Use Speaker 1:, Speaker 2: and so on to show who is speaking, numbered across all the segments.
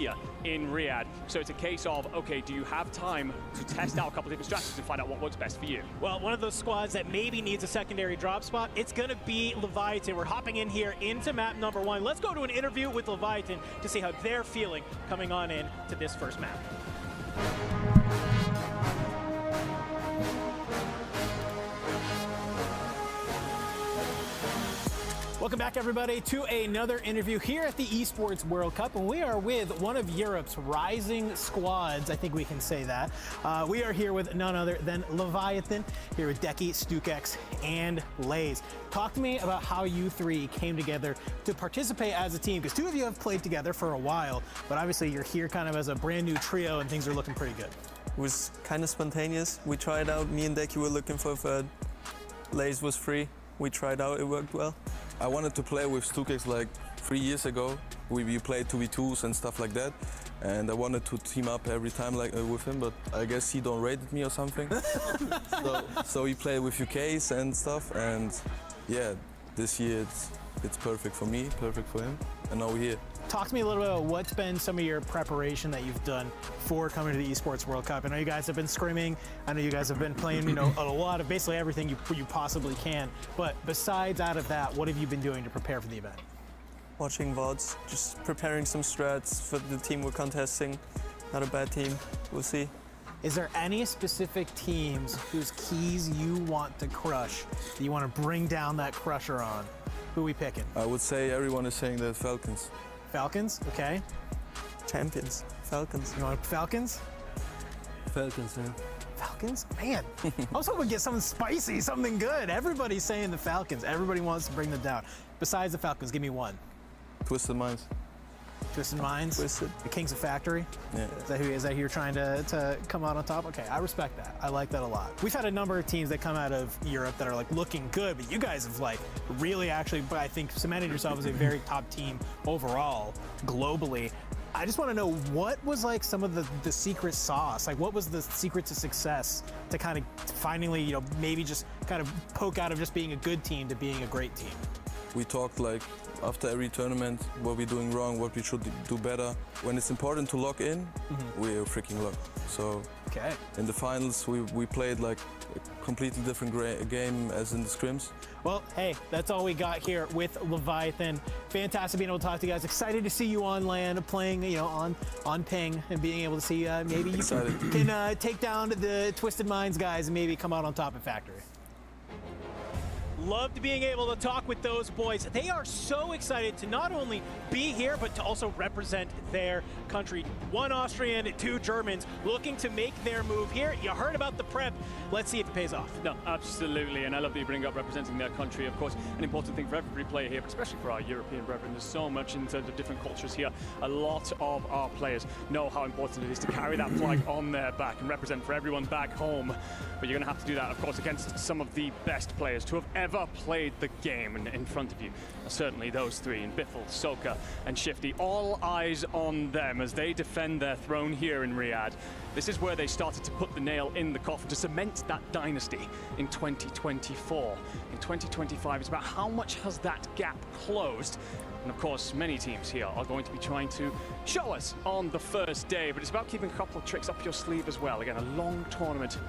Speaker 1: here in Riyadh. So it's a case of, okay, do you have time to test out a couple of different strategies and find out what works best for you?
Speaker 2: Well, one of those squads that maybe needs a secondary drop spot, it's going to be Leviathan. We're hopping in here into map number 1. Let's go to an interview with Leviathan to see how they're feeling coming on in to this first map. Welcome back, everybody, to another interview here at the Esports World Cup, and we are with one of Europe's rising squads. I think we can say that. We are here with none other than Leviathan, here with Decky, Stukex, and Lays. Talk to me about how you three came together to participate as a team, because two of you have played together for a while, but obviously you're here kind of as a brand new trio, and things are looking pretty good.
Speaker 3: It was kind of spontaneous. We tried out. Me and Decky were looking for a third. Lays was free. We tried out. It worked well.
Speaker 4: I wanted to play with Stukex like 3 years ago. We played 2v2s and stuff like that, and I wanted to team up every time like with him, but I guess he don't rated me or something. so he played with UKs and stuff, and yeah, this year it's perfect for me, perfect for him, and now we're here.
Speaker 2: Talk to me a little bit about what's been some of your preparation that you've done for coming to the Esports World Cup. I know you guys have been scrimming. I know you guys have been playing, you know, a lot of basically everything you possibly can. But besides out of that, what have you been doing to prepare for the event?
Speaker 3: Watching VODs, just preparing some strats for the team we're contesting. Not a bad team. We'll see.
Speaker 2: Is there any specific teams whose keys you want to crush, that you want to bring down that crusher on? Who are we picking?
Speaker 4: I would say everyone is saying that Falcons.
Speaker 2: Falcons, okay.
Speaker 3: Champions, Falcons.
Speaker 2: You want Falcons?
Speaker 5: Falcons, yeah.
Speaker 2: Falcons? Man, I was hoping we'd get something spicy, something good. Everybody's saying the Falcons. Everybody wants to bring them down. Besides the Falcons, give me one.
Speaker 4: Twisted Minds.
Speaker 2: Twisted Minds?
Speaker 3: Twisted.
Speaker 2: The Kings of Factory?
Speaker 4: Yeah.
Speaker 2: Is that who you're trying to come out on top? Okay, I respect that. I like that a lot. We've had a number of teams that come out of Europe that are like looking good, but you guys have like really actually, I think, cemented yourself as a very top team overall, globally. I just want to know, what was like some of the secret sauce? Like, what was the secret to success to kind of finally, you know, maybe just kind of poke out of just being a good team to being a great team?
Speaker 4: We talked like after every tournament, what we're doing wrong, what we should do better. When it's important to lock in, we're freaking locked. So
Speaker 2: okay.
Speaker 4: In the finals, we played like a completely different game as in the scrims.
Speaker 2: Well, hey, that's all we got here with Leviathan. Fantastic being able to talk to you guys. Excited to see you on land, playing, you know, on ping, and being able to see maybe you can take down the Twisted Minds guys and maybe come out on top at Factory. Loved being able to talk with those boys. They are so excited to not only be here, but to also represent their country. One Austrian, two Germans looking to make their move here. You heard about the prep. Let's see if it pays off.
Speaker 1: No, absolutely, and I love that you bring up representing their country. Of course, an important thing for every player here, but especially for our European brethren. There's so much in terms of different cultures here. A lot of our players know how important it is to carry that flag on their back and represent for everyone back home. But you're going to have to do that, of course, against some of the best players to have ever played the game. And in front of you, certainly those three, in Biffle, Soka, and Shifty. All eyes on them as they defend their throne here in Riyadh. This is where they started to put the nail in the coffin to cement that dynasty in 2024. In 2025, it's about how much has that gap closed. And of course, many teams here are going to be trying to show us on the first day, but it's about keeping a couple of tricks up your sleeve as well. Again, a long tournament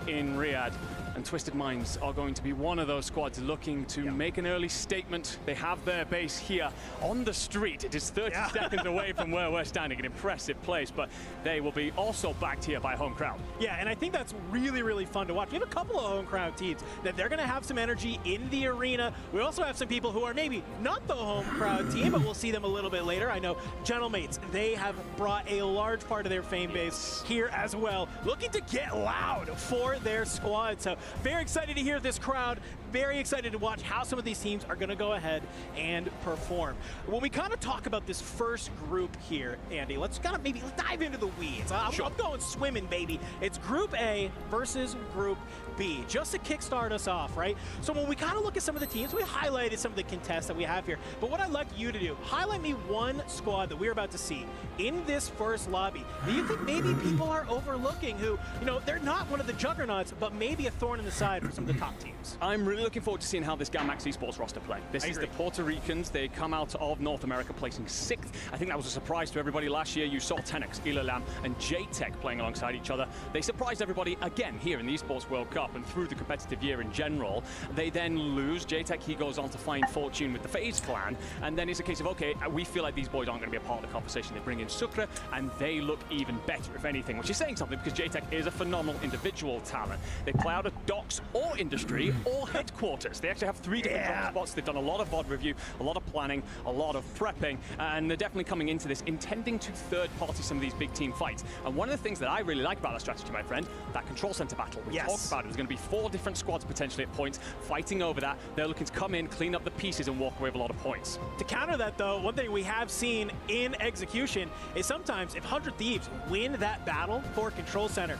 Speaker 1: in Riyadh, and Twisted Minds are going to be one of those squads looking to make an early statement. They have their base here on the street. It is 30 seconds away from where we're standing, an impressive place, but they will be also backed here by a home crowd.
Speaker 2: Yeah, and I think that's really, really fun to watch. We have a couple of home crowd teams that they're going to have some energy in the arena. We also have some people who are maybe not the home crowd team, but we'll see them a little bit later. I know Gentlemates, they have brought a large part of their fan base here as well, looking to get loud for their squad. So very excited to hear this crowd, very excited to watch how some of these teams are going to go ahead and perform. When we kind of talk about this first group here, Andy, let's kind of maybe dive into the weeds. I'm going swimming, baby. It's Group A versus Group B, just to kickstart us off, right? So when we kind of look at some of the teams, we highlighted some of the contests that we have here, but what I'd like you to do, highlight me one squad that we're about to see in this first lobby that you think maybe people are overlooking, who, you know, they're not one of the juggernauts, but maybe a thorn thorn in the side for some of the top teams.
Speaker 1: I'm really looking forward to seeing how this GAMAX Esports roster play. This is the Puerto Ricans. They come out of North America placing 6th. I think that was a surprise to everybody last year. You saw Tenex, Ilalam, and JTech playing alongside each other. They surprised everybody again here in the Esports World Cup and through the competitive year in general. They then lose. JTech, he goes on to find fortune with the FaZe clan, and then it's a case of, okay, we feel like these boys aren't going to be a part of the conversation. They bring in Sucre, and they look even better, if anything, which is saying something because JTech is a phenomenal individual talent. They play out of docks or industry or headquarters. They actually have 3 different drop spots. They've done a lot of VOD review, a lot of planning, a lot of prepping, and they're definitely coming into this intending to third-party some of these big team fights. And one of the things that I really like about that strategy, my friend, that control center battle. We talked about it. There's going to be 4 different squads potentially at points fighting over that. They're looking to come in, clean up the pieces, and walk away with a lot of points.
Speaker 2: To counter that, though, one thing we have seen in execution is sometimes if 100 Thieves win that battle for control center,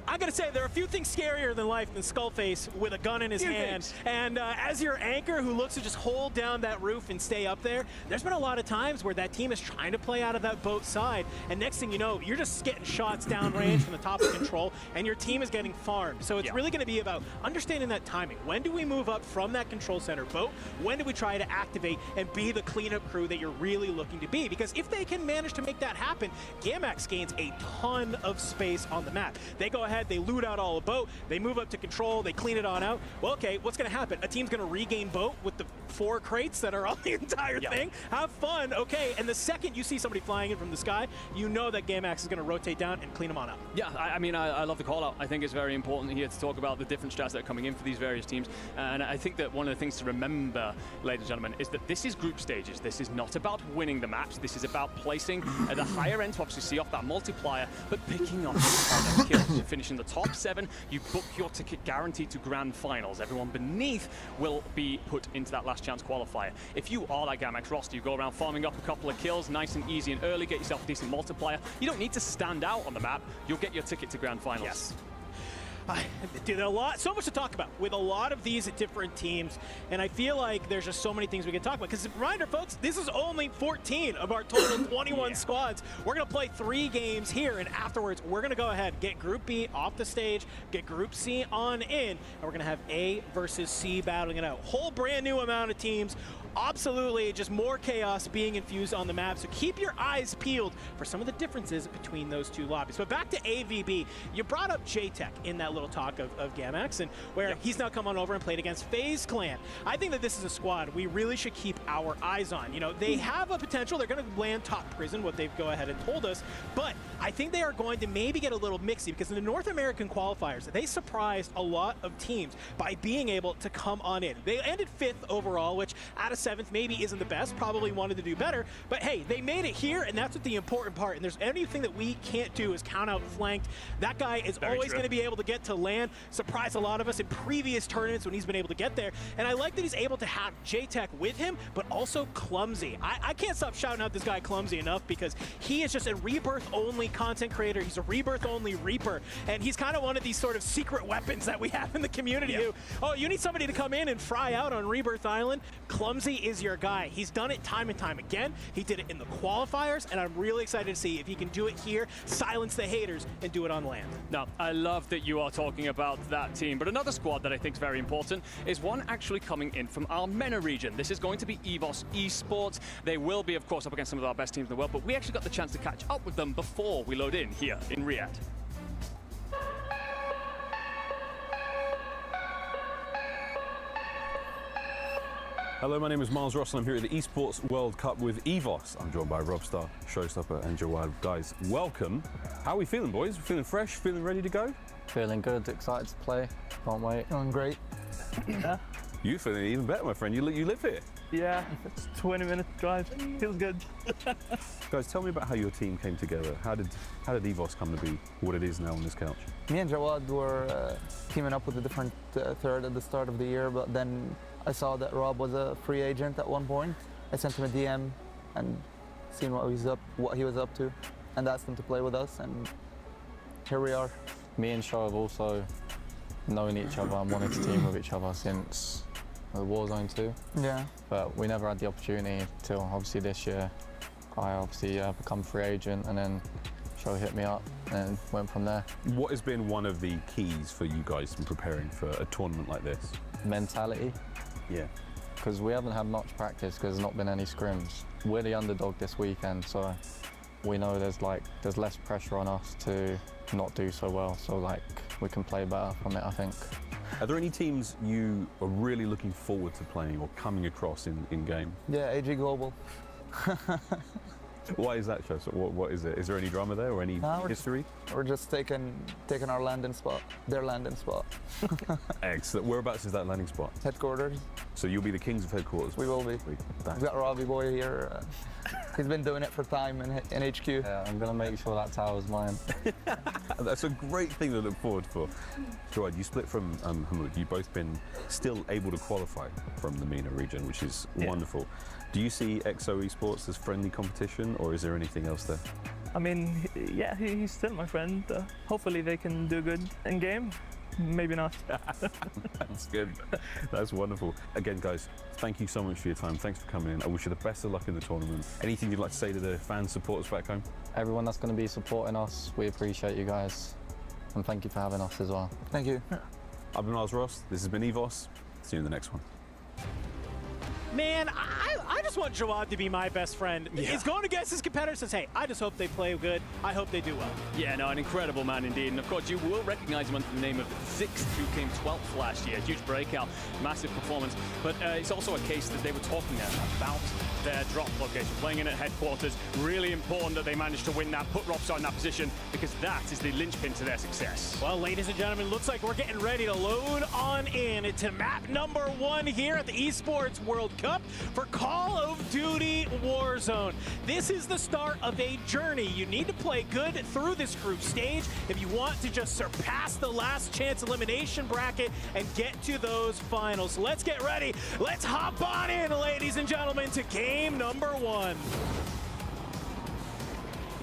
Speaker 2: I gotta say, there are a few things scarier than life than Skullface with a gun in his hand. And as your anchor who looks to just hold down that roof and stay up there, there's been a lot of times where that team is trying to play out of that boat side, and next thing you know, you're just getting shots downrange from the top of control, and your team is getting farmed. So it's really gonna be about understanding that timing. When do we move up from that control center boat? When do we try to activate and be the cleanup crew that you're really looking to be? Because if they can manage to make that happen, GAMAX gains a ton of space on the map. They go ahead, they loot out all of boat, they move up to control, they clean it on out. Well, okay, what's going to happen? A team's going to regain boat with the 4 crates that are on the entire thing. Have fun, okay. And the second you see somebody flying in from the sky, you know that GAMAX is going to rotate down and clean them on up.
Speaker 1: Yeah, I mean, I love the call out. I think it's very important here to talk about the different strats that are coming in for these various teams. And I think that one of the things to remember, ladies and gentlemen, is that this is group stages. This is not about winning the maps. This is about placing at the higher end to obviously see off that multiplier, but picking up other kills. You're finishing the top 7, you book your ticket guaranteed to grand finals. Everyone beneath will be put into that last chance qualifier. If you are that GAMAX roster, you go around farming up a couple of kills, nice and easy and early, get yourself a decent multiplier. You don't need to stand out on the map. You'll get your ticket to grand finals.
Speaker 2: Yes. Did so much to talk about with a lot of these different teams, and I feel like there's just so many things we can talk about. Because reminder, folks, this is only 14 of our total 21 squads. We're gonna play 3 games here, and afterwards we're gonna go ahead, get Group B off the stage, get Group C on in, and we're gonna have A versus C battling it out. Whole brand new amount of teams. Absolutely, just more chaos being infused on the map, so keep your eyes peeled for some of the differences between those 2 lobbies. But back to AVB, you brought up JTech in that little talk of GAMAX, and where he's now come on over and played against FaZe Clan. I think that this is a squad we really should keep our eyes on. You know, they have a potential, they're going to land top prison, what they've go ahead and told us, but I think they are going to maybe get a little mixy, because in the North American qualifiers, they surprised a lot of teams by being able to come on in. They ended 5th overall, which out of 7th maybe isn't the best, probably wanted to do better, but hey, they made it here, and that's what the important part. And there's anything that we can't do is count out flanked. That guy is always going to be able to get to land, surprise a lot of us in previous tournaments when he's been able to get there. And I like that he's able to have JTech with him, but also Clumsy. I can't stop shouting out this guy Clumsy enough, because he is just a Rebirth only content creator. He's a Rebirth only Reaper, and he's kind of one of these sort of secret weapons that we have in the community who, oh, you need somebody to come in and fry out on Rebirth Island? Clumsy is your guy. He's done it time and time again. He did it in the qualifiers, and I'm really excited to see if he can do it here, silence the haters, and do it on land.
Speaker 1: Now, I love that you are talking about that team, but another squad that I think is very important is one actually coming in from our MENA region. This is going to be EVOS Esports. They will be, of course, up against some of our best teams in the world, but we actually got the chance to catch up with them before we load in here in Riyadh.
Speaker 6: Hello, my name is Miles Ross and I'm here at the Esports World Cup with EVOS. I'm joined by Robstar, Showstopper and Jawad. Guys, welcome. How are we feeling, boys? Feeling fresh? Feeling ready to go?
Speaker 7: Feeling good, excited to play. Can't wait.
Speaker 8: Feeling great.
Speaker 7: Yeah.
Speaker 6: You feeling even better, my friend. You live here.
Speaker 8: Yeah, it's 20-minute drive. Feels good.
Speaker 6: Guys, tell me about how your team came together. How did EVOS come to be what it is now on this couch?
Speaker 8: Me and Jawad were teaming up with a different third at the start of the year, but then I saw that Rob was a free agent at one point. I sent him a DM and seen what he was up to, and asked him to play with us, and here we are.
Speaker 7: Me and Shaw have also known each other and wanted to team with each other since the WARZONE 2.
Speaker 8: Yeah.
Speaker 7: But we never had the opportunity till obviously this year. I obviously become free agent, and then Nacho hit me up and went from there.
Speaker 6: What has been one of the keys for you guys in preparing for a tournament like this?
Speaker 7: Mentality,
Speaker 6: Yeah.
Speaker 7: because we haven't had much practice because there's not been any scrims. We're the underdog this weekend, so we know there's less pressure on us to not do so well, so like we can play better from it, I think.
Speaker 6: Are there any teams you are really looking forward to playing or coming across in game?
Speaker 8: Yeah, AG Global.
Speaker 6: Why is that, Joe? So what is it? Is there any drama there or any history?
Speaker 8: We're just taking our landing spot, their landing spot.
Speaker 6: Excellent. Whereabouts is that landing spot?
Speaker 8: Headquarters,
Speaker 6: So you'll be the kings of headquarters.
Speaker 8: we will be. We've got Robbie Boy here. He's been doing it for time in HQ.
Speaker 7: Yeah, I'm gonna make sure that tower's mine.
Speaker 6: That's a great thing to look forward for. Joad, you split from Hamoud. You've both been still able to qualify from the MENA region, which is wonderful. Do you see XO Esports as friendly competition, or is there anything else there?
Speaker 9: I mean, yeah, he's still my friend. Hopefully they can do good in game. Maybe not.
Speaker 6: That's good. That's wonderful. Again, guys, thank you so much for your time. Thanks for coming in. I wish you the best of luck in the tournament. Anything you'd like to say to the fans, supporters back home?
Speaker 7: Everyone that's going to be supporting us, we appreciate you guys, and thank you for having us as well.
Speaker 8: Thank you.
Speaker 6: I've been Miles Ross. This has been EVOS. See you in the next one.
Speaker 2: Man, I just want Jawad to be my best friend. He's going against his competitor, says, hey, I just hope they play good. I hope they do well.
Speaker 1: Yeah, no, an incredible man indeed. And of course, you will recognize him under the name of Sixth, who came 12th last year. Huge breakout, massive performance. But it's also a case that they were talking there about their drop location, playing in at headquarters. Really important that they managed to win that, put Robstar in that position, because that is the linchpin to their success.
Speaker 2: Well, ladies and gentlemen, looks like we're getting ready to load on in to map number 1 here at the Esports World Cup for Call of Duty Warzone. This is the start of a journey. You need to play good through this group stage if you want to just surpass the last chance elimination bracket and get to those finals. Let's get ready. Let's hop on in, ladies and gentlemen, to game number 1.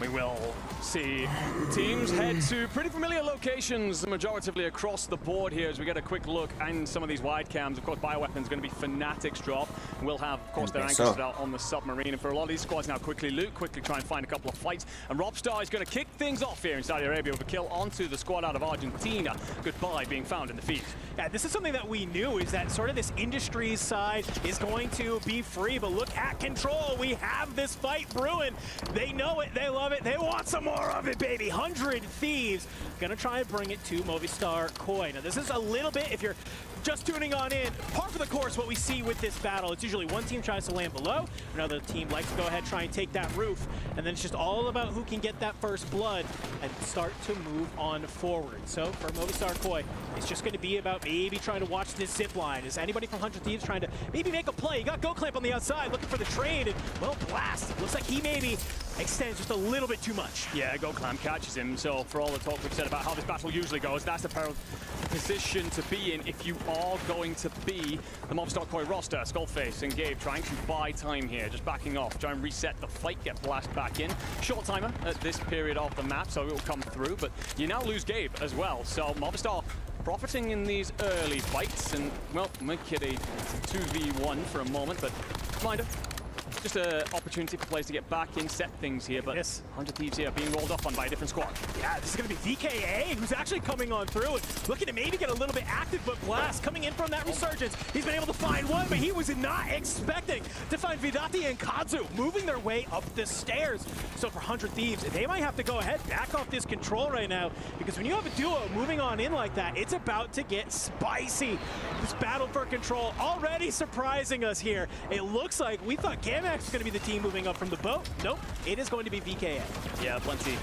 Speaker 1: We will see teams head to pretty familiar locations, majoritively across the board here as we get a quick look and some of these wide cams. Of course, Bioweapon's going to be Fnatic's drop. We'll have, of course, their anchors out on the submarine. And for a lot of these squads now, quickly loot, quickly try and find a couple of fights. And Robstar is going to kick things off here in Saudi Arabia with a kill onto the squad out of Argentina. Goodbye being found in the feed.
Speaker 2: Yeah, this is something that we knew, is that sort of this industries side is going to be free, but look at Control. We have this fight brewing. They know it, they love it, they want some more of it, baby. 100 Thieves gonna try and bring it to Movistar Koi. Now, this is a little bit, if you're just tuning on in, par for the course what we see with this battle. It's usually one team tries to land below, another team likes to go ahead, try and take that roof, and then it's just all about who can get that first blood and start to move on forward. So for Movistar Koi, it's just going to be about maybe trying to watch this zip line. Is anybody from 100 Thieves trying to maybe make a play? You got Go Clamp on the outside looking for the trade, and well, Blast looks like he maybe extends just a little bit too much.
Speaker 1: Yeah, Go Clamp catches him. So for all the talk we've said about how this battle usually goes, that's the position to be in if you are going to be the Movistar Koi roster. Skullface and Gabe trying to buy time here, just backing off, try and reset the fight, get Blast back in. Short timer at this period of the map, so it will come through, but you now lose Gabe as well. So Movistar profiting in these early fights and, well, make it a 2v1 for a moment, but reminder, just an opportunity for players to get back in, set things here, but 100 Thieves here being rolled up on by a different squad.
Speaker 2: Yeah, this is going to be VKA, who's actually coming on through and looking to maybe get a little bit active, but Blast coming in from that resurgence. He's been able to find one, but he was not expecting to find Vidati and Kazu moving their way up the stairs. So for 100 Thieves, they might have to go ahead, back off this control right now, because when you have a duo moving on in like that, it's about to get spicy. This battle for control already surprising us here. It looks like we thought Gamax is going to be the team moving up from the boat. Nope, it is going to be VKA.
Speaker 1: Yeah, plenty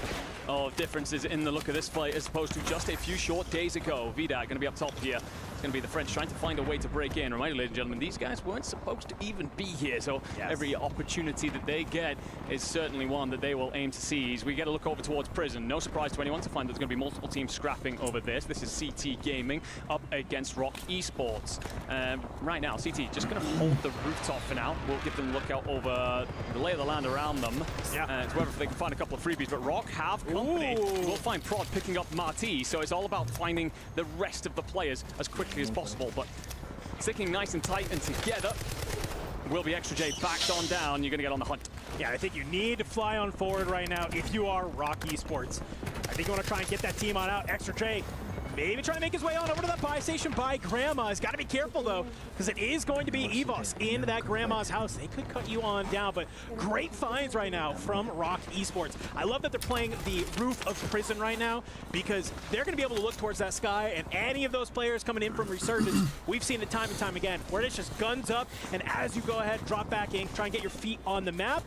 Speaker 1: of differences in the look of this fight as opposed to just a few short days ago. Vidat going to be up top here. It's going to be the French trying to find a way to break in. Reminder, ladies and gentlemen, these guys weren't supposed to even be here, so every opportunity that they get is certainly one that they will aim to seize. We get a look over towards Prison. No surprise to anyone to find there's going to be multiple teams scrapping over this. This is CT Gaming up against Rock Esports. Right now, CT just going to hold the rooftop for now. We'll give them a look out over the lay of the land around them. To whether they can find a couple of freebies, but Rock have company. We'll find Prod picking up Marty, so it's all about finding the rest of the players as quickly as possible, but sticking nice and tight and together will be Extra J backed on down. You're going to get on the hunt.
Speaker 2: Yeah, I think you need to fly on forward right now if you are Rock Esports. I think you want to try and get that team on out. Extra J, maybe try to make his way on over to that buy station by Grandma's. Got to be careful, though, because it is going to be EVOS in that Grandma's house. They could cut you on down, but great finds right now from Rock Esports. I love that they're playing the roof of Prison right now because they're going to be able to look towards that sky, and any of those players coming in from Resurgence, we've seen it time and time again, where it's just guns up, and as you go ahead, drop back in, try and get your feet on the map,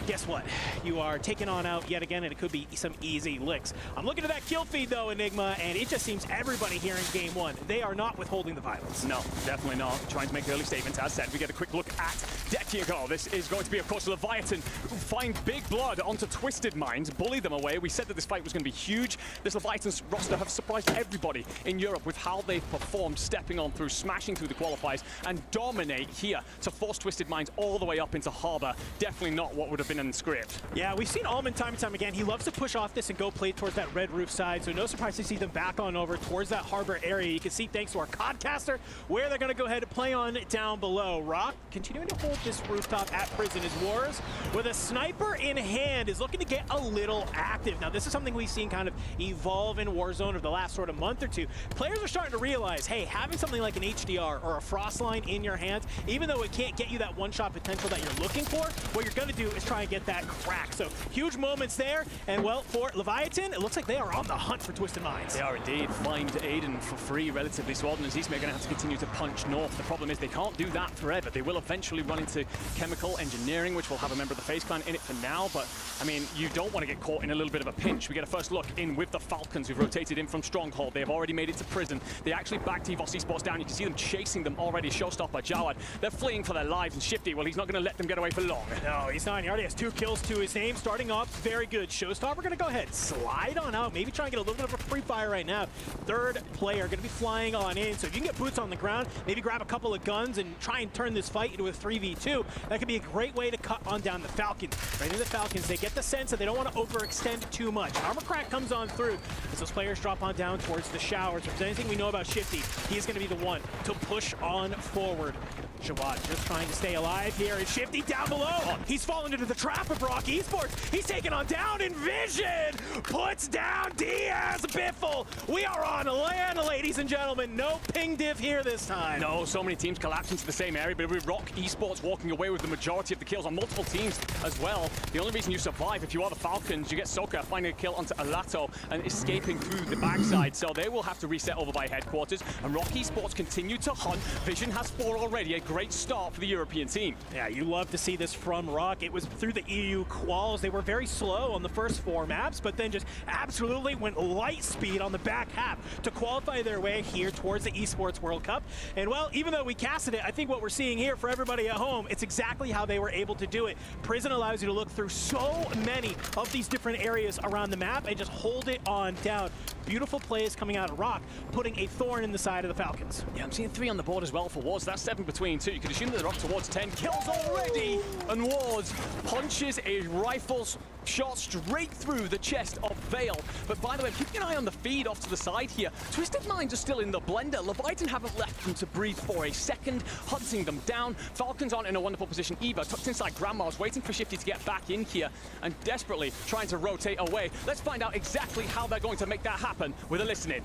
Speaker 2: guess what? You are taken on out yet again, and it could be some easy licks. I'm looking at that kill feed, though, Enigma, and it just seems everybody here in game one, they are not withholding the violence.
Speaker 1: No, definitely not. Trying to make early statements. As said, we get a quick look at Dekiago. This is going to be, of course, Leviathan, who find Big Blood onto Twisted Minds, bully them away. We said that this fight was going to be huge. This Leviathan's roster have surprised everybody in Europe with how they've performed, stepping on through, smashing through the qualifiers, and dominate here to force Twisted Minds all the way up into Harbor. Definitely not what would have been in the script.
Speaker 2: Yeah, we've seen Almond time and time again. He loves to push off this and go play towards that red roof side, so no surprise to see them back on over towards that Harbor area. You can see, thanks to our Codcaster, where they're going to go ahead and play on down below. Rock continuing to hold this rooftop at Prison as Wars, with a sniper in hand, is looking to get a little active. Now, this is something we've seen kind of evolve in Warzone over the last sort of month or two. Players are starting to realize, hey, having something like an HDR or a Frostline in your hands, even though it can't get you that one-shot potential that you're looking for, what you're going to do is try and get that crack. So, huge moments there, and well, for Leviathan, it looks like they are on the hunt for Twisted Minds.
Speaker 1: They are indeed. Find Aiden for free, relatively. So Alden and Zisma are going to have to continue to punch north. The problem is they can't do that forever. They will eventually run into chemical engineering, which will have a member of the FaZe clan in it for now. But, I mean, you don't want to get caught in a little bit of a pinch. We get a first look in with the Falcons, who've rotated in from Stronghold. They have already made it to Prison. They actually backed EVOS Esports down. You can see them chasing them already. Showstopper, Jawad. They're fleeing for their lives. And Shifty, well, he's not going to let them get away for long.
Speaker 2: No, he's not. He already has 2 kills to his name. Starting off very good. Showstopper going to go ahead, slide on out. Maybe try and get a little bit of a free fire right now. Third player going to be flying on in. So if you can get boots on the ground, maybe grab a couple of guns and try and turn this fight into a 3v2, that could be a great way to cut on down the Falcons. Right into the Falcons, they get the sense that they don't want to overextend too much. Armor Crack comes on through as those players drop on down towards the showers. If there's anything we know about Shifty, he is going to be the one to push on forward. Jawad just trying to stay alive here, and Shifty down below. He's fallen into the trap of Rock Esports. He's taken on down, and Vision puts down Diaz. Biffle. We are on land, ladies and gentlemen. No ping div here this time.
Speaker 1: No, so many teams collapse into the same area, but with Rock Esports walking away with the majority of the kills on multiple teams as well. The only reason you survive if you are the Falcons, you get Soka finding a kill onto Alato and escaping through the backside. So they will have to reset over by headquarters, and Rock Esports continue to hunt. Vision has 4 already. A great start for the European team.
Speaker 2: Yeah, you love to see this from Rock. It was through the EU quals. They were very slow on the first 4 maps, but then just absolutely went light speed on the back half to qualify their way here towards the Esports World Cup. And well, even though we casted it, I think what we're seeing here for everybody at home, it's exactly how they were able to do it. Prison allows you to look through so many of these different areas around the map and just hold it on down. Beautiful plays coming out of Rock, putting a thorn in the side of the Falcons.
Speaker 1: Yeah, I'm seeing 3 on the board as well for Wards. That's 7 between 2. You could assume that they're up towards 10 kills already. And Wards punches a rifle shot straight through the chest of Vale. But by the way, keeping an eye on the feed off to the side here. Twisted Minds are still in the blender. Leviathan haven't left them to breathe for a second, hunting them down. Falcons aren't in a wonderful position either. Tucked inside Grandma's, waiting for Shifty to get back in here and desperately trying to rotate away. Let's find out exactly how they're going to make that happen with a listen-in.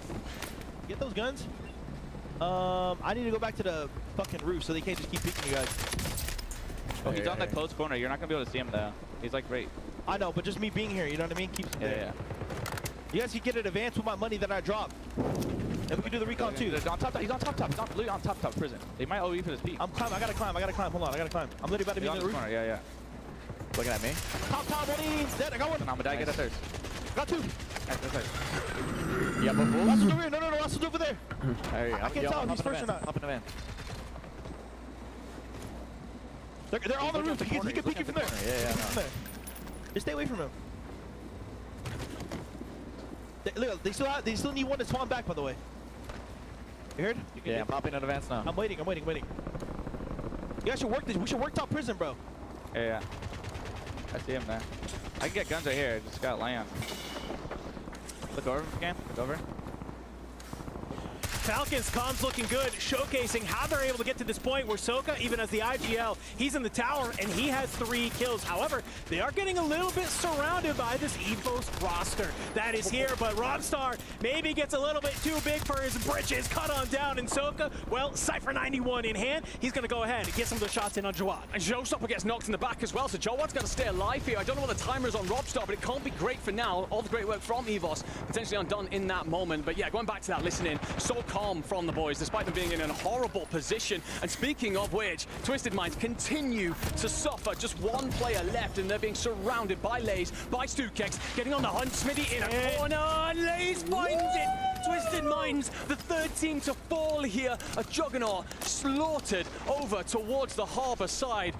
Speaker 10: Get those guns. I need to go back to the fucking roof so they can't just keep peeking you guys.
Speaker 11: Oh, he's on the close corner. You're not gonna be able to see him though. He's like right.
Speaker 10: I know, but just me being here, you know what I mean? Keeps me there. You guys can get an advance with my money that I dropped. And we can do the recon too.
Speaker 11: He's on top. He's on top. He's literally on top prison. They might OE for this peak.
Speaker 10: I'm climbing. I gotta climb. Hold on. I gotta climb. I'm literally about to be in the roof.
Speaker 11: Corner. Yeah. Looking at me.
Speaker 10: Top, ready. Dead. I got one.
Speaker 11: I'm gonna die. Get up there.
Speaker 10: Got 2.
Speaker 11: Yeah, but
Speaker 10: Last one over here. No. Last one over there.
Speaker 11: I
Speaker 10: can't tell if he's first or not.
Speaker 11: Up in the van.
Speaker 10: They're on the roof. He can peek you from there.
Speaker 11: Yeah.
Speaker 10: Just stay away from him. Look, they still need one to spawn back, by the way. You heard?
Speaker 11: Yeah, I'm popping in advance now.
Speaker 10: I'm waiting. You guys should work this. We should work top prison, bro.
Speaker 11: Yeah. I see him there. I can get guns right here. Just got land. Look over if you can. Look over.
Speaker 2: Falcons, comms looking good, showcasing how they're able to get to this point where Soka, even as the IGL, he's in the tower and he has 3 kills. However, they are getting a little bit surrounded by this EVOS roster that is here, but Robstar maybe gets a little bit too big for his britches. Cut on down, and Soka, well, Cypher 91 in hand. He's going to go ahead and get some of the shots in on Jawad.
Speaker 1: And Showstopper gets knocked in the back as well, so Jawad's got to stay alive here. I don't know what the timer is on Robstar, but it can't be great for now. All the great work from EVOS potentially undone in that moment. But yeah, going back to that listening, so calm from the boys, despite them being in a horrible position. And speaking of which, Twisted Minds continue to suffer. Just one player left, and they're being surrounded by Lays, by Stukex, getting on the hunt. Smitty in a corner, and Lays finds it. Twisted Minds, the 3rd team to fall here. A Juggernaut slaughtered over towards the harbour side.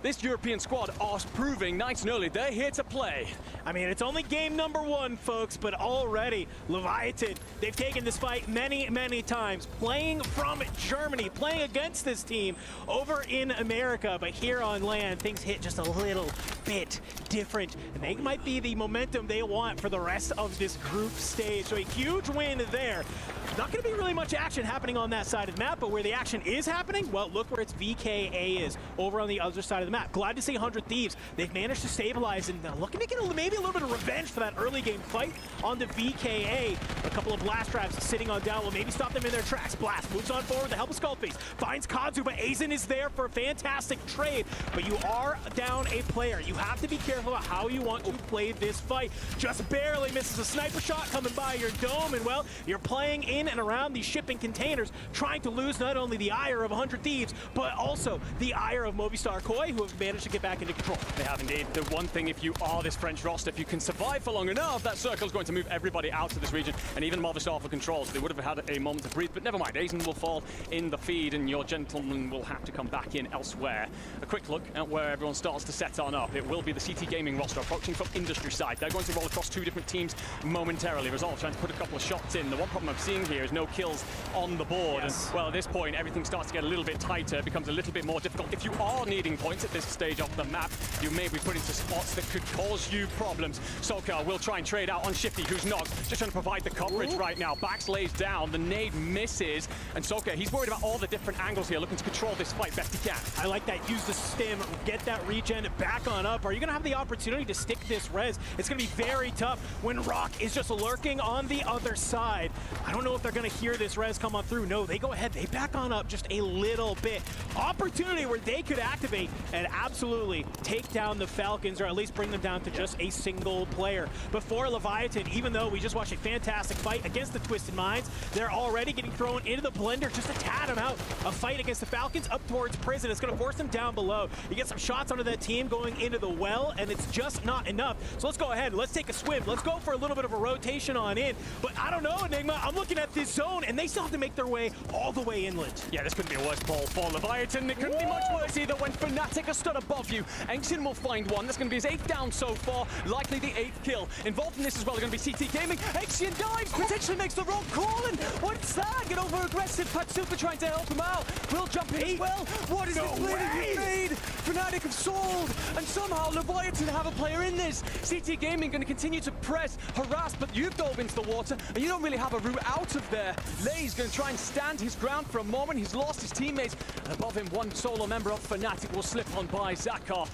Speaker 1: This European squad are proving nice and early they're here to play.
Speaker 2: I mean, it's only game number 1, folks, but already Leviathan, they've taken this fight many, many times, playing from Germany, playing against this team over in America, but here on land, things hit just a little bit different, and they might be the momentum they want for the rest of this group stage. So a huge win there. Not going to be really much action happening on that side of the map, but where the action is happening, well, look where its VKA is, over on the other side of the map. Glad to see 100 Thieves. They've managed to stabilize and looking to get maybe a little bit of revenge for that early game fight on the VKA. A couple of blast traps sitting on down will maybe stop them in their tracks. Blast moves on forward with the help of Skullface. Finds Kazu, but Aizen is there for a fantastic trade. But you are down a player. You have to be careful about how you want to play this fight. Just barely misses a sniper shot coming by your dome, and well, you're playing in and around these shipping containers, trying to lose not only the ire of 100 Thieves, but also the ire of Movistar Koi, who have managed to get back into control.
Speaker 1: They have indeed. The one thing, if you are this French roster, if you can survive for long enough, that circle is going to move everybody out to this region, and even Movistar for control, so they would have had a moment to breathe, but never mind. Aizen will fall in the feed, and your gentleman will have to come back in elsewhere. A quick look at where everyone starts to set on up. It will be the CT Gaming roster approaching from industry side. They're going to roll across 2 different teams momentarily. Resolve trying to put a couple of shots in. The one problem I'm seeing here is no kills on the board.
Speaker 2: Yes.
Speaker 1: And, well, at this point, everything starts to get a little bit tighter. It becomes a little bit more difficult. If you are needing points at this stage of the map, you may be put into spots that could cause you problems. Soka will try and trade out on Shifty, who's knocked, just trying to provide the coverage right now. Bax lays down, the nade misses, and Soka, he's worried about all the different angles here, looking to control this fight best he can.
Speaker 2: I like that. Use the stim, get that regen back on up. Are you going to have the opportunity to stick this res? It's going to be very tough when Rock is just lurking on the other side. I don't know if they're going to hear this res come on through. No, they go ahead. They back on up just a little bit. Opportunity where they could activate and absolutely take down the Falcons, or at least bring them down to just a single player. Before Leviathan, even though we just watched a fantastic fight against the Twisted Minds, they're already getting thrown into the blender just to tad them out. A fight against the Falcons up towards prison. It's going to force them down below. You get some shots onto that team going into the well, and it's just not enough. So let's go ahead. Let's take a swim. Let's go for a little bit of a rotation on in. But I don't know, Enigma. I'm looking at this zone, and they still have to make their way all the way inland.
Speaker 1: Yeah, this couldn't be a worse ball for Leviathan. It couldn't be much worse either when Fnatic are stood above you. Engsin will find one. That's going to be his 8th down so far. Likely the 8th kill. Involved in this as well are going to be CT Gaming. Engsin dives, potentially makes the wrong call, and what's that? Get over aggressive. Patsuka trying to help him out. Will jump in as well. What is this play that you made? Fnatic have sold, and somehow Leviathan have a player in this. CT Gaming going to continue to press, harass, but you've dove into the water, and you don't really have a route out of there. Lay's going to try and stand his ground for a moment. He's lost his teammates, and above him, one solo member of Fnatic will slip on by Zakar.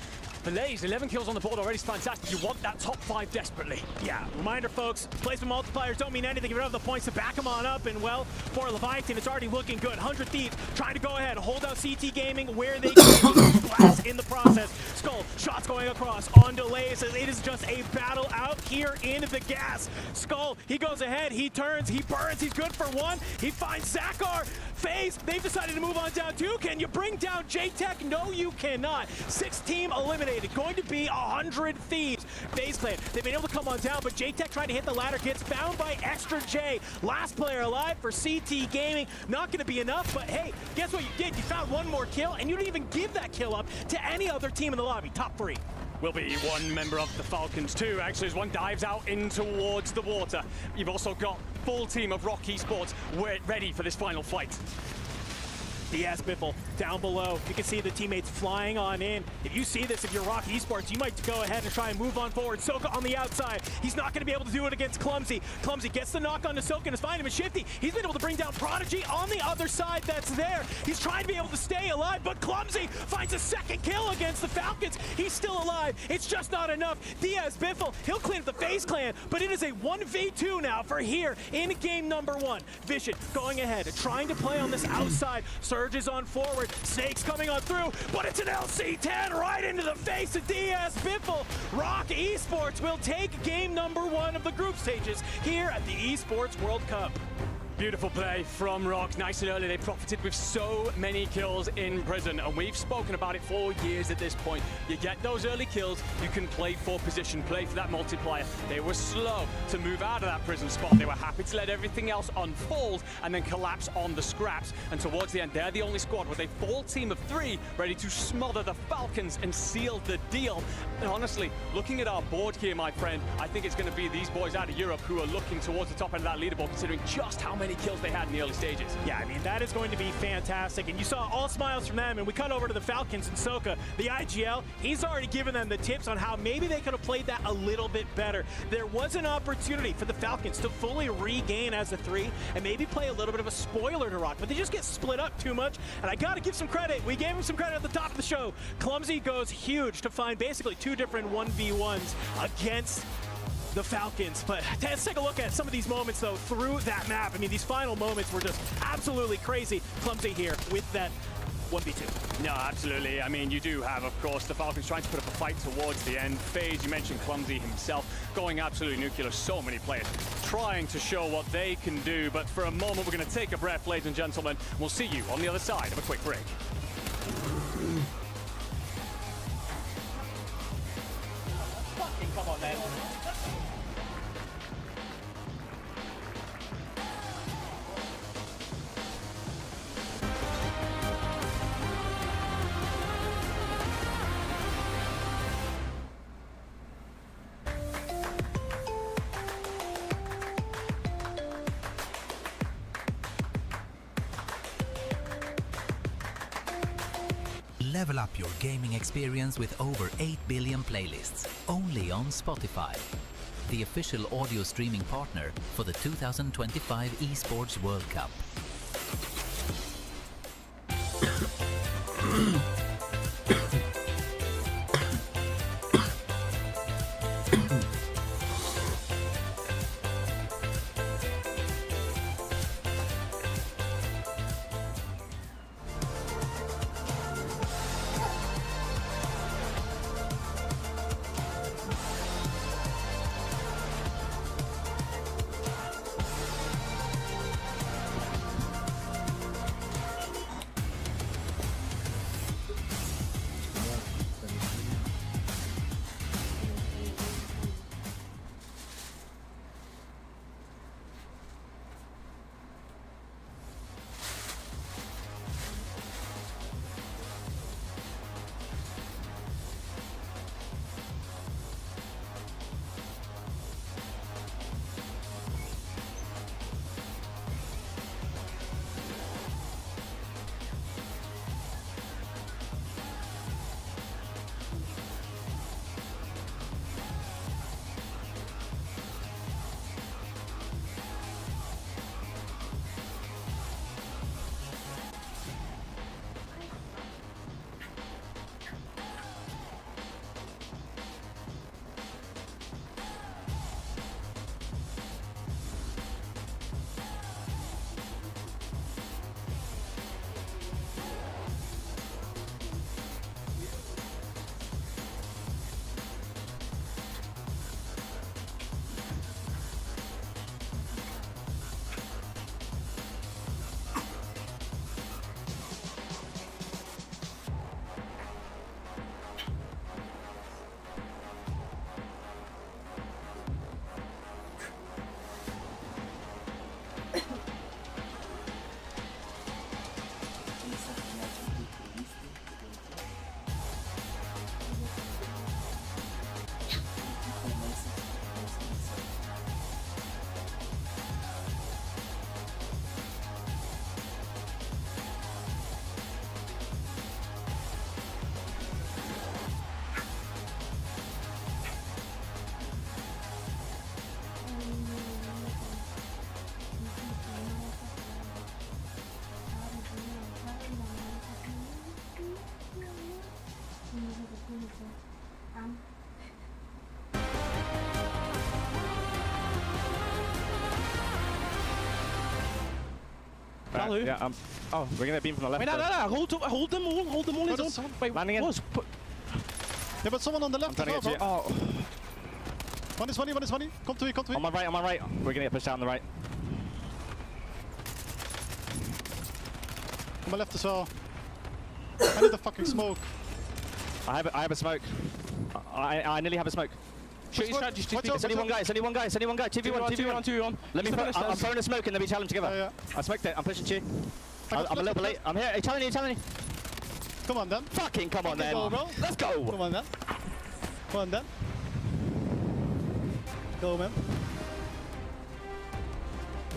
Speaker 1: For Lays, 11 kills on the board already is fantastic. You want that top 5 desperately.
Speaker 2: Yeah, reminder folks, placement multipliers don't mean anything if you don't have the points to back them on up, and well, for Leviathan, it's already looking good. 100 Thieves trying to go ahead, hold out CT Gaming where they can. Blast in the process. Skull, shots going across onto Lays. It is just a battle out here in the gas. Skull, he goes ahead, he turns, he burns, he's good for one. He finds Zakar. FaZe, they've decided to move on down too. Can you bring down J-Tech? No, you cannot. 6 team eliminated. Going to be 100 Thieves. FaZe Clan, they've been able to come on down, but J-Tech trying to hit the ladder, gets found by Extra J. Last player alive for CT Gaming. Not going to be enough, but hey, guess what you did? You found one more kill, and you didn't even give that kill up to any other team in the lobby. Top 3.
Speaker 1: Will be one member of the Falcons too, actually, as one dives out in towards the water. You've also got full team of Rock Esports ready for this final fight.
Speaker 2: DS Biffle down below. You can see the teammates flying on in. If you see this, if you're Rock Esports, you might go ahead and try and move on forward. Soka on the outside. He's not going to be able to do it against Clumsy. Clumsy gets the knock on to Soka and is finding him. Shifty, he's been able to bring down Prodigy on the other side that's there. He's trying to be able to stay alive, but Clumsy finds a second kill against the Falcons. He's still alive. It's just not enough. DS Biffle, he'll clean up the FaZe clan, but it is a 1v2 now for here in game number 1. Vision going ahead, trying to play on this outside. Surges on forward. Snake's coming on through, but it's an LC-10 right into the face of DS Biffle. Rock Esports will take game number 1 of the group stages here at the Esports World Cup.
Speaker 1: Beautiful play from Rock. Nice and early. They profited with so many kills in prison, and we've spoken about it for years at this point. You get those early kills, you can play for position, play for that multiplier. They were slow to move out of that prison spot. They were happy to let everything else unfold and then collapse on the scraps. And towards the end, they're the only squad with a full team of 3 ready to smother the Falcons and seal the deal. And honestly, looking at our board here, my friend, I think it's going to be these boys out of Europe who are looking towards the top end of that leaderboard, considering just how many kills they had in the early stages.
Speaker 2: Yeah, I mean, that is going to be fantastic. And you saw all smiles from them, and we cut over to the Falcons and Soka. The IGL, he's already given them the tips on how maybe they could have played that a little bit better. There was an opportunity for the Falcons to fully regain as a 3 and maybe play a little bit of a spoiler to Rock, but they just get split up too much. And I got to give some credit. We gave him some credit at the top of the show. Clumsy goes huge to find basically 2 different 1v1s against the Falcons. But let's take a look at some of these moments, though, through that map. I mean, these final moments were just absolutely crazy. Clumsy here with that 1v2.
Speaker 1: No, absolutely. I mean, you do have, of course, the Falcons trying to put up a fight towards the end. FaZe, you mentioned Clumsy himself, going absolutely nuclear. So many players trying to show what they can do. But for a moment, we're going to take a breath, ladies and gentlemen. We'll see you on the other side of a quick break.
Speaker 2: Come on, man.
Speaker 12: Level up your gaming experience with over 8 billion playlists, only on Spotify, the official audio streaming partner for the 2025 Esports World Cup.
Speaker 10: Hello.
Speaker 11: Yeah, oh, we're gonna beam from the left.
Speaker 10: Wait, no. Hold them all in zone. Wait,
Speaker 11: landing in.
Speaker 13: Yeah, but someone on the left.
Speaker 11: I'm turning it to you.
Speaker 13: Oh. One is funny. Come to me.
Speaker 11: On my right. We're gonna get pushed down on the right.
Speaker 13: On my left as well. I need the fucking smoke.
Speaker 11: I have a smoke. I nearly have a smoke. Shoot your strategy. It's only one guy. 2v1. Let me I'm throwing a smoke and then we challenge together.
Speaker 13: Yeah.
Speaker 11: I smoked it. I'm pushing to you. I'm a little bit late. I'm here. Hey, challenge me.
Speaker 13: Come on then.
Speaker 11: Fucking come on then.
Speaker 13: Go, bro.
Speaker 11: Let's go.
Speaker 13: Come on then. Go, man.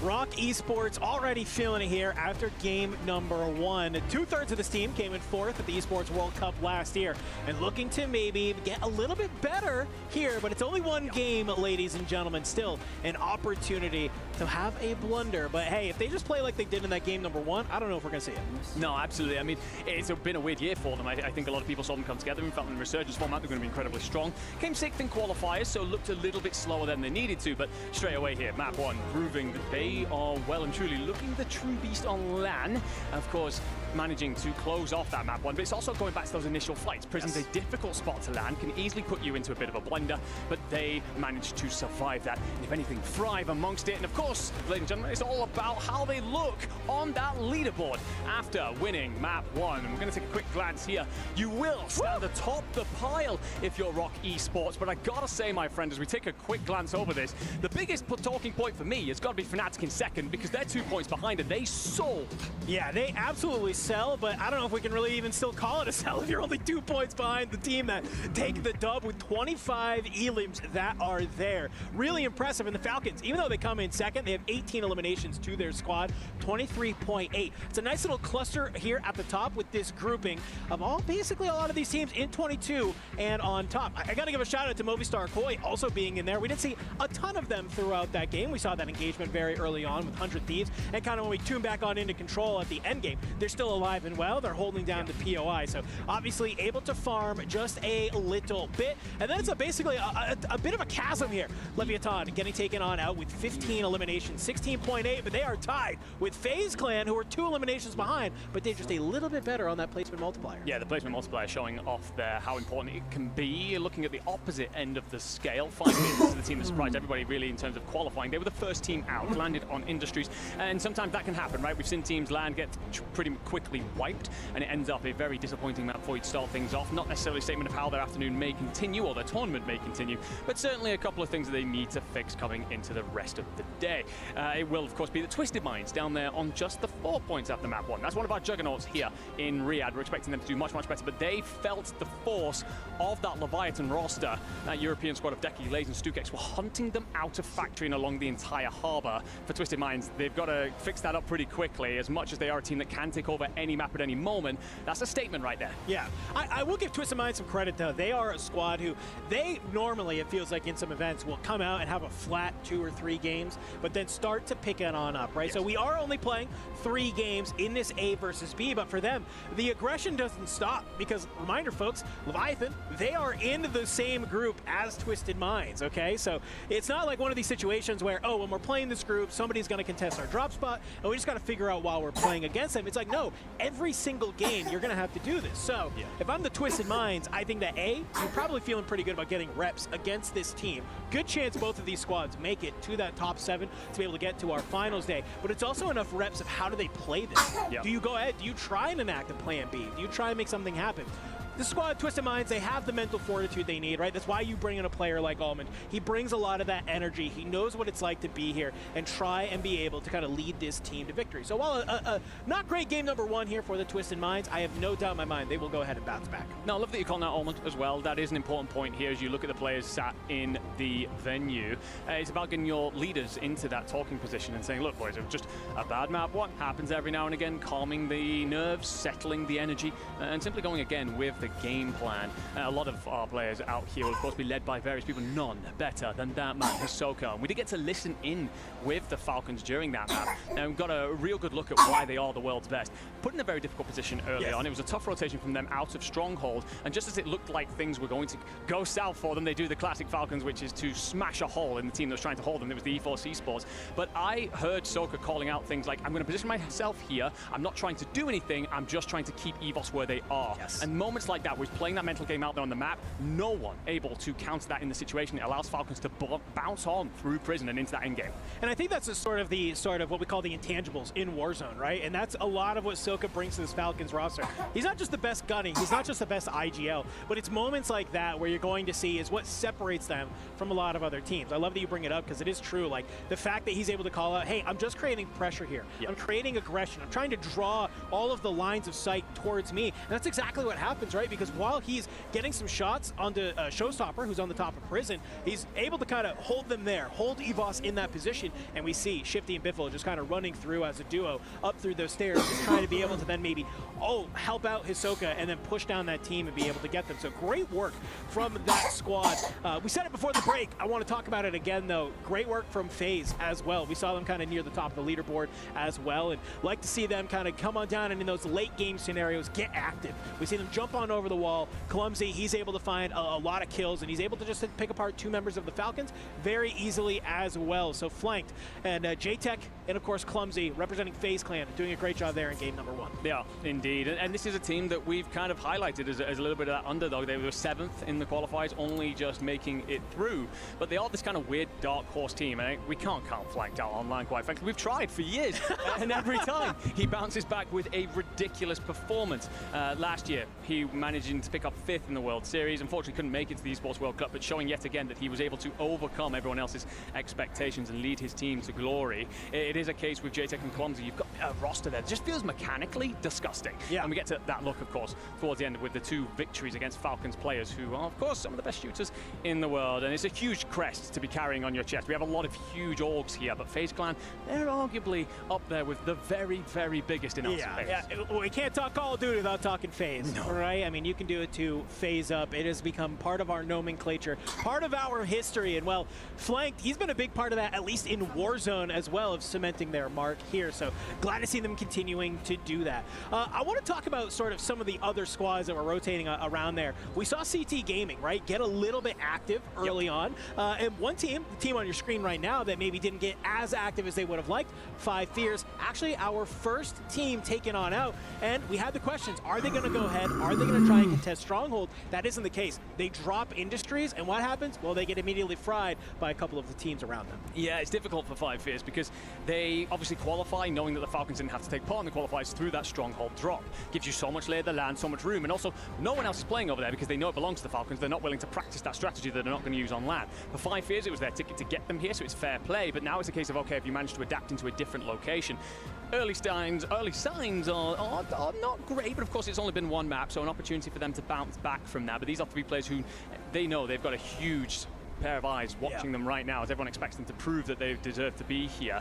Speaker 2: Rock Esports already feeling it here after game number 1. 2/3 of this team came in 4th at the Esports World Cup last year and looking to maybe get a little bit better here, but it's only one game, ladies and gentlemen. Still an opportunity to have a blunder, but hey, if they just play like they did in that game number 1, I don't know if we're gonna see it.
Speaker 1: No, absolutely. I mean, it's been a weird year for them. I think a lot of people saw them come together and felt in the resurgence format they're going to be incredibly strong. Came 6th in qualifiers, so looked a little bit slower than they needed to, but straight away here, map 1, proving that they are well and truly looking the true beast on LAN. Of course, managing to close off that map 1, but it's also going back to those initial flights. Prison's a difficult spot to land, can easily put you into a bit of a blender, but they managed to survive that, and if anything, thrive amongst it. And of course, ladies and gentlemen, it's all about how they look on that leaderboard after winning map 1. And we're going to take a quick glance here. You will stand atop the pile if you're Rock Esports, but I gotta say, my friend, as we take a quick glance over this, the biggest talking point for me has got to be Fnatic in 2nd, because they're 2 points behind and they sold.
Speaker 2: Yeah, they absolutely sell, but I don't know if we can really even still call it a sell if you're only 2 points behind the team that take the dub with 25 elims that are there. Really impressive. And the Falcons, even though they come in 2nd, they have 18 eliminations to their squad, 23.8. It's a nice little cluster here at the top with this grouping of basically a lot of these teams in 22 and on top. I got to give a shout out to Movistar Koi also being in there. We didn't see a ton of them throughout that game. We saw that engagement very early on with 100 Thieves, and kind of when we tune back on into control at the end game, they're still alive and well. They're holding down the POI, so obviously able to farm just a little bit. And then it's basically a bit of a chasm here. Leviathan getting taken on out with 15 eliminations, 16.8, but they are tied with FaZe Clan, who are 2 eliminations behind, but they're just a little bit better on that placement multiplier.
Speaker 1: Yeah, the placement multiplier showing off there how important it can be. Looking at the opposite end of the scale, 5 minutes to the team that surprised everybody really in terms of qualifying. They were the first team out, landed on Industries, and sometimes that can happen, right? We've seen teams land, get pretty quickly wiped, and it ends up a very disappointing map for you to start things off. Not necessarily a statement of how their afternoon may continue or their tournament may continue, but certainly a couple of things that they need to fix coming into the rest of the day. It will, of course, be the Twisted Minds down there on just the 4 points after map 1. That's one of our juggernauts here in Riyadh. We're expecting them to do much, much better, but they felt the force of that Leviathan roster. That European squad of Deki, Lays, and Stukex were hunting them out of factory and along the entire harbor. For Twisted Minds, they've got to fix that up pretty quickly. As much as they are a team that can take over any map at any moment, that's a statement right there.
Speaker 2: Yeah, I will give Twisted Minds some credit, though. They are a squad who, they normally, it feels like in some events, will come out and have a flat 2 or 3 games, but then start to pick it on up, right? Yes. So we are only playing 3 games in this A versus B, but for them, the aggression doesn't stop, because, reminder, folks, Leviathan, they are in the same group as Twisted Minds, okay? So it's not like one of these situations where, oh, when we're playing this group, somebody's going to contest our drop spot, and we just got to figure out while we're playing against them. It's like, no, every single game, you're going to have to do this. So if I'm the Twisted Minds, I think that A, you're probably feeling pretty good about getting reps against this team. Good chance both of these squads make it to that top 7 to be able to get to our finals day, but it's also enough reps of how do they play this. Do you go ahead, do you try and enact a plan B? Do you try and make something happen? The squad, Twisted Minds, they have the mental fortitude they need, right? That's why you bring in a player like Almond. He brings a lot of that energy. He knows what it's like to be here and try and be able to kind of lead this team to victory. So while a not great game number 1 here for the Twisted Minds, I have no doubt in my mind they will go ahead and bounce back.
Speaker 1: Now, I love that you call out Almond as well. That is an important point here as you look at the players sat in the venue. It's about getting your leaders into that talking position and saying, look, boys, it's just a bad map 1. Happens every now and again, calming the nerves, settling the energy, and simply going again with the game plan. A lot of our players out here will, of course, be led by various people. None better than that man, Hisoka. And we did get to listen in with the Falcons during that map. And we've got a real good look at why they are the world's best. Put in a very difficult position early on. It was a tough rotation from them out of Stronghold. And just as it looked like things were going to go south for them, they do the classic Falcons, which is to smash a hole in the team that was trying to hold them. It was the E4 Esports. But I heard Soka calling out things like, I'm going to position myself here. I'm not trying to do anything. I'm just trying to keep EVOS where they are. And moments like that, with playing that mental game out there on the map, no one able to counter that in the situation. It allows Falcons to bounce on through prison and into that end game.
Speaker 2: And I think that's the sort of what we call the intangibles in Warzone, right? And that's a lot of what Soka brings to this Falcons roster. He's not just the best gunning, he's not just the best IGL, but it's moments like that where you're going to see is what separates them from a lot of other teams. I love that you bring it up because it is true. Like the fact that he's able to call out, hey, I'm just creating pressure here. I'm creating aggression. I'm trying to draw all of the lines of sight towards me. And that's exactly what happens, right? Because while he's getting some shots onto Showstopper, who's on the top of prison, he's able to kind of hold them there, hold EVOS in that position, and we see Shifty and Biffle just kind of running through as a duo up through those stairs, just trying to be able to then maybe, help out Hisoka and then push down that team and be able to get them. So great work from that squad. We said it before the break. I want to talk about it again, though. Great work from FaZe as well. We saw them kind of near the top of the leaderboard as well, and like to see them kind of come on down and in those late game scenarios get active. We see them jump on over the wall. Clumsy, he's able to find a lot of kills, and he's able to just pick apart two members of the Falcons very easily as well. So flanked, and JTech and of course Clumsy representing FaZe Clan doing a great job there in game number 1.
Speaker 1: Yeah, indeed. And this is a team that we've kind of highlighted as a little bit of that underdog. They were 7th in the qualifiers, only just making it through. But they are this kind of weird dark horse team, and we can't count Flanked out online, quite frankly. We've tried for years, and every time he bounces back with a ridiculous performance. Last year, he managed to pick up 5th in the World Series. Unfortunately, couldn't make it to the Esports World Cup, but showing yet again that he was able to overcome everyone else's expectations and lead his team to glory. It is a case with JTech and Clumsy. You've got a roster there that just feels mechanically disgusting. And we get to that look, of course, towards the end with the 2 victories against Falcons players who are, of course, some of the best shooters in the world. And it's a huge crest to be carrying on your chest. We have a lot of huge orgs here, but FaZe Clan, they're arguably up there with the very, very biggest in our space.
Speaker 2: We can't talk Call of Duty without talking FaZe, right? I mean, you can do it to FaZe up. It has become part of our nomenclature, part of our history. And, well, Flanked, he's been a big part of that, at least in Warzone as well, of cementing their mark here. So glad to see them continuing to do that. I want to talk about sort of some of the other squads that were rotating around there. We saw CT Gaming, right, get a little bit active early on. And one team, the team on your screen right now, that maybe didn't get as active as they would have liked, 5 Fears, actually our first team taken on out. And we had the questions, are they going to go ahead? Are they going to try and contest Stronghold? That isn't the case. They drop Industries, and what happens? Well, they get immediately fried by a couple of the teams around them.
Speaker 1: Yeah, it's difficult for 5 Fears because they obviously qualify knowing that the Falcons didn't have to take part in the qualifiers through that Stronghold drop. Gives you so much lay of the land, so much room, and also no one else is playing over there because they know it belongs to the Falcons. They're not willing to practice that strategy that they're not going to use on land. For 5 Fears, it was their ticket to get them here, so it's fair play, but now it's a case of, okay, if you manage to adapt into a different location. Early signs are not great, but of course it's only been 1 map, so an opportunity for them to bounce back from that. But these are 3 players who they know they've got a huge pair of eyes watching them right now as everyone expects them to prove that they deserve to be here.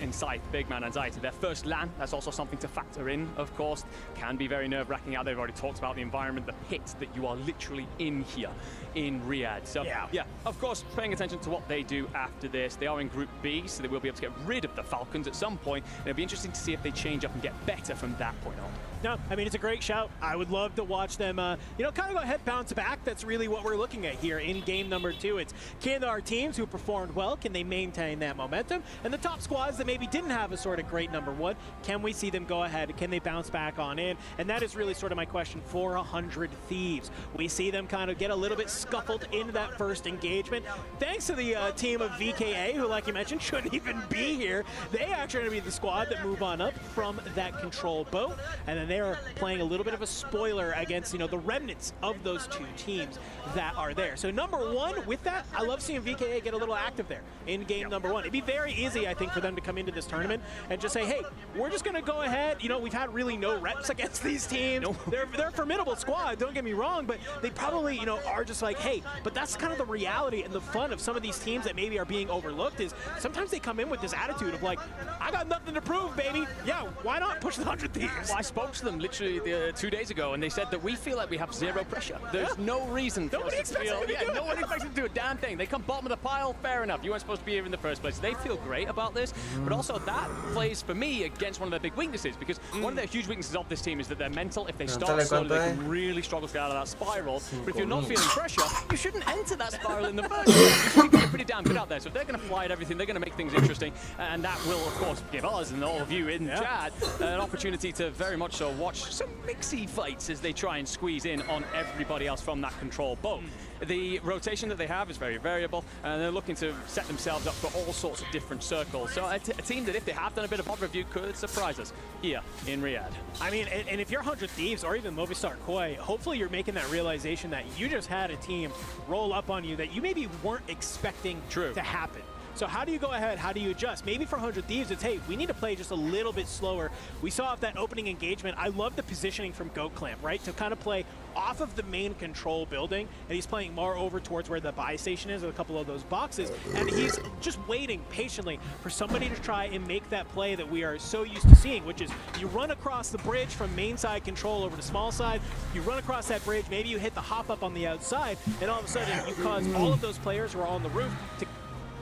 Speaker 1: In Scythe, Big Man, Anxiety. Their first LAN, that's also something to factor in, of course. Can be very nerve-wracking out there. They've already talked about the environment, the pit that you are literally in here in Riyadh. So, yeah, of course, paying attention to what they do after this. They are in Group B, so they will be able to get rid of the Falcons at some point. And it'll be interesting to see if they change up and get better from that point on.
Speaker 2: No, I mean, it's a great shout. I would love to watch them, kind of go ahead, bounce back. That's really what we're looking at here in game number 2. It's, can our teams who performed well, can they maintain that momentum? And the top squads that maybe didn't have a sort of great number 1, can we see them go ahead? Can they bounce back on in? And that is really sort of my question for 100 Thieves. We see them kind of get a little bit scuffled into that first engagement. Thanks to the team of VKA, who, like you mentioned, shouldn't even be here. They actually are going to be the squad that move on up from that control boat. And then they're playing a little bit of a spoiler against, the remnants of those 2 teams that are there. So number 1, with that, I love seeing VKA get a little active there in game number 1. It'd be very easy, I think, for them to come into this tournament and just say, hey, we're just going to go ahead. We've had really no reps against these teams. They're a formidable squad, don't get me wrong, but they probably, are just like, hey, but that's kind of the reality and the fun of some of these teams that maybe are being overlooked is sometimes they come in with this attitude of like, I got nothing to prove, baby. Yeah, why not push the 100 Thieves?
Speaker 1: Well, I spoke to them literally 2 days ago, and they said that we feel like we have zero pressure. There's no reason for us to feel. No one expects them to do a damn thing. They come bottom of the pile, fair enough. You weren't supposed to be here in the first place. They feel great about this, but also that plays for me against one of their big weaknesses, because one of their huge weaknesses of this team is that they're mental. If they start slowly, they can really struggle to get out of that spiral. But if you're not feeling pressure, you shouldn't enter that spiral in the first place. You should be pretty damn good out there. So if they're going to fly at everything, they're going to make things interesting, and that will, of course, give us and all of you in chat an opportunity to very much so watch some mixy fights as they try and squeeze in on everybody else from that control boat. The rotation that they have is very variable, and they're looking to set themselves up for all sorts of different circles. So a team that, if they have done a bit of mod review, could surprise us here in Riyadh.
Speaker 2: I mean, and if you're 100 Thieves or even Movistar Koi, hopefully you're making that realization that you just had a team roll up on you that you maybe weren't expecting to happen. So how do you go ahead? How do you adjust? Maybe for 100 Thieves, it's, hey, we need to play just a little bit slower. We saw that opening engagement. I love the positioning from Goat Clamp, right? To kind of play off of the main control building, and he's playing more over towards where the buy station is, with a couple of those boxes, and he's just waiting patiently for somebody to try and make that play that we are so used to seeing, which is you run across the bridge from main side control over to small side, you run across that bridge, maybe you hit the hop up on the outside, and all of a sudden you cause all of those players who are on the roof to,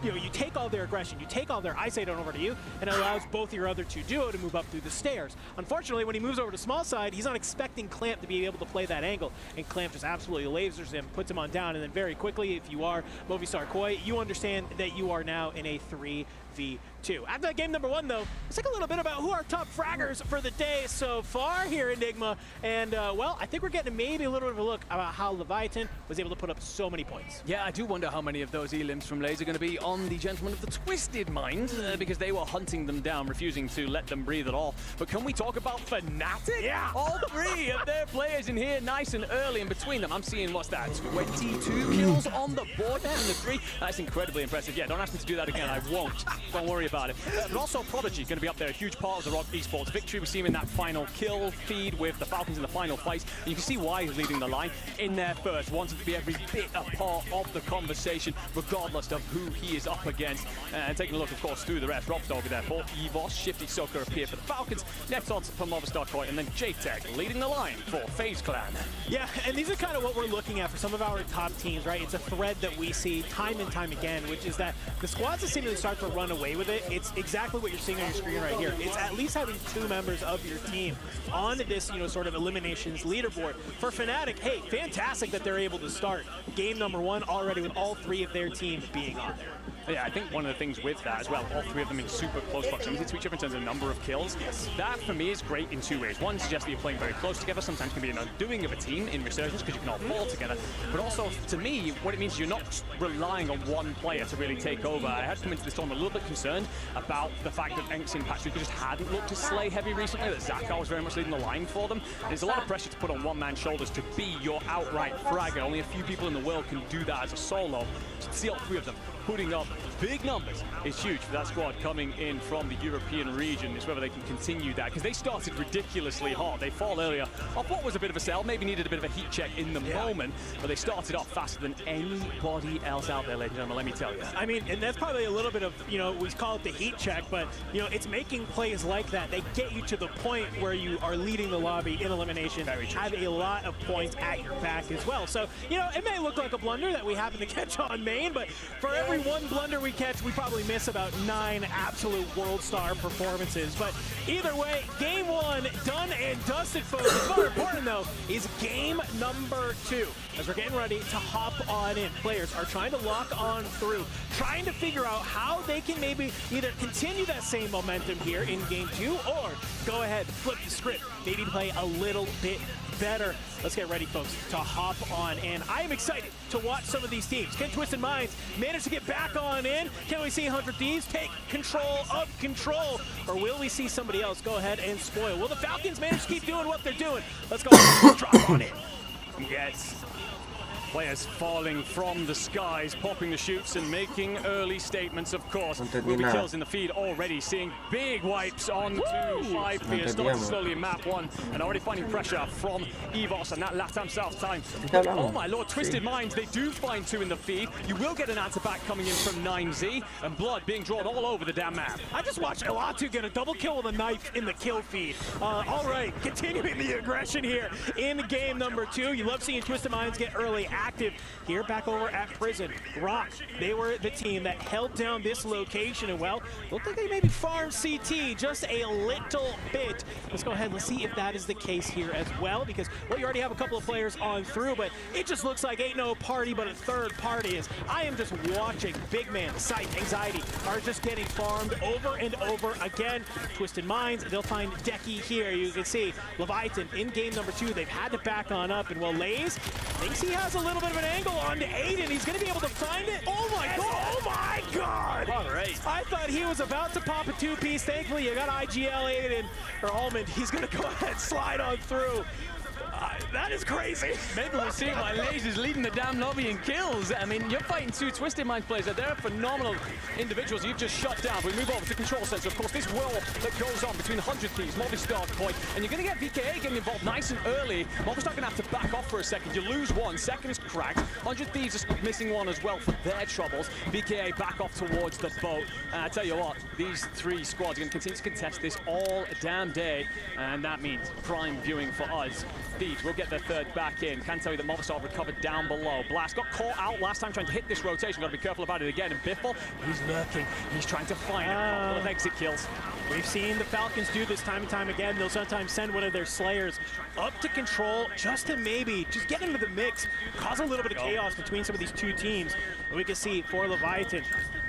Speaker 2: you know, you take all their aggression, you take all their eyesight over to you, and it allows both your other two duo to move up through the stairs. Unfortunately, when he moves over to small side, he's not expecting Clamp to be able to play that angle, and Clamp just absolutely lasers him, puts him on down, and then very quickly, if you are Movistar Koi, you understand that you are now in a 3v2. After that game number 1, though, let's talk a little bit about who are top fraggers for the day so far here, Enigma. And, well, I think we're getting maybe a little bit of a look about how Leviathan was able to put up so many points.
Speaker 1: Yeah, I do wonder how many of those elims from Lays are going to be on the Gentlemen of the Twisted Mind, because they were hunting them down, refusing to let them breathe at all. But can we talk about Fnatic?
Speaker 2: Yeah!
Speaker 1: All 3 of their players in here nice and early, and between them, I'm seeing, what's that, 22 kills on the board there in the 3. That's incredibly impressive. Yeah, don't ask me to do that again. I won't. Don't worry about it. But also Prodigy going to be up there, a huge part of the Rock Esports victory. We see him in that final kill feed with the Falcons in the final fight. And you can see why he's leading the line in there first, wanting to be every bit a part of the conversation, regardless of who he is up against. And taking a look, of course, through the rest. Rob's Dogger there for EVOS, Shifty Soaker appear for the Falcons, next odds for Movistar Koi, and then J-Tech leading the line for FaZe Clan.
Speaker 2: Yeah, and these are kind of what we're looking at for some of our top teams, right? It's a thread that we see time and time again, which is that the squads that seemingly start to run away with it, it's exactly what you're seeing on your screen right here. It's at least having 2 members of your team on this, you know, sort of eliminations leaderboard. For Fnatic, hey, fantastic that they're able to start game number 1 already with all 3 of their teams being on there.
Speaker 1: Yeah, I think one of the things with that as well, all 3 of them in super close proximity to each other in terms of number of kills, that for me is great in 2 ways. One suggests that you're playing very close together, sometimes can be an undoing of a team in Resurgence because you can all fall together. But also, to me, what it means is you're not relying on one player to really take over. I had come into this tournament a little bit concerned about the fact that Enx in Patrick just hadn't looked to slay heavy recently, that Zakar was very much leading the line for them. There's a lot of pressure to put on one man's shoulders to be your outright fragger. Only a few people in the world can do that as a solo. So to see all 3 of them putting up big numbers is huge for that squad coming in from the European region. It's whether they can continue that, because they started ridiculously hot. They fall earlier off what was a bit of a sell, maybe needed a bit of a heat check in the moment, but they started off faster than anybody else out there, ladies and gentlemen, let me tell you.
Speaker 2: I mean, and that's probably a little bit of, you know, we call it the heat check, but, you know, it's making plays like that. They get you to the point where you are leading the lobby in elimination, have a lot of points at your back as well. So, you know, it may look like a blunder that we happen to catch on main, but for every 1 blunder we catch, we probably miss about 9 absolute world star performances. But either way, game 1 done and dusted, folks. What's more important, though, is game number 2. As we're getting ready to hop on in, players are trying to lock on through, trying to figure out how they can maybe either continue that same momentum here in game 2 or go ahead, flip the script, maybe play a little bit better. Let's get ready, folks, to hop on in. I am excited to watch some of these teams. Can Twisted Minds manage to get back on in? Can we see 100 Thieves take control of control? Or will we see somebody else go ahead and spoil? Will the Falcons manage to keep doing what they're doing? Let's go drop on in.
Speaker 1: Yes. Players falling from the skies, popping the shoots and making early statements, of course. Will be kills in the feed already, seeing big wipes on 5 players, starting slowly in map 1, and already finding pressure from EVOS and that LATAM South time. But, oh my lord, Twisted Minds, they do find 2 in the feed. You will get an answer back coming in from 9Z, and blood being drawn all over the damn map.
Speaker 2: I just watched Elatu get a double kill with a knife in the kill feed. All right, continuing the aggression here in game number 2. You love seeing Twisted Minds get early active here back over at Prison. Rock, they were the team that held down this location, and well, looked like they maybe farmed CT just a little bit. Let's go ahead and see if that is the case here as well, because, well, you already have a couple of players on through, but it just looks like ain't no party but a third party. As I am just watching Big Man, Sight, Anxiety are just getting farmed over and over again. Twisted Minds, they'll find Decky here. You can see Leviathan in game number 2, they've had to back on up, and well, Lays thinks he has a little bit of an angle on to Aiden. He's going to be able to find it. Oh my god! Oh my god!
Speaker 1: All right.
Speaker 2: I thought he was about to pop a 2-piece. Thankfully, you got IGL Aiden, or Almond. He's going to go ahead and slide on through. That is crazy.
Speaker 1: Maybe we'll see why Lays is leading the damn lobby in kills. I mean, you're fighting 2 Twisted Minds players. They're phenomenal individuals you've just shut down. We move over to Control Center. Of course, this war that goes on between 100 Thieves, Movistar Koi, and you're going to get VKA getting involved nice and early. Movistar going to have to back off for a second. You lose 1, second's cracked. 100 Thieves are missing 1 as well for their troubles. VKA back off towards the boat. I tell you what, these 3 squads are going to continue to contest this all damn day, and that means prime viewing for us. Thieves will get their 3rd back in. Can tell you that Movistar recovered down below. Blast got caught out last time trying to hit this rotation. Got to be careful about it again. And Biffle, he's lurking. He's trying to find a couple of exit kills.
Speaker 2: We've seen the Falcons do this time and time again. They'll sometimes send one of their Slayers up to Control just to maybe just get into the mix, cause a little bit of chaos between some of these 2 teams. And we can see for Leviathan,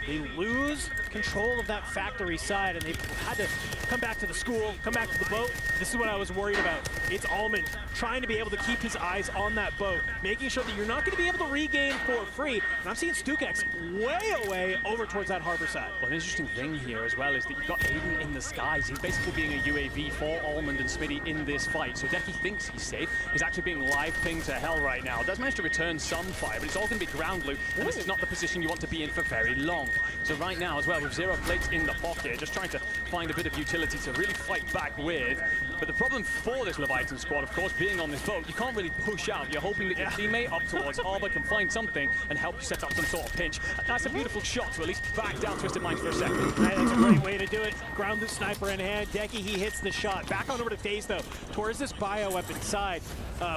Speaker 2: they lose control of that factory side, and they've had to come back to the school, come back to the boat. This is what I was worried about. It's Almond trying to be able to keep his eyes on that boat, making sure that you're not going to be able to regain for free. And I'm seeing Stukex way away over towards that harbor side.
Speaker 1: Well, an interesting thing here as well is that you've got Aiden in the skies. He's basically being a UAV for Almond and Smitty in this fight. So Decky thinks he's safe. He's actually being live pinged to hell right now. Does manage to return some fire, but it's all going to be ground loot. And this is not the position you want to be in for very long. So right now as well, with 0 plates in the pocket, just trying to find a bit of utility to really fight back with. But the problem for this Leviathan squad, of course, being on this boat, you can't really push out. You're hoping that your teammate up towards harbor can find something and help you set up some sort of pinch. That's a beautiful shot to at least back down Twisted Minds for a second.
Speaker 2: Right, that's a great way to do it. Grounded sniper in hand. Decky, he hits the shot. Back on over to FaZe, though, towards this bioweapon side.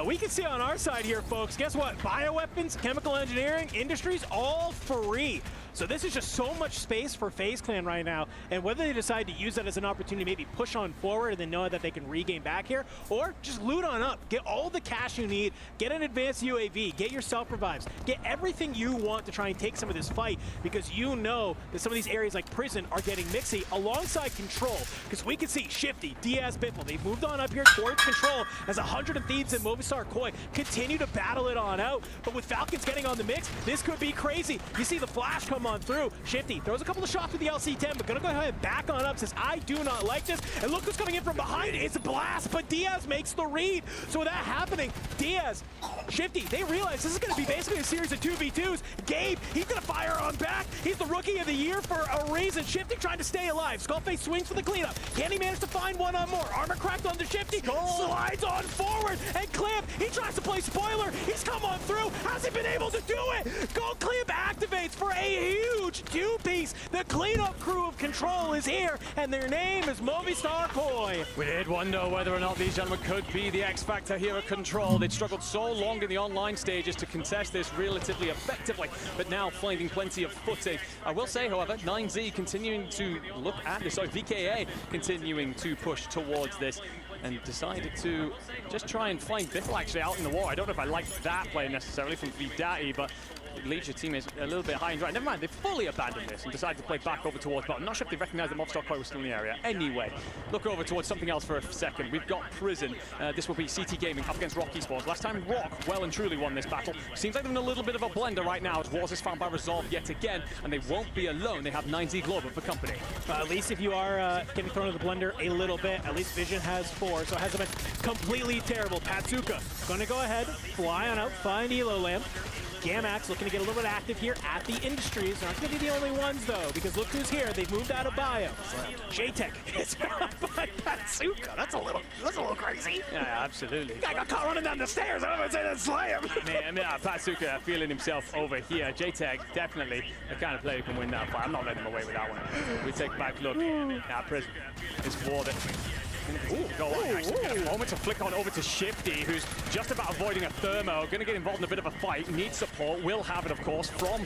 Speaker 2: We can see on our side here, folks, guess what? Bioweapons, chemical engineering, industries, all free. So this is just so much space for FaZe Clan right now, and whether they decide to use that as an opportunity, maybe push on forward and then know that they can regain back here, or just loot on up, get all the cash you need, get an advanced UAV, get your self-revives, get everything you want to try and take some of this fight, because you know that some of these areas like Prison are getting mixy alongside Control, because we can see Shifty, Diaz, Biffle, they've moved on up here towards Control as 100 Thieves and Movistar Koi continue to battle it on out, but with Falcons getting on the mix, this could be crazy. You see the flash come on through. Shifty throws a couple of shots with the LC-10, but gonna go ahead and back on up, says, I do not like this. And look who's coming in from behind. It's Blast, but Diaz makes the read. So with that happening, Diaz, Shifty, they realize this is gonna be basically a series of 2v2s. Gabe, he's gonna fire on back. He's the rookie of the year for a reason. Shifty trying to stay alive. Skullface swings for the cleanup. Can he manage to find one on more? Armor cracked onto Shifty. Slides on forward. And Clamp, he tries to play spoiler. He's come on through. Has he been able to do it? Gold Clamp activates for a huge 2-piece. The cleanup crew of Control is here, and their name is Movistar Koi.
Speaker 1: We did wonder whether or not these gentlemen could be the X Factor here at Control. They'd struggled so long in the online stages to contest this relatively effectively, but now finding plenty of footing. I will say, however, 9Z continuing to look at this, VKA continuing to push towards this, and decided to just try and find Biffle actually out in the war. I don't know if I like that play necessarily from Vidati, but leaves your teammates a little bit high and dry. Never mind, they fully abandoned this and decided to play back over towards bottom. Not sure if they recognized that Mobstock was still in the area. Anyway, look over towards something else for a second. We've got Prison. This will be CT Gaming up against Rock Esports. Last time Rock well and truly won this battle. Seems like they're in a little bit of a blender right now as Wars is found by Resolve yet again, and they won't be alone. They have 9Z Global for company.
Speaker 2: At least if you are getting thrown in the blender a little bit, at least Vision has 4, so it hasn't been completely terrible. Patsuka gonna go ahead, fly on out, find Elo Lamb. Gamax looking to get a little bit active here at the Industries. They're not going to be the only ones, though, because look who's here. They've moved out of bio. J-Tech is by Patsuka. That's a little crazy.
Speaker 1: Yeah, absolutely.
Speaker 2: Guy got caught running down the stairs. I would say that's Slam.
Speaker 1: Man, Patsuka feeling himself over here. J-Tech definitely the kind of player who can win that fight. I'm not letting him away with that one. We take a back look at Prison. It's Warden. Ooh, go on. Actually, got a moment to flick on over to Shifty, who's just about avoiding a thermo. Going to get involved in a bit of a fight. Needs support. Will have it, of course, from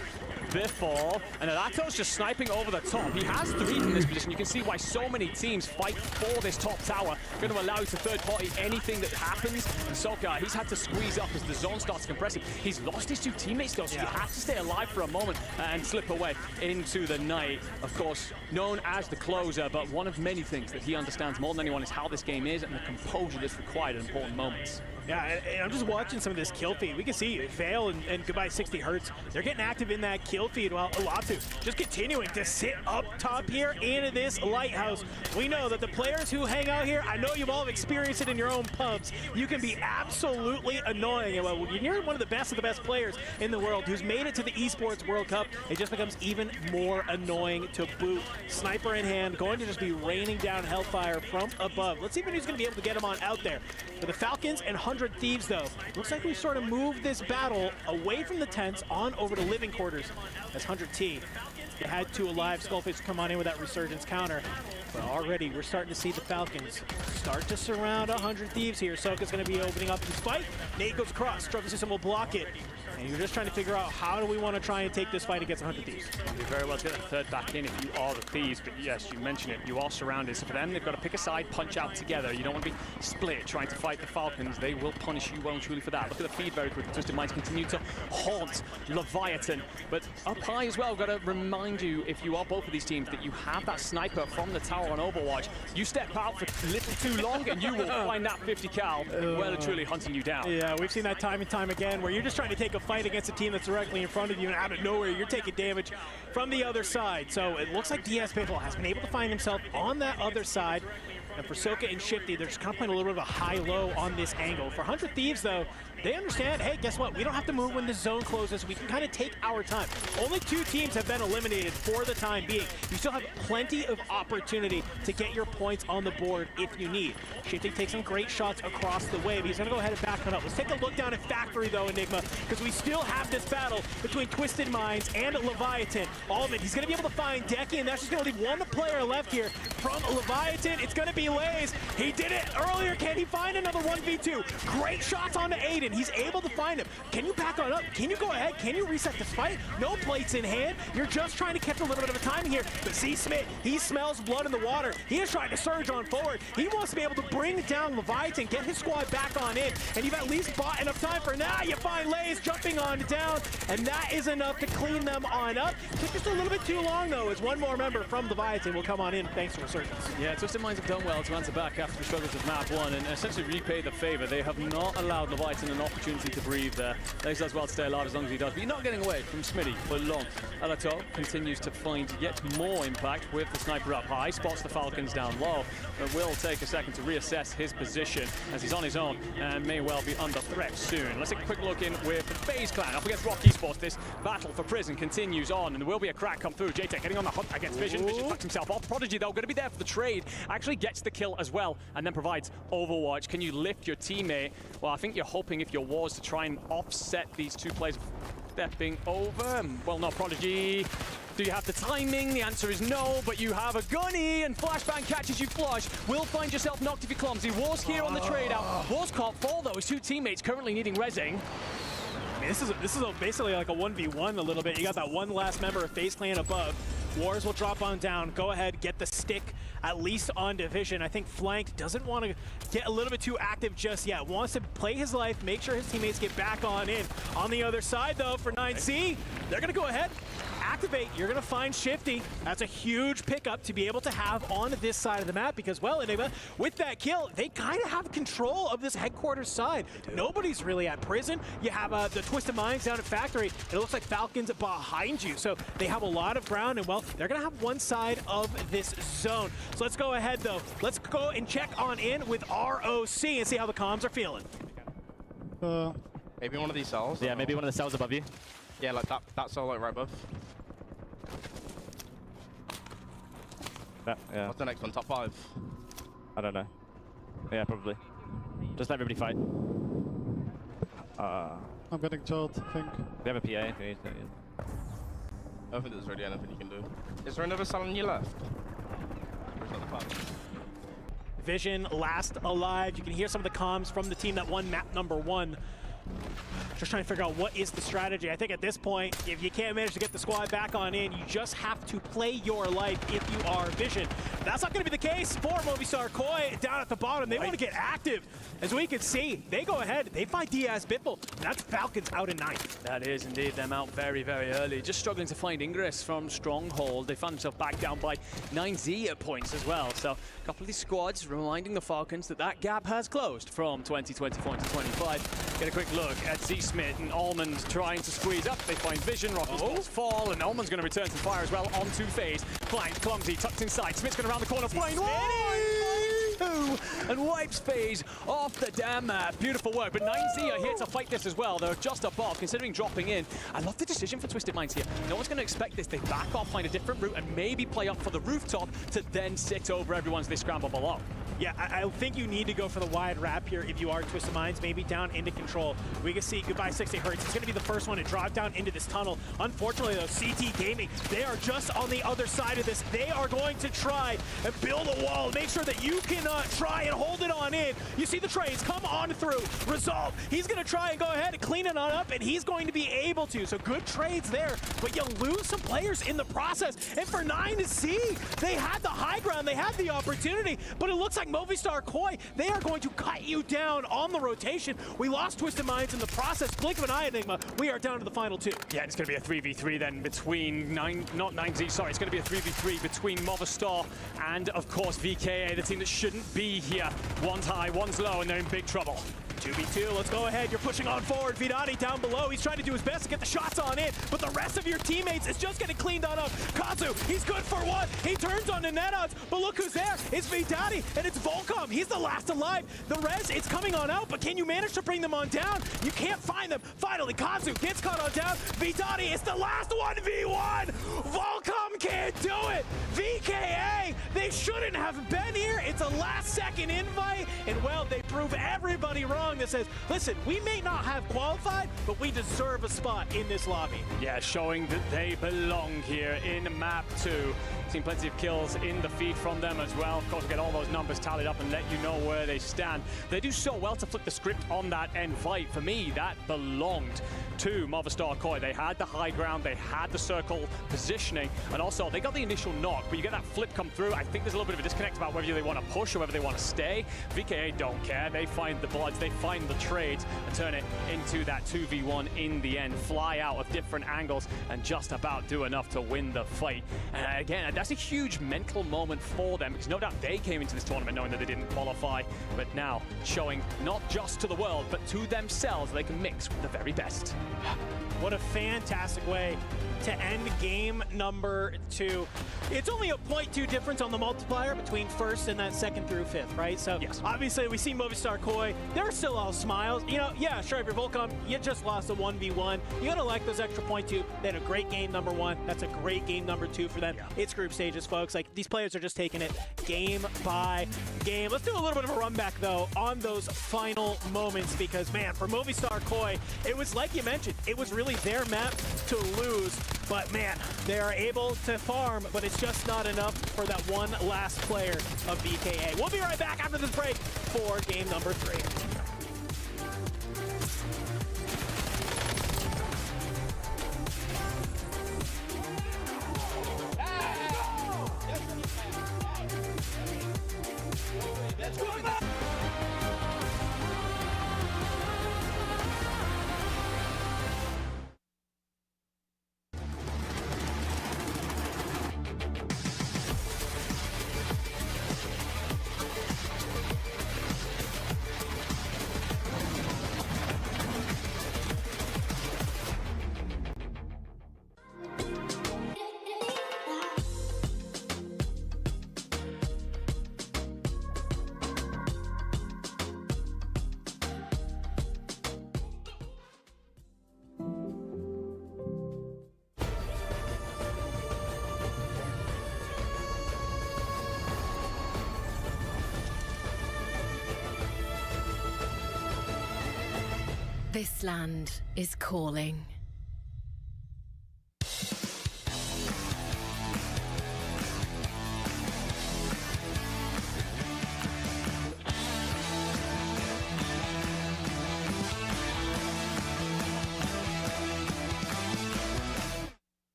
Speaker 1: before. And Adato's just sniping over the top. He has 3 from this position. You can see why so many teams fight for this top tower. Going to allow you to third party anything that happens. And Soka, he's had to squeeze up as the zone starts compressing. He's lost his 2 teammates, though, so he has to stay alive for a moment and slip away into the night. Of course, known as the closer, but one of many things that he understands more than anyone is how this game is and the composure that's required in important moments.
Speaker 2: Yeah, and I'm just watching some of this kill feed. We can see Fail and Goodbye 60 Hertz. They're getting active in that kill feed while Alatu just continuing to sit up top here in this lighthouse. We know that the players who hang out here, I know you've all experienced it in your own pubs. You can be absolutely annoying. And when you're one of the best players in the world who's made it to the Esports World Cup, it just becomes even more annoying to boot. Sniper in hand, going to just be raining down hellfire from above. Let's see if he's going to be able to get him on out there. For the Falcons and 100 Thieves, though, looks like we sort of moved this battle away from the tents on over to living quarters as 100T. They had 2 alive. Skullface come on in with that resurgence counter. But already we're starting to see the Falcons start to surround 100 Thieves here. Soka's going to be opening up this fight. Nate goes across. Struggle System will block it. And you're just trying to figure out how do we want to try and take this fight against 100 Thieves.
Speaker 1: You very well get a third back in if you are the Thieves, but yes, you mentioned it, you are surrounded. So for them, they've got to pick a side, punch out together. You don't want to be split trying to fight the Falcons. They will punish you well and truly for that. Look at the feed very quickly. Twisted Minds continue to haunt Leviathan. But up high as well, got to remind you, if you are both of these teams, that you have that sniper from the tower on Overwatch. You step out for a little too long and you will find that 50 cal well and truly hunting you down.
Speaker 2: Yeah, we've seen that time and time again where you're just trying to take a fight against a team that's directly in front of you, and out of nowhere you're taking damage from the other side. So it looks like DS Pitbull has been able to find himself on that other side. And for Soka and Shifty, they're just kind of playing a little bit of a high-low on this angle. For 100 Thieves, though, they understand, hey, guess what? We don't have to move when the zone closes. We can kind of take our time. Only 2 teams have been eliminated for the time being. You still have plenty of opportunity to get your points on the board if you need. Shifty takes some great shots across the way, but he's going to go ahead and back one up. Let's take a look down at Factory, though, Enigma, because we still have this battle between Twisted Minds and Leviathan. All of it. He's going to be able to find Decky, and that's just going to leave one player left here from Leviathan. It's going to be Lays. He did it earlier. Can he find another 1v2? Great shots on Aiden. He's able to find him. Can you back on up? Can you go ahead? Can you reset this fight? No plates in hand. You're just trying to catch a little bit of a timing here. But see Smith, he smells blood in the water. He is trying to surge on forward. He wants to be able to bring down Leviathan, get his squad back on in, and you've at least bought enough time for now. You find Lays jumping on down, and that is enough to clean them on up. Took just a little bit too long, though, as one more member from Leviathan will come on in thanks to Resurgence.
Speaker 1: Yeah, Twisted Minds have done well to answer back after the struggles of map 1 and essentially repay the favor. They have not allowed Leviathan an opportunity to breathe there. Lays does well to stay alive as long as he does, but you're not getting away from Smitty for long. Alato continues to find yet more impact with the sniper up high, spots the Falcons down low, but will take a second to reassess his position as he's on his own and may well be under threat soon. Let's take a quick look in with the FaZe clan up against Rock Esports. This battle for Prison continues on, and there will be a crack come through. J-Tech getting on the hunt against Vision. Vision fucks himself off. Prodigy, though, going to be there for the trade. Actually gets the kill as well, and then provides Overwatch. Can you lift your teammate? Well, I think you're hoping if you're Wars to try and offset these 2 players stepping over. Well, no, Prodigy. Do you have the timing? The answer is no, but you have a gunny, and Flashbang catches you flush. Will find yourself knocked if you're clumsy. Wars here on the trade out. Wars can't fall, though. His 2 teammates currently needing rezzing.
Speaker 2: I mean, this is basically like a 1v1 a little bit. You got that one last member of FaZe Clan above. Wars will drop on down. Go ahead, get the stick at least on Division. I think Flanked doesn't want to get a little bit too active just yet. Wants to play his life, make sure his teammates get back on in. On the other side, though, for 9Z, they're going to go ahead, activate. You're going to find Shifty. That's a huge pickup to be able to have on this side of the map because, well, Enigma, with that kill, they kind of have control of this headquarters side. Nobody's really at prison. You have the Twisted Minds down at Factory. It looks like Falcons behind you. So they have a lot of ground, and, well, they're going to have one side of this zone. So let's go ahead, though. Let's go and check on in with ROC and see how the comms are feeling.
Speaker 11: Maybe one of these cells? Yeah, maybe one of the cells above you. Yeah, like that cell like right above. Yeah. What's the next one? Top 5? I don't know. Yeah, probably. Just let everybody fight.
Speaker 13: I'm getting killed, I think.
Speaker 11: We have a PA if you need to. I don't think there's really anything you can do. Is there another cell on your left? Or is that the plan?
Speaker 2: Vision last alive. You can hear some of the comms from the team that won map number 1. Just trying to figure out what is the strategy. I think at this point, if you can't manage to get the squad back on in, you just have to play your life if you are Vision. That's not going to be the case for Movistar Koi down at the bottom. They want to get active. As we can see, they go ahead. They find Diaz Bitbull. That's Falcons out in 9th.
Speaker 1: That is indeed them out very, very early. Just struggling to find ingress from Stronghold. They found themselves back down by 9Z at points as well. So a couple of these squads reminding the Falcons that that gap has closed from 2024 to 25. Get a quick look at Z-Smith and Almond trying to squeeze up. They find Vision, Rockets fall, and Almond's going to return to fire as well onto FaZe. Flying, clumsy, tucked inside. Smith's going around the corner, flying. And wipes FaZe off the damn map. Beautiful work, but 9Z are here to fight this as well. They're just above, considering dropping in. I love the decision for Twisted Minds here. No one's going to expect this. They back off, find a different route, and maybe play up for the rooftop to then sit over everyone as they scramble below.
Speaker 2: Yeah, I think you need to go for the wide wrap here if you are Twisted Minds, maybe down into control. We can see goodbye 60 Hertz. He's going to be the first one to drive down into this tunnel. Unfortunately, though, CT Gaming, they are just on the other side of this. They are going to try and build a wall, make sure that you can try and hold it on in. You see the trades come on through. Resolve, he's going to try and go ahead and clean it on up, and he's going to be able to. So good trades there, but you lose some players in the process. And for 9Z, they had the high ground, they had the opportunity, but it looks like Movistar Koi, they are going to cut you down on the rotation. We lost Twisted Minds in the process. Blink of an eye, Enigma. We are down to the final 2.
Speaker 1: Yeah, it's going to be a 3v3 then between not 9Z, sorry. It's going to be a 3v3 between Movistar and, of course, VKA, the team that shouldn't be here. One's high, one's low, and they're in big trouble.
Speaker 2: 2v2, let's go ahead. You're pushing on forward. Vidati down below. He's trying to do his best to get the shots on in, but the rest of your teammates is just getting cleaned on up. Kazu, he's good for one. He turns on the net odds, but look who's there. It's Vidati, and it's Volcom. He's the last alive. The res, it's coming on out, but can you manage to bring them on down? You can't find them. Finally, Kazu gets caught on down. Vidati is the last 1v1. Volcom can't do it. VKA, they shouldn't have been here. It's a last-second invite, and, well, they prove everybody wrong that says, listen, we may not have qualified, but we deserve a spot in this lobby.
Speaker 1: Yeah, showing that they belong here in map 2. Seen plenty of kills in the feed from them as well. Of course, we'll get all those numbers tallied up and let you know where they stand. They do so well to flip the script on that invite. For me, that belonged to Movistar Koi. They had the high ground, they had the circle positioning, and also they got the initial knock, but you get that flip come through. I think there's a little bit of a disconnect about whether they want to push or whether they want to stay. VKA don't care. They find the bloods, they find the trades, and turn it into that 2v1 in the end. Fly out of different angles and just about do enough to win the fight. And again, that's a huge mental moment for them, because no doubt they came into this tournament knowing that they didn't qualify, but now showing not just to the world, but to themselves they can mix with the very best.
Speaker 2: What a fantastic way to end game number 2. It's only a 0.2 difference on the multiplier between first and that second through 5th, right? So yes, obviously we see Movistar Koi. They're still all smiles. You know, yeah, sure, if you're Volcom, you just lost a 1v1. You gotta like those extra 0.2. They had a great game number 1. That's a great game number 2 for them. Yeah. It's group stages, folks. Like, these players are just taking it game by game. Let's do a little bit of a run back, though, on those final moments, because, man, for Movistar Koi, it was like you mentioned, it was really their map to lose. But, man, they are able to farm, but it's just not enough for that one last player of VKA. We'll be right back after this break for game number 3.
Speaker 14: This land is calling.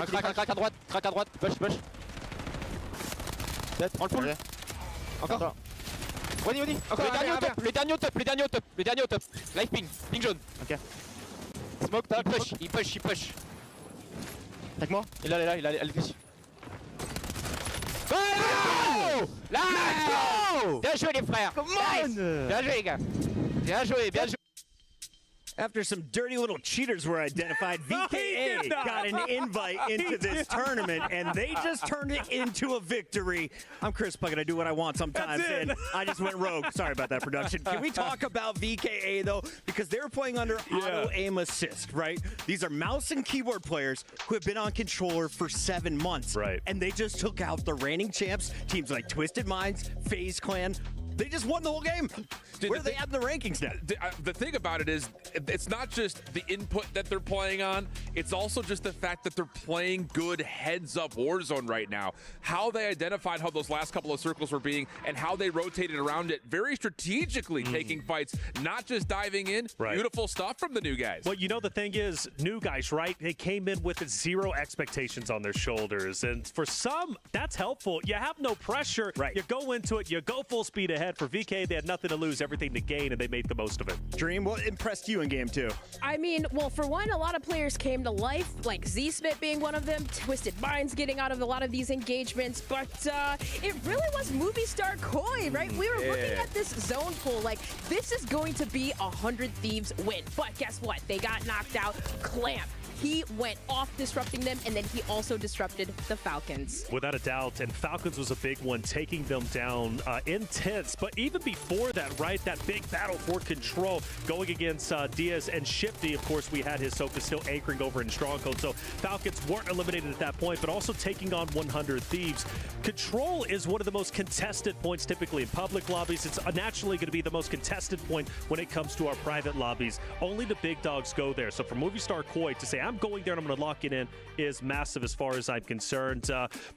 Speaker 11: Crac à droite, push.
Speaker 10: Dead, prends le pull. Encore. Wadi.
Speaker 11: Les derniers au top. Life ping jaune.
Speaker 10: Ok. Smoke, tap.
Speaker 11: Il push.
Speaker 10: Avec moi.
Speaker 11: Il est là, il est ici. Let's go! Bien joué les frères.
Speaker 10: Come on!
Speaker 11: Nice. Bien joué les gars. Bien joué.
Speaker 15: After some dirty little cheaters were identified, VKA got an invite into this tournament, and they just turned it into a victory. I'm Chris Puckett. I do what I want sometimes, and I just went rogue. Sorry about that, production. Can we talk about VKA, though? Because they're playing under auto-aim assist, right? These are mouse and keyboard players who have been on controller for 7 months.
Speaker 16: Right.
Speaker 15: And they just took out the reigning champs, teams like Twisted Minds, FaZe Clan. They just won the whole game. Where are they at in the rankings now?
Speaker 16: The thing about it is, it's not just the input that they're playing on, it's also just the fact that they're playing good heads-up Warzone right now. How they identified how those last couple of circles were being and how they rotated around it, very strategically taking fights, not just diving in.
Speaker 17: Right.
Speaker 16: Beautiful stuff from the new guys.
Speaker 17: Well, you know, the thing is, new guys, right? They came in with 0 expectations on their shoulders. And for some, that's helpful. You have no pressure.
Speaker 15: Right.
Speaker 17: You go into it, you go full speed ahead. For VK, they had nothing to lose, everything to gain, and they made the most of it.
Speaker 15: Dream, what impressed you in game 2?
Speaker 18: I mean, well, for one, a lot of players came to life, like Z-Smith being one of them, Twisted Minds getting out of a lot of these engagements, but it really was movie star Koi, right? We were looking at this zone pool like, this is going to be 100 Thieves win, but guess what? They got knocked out. Clamp. He went off disrupting them, and then he also disrupted the Falcons.
Speaker 17: Without a doubt, and Falcons was a big one, taking them down intense. But even before that, right, that big battle for control going against Diaz and Shifty. Of course, we had his Soka still anchoring over in Stronghold, so Falcons weren't eliminated at that point, but also taking on 100 Thieves. Control is one of the most contested points typically in public lobbies. It's naturally going to be the most contested point when it comes to our private lobbies. Only the big dogs go there. So for Movie Star Koi to say, I'm going there and I'm going to lock it in is massive as far as I'm concerned.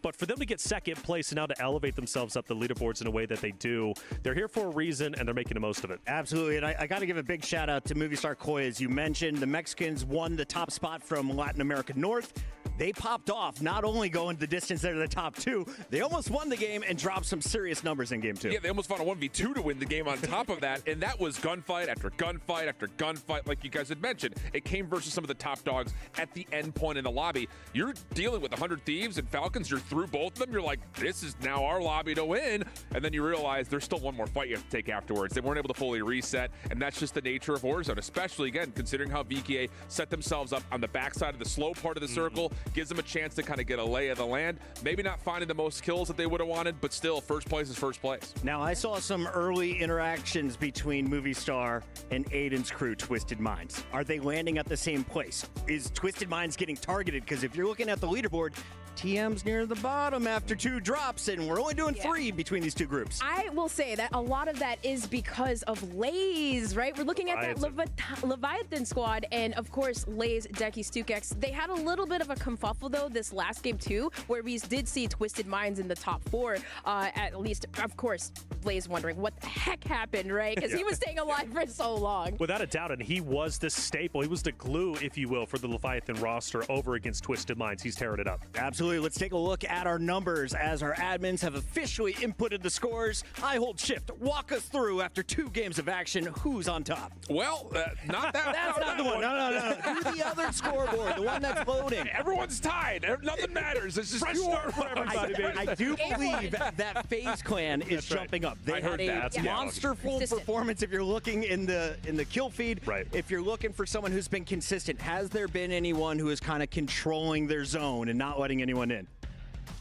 Speaker 17: But for them to get second place and now to elevate themselves up the leaderboards in a way that they do, they're here for a reason and they're making the most of it.
Speaker 15: Absolutely, and I got to give a big shout out to Movie Star Koi. As you mentioned, the Mexicans won the top spot from Latin America North. they popped off, not only going the distance there to the top 2, they almost won the game and dropped some serious numbers in game 2.
Speaker 16: Yeah, they almost found a 1v2 to win the game on top of that, and that was gunfight after gunfight after gunfight, like you guys had mentioned. It came versus some of the top dogs at the end point in the lobby. You're dealing with 100 Thieves and Falcons, you're through both of them, you're like, this is now our lobby to win, and then you realize there's still one more fight you have to take afterwards. They weren't able to fully reset, and that's just the nature of Warzone, especially, again, considering how VKA set themselves up on the backside of the slow part of the circle, gives them a chance to kind of get a lay of the land. Maybe not finding the most kills that they would have wanted, but still, first place is first place.
Speaker 15: Now, I saw some early interactions between Movie Star and Aiden's crew, Twisted Minds. Are they landing at the same place? Is Twisted Minds getting targeted? Because if you're looking at the leaderboard, TM's near the bottom after 2 drops, and we're only doing 3 between these 2 groups.
Speaker 18: I will say that a lot of that is because of Lays, right? We're looking at that Leviathan squad, and of course, Lays, Decky, Stukex. They had a little bit of a kerfuffle, though, this last game, too, where we did see Twisted Minds in the top 4, at least. Of course, Lays wondering what the heck happened, right? Because he was staying alive for so long.
Speaker 17: Without a doubt, and he was the staple. He was the glue, if you will, for the Leviathan roster over against Twisted Minds. He's tearing it up.
Speaker 15: Absolutely. Let's take a look at our numbers as our admins have officially inputted the scores. I hold shift. Walk us through after 2 games of action. Who's on top?
Speaker 16: Well, not that.
Speaker 15: That's not the one. No. Do the other scoreboard, the one that's loading.
Speaker 16: Everyone's tied. Nothing matters. It's just
Speaker 17: fresh start for everybody, baby.
Speaker 15: I do believe that FaZe Clan is jumping up. They had a monsterful performance. If you're looking in the kill feed, if you're looking for someone who's been consistent, has there been anyone who is kind of controlling their zone and not letting anyone in?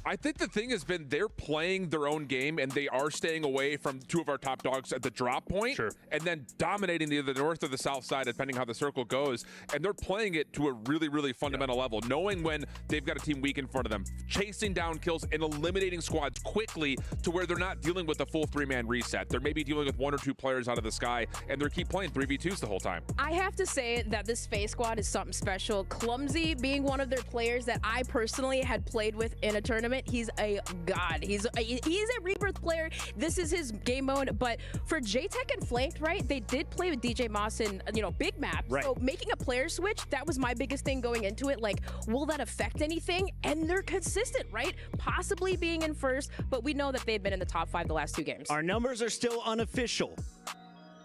Speaker 16: I think the thing has been they're playing their own game, and they are staying away from 2 of our top dogs at the drop point, and then dominating either the north or the south side, depending how the circle goes. And they're playing it to a really, really fundamental level, knowing when they've got a team weak in front of them, chasing down kills and eliminating squads quickly to where they're not dealing with a full 3-man reset. They're maybe dealing with 1 or 2 players out of the sky, and they keep playing 3v2s the whole time.
Speaker 18: I have to say that this FaZe squad is something special. Clumsy being one of their players that I personally had played with in a tournament. He's a god. He's a Rebirth player. This is his game mode. But for JTech and Flanked, right, they did play with DJ Moss in, big map. So making a player switch, that was my biggest thing going into it. Like, will that affect anything? And they're consistent, right? Possibly being in first, but we know that they've been in the top 5 the last 2 games.
Speaker 15: Our numbers are still unofficial.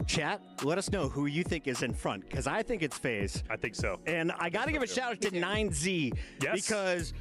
Speaker 15: Chat, let us know who you think is in front, because I think it's FaZe.
Speaker 17: I think so.
Speaker 15: And I got to give a shout out to 9Z, because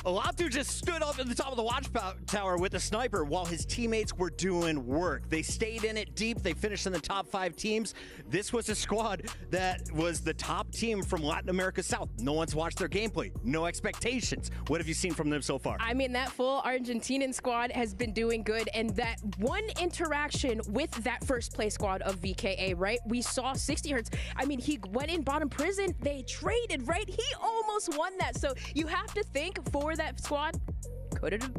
Speaker 15: Olatu just stood up at the top of the watchtower with a sniper while his teammates were doing work. They stayed in it deep. They finished in the top 5 teams. This was a squad that was the top team from Latin America South. No one's watched their gameplay. No expectations. What have you seen from them so far?
Speaker 18: I mean, that full Argentinian squad has been doing good, and that one interaction with that first place squad of VKA, right? We saw 60 Hertz. I mean, he went in bottom prison. They traded, right? He almost won that. So you have to think for that squad, could have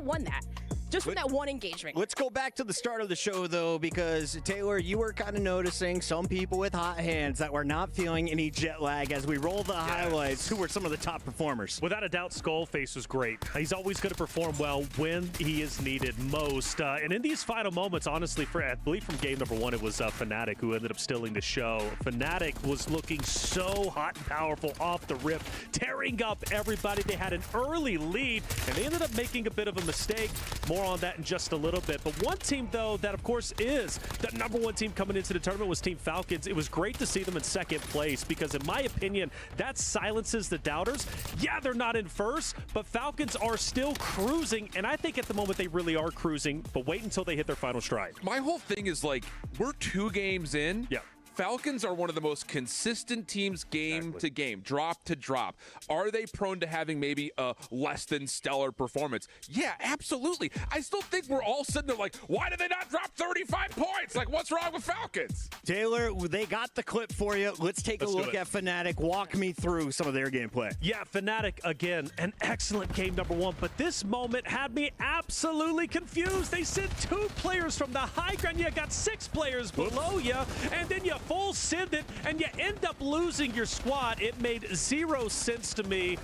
Speaker 18: won that. Just from that one engagement.
Speaker 15: Let's go back to the start of the show, though, because, Taylor, you were kind of noticing some people with hot hands that were not feeling any jet lag as we roll the highlights. Who were some of the top performers?
Speaker 17: Without a doubt, Skullface was great. He's always going to perform well when he is needed most. And in these final moments, honestly, I believe from game number 1, it was Fnatic who ended up stealing the show. Fnatic was looking so hot and powerful off the rip, tearing up everybody. They had an early lead, and they ended up making a bit of a mistake. More on that in just a little bit. But one team, though, that of course is the #1 team coming into the tournament was Team Falcons. It was great to see them in 2nd place because, in my opinion, that silences the doubters. Yeah, they're not in first, but Falcons are still cruising, and I think at the moment they really are cruising, but wait until they hit their final stride.
Speaker 16: My whole thing is, like, we're 2 games in.
Speaker 17: Yeah.
Speaker 16: Falcons are one of the most consistent teams game to game, drop to drop. Are they prone to having maybe a less than stellar performance? Yeah, absolutely. I still think we're all sitting there like, why did they not drop 35 points? Like, what's wrong with Falcons?
Speaker 15: Taylor, they got the clip for you. Let's take a look at Fnatic. Walk me through some of their gameplay.
Speaker 17: Yeah, Fnatic, again, an excellent game #1, but this moment had me absolutely confused. They sent 2 players from the high ground. You got 6 players below you, and then you full Synth, and you end up losing your squad. It made 0 sense to me.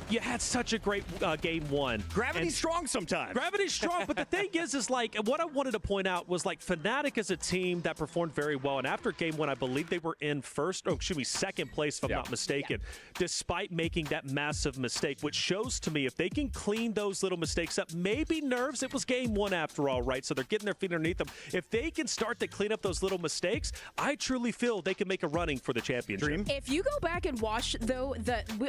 Speaker 17: You had such a great game one.
Speaker 15: Gravity's strong sometimes.
Speaker 17: Gravity's strong, but the thing is like, what I wanted to point out was like Fnatic is a team that performed very well, and after game one, I believe they were in second place, if I'm not mistaken, despite making that massive mistake, which shows to me if they can clean those little mistakes up, maybe nerves, it was game one after all, right? So they're getting their feet underneath them. If they can start to clean up those little mistakes, I truly feel they can make a running for the championship.
Speaker 15: Dream?
Speaker 18: If you go back and watch, though,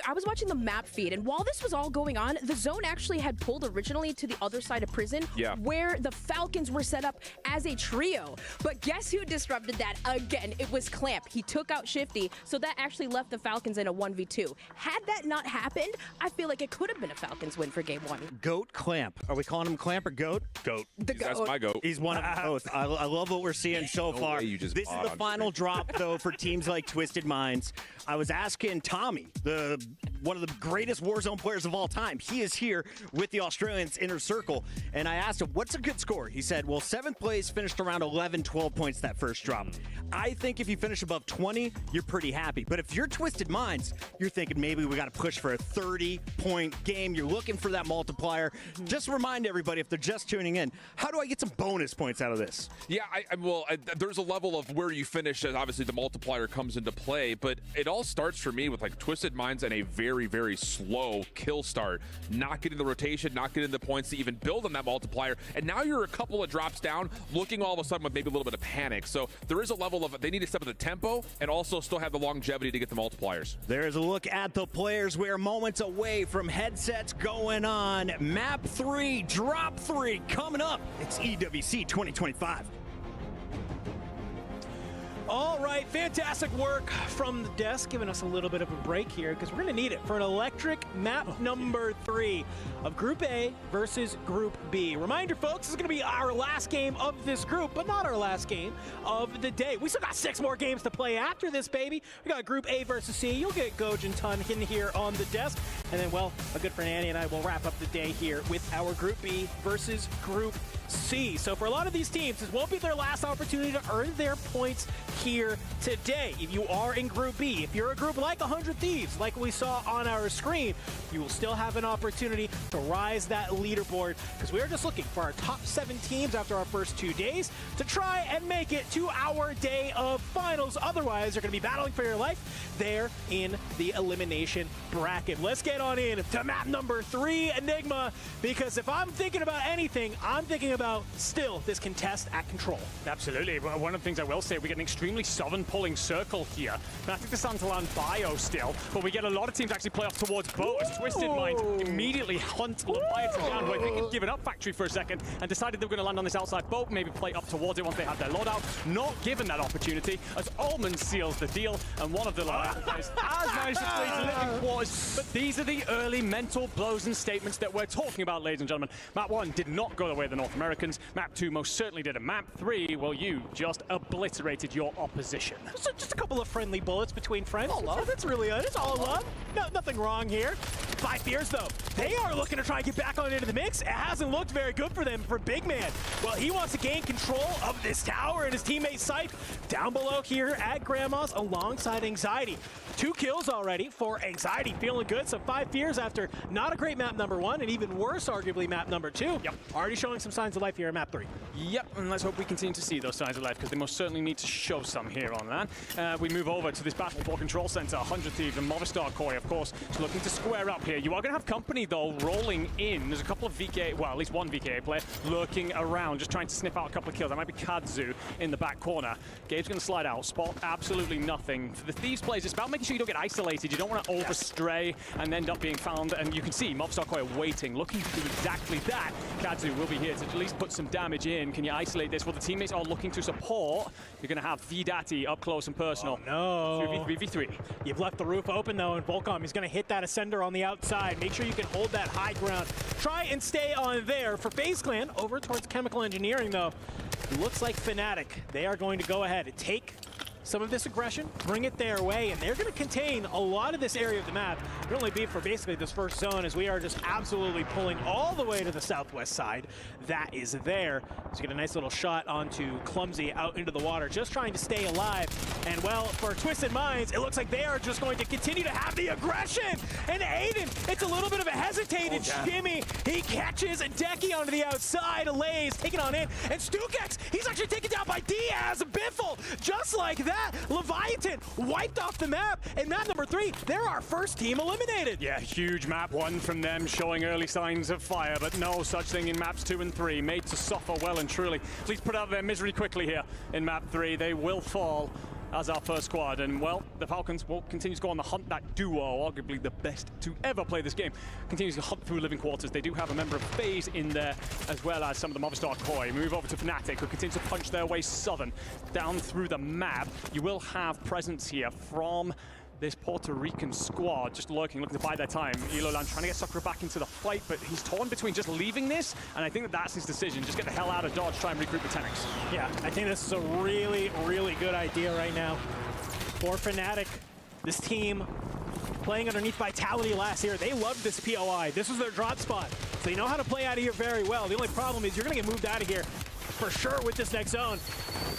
Speaker 18: I was watching the map feed, and while this was all going on, the zone actually had pulled originally to the other side of prison, where the Falcons were set up as a trio. But guess who disrupted that again? It was Clamp. He took out Shifty, so that actually left the Falcons in a 1v2. Had that not happened, I feel like it could have been a Falcons win for game one.
Speaker 15: Goat Clamp. Are we calling him Clamp or Goat?
Speaker 17: Goat.
Speaker 18: The Goat.
Speaker 16: That's my goat.
Speaker 15: He's one of both. I love what we're seeing so far.
Speaker 16: You just
Speaker 15: this is the
Speaker 16: on
Speaker 15: final drop, though, for teams like Twisted Minds. I was asking Tommy, one of the greatest Warzone players of all time. He is here with the Australians Inner Circle, and I asked him, what's a good score? He said, well, 7th place, finished around 11, 12 points that first drop. I think if you finish above 20, you're pretty happy. But if you're Twisted Minds, you're thinking maybe we got to push for a 30-point game. You're looking for that multiplier. Just remind everybody, if they're just tuning in, how do I get some bonus points out of this?
Speaker 16: Yeah, there's a level of where you finish, as obviously the multiplier comes into play, but it all starts for me with like Twisted Minds and a very, very slow kill start, not getting the rotation, not getting the points to even build on that multiplier, and now you're a couple of drops down, looking all of a sudden with maybe a little bit of panic. So there is a level of, they need to step up the tempo and also still have the longevity to get the multipliers.
Speaker 15: There's a look at the players. We're moments away from headsets going on. Map 3, Drop 3 coming up. It's EWC 2025.
Speaker 2: All right, fantastic work from the desk, giving us a little bit of a break here because we're going to need it for an electric map number 3 of Group A versus Group B. Reminder, folks, this is going to be our last game of this group, but not our last game of the day. We still got 6 more games to play after this, baby. We got Group A versus C. You'll get Goj and Ton in here on the desk. And then, well, a good friend Annie and I will wrap up the day here with our Group B versus Group C. So for a lot of these teams, this won't be their last opportunity to earn their points here today. If you are in Group B, if you're a group like 100 Thieves, like we saw on our screen, you will still have an opportunity to rise that leaderboard because we are just looking for our top 7 teams after our first 2 days to try and make it to our day of finals. Otherwise, you're going to be battling for your life there in the elimination bracket. Let's get on in to map number 3, Enigma, because if I'm thinking about anything, I'm thinking about still this contest at control.
Speaker 1: Absolutely. Well, one of the things I will say, we get an extremely southern pulling circle here. I think the Santalan bio still, but we get a lot of teams actually play off towards boat as Twisted Minds immediately hunt Leviathan down, where they had given up factory for a second and decided they were going to land on this outside boat, maybe play up towards it once they had their loadout. Not given that opportunity as Ullman seals the deal, and one of the players has managed to squeeze living quarters. But these are the early mental blows and statements that we're talking about, ladies and gentlemen. Map 1 did not go the way of the North Americans. Map 2 most certainly did. And Map 3, well, you just obliterated your opposition.
Speaker 2: So just a couple of friendly bullets between friends. All love. That's really good. It's all love. No, nothing wrong here. 5 Fears, though. They are looking to try and get back on into the mix. It hasn't looked very good for them, for Big Man. Well, he wants to gain control of this tower and his teammate's sight down below here at Grandma's alongside Anxiety. 2 kills already for Anxiety, feeling good. So 5 Fears after not a great map number 1 and even worse, arguably, map number 2.
Speaker 1: Yep.
Speaker 2: Already showing some signs of life here in map 3.
Speaker 1: Yep, and let's hope we continue to see those signs of life because they most certainly need to show some here on that. We move over to this battle for Control Center. 100 Thieves and Movistar Koi, of course, looking to square up here. You are going to have company, though, rolling in. There's a couple of VK, well, at least one VKA player lurking around, just trying to sniff out a couple of kills. That might be Kadzu in the back corner. Gabe's going to slide out, spot absolutely nothing. For the Thieves players, it's about making sure you don't get isolated. You don't want to overstray and end up being found. And you can see Movistar Koi waiting, looking to do exactly that. Kadzu will be here to at least put some damage in. Can you isolate this? Well, the teammates are looking to support. You're going to have Vidati up close and personal.
Speaker 2: Oh, no.
Speaker 1: 3v3.
Speaker 2: You've left the roof open, though, and Volcom, he's going to hit that Ascender on the outside. Make sure you can hold that high ground. Try and stay on there. For FaZe Clan, over towards Chemical Engineering, though, it looks like Fnatic. They are going to go ahead and take some of this aggression, bring it their way, and they're going to contain a lot of this area of the map. It'll only be for basically this first zone, as we are just absolutely pulling all the way to the southwest side. That is there. So get a nice little shot onto Clumsy out into the water, just trying to stay alive. And well, for Twisted Minds, it looks like they are just going to continue to have the aggression. And Aiden, it's a little bit of a hesitated shimmy. He catches Decky onto the outside. Lays taken on in. And Stukex, he's actually taken down by Diaz. Biffle, just like that. Leviathan wiped off the map. And map number 3, they're our first team eliminated.
Speaker 1: Yeah, huge map 1 from them, showing early signs of fire, but no such thing in maps 2 and 3. Made to suffer well and truly. Please put out their misery quickly here in map 3. They will fall as our first squad, and well, the Falcons will continue to go on the hunt. That duo, arguably the best to ever play this game, continues to hunt through living quarters. They do have a member of FaZe in there, as well as some of the Movistar Koi. Move over to Fnatic, who continue to punch their way southern down through the map. You will have presence here from this Puerto Rican squad, just looking to buy their time. Elolan trying to get Sakura back into the fight, but he's torn between just leaving this, and I think that's his decision. Just get the hell out of Dodge, try and regroup with Tenex.
Speaker 2: Yeah, I think this is a really, really good idea right now for Fnatic. This team playing underneath Vitality last year, they loved this POI. This was their drop spot, so they know how to play out of here very well. The only problem is you're going to get moved out of here for sure with this next zone.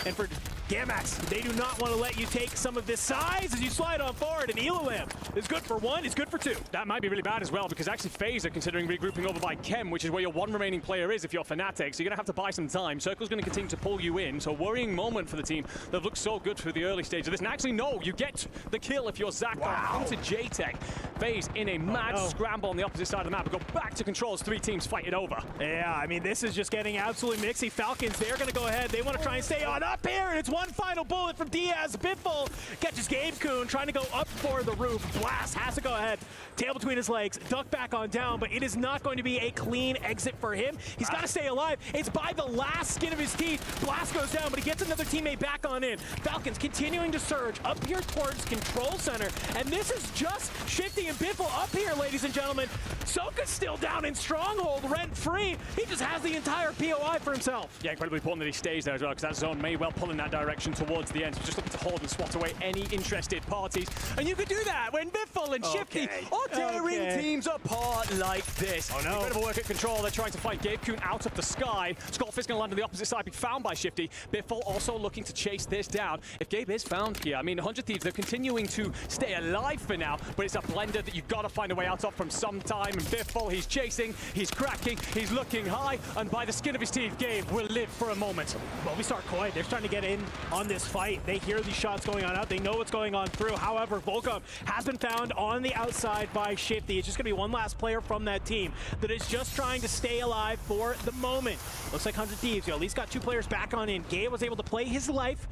Speaker 2: And for Gamax, they do not want to let you take some of this size as you slide on forward, and Elolam is good for 1, is good for 2.
Speaker 1: That might be really bad as well, because actually FaZe are considering regrouping over by Chem, which is where your 1 remaining player is if you're Fnatic, so you're going to have to buy some time. Circle's going to continue to pull you in, so worrying moment for the team. They've looked so good through the early stage of this, and actually no, you get the kill if you're Zakar into JTech. FaZe in a mad scramble on the opposite side of the map, but go back to control as 3 teams fight it over.
Speaker 2: Yeah, I mean, this is just getting absolutely mixy. Falcons, they're going to go ahead. They want to try and stay on up here, and it's 1 final bullet from Diaz. Biffle catches Gabe Kuhn, trying to go up for the roof. Blast has to go ahead. Tail between his legs, duck back on down, but it is not going to be a clean exit for him. He's got to stay alive. It's by the last skin of his teeth. Blast goes down, but he gets another teammate back on in. Falcons continuing to surge up here towards Control Center, and this is just Shifty and Biffle up here, ladies and gentlemen. Soka's still down in Stronghold, rent-free. He just has the entire POI for himself.
Speaker 1: Yeah, incredibly important that he stays there as well, because that zone may well pull in that direction towards the end. So just looking to hold and swat away any interested parties. And you could do that when Biffle and Shifty are tearing teams apart like this.
Speaker 2: Oh no.
Speaker 1: Incredible work at control. They're trying to fight Gabe Kuhn out of the sky. Skullfist going to land on the opposite side, be found by Shifty. Biffle also looking to chase this down. If Gabe is found here, I mean, 100 Thieves, they're continuing to stay alive for now, but it's a blender that you've got to find a way out of from some time. And Biffle, he's chasing, he's cracking, he's looking high, and by the skin of his teeth, Gabe will live for a moment.
Speaker 2: Movistar Koi, they're starting to get in on this fight. They hear these shots going on out. They know what's going on through. However, Volkov has been found on the outside by Shifty. It's just going to be one last player from that team that is just trying to stay alive for the moment. Looks like 100 Thieves, at least got 2 players back on in. Gabe was able to play his life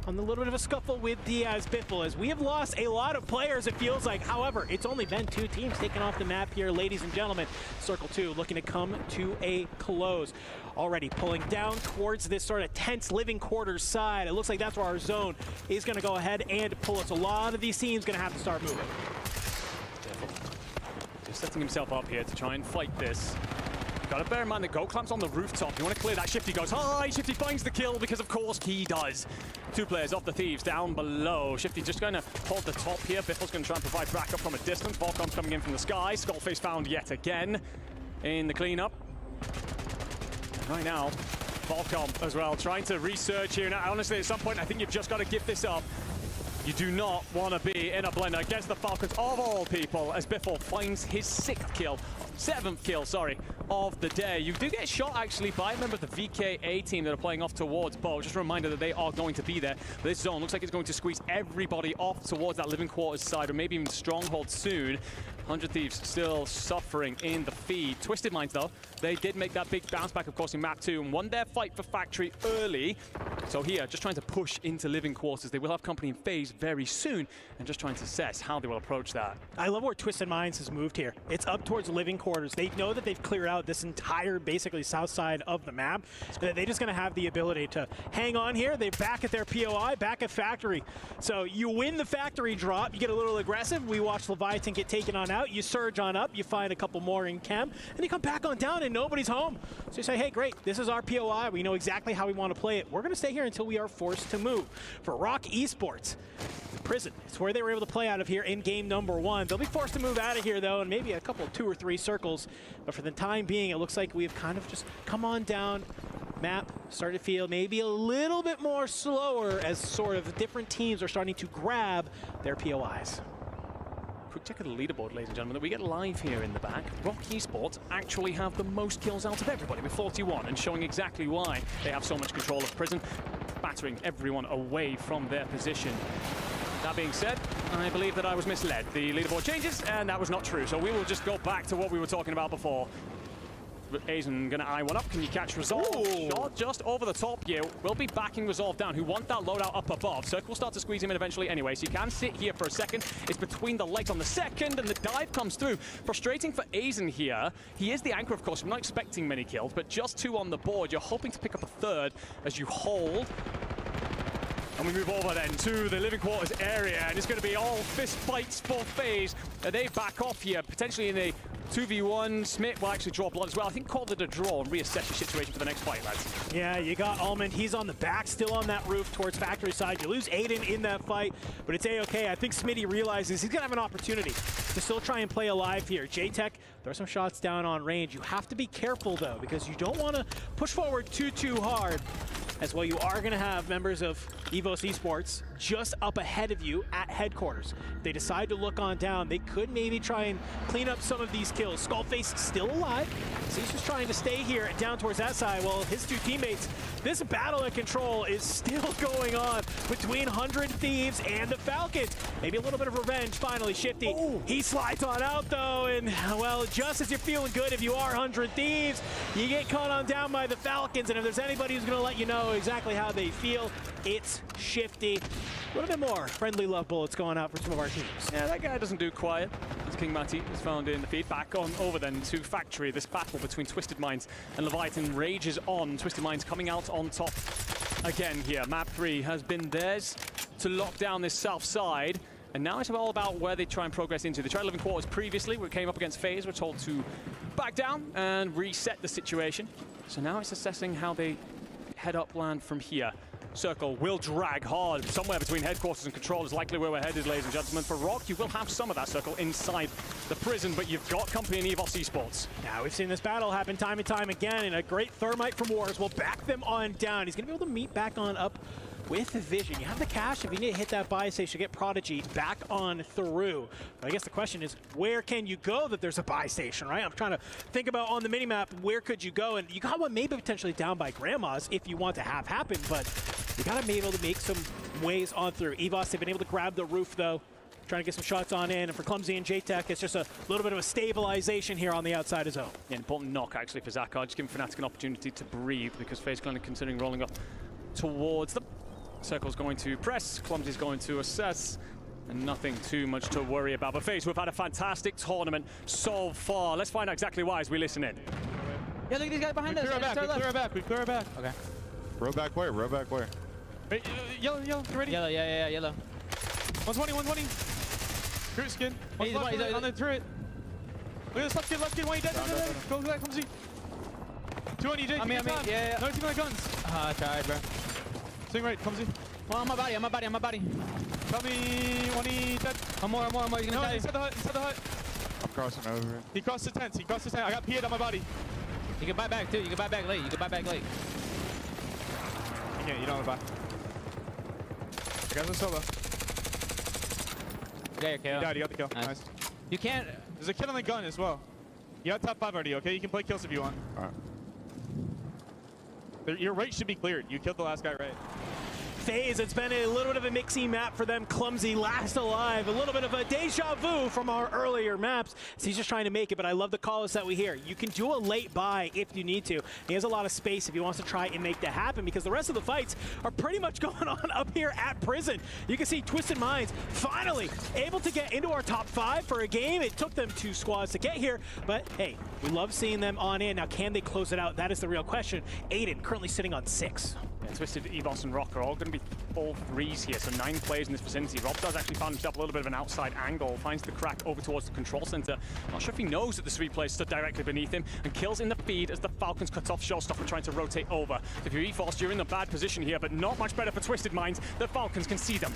Speaker 2: on the little bit of a scuffle with Diaz Biffle, as we have lost a lot of players, it feels like. However, it's only been 2 teams taken off the map here, ladies and gentlemen. Circle 2 looking to come to a close. Already pulling down towards this sort of tense living quarters side. It looks like that's where our zone is going to go ahead and pull us. A lot of these teams going to have to start moving.
Speaker 1: Just setting himself up here to try and fight this. Gotta bear in mind that Go Clamp's on the rooftop. You want to clear that. Shifty goes high. Shifty finds the kill, because of course he does. 2 players off the Thieves down below. Shifty just going to hold the top here. Biffle's going to try and provide backup from a distance. Volcom's coming in from the sky. Skullface found yet again in the cleanup. And right now, Volcom as well, trying to research here. Now, honestly, at some point, I think you've just got to give this up. You do not want to be in a blender against the Falcons of all people, as Biffle finds his 7th kill, of the day. You do get shot actually by a member of the VKA team that are playing off towards Bo. Just a reminder that they are going to be there. This zone looks like it's going to squeeze everybody off towards that living quarters side, or maybe even Stronghold soon. 100 Thieves still suffering in the feed. Twisted Minds, though, they did make that big bounce back, of course, in map 2 and won their fight for Factory early. So here, just trying to push into living quarters. They will have company in FaZe very soon, and just trying to assess how they will approach that.
Speaker 2: I love where Twisted Minds has moved here. It's up towards living quarters. They know that they've cleared out this entire, basically, south side of the map. So they're just going to have the ability to hang on here. They're back at their POI, back at factory. So you win the factory drop, you get a little aggressive. We watch Leviathan get taken on out. You surge on up, you find a couple more in chem, and you come back on down and nobody's home. So you say, hey, great, this is our POI. We know exactly how we want to play it. We're going to stay here until we are forced to move. For Rock Esports, Prison, it's where they were able to play out of here in game number 1. They'll be forced to move out of here, though, and maybe a couple, 2 or 3 circles. But for the time being, it looks like we've kind of just come on down. Map started to feel maybe a little bit more slower as sort of different teams are starting to grab their POIs.
Speaker 1: Quick check of the leaderboard, ladies and gentlemen, that we get live here in the back. Rock Esports actually have the most kills out of everybody with 41, and showing exactly why they have so much control of Prison, battering everyone away from their position. That being said, I believe that I was misled. The leaderboard changes, and that was not true. So we will just go back to what we were talking about before. Aizen gonna eye one up. Can you catch Resolve?
Speaker 2: Ooh.
Speaker 1: Shot just over the top here. We'll be backing Resolve down, who want that loadout up above. Circle will start to squeeze him in eventually anyway, so you can sit here for a second. It's between the light on the second, and the dive comes through. Frustrating for Aizen here. He is the anchor, of course. I'm not expecting many kills, but just 2 on the board. You're hoping to pick up a 3rd as you hold. And we move over then to the living quarters area, and it's going to be all fist fights for FaZe. They back off here, potentially in a 2v1. Smith will actually draw blood as well. I think call it a draw and reassess your situation for the next fight, lads.
Speaker 2: Yeah, you got Almond. He's on the back, still on that roof towards factory side. You lose Aiden in that fight, but it's A-okay. I think Smitty realizes he's going to have an opportunity to still try and play alive here. J-Tech, throw some shots down on range. You have to be careful, though, because you don't want to push forward too hard. As well, you are going to have members of EVOS Esports just up ahead of you at headquarters. If they decide to look on down, they could maybe try and clean up some of these kills. Skullface still alive. So he's just trying to stay here down towards that side. Well, his 2 teammates, this battle at control is still going on between 100 Thieves and the Falcons. Maybe a little bit of revenge finally. Shifty, he slides on out though, and well, just as you're feeling good, if you are 100 Thieves, you get caught on down by the Falcons, and if there's anybody who's going to let you know exactly how they feel, it's Shifty. A little bit more friendly love bullets going out for some of our teams.
Speaker 1: Yeah, that guy doesn't do quiet. As King Matty is found in the feed. Back on over then to Factory. This battle between Twisted Minds and Leviathan rages on. Twisted Minds coming out on top again here. Map 3 has been theirs to lock down this south side. And now it's all about where they try and progress into. They tried living quarters previously. We came up against FaZe. We're told to back down and reset the situation. So now it's assessing how they head upland from here. Circle will drag hard. Somewhere between headquarters and control is likely where we're headed, ladies and gentlemen. For Rock, you will have some of that circle inside the prison, but you've got company in EVOS Esports.
Speaker 2: Now we've seen this battle happen time and time again, and a great Thermite from Wars will back them on down. He's going to be able to meet back on up with Vision. You have the cash. If you need to hit that buy station, get Prodigy back on through. But I guess the question is, where can you go that there's a buy station, right? I'm trying to think about on the minimap, where could you go? And you got one maybe potentially down by Grandma's if you want to have happen, but you got to be able to make some ways on through. EVOS, they've been able to grab the roof, though. Trying to get some shots on in, and for Clumsy and J-Tech, it's just a little bit of a stabilization here on the outside of zone.
Speaker 1: Yeah, important knock, actually, for Zakar. Just giving Fnatic an opportunity to breathe, because FaZe Clan are considering rolling up towards them. Circle's going to press, Clumsy's going to assess, and nothing too much to worry about. But FaZe, we've had a fantastic tournament so far. Let's find out exactly why as we listen in.
Speaker 11: Yeah, look at these guys behind us.
Speaker 10: We clear our back.
Speaker 11: Okay.
Speaker 10: Row back where? Row back where?
Speaker 13: Hey, yellow, you ready?
Speaker 11: Yellow, yeah, yellow.
Speaker 13: 120. Turret skin.
Speaker 11: He's
Speaker 13: on the turret. Look at this left skin, why you dead? Go back, Clumsy. 2 on EJ.
Speaker 11: I'm yeah.
Speaker 13: No team on guns.
Speaker 11: I tried, bro.
Speaker 13: Swing right, Clumsy.
Speaker 11: Well, on my body.
Speaker 13: Tell me when he dead.
Speaker 11: One more. He's gonna die.
Speaker 13: Inside the hut. I'm crossing over. He crossed the tent. I got PA'd on my body.
Speaker 11: You can buy back too. You can buy back late.
Speaker 13: You don't want to buy. I got the solo.
Speaker 11: You got your kill.
Speaker 13: You died, you got the kill. Nice.
Speaker 11: You can't.
Speaker 13: There's a kill on the gun as well. You got top 5 already, okay? You can play kills if you want. Alright. Your right should be cleared. You killed the last guy right.
Speaker 2: phase. It's been a little bit of a mixy map for them. Clumsy, last alive. A little bit of a deja vu from our earlier maps. So he's just trying to make it, but I love the call-outs that we hear. You can do a late buy if you need to. He has a lot of space if he wants to try and make that happen, because the rest of the fights are pretty much going on up here at Prison. You can see Twisted Minds finally able to get into our top 5 for a game. It took them 2 squads to get here, but hey, we love seeing them on in. Now, can they close it out? That is the real question. Aiden currently sitting on 6.
Speaker 1: Yeah, Twisted, EBOS, and Rock are all going to be all 3s here, so 9 players in this vicinity. Rob does actually find himself a little bit of an outside angle, finds the crack over towards the control center. Not sure if he knows that the 3 players stood directly beneath him, and kills in the feed as the Falcons cuts off Showstopper trying to rotate over. So if you're EFOS, you're in a bad position here, but not much better for Twisted Minds. The Falcons can see them.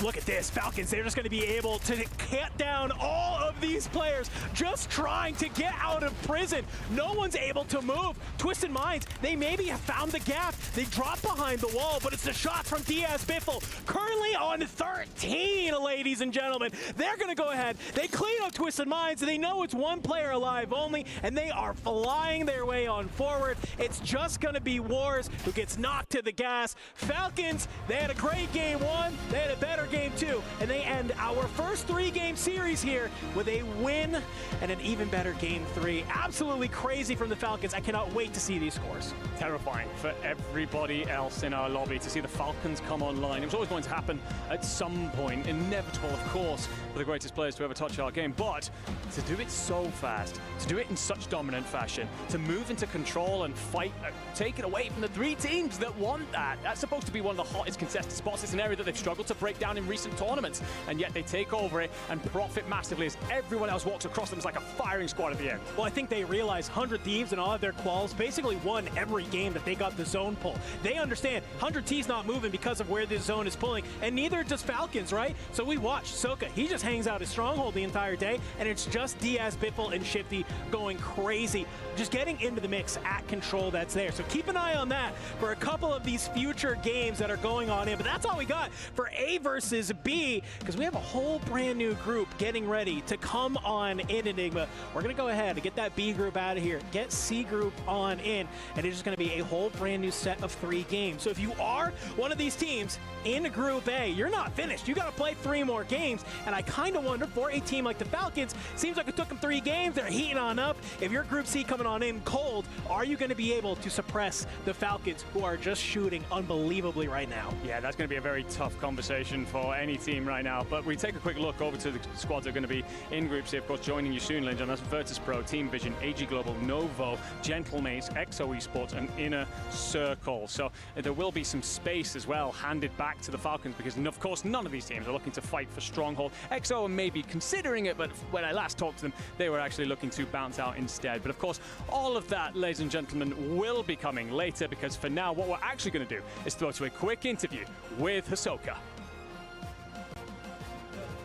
Speaker 2: Look at this, Falcons, they're just going to be able to cut down all of these players just trying to get out of prison. No one's able to move. Twisted Minds, they maybe have found the gap. They drop behind the wall, but it's the shots from Diaz Biffle. Currently on 13, ladies and gentlemen. They're going to go ahead. They clean up Twisted Minds. They know it's 1 player alive only, and they are flying their way on forward. It's just going to be Wars who gets knocked to the gas. Falcons, they had a great game 1. They had a better game 2, and they end our first 3-game series here with a win and an even better game 3. Absolutely crazy from the Falcons. I cannot wait to see these scores.
Speaker 1: Terrifying for everybody else in our lobby to see the Falcons come online. It was always going to happen at some point. Inevitable, of course, for the greatest players to ever touch our game. But to do it so fast, to do it in such dominant fashion, to move into control and fight, take it away from the 3 teams that want that. That's supposed to be one of the hottest contested spots. It's an area that they've struggled to break down in recent tournaments, and yet they take over it and profit massively as everyone else walks across them. It's like a firing squad at the end.
Speaker 2: Well, I think they realize 100 Thieves and all of their quals basically won every game that they got the zone pull. They understand 100 T's not moving because of where this zone is pulling, and neither does Falcons, right? So we watch Soka. He just hangs out his stronghold the entire day, and it's just Diaz, Biffle, and Shifty going crazy, just getting into the mix at control that's there. So keep an eye on that for a couple of these future games that are going on in. But that's all we got for A versus B, because we have a whole brand new group getting ready to come on in Enigma. We're going to go ahead and get that B group out of here, get C group on in, and it's just going to be a whole brand new set of 3 games. So if you are one of these teams in Group A, you're not finished. You got to play 3 more games, and I kind of wonder, for a team like the Falcons, seems like it took them 3 games. They're heating on up. If you're Group C coming on in cold, are you going to be able to suppress the Falcons, who are just shooting unbelievably right now?
Speaker 1: Yeah, that's going to be a very tough conversation for any team right now. But we take a quick look over to the squads that are going to be in Group C. Of course, joining you soon, Lynch, and that's Virtus Pro, Team Vision, AG Global, Novo, Gentlemates, XO Esports, and Inner Circle. So there will be some space as well handed back to the Falcons, because of course none of these teams are looking to fight for Stronghold. XO are maybe considering it, but when I last talked to them, they were actually looking to bounce out instead. But of course, all of that, ladies and gentlemen, will be coming later, because for now, what we're actually going to do is throw to a quick interview with Hisoka.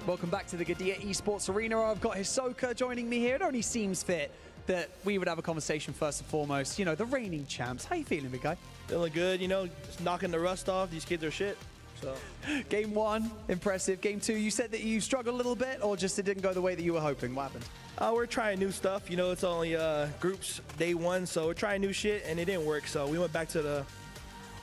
Speaker 19: Welcome back to the Gadia Esports Arena. I've got Hisoka joining me here. It only seems fit that we would have a conversation first and foremost. You know, the reigning champs. How you feeling, big guy?
Speaker 20: Feeling good, you know, just knocking the rust off. These kids are shit. So,
Speaker 19: Game 1, impressive. Game 2, you said that you struggled a little bit, or just it didn't go the way that you were hoping? What happened?
Speaker 20: we're trying new stuff. You know, it's only groups day 1, so we're trying new shit, and it didn't work. So we went back to the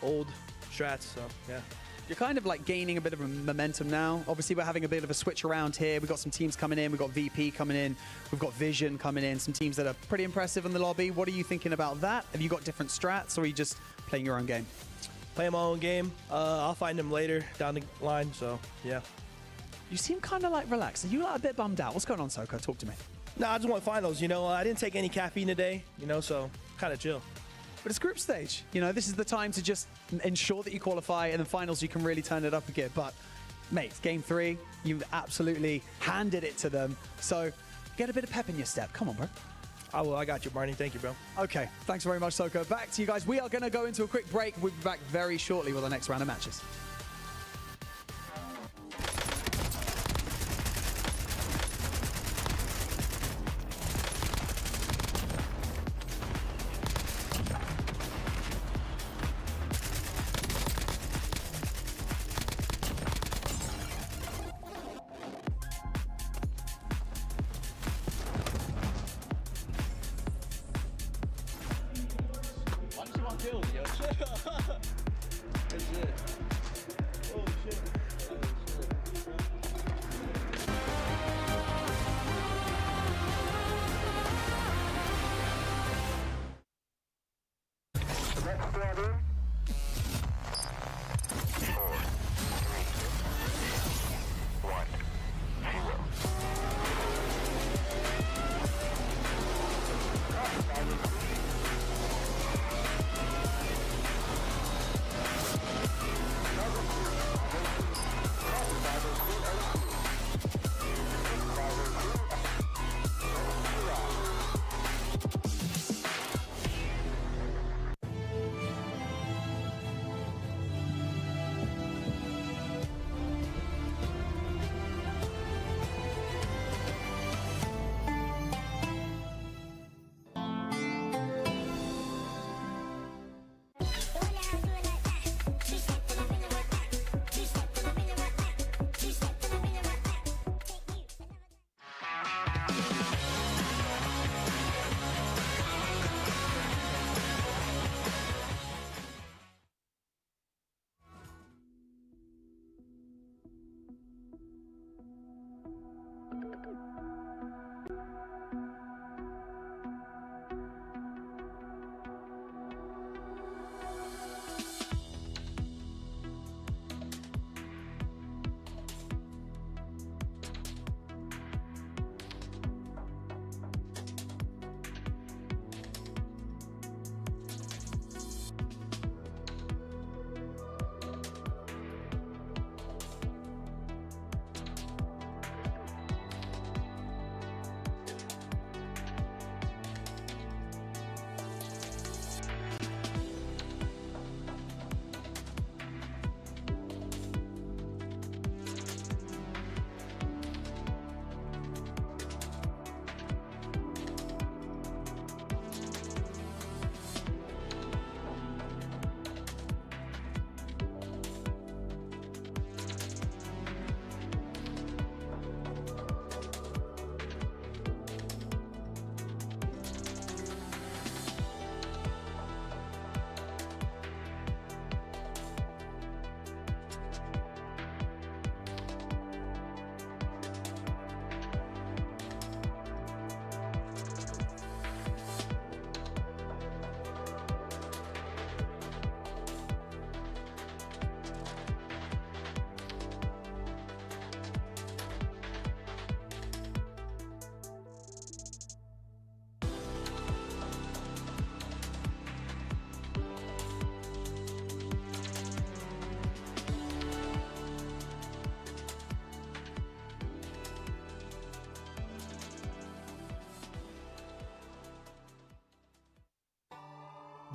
Speaker 20: old strats. So yeah.
Speaker 19: You're kind of like gaining a bit of a momentum now. Obviously, we're having a bit of a switch around here. We've got some teams coming in. We've got VP coming in. We've got Vision coming in. Some teams that are pretty impressive in the lobby. What are you thinking about that? Have you got different strats, or are you just playing your own game?
Speaker 20: Playing my own game. I'll find them later down the line, so yeah.
Speaker 19: You seem kind of like relaxed. Are you like a bit bummed out? What's going on, Soko? Talk to me.
Speaker 20: No, I just want finals, you know. I didn't take any caffeine today, you know, so kind of chill.
Speaker 19: But it's group stage. You know, this is the time to just ensure that you qualify, and the finals you can really turn it up again. But, mate, game 3, you've absolutely handed it to them. So get a bit of pep in your step. Come on, bro.
Speaker 20: I will. I got you, Barney. Thank you, bro.
Speaker 19: Okay. Thanks very much, Soko. Back to you guys. We are going to go into a quick break. We'll be back very shortly with our next round of matches.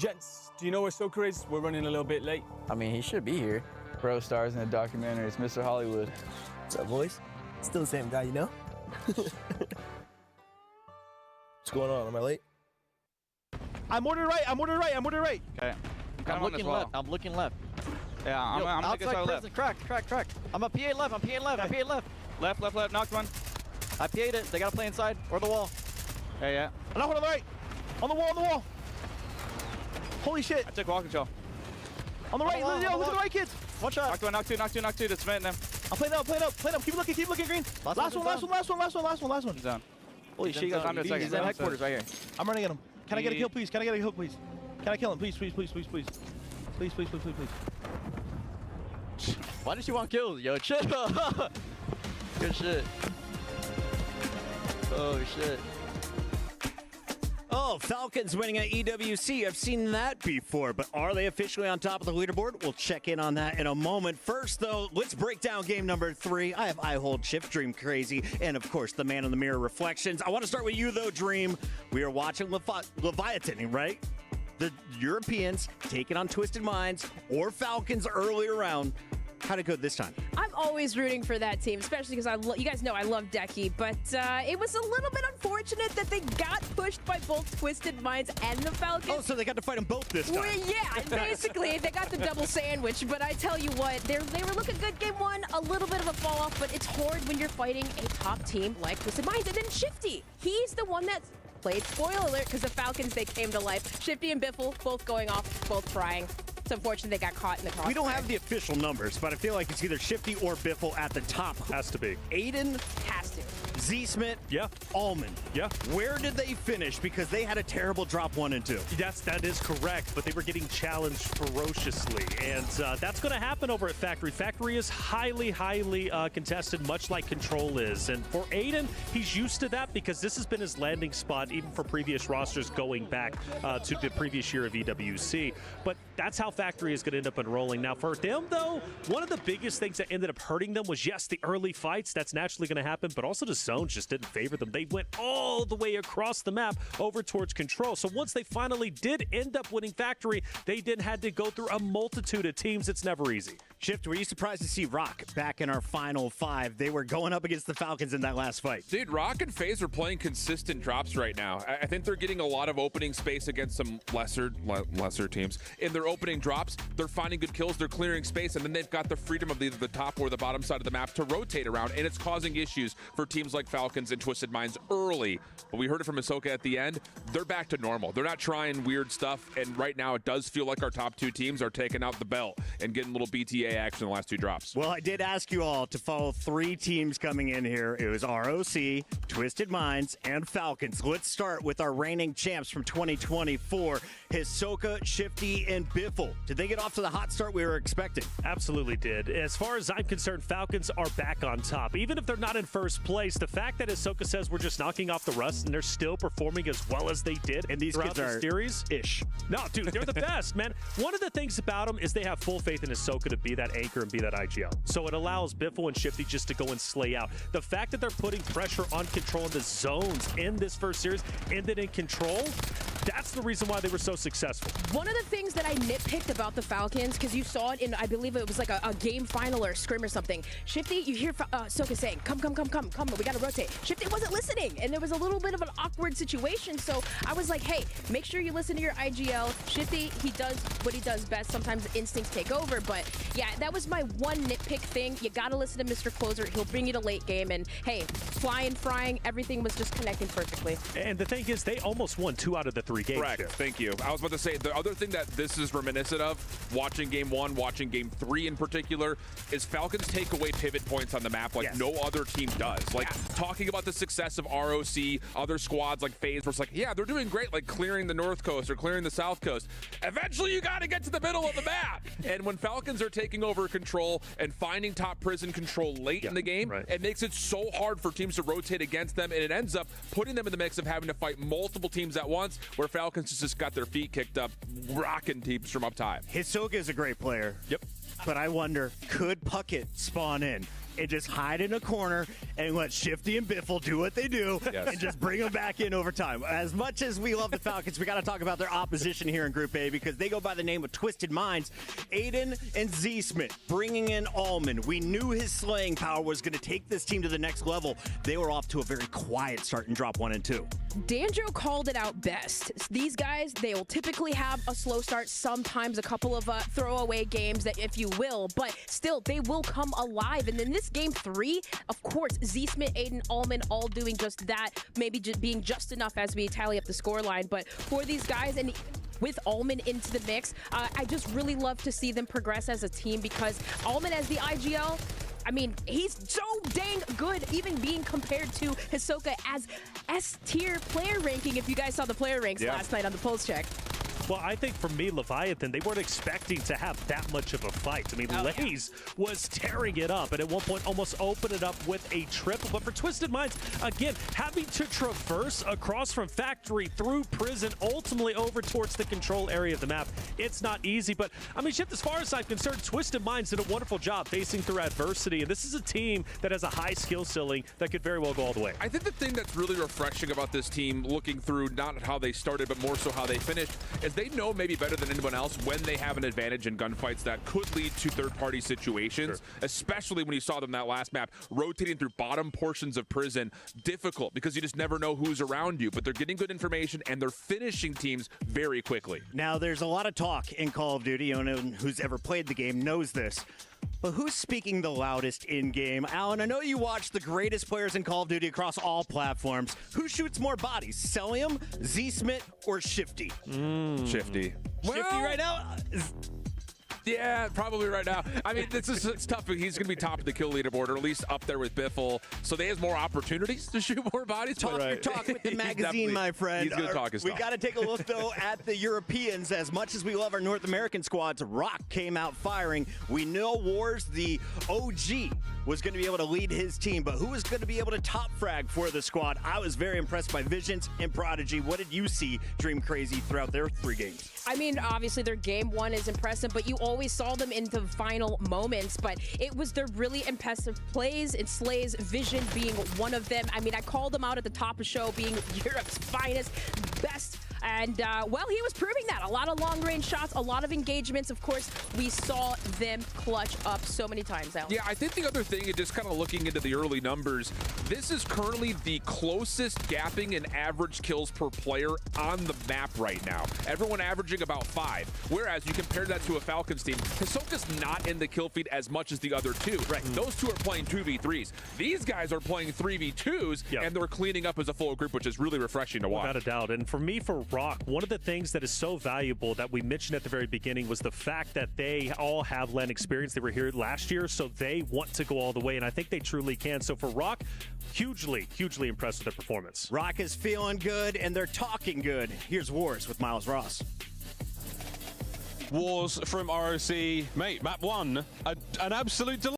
Speaker 21: Gents, do you know where Soka is? We're running a little bit late.
Speaker 22: I mean, he should be here. Bro stars in the documentary. It's Mr. Hollywood.
Speaker 20: What's up, boys? Still the same guy, you know? What's going on? Am I late?
Speaker 10: I'm ordered right. I'm ordered right. I'm ordered right.
Speaker 11: Okay.
Speaker 22: I'm looking left. I'm looking left. Yeah, I'm gonna go left. Crack. I'm a PA left. I'm PA left. I'm PA left.
Speaker 11: Left. Knocked one.
Speaker 22: I PA'd it. They gotta play inside or the wall.
Speaker 11: Yeah.
Speaker 10: I'm not on the right. On the wall. Holy shit.
Speaker 11: I took wall control.
Speaker 10: On the right. Look at the right, kids.
Speaker 22: One shot.
Speaker 11: Knocked two. That's Smith them.
Speaker 10: I'm playing up. Keep looking, green. Last one.
Speaker 11: He's down.
Speaker 10: Holy shit, you guys.
Speaker 22: He's in headquarters right here.
Speaker 10: I'm running at him. Can I get a kill, please? Can I kill him, please? Please.
Speaker 22: Why did you want kills? Yo, chill. Good shit. Oh, shit.
Speaker 15: Oh, Falcons winning at EWC. I've seen that before, but are they officially on top of the leaderboard? We'll check in on that in a moment. First, though, let's break down game number 3. I have I Hold Shift, Dream Crazy, and, of course, the Man in the Mirror Reflections. I want to start with you, though, Dream. We are watching Leviathan, right? The Europeans taking on Twisted Minds or Falcons earlier round. How'd it go this time?
Speaker 18: I'm always rooting for that team, especially because you guys know I love Decky, but it was a little bit unfortunate that they got pushed by both Twisted Minds and the Falcons.
Speaker 15: Oh, so they got to fight them both this time.
Speaker 18: Well, yeah, and basically they got the double sandwich, but I tell you what, they were looking good game 1, a little bit of a fall off, but it's hard when you're fighting a top team like Twisted Minds. And then Shifty, he's the one that played, spoiler alert, because the Falcons, they came to life. Shifty and Biffle both going off, both crying. unfortunate they got caught in the crossfire.
Speaker 15: We don't have the official numbers, but I feel like it's either Shifty or Biffle at the top.
Speaker 17: Has to be.
Speaker 15: Aiden
Speaker 18: has to.
Speaker 15: Z-Smith,
Speaker 17: yeah.
Speaker 15: Almond.
Speaker 17: Yeah.
Speaker 15: Where did they finish? Because they had a terrible drop 1 and 2.
Speaker 17: That is correct, but they were getting challenged ferociously, and that's going to happen over at Factory. Factory is highly contested, much like Control is, and for Aiden, he's used to that because this has been his landing spot even for previous rosters going back to the previous year of EWC. But that's how Factory is going to end up enrolling. Now for them, though, one of the biggest things that ended up hurting them was, yes, the early fights. That's naturally going to happen, but also the zones just didn't favor them. They went all the way across the map over towards Control. So once they finally did end up winning Factory, they then had to go through a multitude of teams. It's never easy.
Speaker 15: Shift, were you surprised to see Rock back in our final 5? They were going up against the Falcons in that last fight.
Speaker 16: Dude, Rock and FaZe are playing consistent drops right now. I think they're getting a lot of opening space against some lesser teams. In their opening drops, they're finding good kills, they're clearing space, and then they've got the freedom of either the top or the bottom side of the map to rotate around, and it's causing issues for teams like Falcons and Twisted Minds early. But we heard it from Ahsoka at the end. They're back to normal. They're not trying weird stuff, and right now it does feel like our top 2 teams are taking out the belt and getting a little BTA action in the last 2 drops.
Speaker 15: Well, I did ask you all to follow 3 teams coming in here. It was ROC, Twisted Minds, and Falcons. Let's start with our reigning champs from 2024, Hisoka, Shifty, and Biffle. Did they get off to the hot start we were expecting?
Speaker 17: Absolutely did. As far as I'm concerned, Falcons are back on top. Even if they're not in first place, the fact that Ahsoka says we're just knocking off the rust and they're still performing as well as they did
Speaker 15: and these
Speaker 17: throughout
Speaker 15: kids are
Speaker 17: the series. No, dude, they're the best, man. One of the things about them is they have full faith in Ahsoka to be that anchor and be that IGL. So it allows Biffle and Shifty just to go and slay out. The fact that they're putting pressure on Control in the zones in this first series and then in Control, that's the reason why they were so successful.
Speaker 18: One of the things that I nitpicked about the Falcons, because you saw it in, I believe it was like a game final or a scrim or something. Shifty, you hear Ahsoka saying, come, we gotta rotate. Shifty wasn't listening, and there was a little bit of an awkward situation, so I was like, hey, make sure you listen to your IGL. Shifty, he does what he does best. Sometimes instincts take over, but yeah, that was my one nitpick thing. You gotta listen to Mr. Closer. He'll bring you to late game, and hey, frying, everything was just connecting perfectly.
Speaker 17: And the thing is, they almost won 2 out of the 3 games.
Speaker 16: Correct. Thank you. I was about to say, the other thing that this is reminiscent of, watching game 1, watching game 3 in particular, is Falcons take away pivot points on the map like no other team does. Like, talking about the success of ROC, other squads like FaZe, where it's like, yeah, they're doing great, like clearing the North Coast or clearing the South Coast. Eventually, you got to get to the middle of the map. And when Falcons are taking over Control and finding top prison control late in the game, it makes it so hard for teams to rotate against them, and it ends up putting them in the mix of having to fight multiple teams at once, where Falcons just got their feet kicked up, rocking teams from up top.
Speaker 15: Hisoka is a great player.
Speaker 16: Yep.
Speaker 15: But I wonder, could Puckett spawn in and just hide in a corner and let Shifty and Biffle do what they do and just bring them back in over time? As much as we love the Falcons, we got to talk about their opposition here in Group A, because they go by the name of Twisted Minds. Aiden and Z-Smith bringing in Almond. We knew his slaying power was going to take this team to the next level. They were off to a very quiet start in drop 1 and 2.
Speaker 18: Danjo called it out best. These guys, they will typically have a slow start, sometimes a couple of throwaway games, that if you will, but still, they will come alive. And then this game 3, of course, Z-Smith, Aiden, Almond, all doing just that, maybe just being just enough as we tally up the scoreline. But for these guys, and with Almond into the mix, I just really love to see them progress as a team, because Almond as the IGL, I mean, he's so dang good, even being compared to Hisoka as S-tier player ranking, if you guys saw the player ranks last night on the Pulse Check.
Speaker 17: Well, I think for me, Leviathan, they weren't expecting to have that much of a fight. I mean, Lays was tearing it up, and at one point almost opened it up with a triple. But for Twisted Minds, again, having to traverse across from Factory through Prison, ultimately over towards the control area of the map, it's not easy. But, I mean, Shift, as far as I'm concerned, Twisted Minds did a wonderful job facing through adversity, and this is a team that has a high skill ceiling that could very well go all the way.
Speaker 16: I think the thing that's really refreshing about this team, looking through not how they started, but more so how they finished, is they know maybe better than anyone else when they have an advantage in gunfights that could lead to third-party situations, especially when you saw them that last map, rotating through bottom portions of Prison. Difficult, because you just never know who's around you, but they're getting good information, and they're finishing teams very quickly.
Speaker 15: Now, there's a lot of talk in Call of Duty, and who's ever played the game knows this. But who's speaking the loudest in-game? Alan, I know you watch the greatest players in Call of Duty across all platforms. Who shoots more bodies, Celium, Z-Smith, or Shifty?
Speaker 16: Shifty.
Speaker 15: Shifty right now?
Speaker 16: Yeah, probably right now. I mean, it's tough. He's going to be top of the kill leaderboard, or at least up there with Biffle. So they have more opportunities to shoot more bodies.
Speaker 15: Talk your talk with the magazine, my friend.
Speaker 16: He's going to talk his talk.
Speaker 15: We got to take a look, though, at the Europeans. As much as we love our North American squads, Rock came out firing. We know Wars, the OG, was going to be able to lead his team, but who was going to be able to top frag for the squad? I was very impressed by Visions and Prodigy. What did you see Dream Crazy throughout their 3 games?
Speaker 18: I mean, obviously their game 1 is impressive, but you always saw them in the final moments. But it was their really impressive plays, and Slay's Vision being one of them. I mean, I called them out at the top of the show, being Europe's finest, best. And, well, he was proving that. A lot of long-range shots, a lot of engagements. Of course, we saw them clutch up so many times, Alan.
Speaker 16: Yeah, I think the other thing, and just kind of looking into the early numbers, this is currently the closest gapping in average kills per player on the map right now. Everyone averaging about 5. Whereas you compare that to a Falcons team, Hisoka's not in the kill feed as much as the other 2. Right. Those 2 are playing 2v3s. These guys are playing 3v2s, and they're cleaning up as a full group, which is really refreshing to watch.
Speaker 17: Without a doubt. And for me, for Rock, one of the things that is so valuable that we mentioned at the very beginning was the fact that they all have LAN experience. They were here last year, so they want to go all the way, and I think they truly can. So for Rock, hugely impressed with their performance.
Speaker 15: Rock is feeling good, and they're talking good. Here's Wars with Miles Ross.
Speaker 3: Wars from ROC. Mate, map 1, an absolute delight.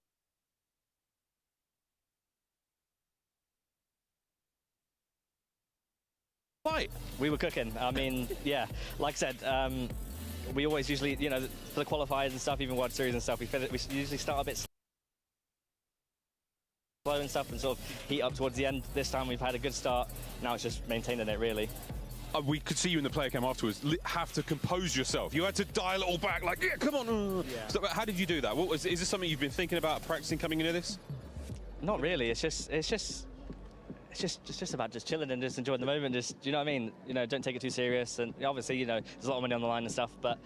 Speaker 11: We were cooking. I mean, yeah, like I said, we always usually, you know, for the qualifiers and stuff, even World Series and stuff, we usually start a bit slow and stuff and sort of heat up towards the end. This time we've had a good start. Now it's just maintaining it, really.
Speaker 3: We could see you in the player cam afterwards have to compose yourself. You had to dial it all back, like, yeah, come on. Yeah. So, how did you do that? Is this something you've been thinking about practicing coming into this?
Speaker 11: Not really. It's just about just chilling and just enjoying the moment. Just, you know what I mean? You know, don't take it too serious. And obviously, you know, there's a lot of money on the line and stuff, but,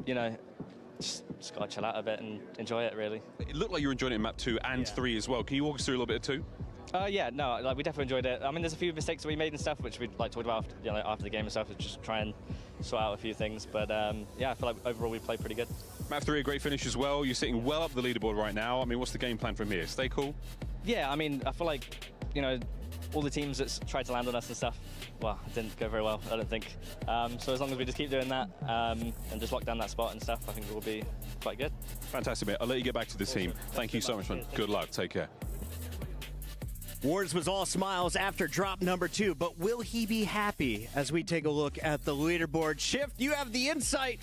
Speaker 11: you know, just gotta chill out a bit and enjoy it, really.
Speaker 3: It looked like you were enjoying it in map 2 and 3 as well. Can you walk us through a little bit of 2?
Speaker 11: Yeah, no, like we definitely enjoyed it. I mean, there's a few mistakes that we made and stuff, which we like talked about after, you know, after the game and stuff, just try and sort out a few things. But yeah, I feel like overall we played pretty good.
Speaker 3: Map 3, a great finish as well. You're sitting well up the leaderboard right now. I mean, what's the game plan from here? Stay cool?
Speaker 11: Yeah, I mean, I feel like, you know, all the teams that tried to land on us and stuff, well, it didn't go very well, I don't think. So as long as we just keep doing that and just lock down that spot and stuff, I think we'll be quite good.
Speaker 3: Fantastic, mate. I'll let you get back to the team. Thank you so much, man. Good luck. Take care.
Speaker 15: Wars was all smiles after drop number 2, but will he be happy as we take a look at the leaderboard? Shift, you have the insight.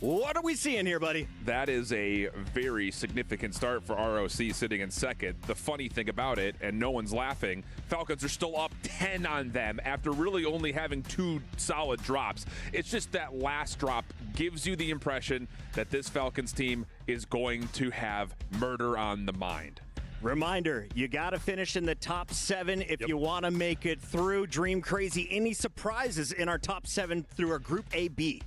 Speaker 15: What are we seeing here, buddy?
Speaker 16: That is a very significant start for ROC sitting in second. The funny thing about it, and no one's laughing, Falcons are still up 10 on them after really only having 2 solid drops. It's just that last drop gives you the impression that this Falcons team is going to have murder on the mind.
Speaker 15: Reminder, you got to finish in the top 7 if you want to make it through. Dream Crazy, any surprises in our top 7 through our Group A-B?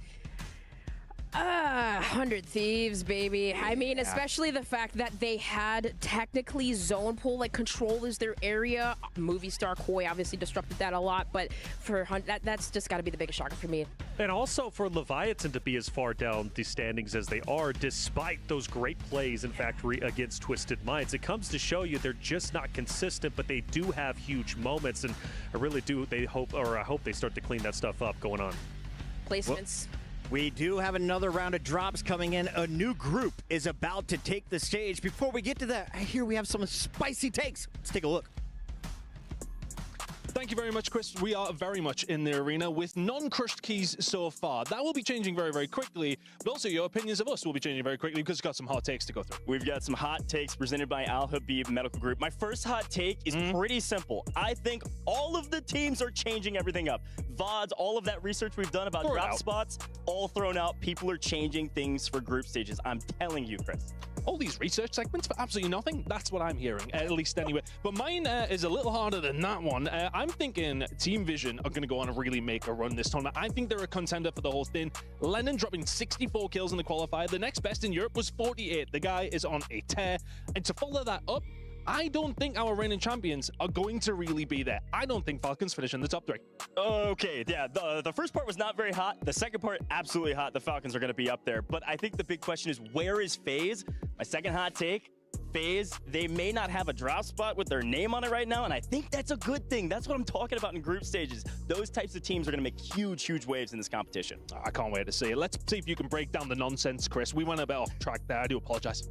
Speaker 18: 100 Thieves, baby. I mean, especially the fact that they had technically zone pull, like control is their area. Movie star Koi obviously disrupted that a lot, but for that's just got to be the biggest shocker for me.
Speaker 17: And also for Leviathan to be as far down the standings as they are, despite those great plays, in fact, against Twisted Minds. It comes to show you they're just not consistent, but they do have huge moments, and I really do. I hope they start to clean that stuff up going on.
Speaker 18: Placements.
Speaker 15: We do have another round of drops coming in. A new group is about to take the stage. Before we get to that, I hear we have some spicy takes. Let's take a look.
Speaker 5: Thank you very much, Chris. We are very much in the arena with non-crushed keys so far. That will be changing very, very quickly, but also your opinions of us will be changing very quickly because we've got some hot takes to go through.
Speaker 23: We've got some hot takes presented by Al Habib Medical Group. My first hot take is pretty simple. I think all of the teams are changing everything up. VODs, all of that research we've done about drop spots, all thrown out. People are changing things for group stages. I'm telling you, Chris.
Speaker 5: All these research segments for absolutely nothing? That's what I'm hearing, at least anyway. But mine is a little harder than that one. I'm thinking Team Vision are going to go on and really make a run this tournament. I think they're a contender for the whole thing. Lennon dropping 64 kills in the qualifier. The next best in Europe was 48. The guy is on a tear. And to follow that up, I don't think our reigning champions are going to really be there. I don't think Falcons finish in the top 3.
Speaker 23: Okay, yeah, the first part was not very hot. The second part, absolutely hot. The Falcons are going to be up there. But I think the big question is, where is FaZe? My second hot take, FaZe, they may not have a drop spot with their name on it right now, and I think that's a good thing. That's what I'm talking about in group stages. Those types of teams are going to make huge, huge waves in this competition.
Speaker 5: I can't wait to see it. Let's see if you can break down the nonsense, Chris. We went a bit off track there. I do apologize.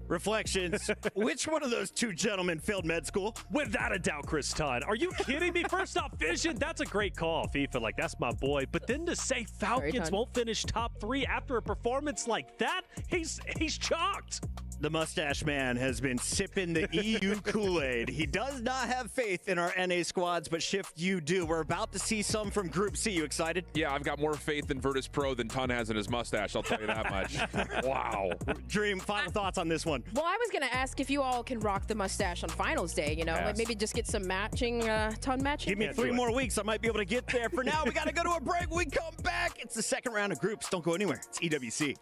Speaker 15: Reflections. Which one of those two gentlemen failed med school?
Speaker 17: Without a doubt, Chris Todd. Are you kidding me? First off, Vision, that's a great call, FIFA. Like, that's my boy. But then to say Falcons won't finish top 3 after a performance like that, he's shocked.
Speaker 15: The mustache man has been sipping the EU Kool-Aid. He does not have faith in our NA squads, but Shift, you do. We're about to see some from Group C. You excited?
Speaker 16: Yeah, I've got more faith in Virtus Pro than Ton has in his mustache, I'll tell you that much. Wow.
Speaker 15: Dream, final thoughts on this one?
Speaker 18: Well, I was going to ask if you all can rock the mustache on finals day, you know, like maybe just get some matching, Ton matching.
Speaker 15: Give me 3 more weeks. I might be able to get there. For now, we got to go to a break. When we come back, it's the second round of groups. Don't go anywhere. It's EWC.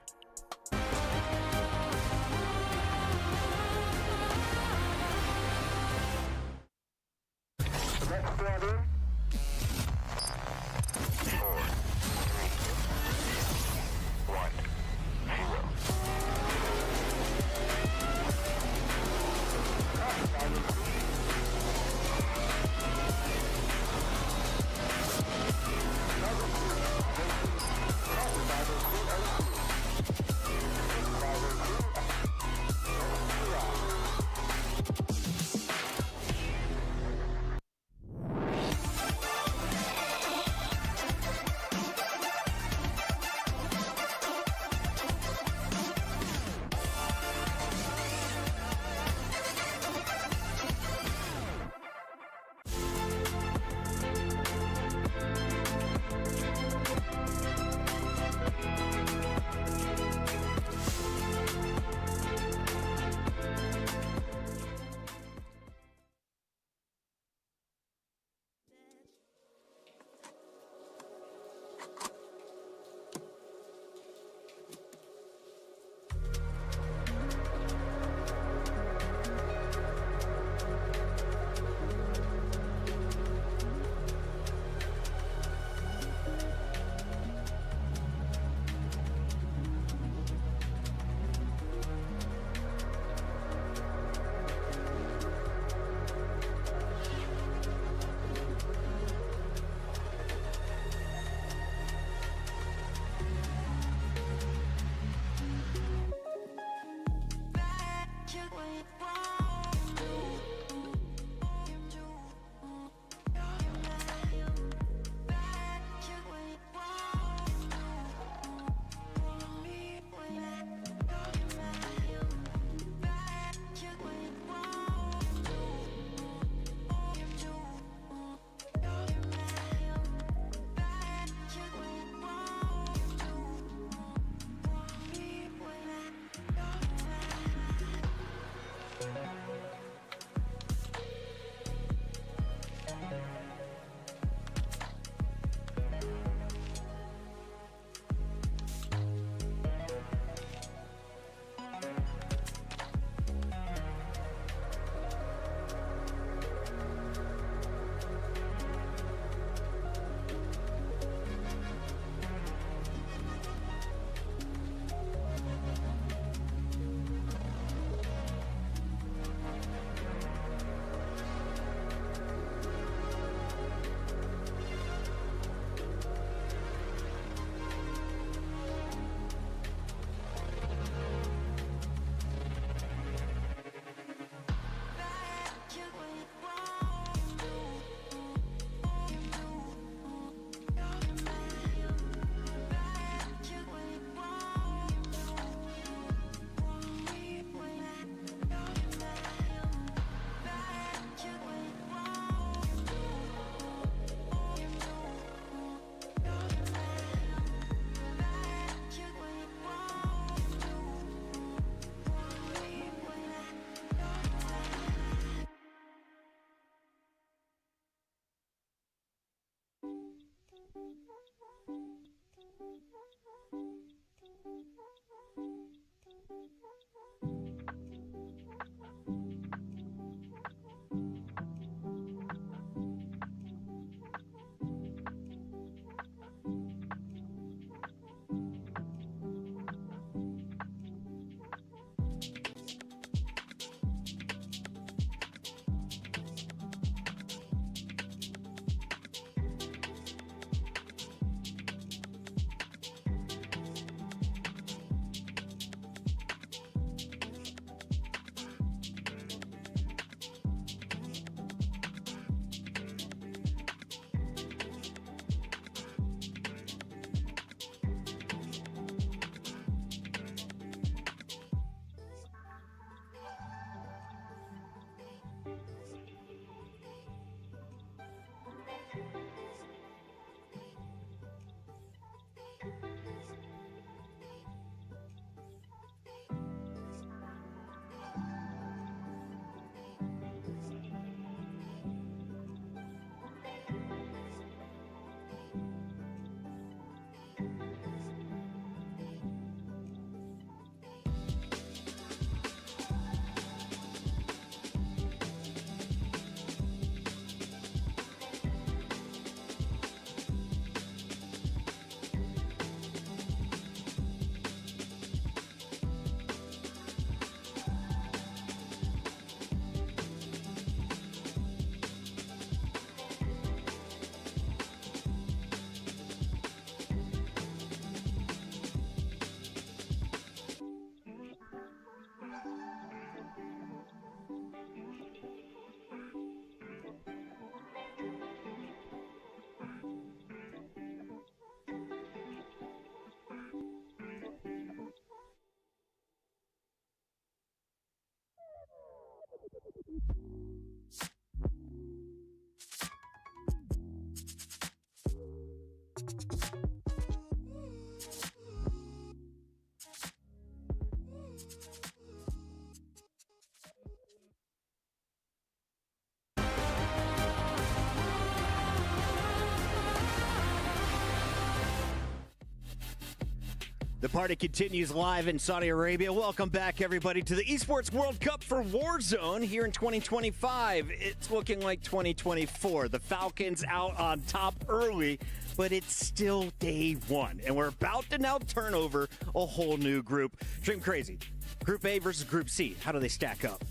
Speaker 15: The party continues live in Saudi Arabia. Welcome back, everybody, to the Esports World Cup for Warzone here in 2025. It's looking like 2024. The Falcons out on top early, but it's still day one, and we're about to now turn over a whole new group. Dream Crazy, Group A versus Group C. How do they stack up?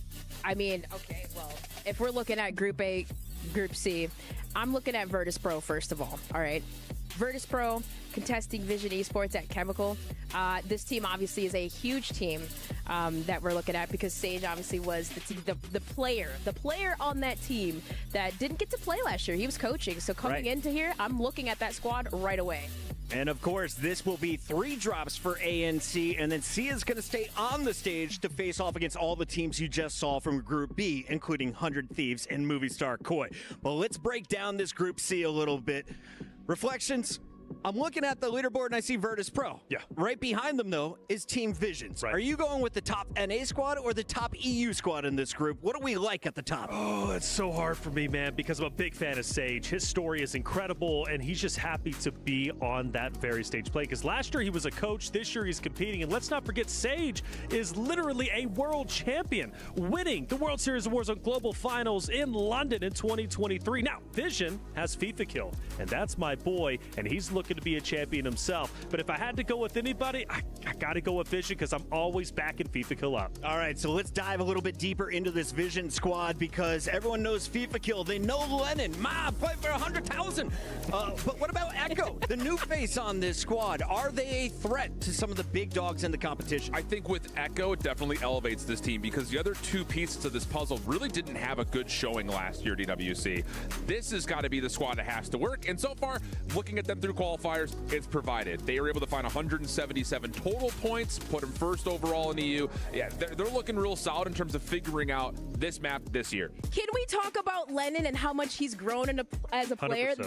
Speaker 18: I mean, okay, well, if we're looking at Group A, Group C, I'm looking at Virtus Pro first of all right? Virtus Pro contesting Vision Esports at Chemical. This team obviously is a huge team that we're looking at because Sage obviously was the player on that team that didn't get to play last year. He was coaching, so coming into here, I'm looking at that squad right away.
Speaker 15: And of course, this will be 3 drops for A and C, and then C is going to stay on the stage to face off against all the teams you just saw from Group B, including 100 Thieves and Movie Star Koi. Well, let's break down this Group C a little bit. Reflections. I'm looking at the leaderboard and I see Virtus Pro.
Speaker 17: Yeah.
Speaker 15: Right behind them, though, is Team Visions. Right. Are you going with the top NA squad or the top EU squad in this group? What do we like at the top?
Speaker 17: Oh, it's so hard for me, man, because I'm a big fan of Sage. His story is incredible, and he's just happy to be on that very stage play. Because last year he was a coach, this year he's competing, and let's not forget Sage is literally a world champion, winning the World Series of Warzone Global Finals in London in 2023. Now, Vision has FIFA Kill, and that's my boy, and he's looking to be a champion himself. But if I had to go with anybody, I got to go with Vision because I'm always backing FIFA Kill up.
Speaker 15: All right, so let's dive a little bit deeper into this Vision squad because everyone knows FIFA Kill. They know Lennon. Play for 100,000. But what about Echo, the new face on this squad? Are they a threat to some of the big dogs in the competition?
Speaker 16: I think with Echo, it definitely elevates this team because the other 2 pieces of this puzzle really didn't have a good showing last year, DWC. This has got to be the squad that has to work. And so far, looking at them through qualifiers, it's provided. They were able to find 177 total points, put them first overall in EU. Yeah, they're looking real solid in terms of figuring out this map this year.
Speaker 18: Can we talk about Lennon and how much he's grown as a player?
Speaker 17: 100%.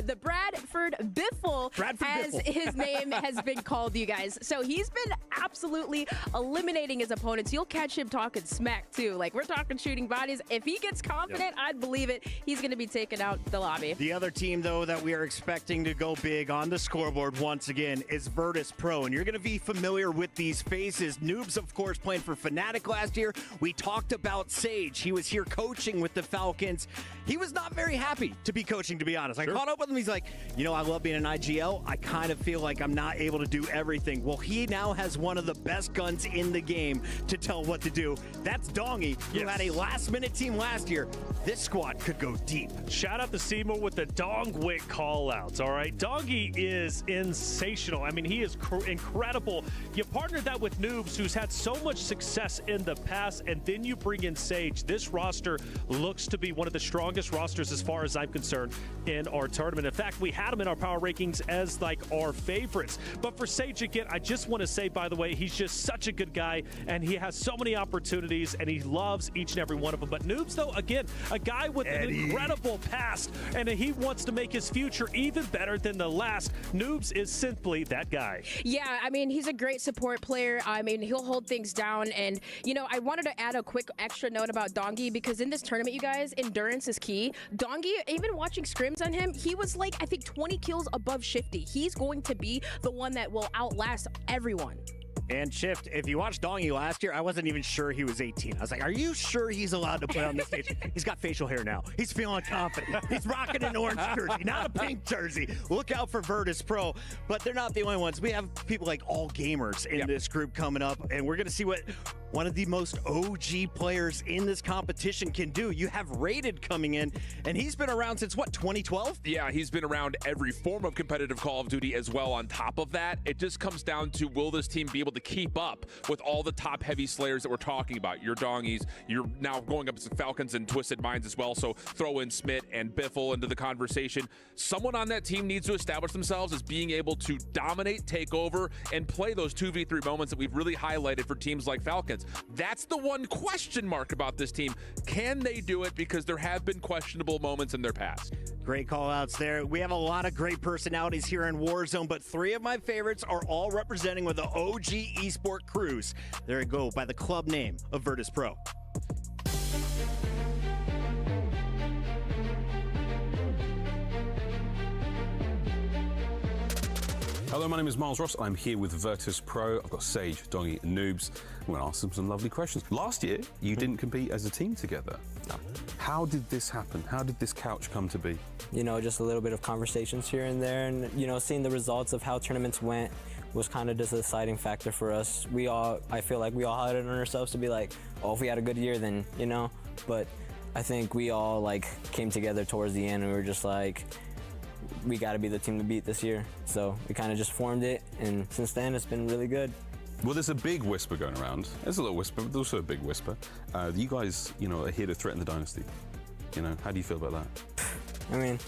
Speaker 18: The Bradford Biffle, as his name has been called, you guys. So he's been absolutely eliminating his opponents. You'll catch him talking smack too. Like, we're talking shooting bodies. If he gets confident, I'd believe it. He's going to be taking out the lobby.
Speaker 15: The other team, though, that we are expecting to go big on the scoreboard once again is Virtus Pro, and you're going to be familiar with these faces. Noobs, of course, playing for Fnatic last year. We talked about Sage. He was here coaching with the Falcons. He was not very happy to be coaching, to be honest. I caught up with him. He's like, you know, I love being an IGL. I kind of feel like I'm not able to do everything. Well, he now has one of the best guns in the game to tell what to do. That's Dongy, who had a last-minute team last year. This squad could go deep.
Speaker 17: Shout out to Seymour with the Dongwick call-outs, all right? Dongy is sensational. I mean, he is incredible. You partner that with Noobs, who's had so much success in the past, and then you bring in Sage. This roster looks to be one of the strongest rosters as far as I'm concerned in our tournament. In fact, we had him in our power rankings as like our favorites. But for Sage, again, I just want to say, by the way, he's just such a good guy, and he has so many opportunities, and he loves each and every one of them. But Noobs, though, again, a guy with an incredible past, and he wants to make his future even better than the last. Noobs is simply that guy.
Speaker 18: Yeah, I mean, he's a great support player. I mean, he'll hold things down. And, you know, I wanted to add a quick extra note about Dongy because in this tournament, you guys, endurance is key. Dongy, even watching scrims on him, he was like, I think 20 kills above Shifty. He's going to be the one that will outlast everyone.
Speaker 15: And Shift, if you watched Dongy last year, I wasn't even sure he was 18. I was like, are you sure he's allowed to play on this stage? He's got facial hair now. He's feeling confident. He's rocking an orange jersey, not a pink jersey. Look out for Virtus Pro. But they're not the only ones. We have people like All Gamers in this group coming up, and we're going to see what one of the most OG players in this competition can do. You have Rated coming in, and he's been around since, what, 2012?
Speaker 16: Yeah, he's been around every form of competitive Call of Duty as well. On top of that, it just comes down to, will this team be able to keep up with all the top heavy slayers that we're talking about? Your Dongies, you're now going up against Falcons and Twisted Minds as well, so throw in Smit and Biffle into the conversation. Someone on that team needs to establish themselves as being able to dominate, take over, and play those 2v3 moments that we've really highlighted for teams like Falcons. That's the one question mark about this team. Can they do it? Because there have been questionable moments in their past.
Speaker 15: Great call outs there. We have a lot of great personalities here in Warzone, but 3 of my favorites are all representing with the OG esport crews. There you go, by the club name of Virtus Pro.
Speaker 6: Hello, my name is Miles Ross. I'm here with Virtus Pro. I've got Sage, Dongy, and Noobs. I'm going to ask them some lovely questions. Last year, you didn't compete as a team together. No. How did this happen? How did this couch come to be?
Speaker 4: You know, just a little bit of conversations here and there, and you know, seeing the results of how tournaments went was kind of just a deciding factor for us. I feel like we all had it on ourselves to be like, oh, if we had a good year, then, you know, but I think we all like came together towards the end and we were just like, we got to be the team to beat this year. So we kind of just formed it, and since then it's been really good.
Speaker 6: Well, there's a big whisper going around. There's a little whisper, but there's also a big whisper. You guys, you know, are here to threaten the dynasty. You know, how do you feel about that?
Speaker 4: I mean,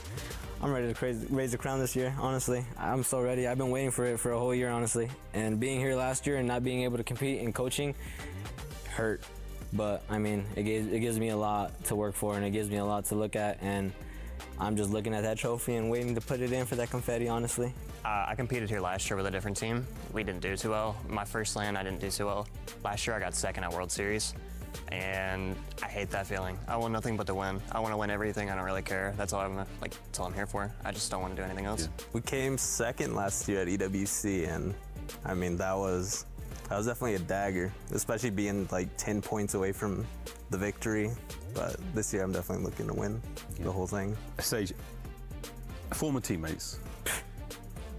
Speaker 4: I'm ready to raise the crown this year, honestly. I'm so ready. I've been waiting for it for a whole year, honestly. And being here last year and not being able to compete in coaching hurt. But, I mean, it gives me a lot to work for, and it gives me a lot to look at. And I'm just looking at that trophy and waiting to put it in for that confetti, honestly.
Speaker 7: I competed here last year with a different team. We didn't do too well. My first LAN, I didn't do too well. Last year, I got second at World Series, and I hate that feeling. I want nothing but to win. I want to win everything. I don't really care. That's all I'm here for. I just don't want to do anything else.
Speaker 9: We came second last year at EWC, and I mean, that was definitely a dagger, especially being like 10 points away from the victory. But this year, I'm definitely looking to win the whole thing.
Speaker 6: Sage, former teammates.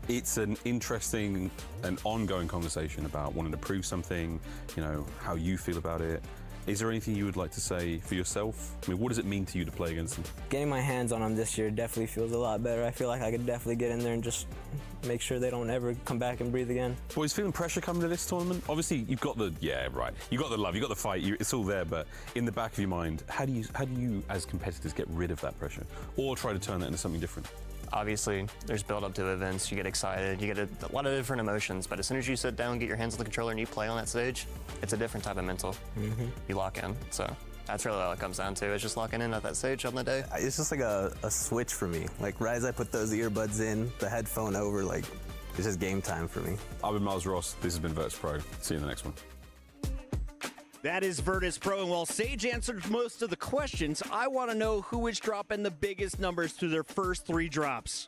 Speaker 6: It's an interesting and ongoing conversation about wanting to prove something, you know, how you feel about it. Is there anything you would like to say for yourself? I mean, what does it mean to you to play against them?
Speaker 4: Getting my hands on them this year definitely feels a lot better. I feel like I could definitely get in there and just make sure they don't ever come back and breathe again.
Speaker 6: Boys, feeling pressure coming to this tournament? Obviously, you've got the, yeah, right. You've got the love, you've got the fight, it's all there, but in the back of your mind, how do you as competitors get rid of that pressure? Or try to turn that into something different?
Speaker 7: Obviously, there's build-up to events. You get excited. You get a lot of different emotions. But as soon as you sit down, get your hands on the controller, and you play on that stage, it's a different type of mental. You lock in. So that's really all it comes down to. It's just locking in at that stage on the day.
Speaker 9: It's just like a switch for me. Like right as I put those earbuds in, the headphone over, like it's just game time for me.
Speaker 6: I've been Miles Ross. This has been Virtus Pro. See you in the next one.
Speaker 15: That is Virtus Pro, and while Sage answered most of the questions, I want to know who is dropping the biggest numbers through their first 3 drops.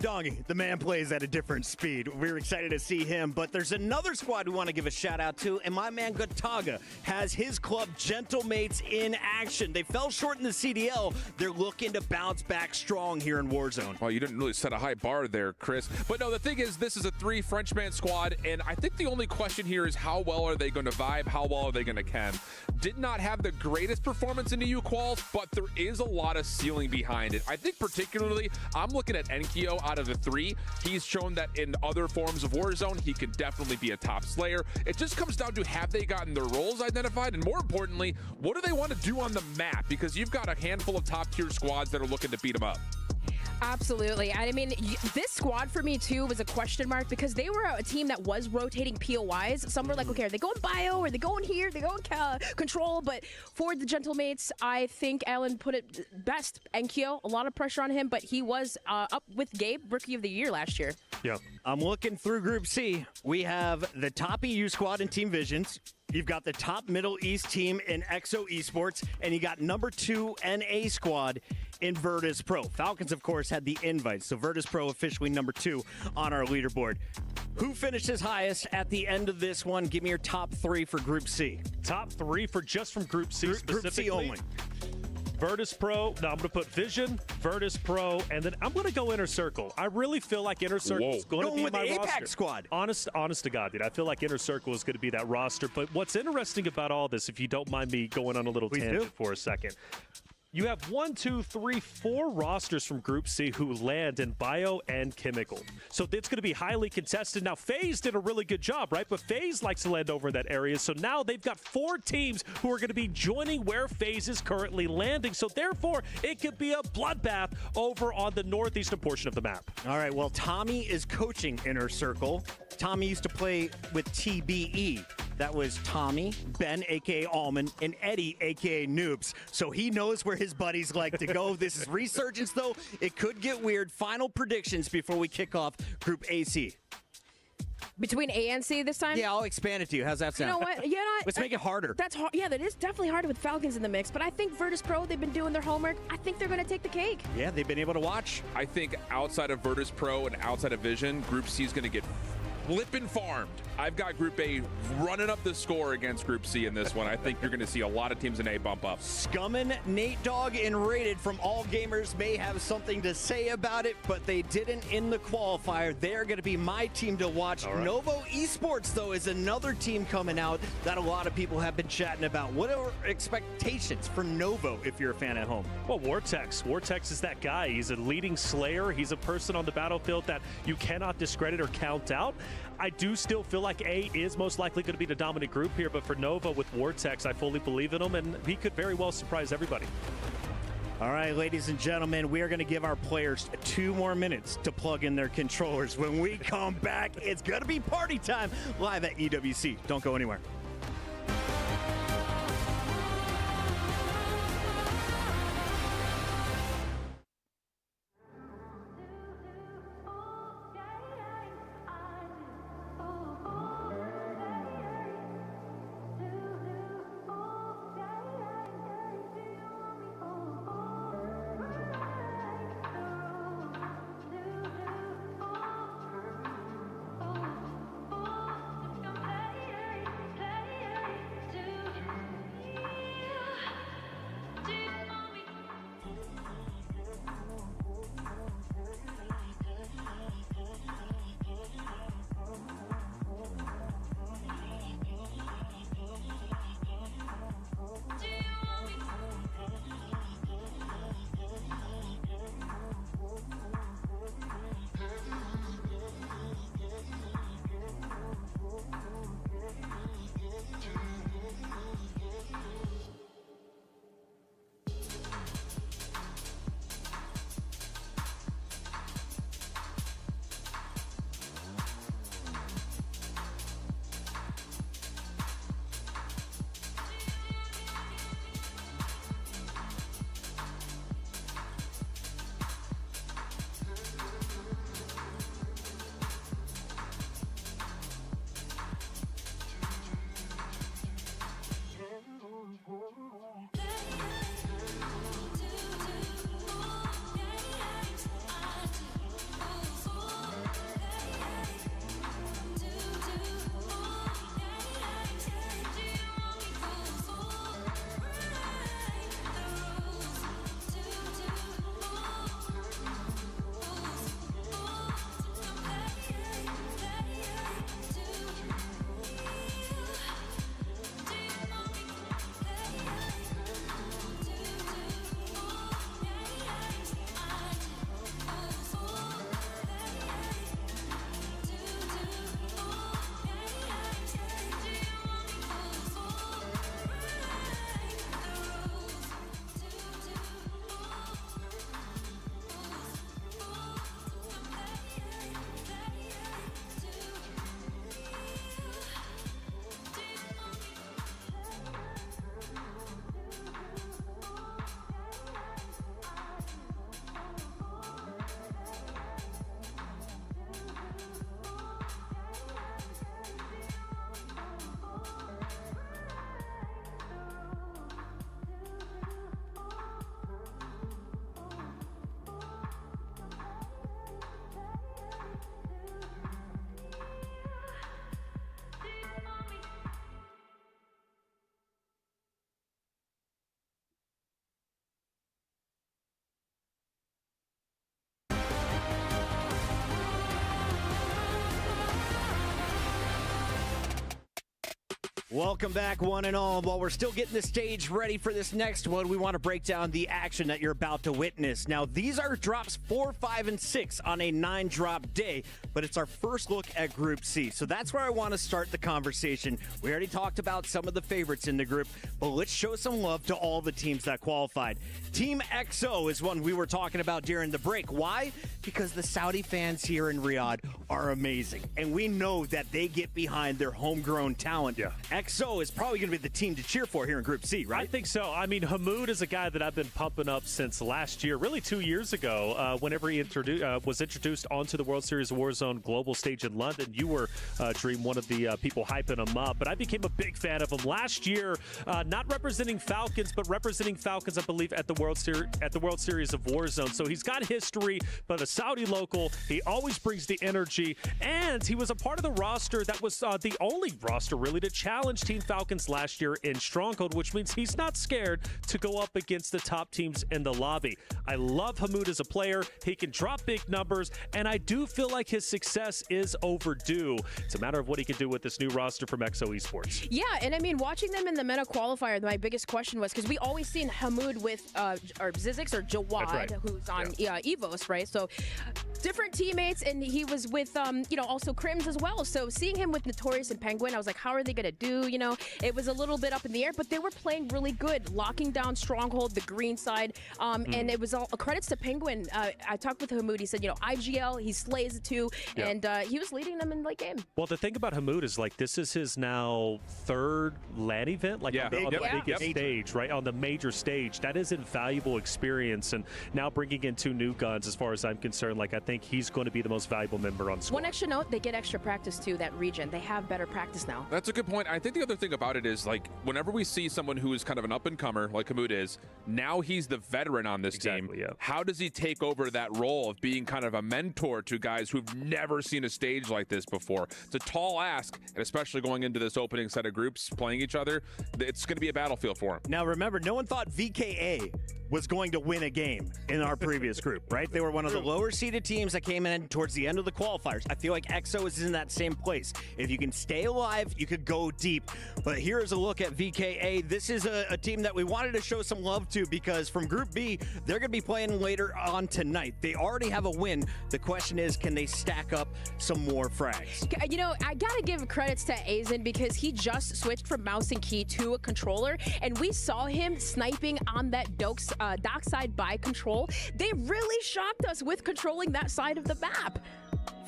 Speaker 15: Dongy, the man plays at a different speed. We're excited to see him, but there's another squad we want to give a shout out to, and my man Gataga has his club Gentlemates in action. They fell short in the CDL. They're looking to bounce back strong here in Warzone.
Speaker 16: Well, you didn't really set a high bar there, Chris. But no, the thing is, this is a 3 Frenchman squad, and I think the only question here is how well are they going to vibe? How well are they going to chem? Did not have the greatest performance in EU quals, but there is a lot of ceiling behind it. I think particularly, I'm looking at Enkyo out of the 3. He's shown that in other forms of Warzone, he can definitely be a top slayer. It just comes down to, have they gotten their roles identified? And more importantly, what do they want to do on the map? Because you've got a handful of top tier squads that are looking to beat them up.
Speaker 18: Absolutely. I mean, this squad for me, too, was a question mark because they were a team that was rotating POIs. Some were like, okay, are they going bio? Are they going here? Are they going control? But for the Gentlemates, I think Alan put it best. Enkyo, a lot of pressure on him, but he was up with Gabe, Rookie of the Year last year.
Speaker 15: Yeah. I'm looking through Group C. We have the top EU squad in Team Visions. You've got the top Middle East team in EXO Esports, and you got number 2 NA squad in Virtus Pro. Falcons, of course, had the invite, so Virtus Pro officially number 2 on our leaderboard. Who finishes highest at the end of this one? Give me your top 3 for Group C.
Speaker 17: Top 3 for just from Group C specifically?
Speaker 15: Group C only.
Speaker 17: Virtus Pro. Now I'm going to put Vision, Virtus Pro, and then I'm going to go Inner Circle. I really feel like Inner Circle is going to be my
Speaker 15: Apex
Speaker 17: roster.
Speaker 15: Squad.
Speaker 17: Honest to God, dude. I feel like Inner Circle is going to be that roster. But what's interesting about all this, if you don't mind me going on a little tangent for a second, you have 4 rosters from Group C who land in bio and chemical. So it's going to be highly contested. Now, FaZe did a really good job, right? But FaZe likes to land over in that area. So now they've got 4 teams who are going to be joining where FaZe is currently landing. So therefore, it could be a bloodbath over on the northeastern portion of the map.
Speaker 15: All right, well, Tommy is coaching Inner Circle. Tommy used to play with TBE. That was Tommy, Ben, a.k.a. Almond, and Eddie, a.k.a. Noobs. So he knows where his buddies like to go. This is resurgence, though. It could get weird. Final predictions before we kick off Group AC.
Speaker 18: Between A and C this time?
Speaker 15: Yeah, I'll expand it to you. How's that
Speaker 18: You
Speaker 15: sound?
Speaker 18: know what?
Speaker 15: Let's make it harder.
Speaker 18: That's hard. Yeah, that is definitely harder with Falcons in the mix. But I think Virtus Pro, they've been doing their homework. I think they're going to take the cake.
Speaker 15: Yeah, they've been able to watch.
Speaker 16: I think outside of Virtus Pro and outside of Vision, Group C is going to get flippin' farmed. I've got Group A running up the score against Group C in this one. I think you're going to see a lot of teams in A bump up.
Speaker 15: Scummin', Nate Dogg, and Rated from All Gamers may have something to say about it, but they didn't in the qualifier. They're going to be my team to watch.
Speaker 17: All right.
Speaker 15: Novo Esports, though, is another team coming out that a lot of people have been chatting about. What are expectations for Novo if you're a fan at home?
Speaker 17: Well, Vortex is that guy. He's a leading slayer. He's a person on the battlefield that you cannot discredit or count out. I do still feel like A is most likely going to be the dominant group here, but for Nova with Vortex, I fully believe in him, and he could very well surprise everybody.
Speaker 15: All right, ladies and gentlemen, we are going to give our players 2 more minutes to plug in their controllers. When we come back, it's going to be party time live at EWC. Don't go anywhere. Welcome back, one and all. While we're still getting the stage ready for this next one, we want to break down the action that you're about to witness. Now, these are drops 4, 5, and 6 on a 9-drop day, but it's our first look at Group C. So that's where I want to start the conversation. We already talked about some of the favorites in the group, but let's show some love to all the teams that qualified. Team XO is one we were talking about during the break. Why? Because the Saudi fans here in Riyadh are amazing, and we know that they get behind their homegrown talent. Yeah. XO is probably going to be the team to cheer for here in Group C, right?
Speaker 17: I think so. I mean, Hamoud is a guy that I've been pumping up since last year, really 2 years ago, whenever he was introduced onto the World Series Warzone global stage in London. You were, Dream, one of the people hyping him up, but I became a big fan of him last year, not representing Falcons, but representing Falcons, I believe, at the World Series of Warzone. So he's got history, but a Saudi local. He always brings the energy, and he was a part of the roster that was the only roster really to challenge Team Falcons last year in Stronghold, which means he's not scared to go up against the top teams in the lobby. I love Hamoud as a player. He can drop big numbers, and I do feel like his success is overdue. It's a matter of what he can do with this new roster from XO Esports.
Speaker 18: Yeah, and I mean, watching them in the meta qualifier, my biggest question was, because we always seen Hamoud with or Zizix or Jawad,
Speaker 17: right.
Speaker 18: who's on Evos, right? So different teammates, and he was with, you know, also Crims as well. So seeing him with Notorious and Penguin, I was like, how are they going to do? You know, it was a little bit up in the air, but they were playing really good, locking down Stronghold, the green side, and it was all credits to Penguin. I talked with Hamoud. He said, you know, IGL, he slays it too, and he was leading them in late game.
Speaker 17: Well, the thing about Hamoud is, like, this is his now third LAN event, like on the biggest stage, right? On the major stage. That is invaluable experience, and now bringing in 2 new guns, as far as I'm concerned, like, I think he's going to be the most valuable member on squad.
Speaker 18: One extra note, they get extra practice too, that region. They have better practice now.
Speaker 16: That's a good point. I think the other thing about it is, like, whenever we see someone who is kind of an up-and-comer, like Hamoud is, now he's the veteran on this team. How does he take over that role of being kind of a mentor to guys who've never seen a stage like this before? It's a tall ask, and especially going into this opening set of groups playing each other, it's going to be a battlefield for him.
Speaker 15: Now, remember, no one thought VKA was going to win a game in our previous group, right? They were one of the lower-seeded teams that came in towards the end of the qualifiers. I feel like XO is in that same place. If you can stay alive, you could go deep. But here's a look at VKA. This is a team that we wanted to show some love to, because from Group B, they're going to be playing later on tonight. They already have a win. The question is, can they stack up some more frags?
Speaker 18: You know, I gotta give credits to Aizen, because he just switched from mouse and key to a controller, and we saw him sniping on that dockside by control. They really shocked us with controlling that side of the map.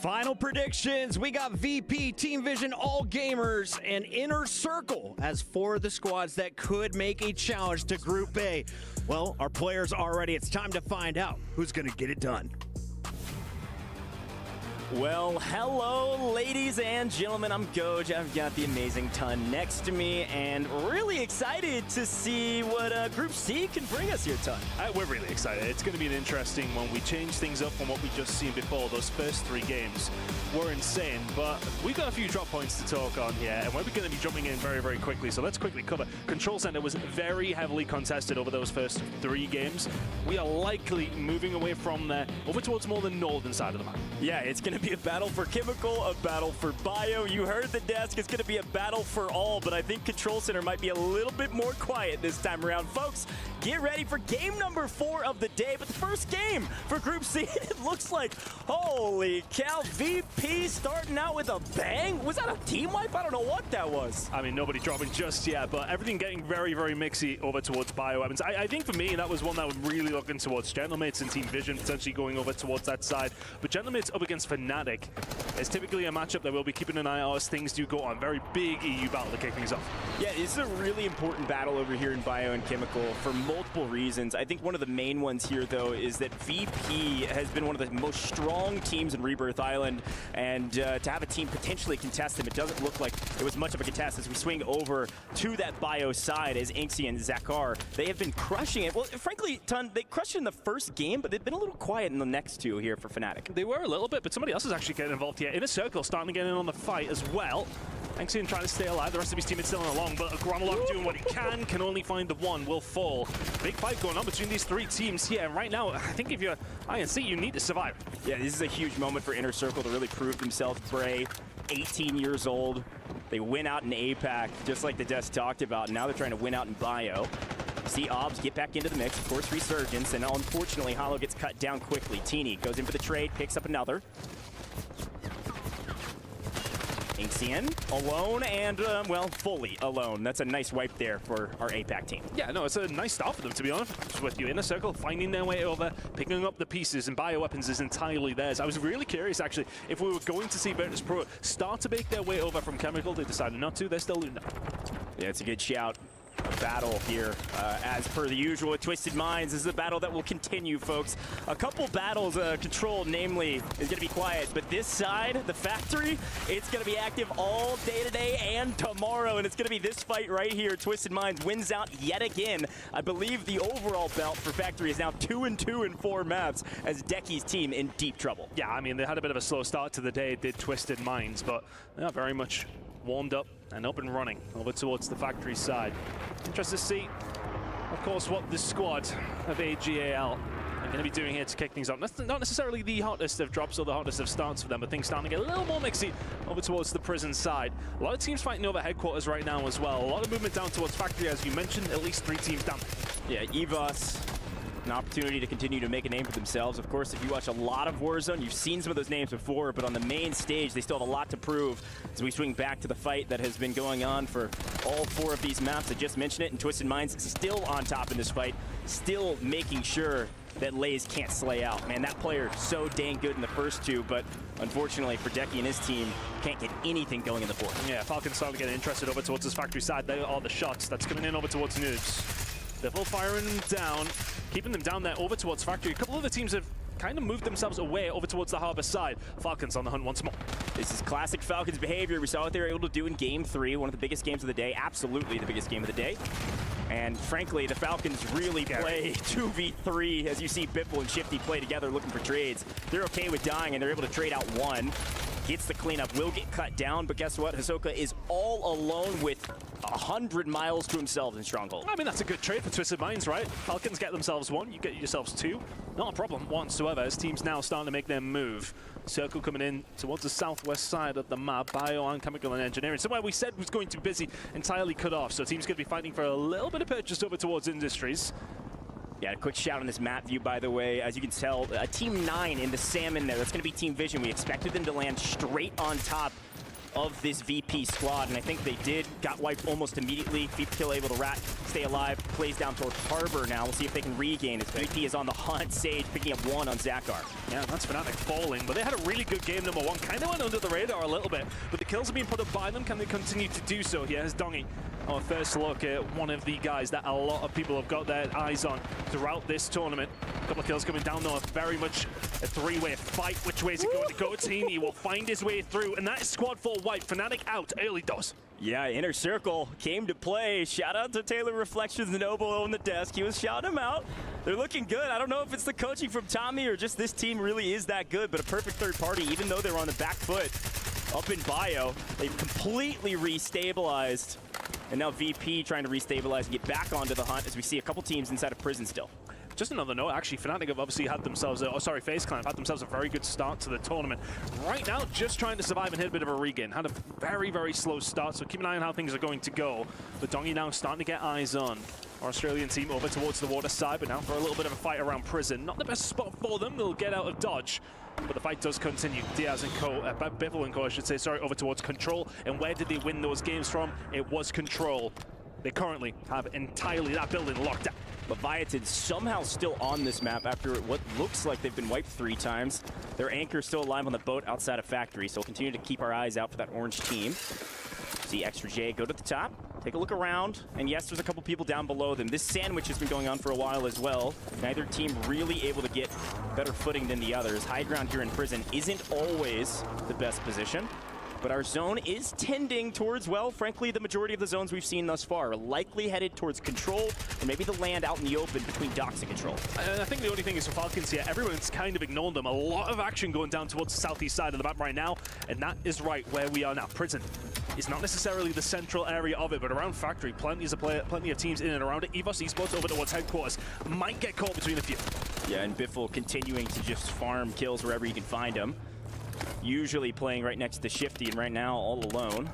Speaker 15: Final predictions. We got VP, Team Vision, All Gamers, and Inner Circle as 4 of the squads that could make a challenge to Group A. Well, our players are ready. It's time to find out who's going to get it done.
Speaker 23: Well, hello, ladies and gentlemen. I'm Goj. I've got the amazing Ton next to me, and really excited to see what Group C can bring us here, Ton.
Speaker 5: We're really excited. It's going to be an interesting one. We changed things up from what we just seen before. Those first 3 games were insane, but we've got a few drop points to talk on here, and we're going to be jumping in very, very quickly. So let's quickly cover. Control Center was very heavily contested over those first 3 games. We are likely moving away from there over towards more the northern side of the map.
Speaker 23: Yeah, it's going to be a battle for Chemical, a battle for Bio. You heard the desk. It's going to be a battle for all, but I think Control Center might be a little bit more quiet this time around. Folks, get ready for game number 4 of the day, but the first game for Group C, it looks like, holy cow, VP starting out with a bang. Was that a team wipe? I don't know what that was.
Speaker 5: I mean, nobody dropping just yet, but everything getting very, very mixy over towards Bioweapons. I think for me, that was one that was really looking towards Gentlemates and Team Vision, potentially going over towards that side. But Gentlemates up against Fnatic is typically a matchup that we'll be keeping an eye on as things do go on. Very big EU battle to kick things off.
Speaker 23: Yeah, this is a really important battle over here in Bio and Chemical for multiple reasons. I think one of the main ones here, though, is that VP has been one of the most strong teams in Rebirth Island, and to have a team potentially contest them, it doesn't look like it was much of a contest as we swing over to that Bio side as Inxie and Zakar. They have been crushing it. Well, frankly, Ton, they crushed it in the first game, but they've been a little quiet in the next 2 here for Fnatic.
Speaker 5: They were a little bit, but somebody else is actually getting involved here. Inner Circle starting to get in on the fight as well. Angsien trying to stay alive. The rest of his team is still along, but Granulok doing what he can only find the one, will fall. Big fight going on between these 3 teams here. And right now, I think if you're INC, you need to survive.
Speaker 23: Yeah, this is a huge moment for Inner Circle to really prove themselves. Bray, 18 years old. They win out in APAC, just like the desk talked about. Now they're trying to win out in Bio. See Obs get back into the mix, of course, Resurgence, and unfortunately, Hollow gets cut down quickly. Teeny goes in for the trade, picks up another. Inxian alone and, well, fully alone. That's a nice wipe there for our APAC team.
Speaker 5: Yeah, no, it's a nice start for them, to be honest with you. In a circle, finding their way over, picking up the pieces, and bioweapons is entirely theirs. I was really curious, actually, if we were going to see Virtus Pro start to make their way over from Chemical. They decided not to. They're still losing.
Speaker 23: Yeah, it's a good shout. A battle here, as per the usual with Twisted Minds. This is a battle that will continue, folks. A couple battles, Control, namely, is going to be quiet, but this side, the factory, it's going to be active all day today and tomorrow, and it's going to be this fight right here. Twisted Minds wins out yet again. I believe the overall belt for factory is now 2-2 in 4 maps, as Decky's team in deep trouble.
Speaker 5: Yeah, I mean, they had a bit of a slow start to the day, did Twisted Minds, but they are very much warmed up and up and running over towards the factory side. Interested to see, of course, what the squad of AGAL are going to be doing here to kick things off. Not necessarily the hottest of drops or the hottest of starts for them, but things starting to get a little more mixy over towards the prison side. A lot of teams fighting over headquarters right now as well. A lot of movement down towards factory, as you mentioned, at least 3 teams down.
Speaker 23: Yeah, EVOS, an opportunity to continue to make a name for themselves. Of course, if you watch a lot of Warzone, you've seen some of those names before, but on the main stage, they still have a lot to prove as we swing back to the fight that has been going on for all 4 of these maps. I just mentioned it, and Twisted Minds still on top in this fight, still making sure that Lays can't slay out. Man, that player so dang good in the first 2, but unfortunately for Decky and his team, can't get anything going in the 4th.
Speaker 5: Yeah, Falcons starting to get interested over towards this factory side. They are the shots that's coming in over towards Noobs. They're full firing down, keeping them down there over towards factory. A couple of the teams have kind of moved themselves away over towards the harbor side. Falcons on the hunt once more.
Speaker 23: This is classic Falcons behavior. We saw what they were able to do in Game 3, one of the biggest games of the day, absolutely the biggest game of the day. And frankly, the Falcons really play 2v3 as you see Biffle and Shifty play together looking for trades. They're okay with dying and they're able to trade out 1. Gets the cleanup, will get cut down, but guess what? Hisoka is all alone with 100 miles to himself in Stronghold.
Speaker 5: I mean, that's a good trade for Twisted Minds, right? Falcons get themselves 1, you get yourselves 2. Not a problem whatsoever, as teams now starting to make their move. Circle coming in towards the southwest side of the map. Bio and Chemical and Engineering. Somewhere we said was going to be busy, entirely cut off. So teams going to be fighting for a little bit of purchase over towards Industries.
Speaker 23: Yeah, a quick shout on this map view, by the way. As you can tell, Team 9 in the salmon there. That's going to be Team Vision. We expected them to land straight on top of this VP squad, and I think they did. Got wiped almost immediately. Kill able to rat, stay alive, plays down towards Harbor now. We'll see if they can regain as VP is on the hunt. Sage picking up 1 on Zakar.
Speaker 5: Yeah, that's Fnatic falling, but they had a really good game, number 1. Kind of went under the radar a little bit, but the kills are being put up by them. Can they continue to do so? Here's Dongy. Our first look at one of the guys that a lot of people have got their eyes on throughout this tournament. A couple of kills coming down, though. Very much a 3-way fight. Which way is it going to go? Teeny will find his way through, and that is squad 4 wipe. Fnatic out early doors.
Speaker 23: Yeah, Inner Circle came to play. Shout out to Taylor Reflections and Noble on the desk. He was shouting him out. They're looking good. I don't know if it's the coaching from Tommy or just this team really is that good, but a perfect third party, even though they're on the back foot up in Bio. They've completely restabilized. And now VP trying to restabilize and get back onto the hunt as we see a couple teams inside of prison still.
Speaker 5: Just another note, actually, Fnatic have obviously had themselves, FaZe Clan have had themselves a very good start to the tournament. Right now, just trying to survive and hit a bit of a regain. Had a very, very slow start, so keep an eye on how things are going to go. But Dongy now starting to get eyes on our Australian team over towards the water side, but now for a little bit of a fight around prison. Not the best spot for them, they'll get out of dodge. But the fight does continue. Diaz and Co, Biffle and Co, I should say, sorry, over towards Control. And where did they win those games from? It was Control. They currently have entirely that building locked down.
Speaker 23: Leviathan somehow still on this map after what looks like they've been wiped 3 times. Their anchor still alive on the boat outside of Factory, so we'll continue to keep our eyes out for that orange team. See Extra J go to the top, take a look around, and yes, there's a couple people down below them. This sandwich has been going on for a while as well. Neither team really able to get better footing than the others. High ground here in prison isn't always the best position. But our zone is tending towards, well, frankly, the majority of the zones we've seen thus far are likely headed towards Control, or maybe the land out in the open between Docks and Control.
Speaker 5: I think the only thing is for Falcons here, everyone's kind of ignored them. A lot of action going down towards the southeast side of the map right now, and that is right where we are now. Prison is not necessarily the central area of it, but around Factory, plenty of teams in and around it. EVOS Esports over towards headquarters might get caught between a few.
Speaker 23: Yeah, and Biffle continuing to just farm kills wherever you can find them. Usually playing right next to Shifty, and right now all alone.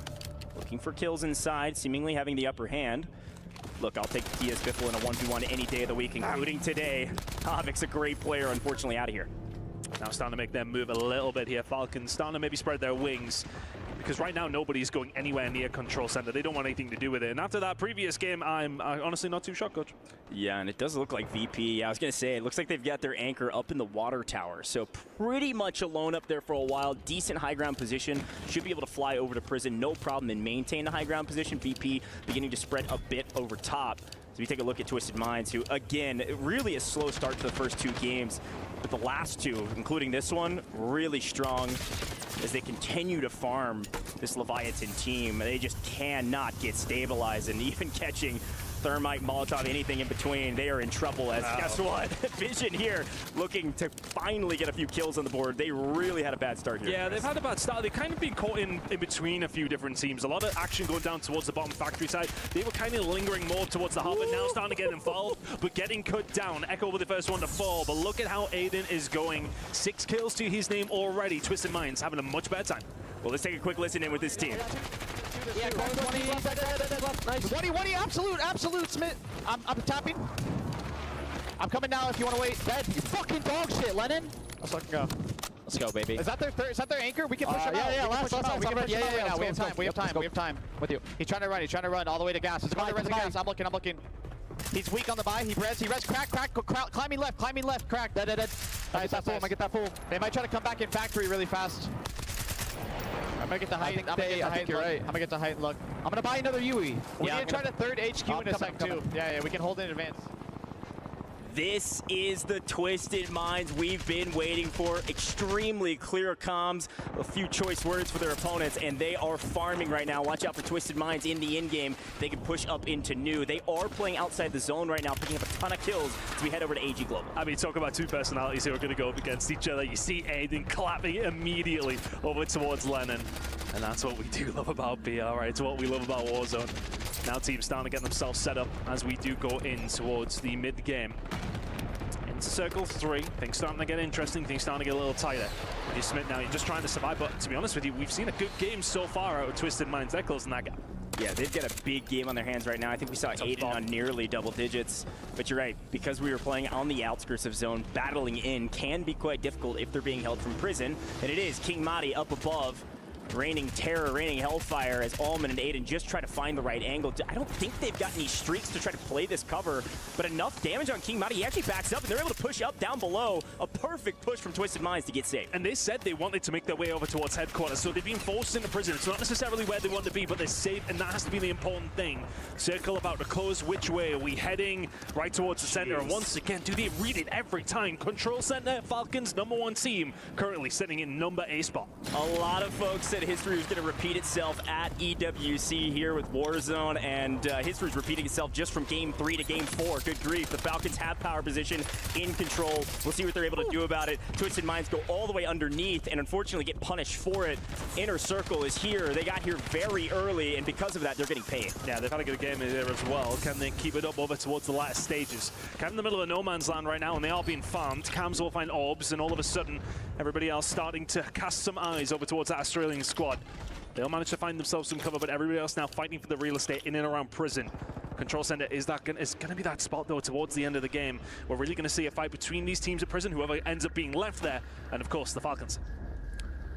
Speaker 23: Looking for kills inside, seemingly having the upper hand. Look, I'll take Diaz Biffle in a 1v1 any day of the week, including today. Havoc's a great player, unfortunately out of here.
Speaker 17: Now starting to make them move a little bit here. Falcons starting to maybe spread their wings, because right now nobody's going anywhere near control center. They don't want anything to do with it. And after that previous game, I'm honestly not too shocked, Coach.
Speaker 23: Yeah, and it does look like VP. I was going to say, it looks like they've got their anchor up in the water tower. So pretty much alone up there for a while. Decent high ground position. Should be able to fly over to prison. No problem and maintain the high ground position. VP beginning to spread a bit over top. So we take a look at Twisted Minds, who, again, really a slow start to the first 2 games. But the last 2, including this one, really strong as they continue to farm this Leviathan team. They just cannot get stabilized, and even catching Thermite, Molotov, anything in between, they are in trouble as, guess what? Vision here looking to finally get a few kills on the board. They really had a bad start here.
Speaker 17: Yeah, they've had a bad start. They've kind of been caught in between a few different teams. A lot of action going down towards the bottom factory side. They were kind of lingering more towards the harbor, now starting to get involved, but getting cut down. Echo with the first one to fall, but look at how Aiden is going. 6 kills to his name already. Twisted Minds having a much better time.
Speaker 23: Well, let's take a quick listen in with this team.
Speaker 10: Yeah, 20, absolute, Smith. I'm tapping. I'm coming now if you want to wait. Dead. You fucking dog shit, Lennon. Let's fucking go.
Speaker 22: Let's go, baby.
Speaker 10: Is that their anchor? We can push him out.
Speaker 22: Yeah,
Speaker 10: last.
Speaker 22: Yeah,
Speaker 10: We have time. With you. He's trying to run all the way to gas. He's going to res gas. I'm looking. He's weak on the buy. He res. Crack. Climbing left. Crack. Dead. I get that fool. They might try to come back in factory really fast. I'm gonna get the height. I'm gonna get the height look. I'm gonna buy another UE. We're gonna try to third HQ in a sec too. Yeah, we can hold in advance.
Speaker 23: This is the Twisted Minds we've been waiting for. Extremely clear comms, a few choice words for their opponents, and they are farming right now. Watch out for Twisted Minds in the in-game. They can push up into new. They are playing outside the zone right now, picking up a ton of kills as we head over to AG Global.
Speaker 17: I mean, talk about 2 personalities who are going to go up against each other. You see Aiden clapping immediately over towards Lennon. And that's what we do love about BR, right? It's what we love about Warzone. Now teams starting to get themselves set up as we do go in towards the mid-game. Into circle 3, things starting to get interesting, things starting to get a little tighter. With you, Smith, now you're just trying to survive, but to be honest with you, we've seen a good game so far out of Twisted Minds. They're closing that gap.
Speaker 23: Yeah, they've got a big game on their hands right now. I think we saw Aiden on nearly double digits. But you're right, because we were playing on the outskirts of zone, battling in can be quite difficult if they're being held from prison. And it is King Madi up above, raining terror, raining hellfire as Allman and Aiden just try to find the right angle. I don't think they've got any streaks to try to play this cover, but enough damage on King Madi. He actually backs up, and they're able to push up down below. A perfect push from Twisted Minds to get saved.
Speaker 17: And they said they wanted to make their way over towards headquarters, so they've been forced into prison. It's not necessarily where they want to be, but they're safe, and that has to be the important thing. Circle about to close. Which way are we heading? Right towards the center, and once again, do they read it every time? Control center, Falcons, #1 team, currently sitting in number A spot.
Speaker 23: A lot of folks said history was going to repeat itself at EWC here with Warzone, and history's repeating itself just from game 3 to game 4. Good grief. The Falcons have power position in control. We'll see what they're able to do about it. Twisted Minds go all the way underneath and unfortunately get punished for it. Inner Circle is here. They got here very early, and because of that, they're getting paid.
Speaker 17: Yeah, they've had a good game in there as well. Can they keep it up over towards the latter stages? Kind of in the middle of no man's land right now, and they are being farmed. Cams will find orbs, and all of a sudden, everybody else starting to cast some eyes over towards that Australian squad. They'll manage to find themselves some cover, but everybody else now fighting for the real estate in and around prison. Control center is going to be that spot, though, towards the end of the game. We're really going to see a fight between these teams at prison, whoever ends up being left there, and of course, the Falcons.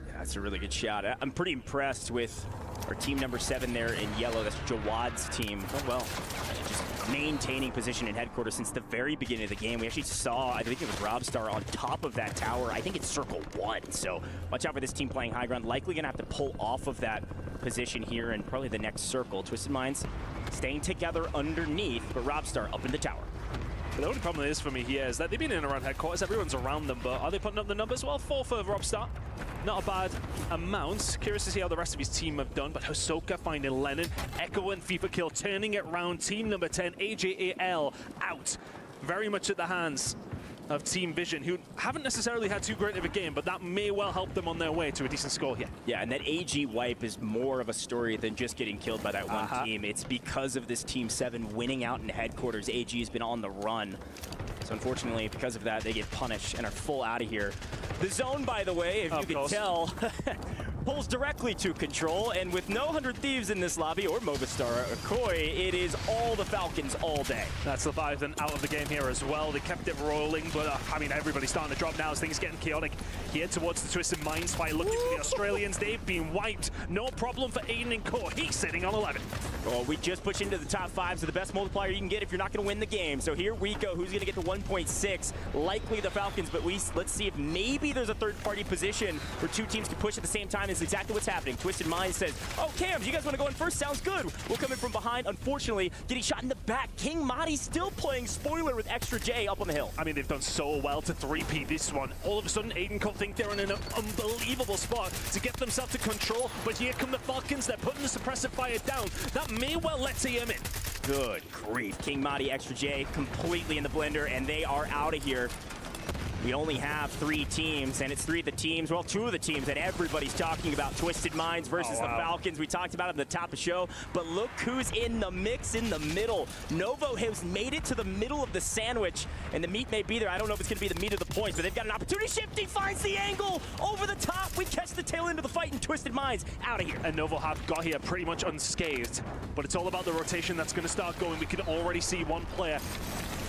Speaker 23: Yeah, that's a really good shot. I'm pretty impressed with our team number 7 there in yellow. That's Jawad's team. Oh, well, just maintaining position in headquarters since the very beginning of the game. We actually saw, I think it was Robstar on top of that tower. I think it's circle 1. So watch out for this team playing high ground. Likely going to have to pull off of that position here in probably the next circle. Twisted Minds staying together underneath, but Robstar up in the tower.
Speaker 17: The only problem is for me here is that they've been in and around headquarters. Everyone's around them, but are they putting up the numbers? Well, 4 for Robstar. Not a bad amount. Curious to see how the rest of his team have done, but Hisoka finding Lennon. Echo and FIFA Kill turning it round. Team number 10, AJAL, out. Very much at the hands of Team Vision, who haven't necessarily had too great of a game, but that may well help them on their way to a decent score here.
Speaker 23: Yeah, and that AG wipe is more of a story than just getting killed by that one team. It's because of this Team 7 winning out in headquarters. AG has been on the run. So unfortunately, because of that, they get punished and are full out of here. The zone, by the way, if you can tell, pulls directly to control, and with no 100 Thieves in this lobby, or Movistar or Koi, it is all the Falcons all day.
Speaker 17: That's Leviathan out of the game here as well. They kept it rolling, but I mean, everybody's starting to drop now as things getting chaotic here towards the Twisted Minds fight. Looking for the Australians, they've been wiped. No problem for Aiden and Core. He's sitting on 11.
Speaker 23: Oh, we just push into the top 5, so the best multiplier you can get if you're not going to win the game. So here we go. Who's going to get to 1.6? Likely the Falcons, but let's see if maybe there's a third-party position where two teams can push at the same time. That's exactly what's happening. Twisted Minds says, oh, Cams, you guys want to go in first? Sounds good. We'll come in from behind. Unfortunately, getting shot in the back. King Madi still playing spoiler with Extra J up on the hill.
Speaker 17: I mean, they've done so well to 3P this one. All of a sudden, Aiden Cole think they're in an unbelievable spot to get themselves to control, but here come the Falcons. They're putting the suppressive fire down. That may well let TM in.
Speaker 23: Good grief. King Madi, Extra J completely in the blender, and they are out of here. We only have 3 teams, and it's 3 of the teams, well, 2 of the teams that everybody's talking about. Twisted Minds versus the Falcons. We talked about it at the top of the show, but look who's in the mix in the middle. Novo has made it to the middle of the sandwich, and the meat may be there. I don't know if it's going to be the meat of the points, but they've got an opportunity. Shifty finds the angle over the top. We catch the tail end of the fight, and Twisted Minds out of here.
Speaker 17: And Novo have got here pretty much unscathed, but it's all about the rotation that's going to start going. We can already see one player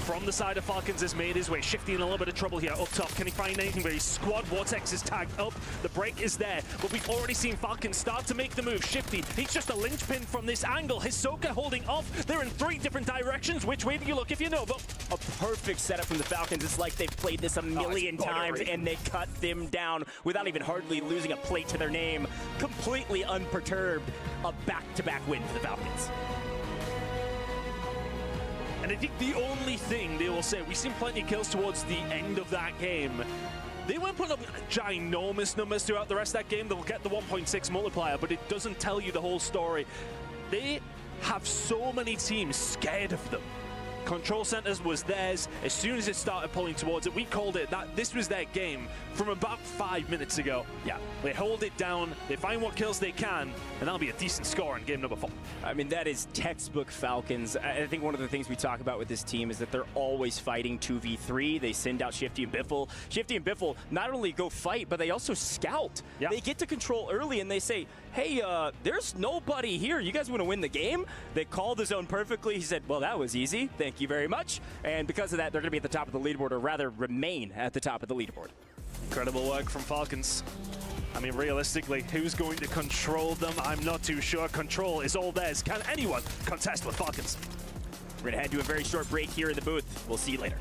Speaker 17: from the side of Falcons has made his way. Shifty in a little bit of trouble here up top. Can he find anything? But his squad Vortex is tagged up. The break is there, but we've already seen Falcons start to make the move. Shifty, he's just a linchpin from this angle. Hisoka holding off. They're in 3 different directions. Which way do you look if you know? But
Speaker 23: a perfect setup from the Falcons. It's like they've played this a million times, and they cut them down without even hardly losing a plate to their name. Completely unperturbed. A back-to-back win for the Falcons.
Speaker 17: And I think the only thing they will say, we've seen plenty of kills towards the end of that game. They weren't putting up ginormous numbers throughout the rest of that game. They'll get the 1.6 multiplier, but it doesn't tell you the whole story. They have so many teams scared of them. Control Centers was theirs. As soon as it started pulling towards it, we called it that this was their game from about 5 minutes ago.
Speaker 23: Yeah.
Speaker 17: They hold it down, they find what kills they can, and that'll be a decent score in game number 4.
Speaker 23: I mean, that is textbook Falcons. I think one of the things we talk about with this team is that they're always fighting 2v3. They send out Shifty and Biffle. Shifty and Biffle not only go fight, but they also scout.
Speaker 17: Yep.
Speaker 23: They get to control early, and they say, hey, there's nobody here. You guys want to win the game? They called the zone perfectly. He said, well, that was easy. Thank you very much. And because of that, they're going to be at the top of the leaderboard, or rather remain at the top of the leaderboard.
Speaker 17: Incredible work from Falcons. I mean, realistically, who's going to control them? I'm not too sure. Control is all theirs. Can anyone contest with Falcons?
Speaker 23: We're going to head to a very short break here in the booth. We'll see you later.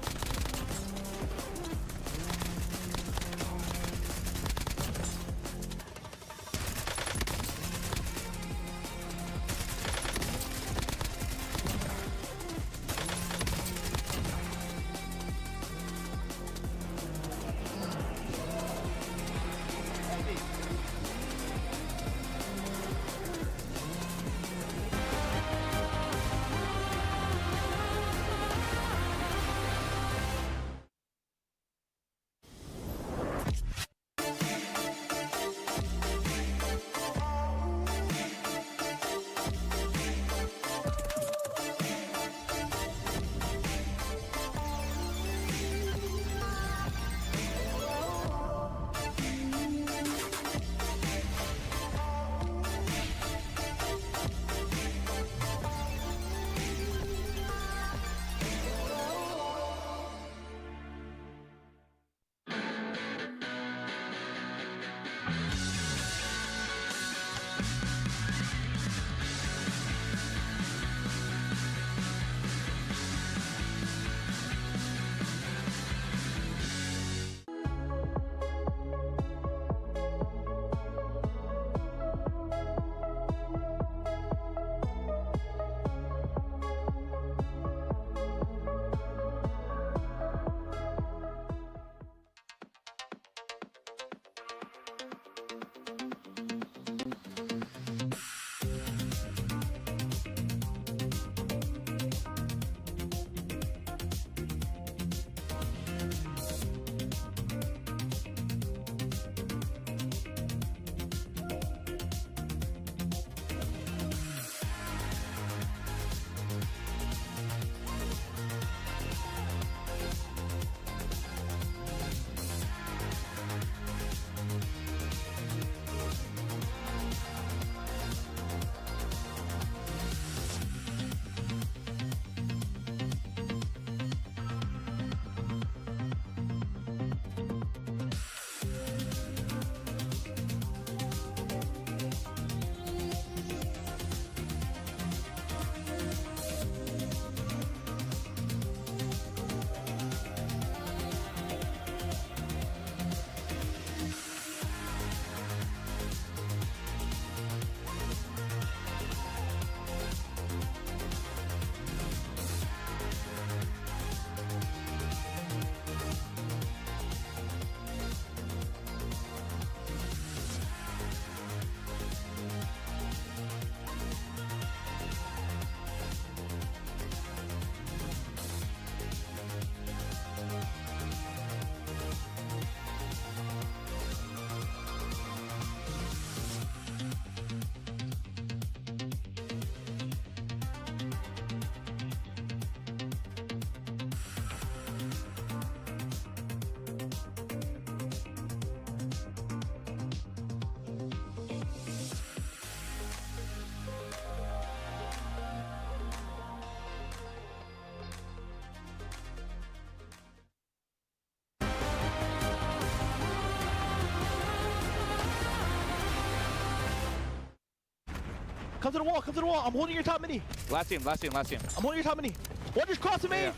Speaker 10: Come to the wall. Come to the wall. I'm holding your top mini.
Speaker 22: Last team.
Speaker 10: I'm holding your top mini. One just crossed me.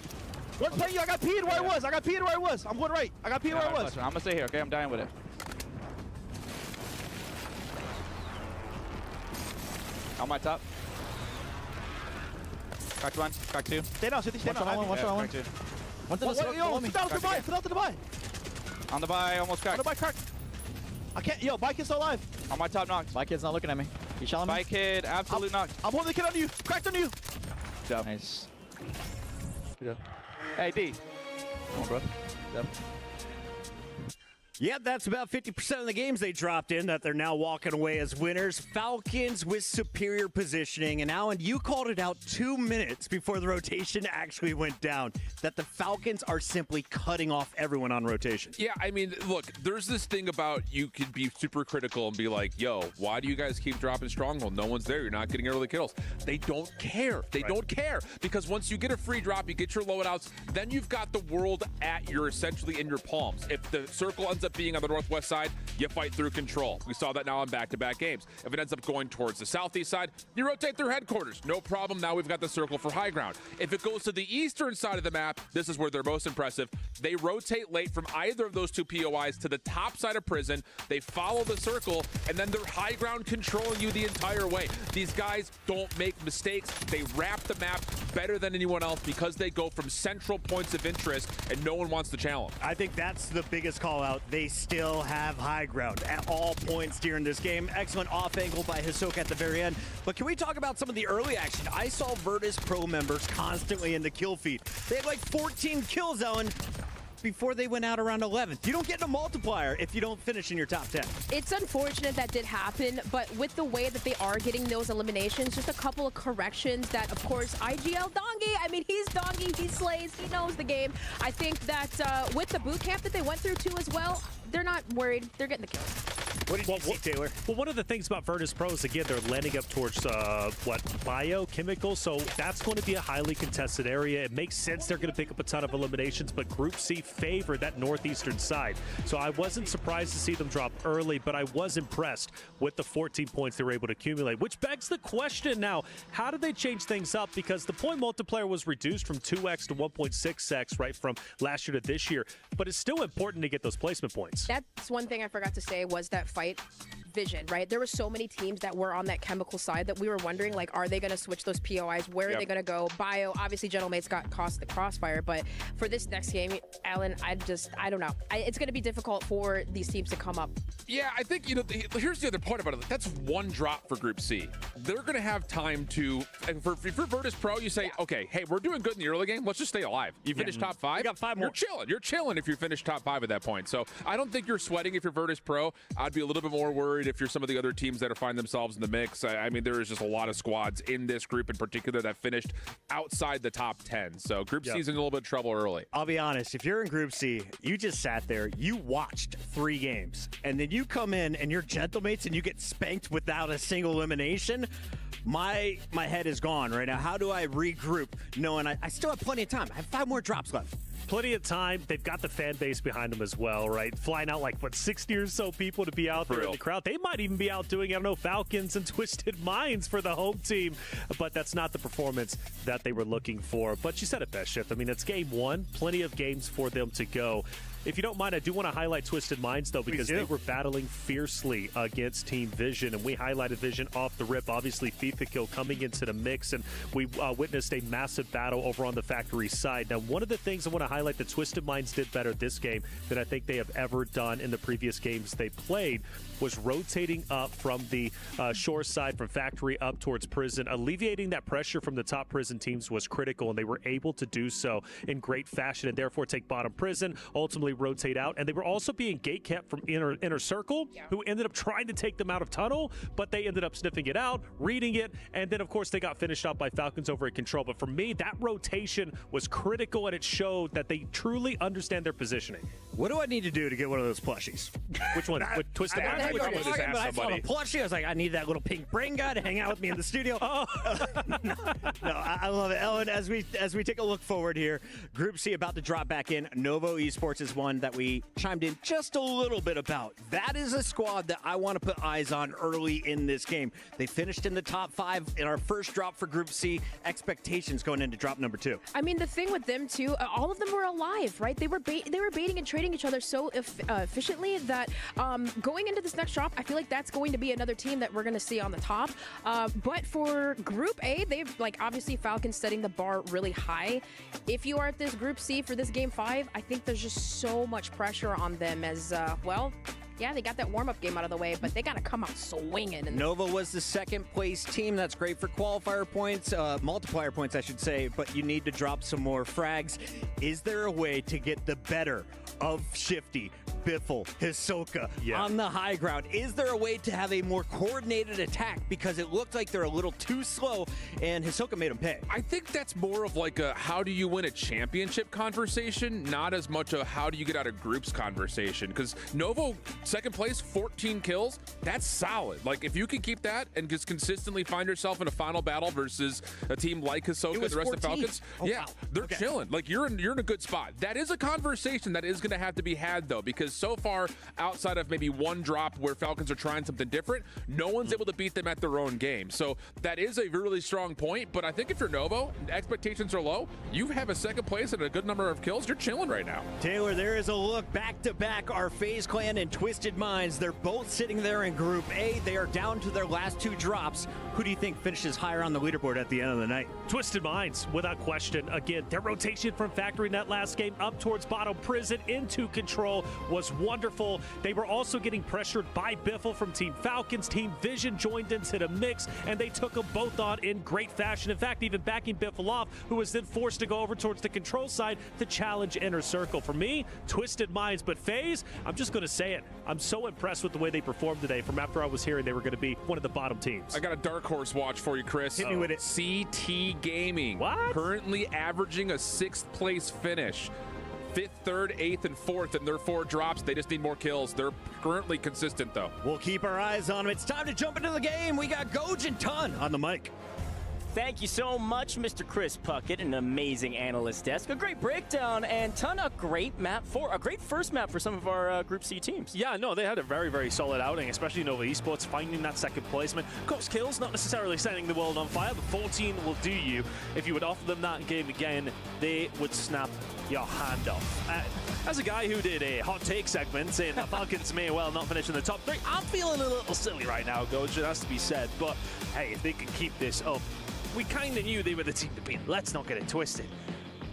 Speaker 10: One's playing you. I got P'd where I was. I'm going right. I got P'd where I was.
Speaker 22: I'm gonna stay here, okay? I'm dying with it. On my top. Cracked one, cracked two.
Speaker 10: Stay down, City. Stay down.
Speaker 22: One shot on one. One to the smoke,
Speaker 10: Yo, sit down to the buy. Sit down to the buy.
Speaker 22: On the buy, almost cracked.
Speaker 10: On the buy, cracked. I can't. Yo, Bike Kid's still alive.
Speaker 22: On my top knocked. My kid's not looking at me. You shot me? Bike Kid, absolute knocked.
Speaker 10: I'm holding the kid on you. Cracked on you.
Speaker 22: Good job. Nice. Good job. Hey, D. Come on, bro. Yep.
Speaker 15: Yep, that's about 50% of the games they dropped in that they're now walking away as winners. Falcons with superior positioning. And Alan, you called it out 2 minutes before the rotation actually went down, that the Falcons are simply cutting off everyone on rotation.
Speaker 16: Yeah, I mean, look, there's this thing about you could be super critical and be like, yo, why do you guys keep dropping Stronghold? No one's there. You're not getting early kills. They don't care. They don't care, because once you get a free drop, you get your loadouts, then you've got the world at your, essentially in your palms. If the circle ends up being on the northwest side, you fight through control. We saw that now in back-to-back games. If it ends up going towards the southeast side, you rotate through headquarters. No problem. Now we've got the circle for high ground. If it goes to the eastern side of the map, this is where they're most impressive. They rotate late from either of those two POIs to the top side of prison. They follow the circle, and then they're high ground controlling you the entire way. These guys don't make mistakes. They wrap the map better than anyone else because they go from central points of interest, and no one wants to challenge.
Speaker 15: I think that's the biggest call out. They still have high ground at all points during this game. Excellent off angle by Hisoka at the very end. But can we talk about some of the early action? I saw Virtus Pro members constantly in the kill feed. They had like 14 kills, Ellen, before they went out around 11th. You don't get a multiplier if you don't finish in your top 10.
Speaker 18: It's unfortunate that did happen, but with the way that they are getting those eliminations, just a couple of corrections that, of course, IGL Dongi, I mean, he's Dongi, he slays, he knows the game. I think that with the boot camp that they went through too as well, they're not worried. They're getting the kills.
Speaker 17: What did you see, Taylor? Well, one of the things about Virtus Pro is, again, they're landing up towards, biochemical, so that's going to be a highly contested area. It makes sense they're going to pick up a ton of eliminations, but Group C favored that northeastern side. So I wasn't surprised to see them drop early, but I was impressed with the 14 points they were able to accumulate, which begs the question now, how do they change things up? Because the point multiplier was reduced from 2x to 1.6x, right, from last year to this year, but it's still important to get those placement points.
Speaker 18: That's one thing I forgot to say was that fight vision, right? There were so many teams that were on that chemical side that we were wondering, like, are they going to switch those POIs? Where are they going to go? Bio, obviously, Gentlemates got cost the crossfire, but for this next game, Alan, I don't know. It's going to be difficult for these teams to come up.
Speaker 16: Yeah, I think, here's the other point about it. That's one drop for Group C. They're going to have time to, and for Virtus Pro, you say, okay, hey, we're doing good in the early game. Let's just stay alive. You finish top 5. You
Speaker 17: got 5 more.
Speaker 16: You're chilling if you finish top 5 at that point. So I don't think you're sweating if you're Virtus Pro. I'd be a little bit more worried if you're some of the other teams that are find themselves in the mix. I mean, there is just a lot of squads in this group in particular that finished outside the top 10. So Group C's in a little bit of trouble early.
Speaker 15: I'll be honest, if you're in Group C, you just sat there, you watched 3 games, and then you come in and you're Gentlemates and you get spanked without a single elimination. My head is gone right now. How do I regroup knowing I still have plenty of time? I have 5 more drops left.
Speaker 17: Plenty of time. They've got the fan base behind them as well, right? Flying out like, 60 or so people to be out there in the crowd. They might even be out doing, I don't know, Falcons and Twisted Minds for the home team, but that's not the performance that they were looking for. But you said it best, Shift. I mean, it's game 1. Plenty of games for them to go. If you don't mind, I do want to highlight Twisted Minds, though, because they were battling fiercely against Team Vision, and we highlighted Vision off the rip. Obviously, FIFA Kill coming into the mix, and we witnessed a massive battle over on the factory side. Now, one of the things I want to highlight that Twisted Minds did better this game than I think they have ever done in the previous games they played was rotating up from the shore side, from factory up towards prison. Alleviating that pressure from the top prison teams was critical, and they were able to do so in great fashion and therefore take bottom prison, ultimately rotate out. And they were also being gate-kept from inner circle, who ended up trying to take them out of tunnel, but they ended up sniffing it out, reading it, and then, of course, they got finished out by Falcons over at control. But for me, that rotation was critical, and it showed that they truly understand their positioning.
Speaker 15: what do I need to do to get one of those plushies?
Speaker 17: Which one? With Twisted Minds?
Speaker 15: I saw the plushie. I was like, I need that little pink brain guy to hang out with me in the studio. No, I love it. Ellen, as we take a look forward here, Group C about to drop back in. Novo Esports is one that we chimed in just a little bit about. That is a squad that I want to put eyes on early in this game. They finished in the top 5 in our first drop for Group C. Expectations going into drop number 2.
Speaker 18: I mean, the thing with them too, all of them were alive, right? They were baiting and trading each other so efficiently that going into this next drop, I feel like that's going to be another team that we're going to see on the top. But for Group A, they've obviously Falcons setting the bar really high. If you are at this Group C for this Game 5, I think there's just so much pressure on them as well. Yeah, they got that warm-up game out of the way, but they got to come out swinging.
Speaker 15: Nova was the second-place team. That's great for qualifier points, multiplier points, I should say, but you need to drop some more frags. Is there a way to get the better of Shifty, Biffle, Hisoka on the high ground? Is there a way to have a more coordinated attack? Because it looked like they're a little too slow, and Hisoka made them pay.
Speaker 16: I think that's more of like a how do you win a championship conversation, not as much a how do you get out of groups conversation. Because Novo, second place, 14 kills, that's solid. Like, if you can keep that and just consistently find yourself in a final battle versus a team like Hisoka and the rest
Speaker 15: 14.
Speaker 16: of Falcons, they're chilling. Like, you're in a good spot. That is a conversation that is going to have to be had, though, because so far, outside of maybe one drop where Falcons are trying something different, no one's able to beat them at their own game. So that is a really strong point, but I think if you're Novo, expectations are low, you have a second place and a good number of kills, you're chilling right now.
Speaker 15: Taylor, there is a look back-to-back. Our FaZe Clan and Twisted Minds, they're both sitting there in Group A. They are down to their last 2 drops. Who do you think finishes higher on the leaderboard at the end of the night?
Speaker 17: Twisted Minds, without question. Again, their rotation from Factory Net last game up towards bottom prison into control was wonderful. They were also getting pressured by Biffle from Team Falcons. Team Vision joined into the mix, and they took them both on in great fashion. In fact, even backing Biffle off, who was then forced to go over towards the control side to challenge Inner Circle. For me, Twisted Minds, but FaZe, I'm just going to say it. I'm so impressed with the way they performed today from after I was hearing they were going to be one of the bottom teams.
Speaker 16: I got a dark horse watch for you, Chris.
Speaker 15: Hit me with it.
Speaker 16: CT Gaming.
Speaker 17: What?
Speaker 16: Currently averaging a 6th place finish. 5th, 3rd, 8th, and 4th in their 4 drops. They just need more kills. They're currently consistent, though.
Speaker 15: We'll keep our eyes on them. It's time to jump into the game. We got Goj and Ton on the mic.
Speaker 23: Thank you so much, Mr. Chris Puckett, an amazing analyst desk. A great breakdown, and Ton, a great first map for some of our Group C teams.
Speaker 17: Yeah, no, they had a very, very solid outing, especially Nova Esports, finding that second placement. Of course, kills, not necessarily setting the world on fire, but 14 will do you. If you would offer them that game again, they would snap your hand off. As a guy who did a hot take segment saying the Falcons may well not finish in the top 3, I'm feeling a little silly right now, Goj, it has to be said. But hey, if they can keep this up, we kind of knew they were the team to beat. Let's not get it twisted.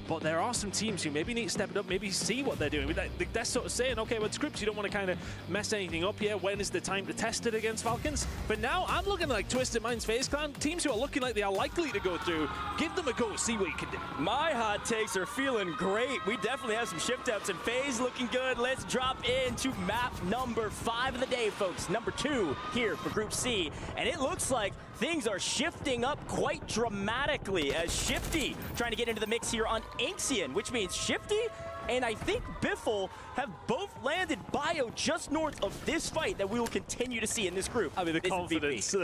Speaker 17: But there are some teams who maybe need to step it up, maybe see what they're doing. They're sort of saying, okay, with scripts, you don't want to kind of mess anything up here. When is the time to test it against Falcons? But now I'm looking like Twisted Minds, FaZe Clan, teams who are looking like they are likely to go through. Give them a go, see what you can do.
Speaker 23: My hot takes are feeling great. We definitely have some shift ups, and FaZe looking good. Let's drop into map number 5 of the day, folks. Number 2 here for Group C. And it looks like things are shifting up quite dramatically as Shifty trying to get into the mix here on Inxion, which means Shifty and I think Biffle have both landed bio just north of this fight that we will continue to see in this group.
Speaker 17: I mean, the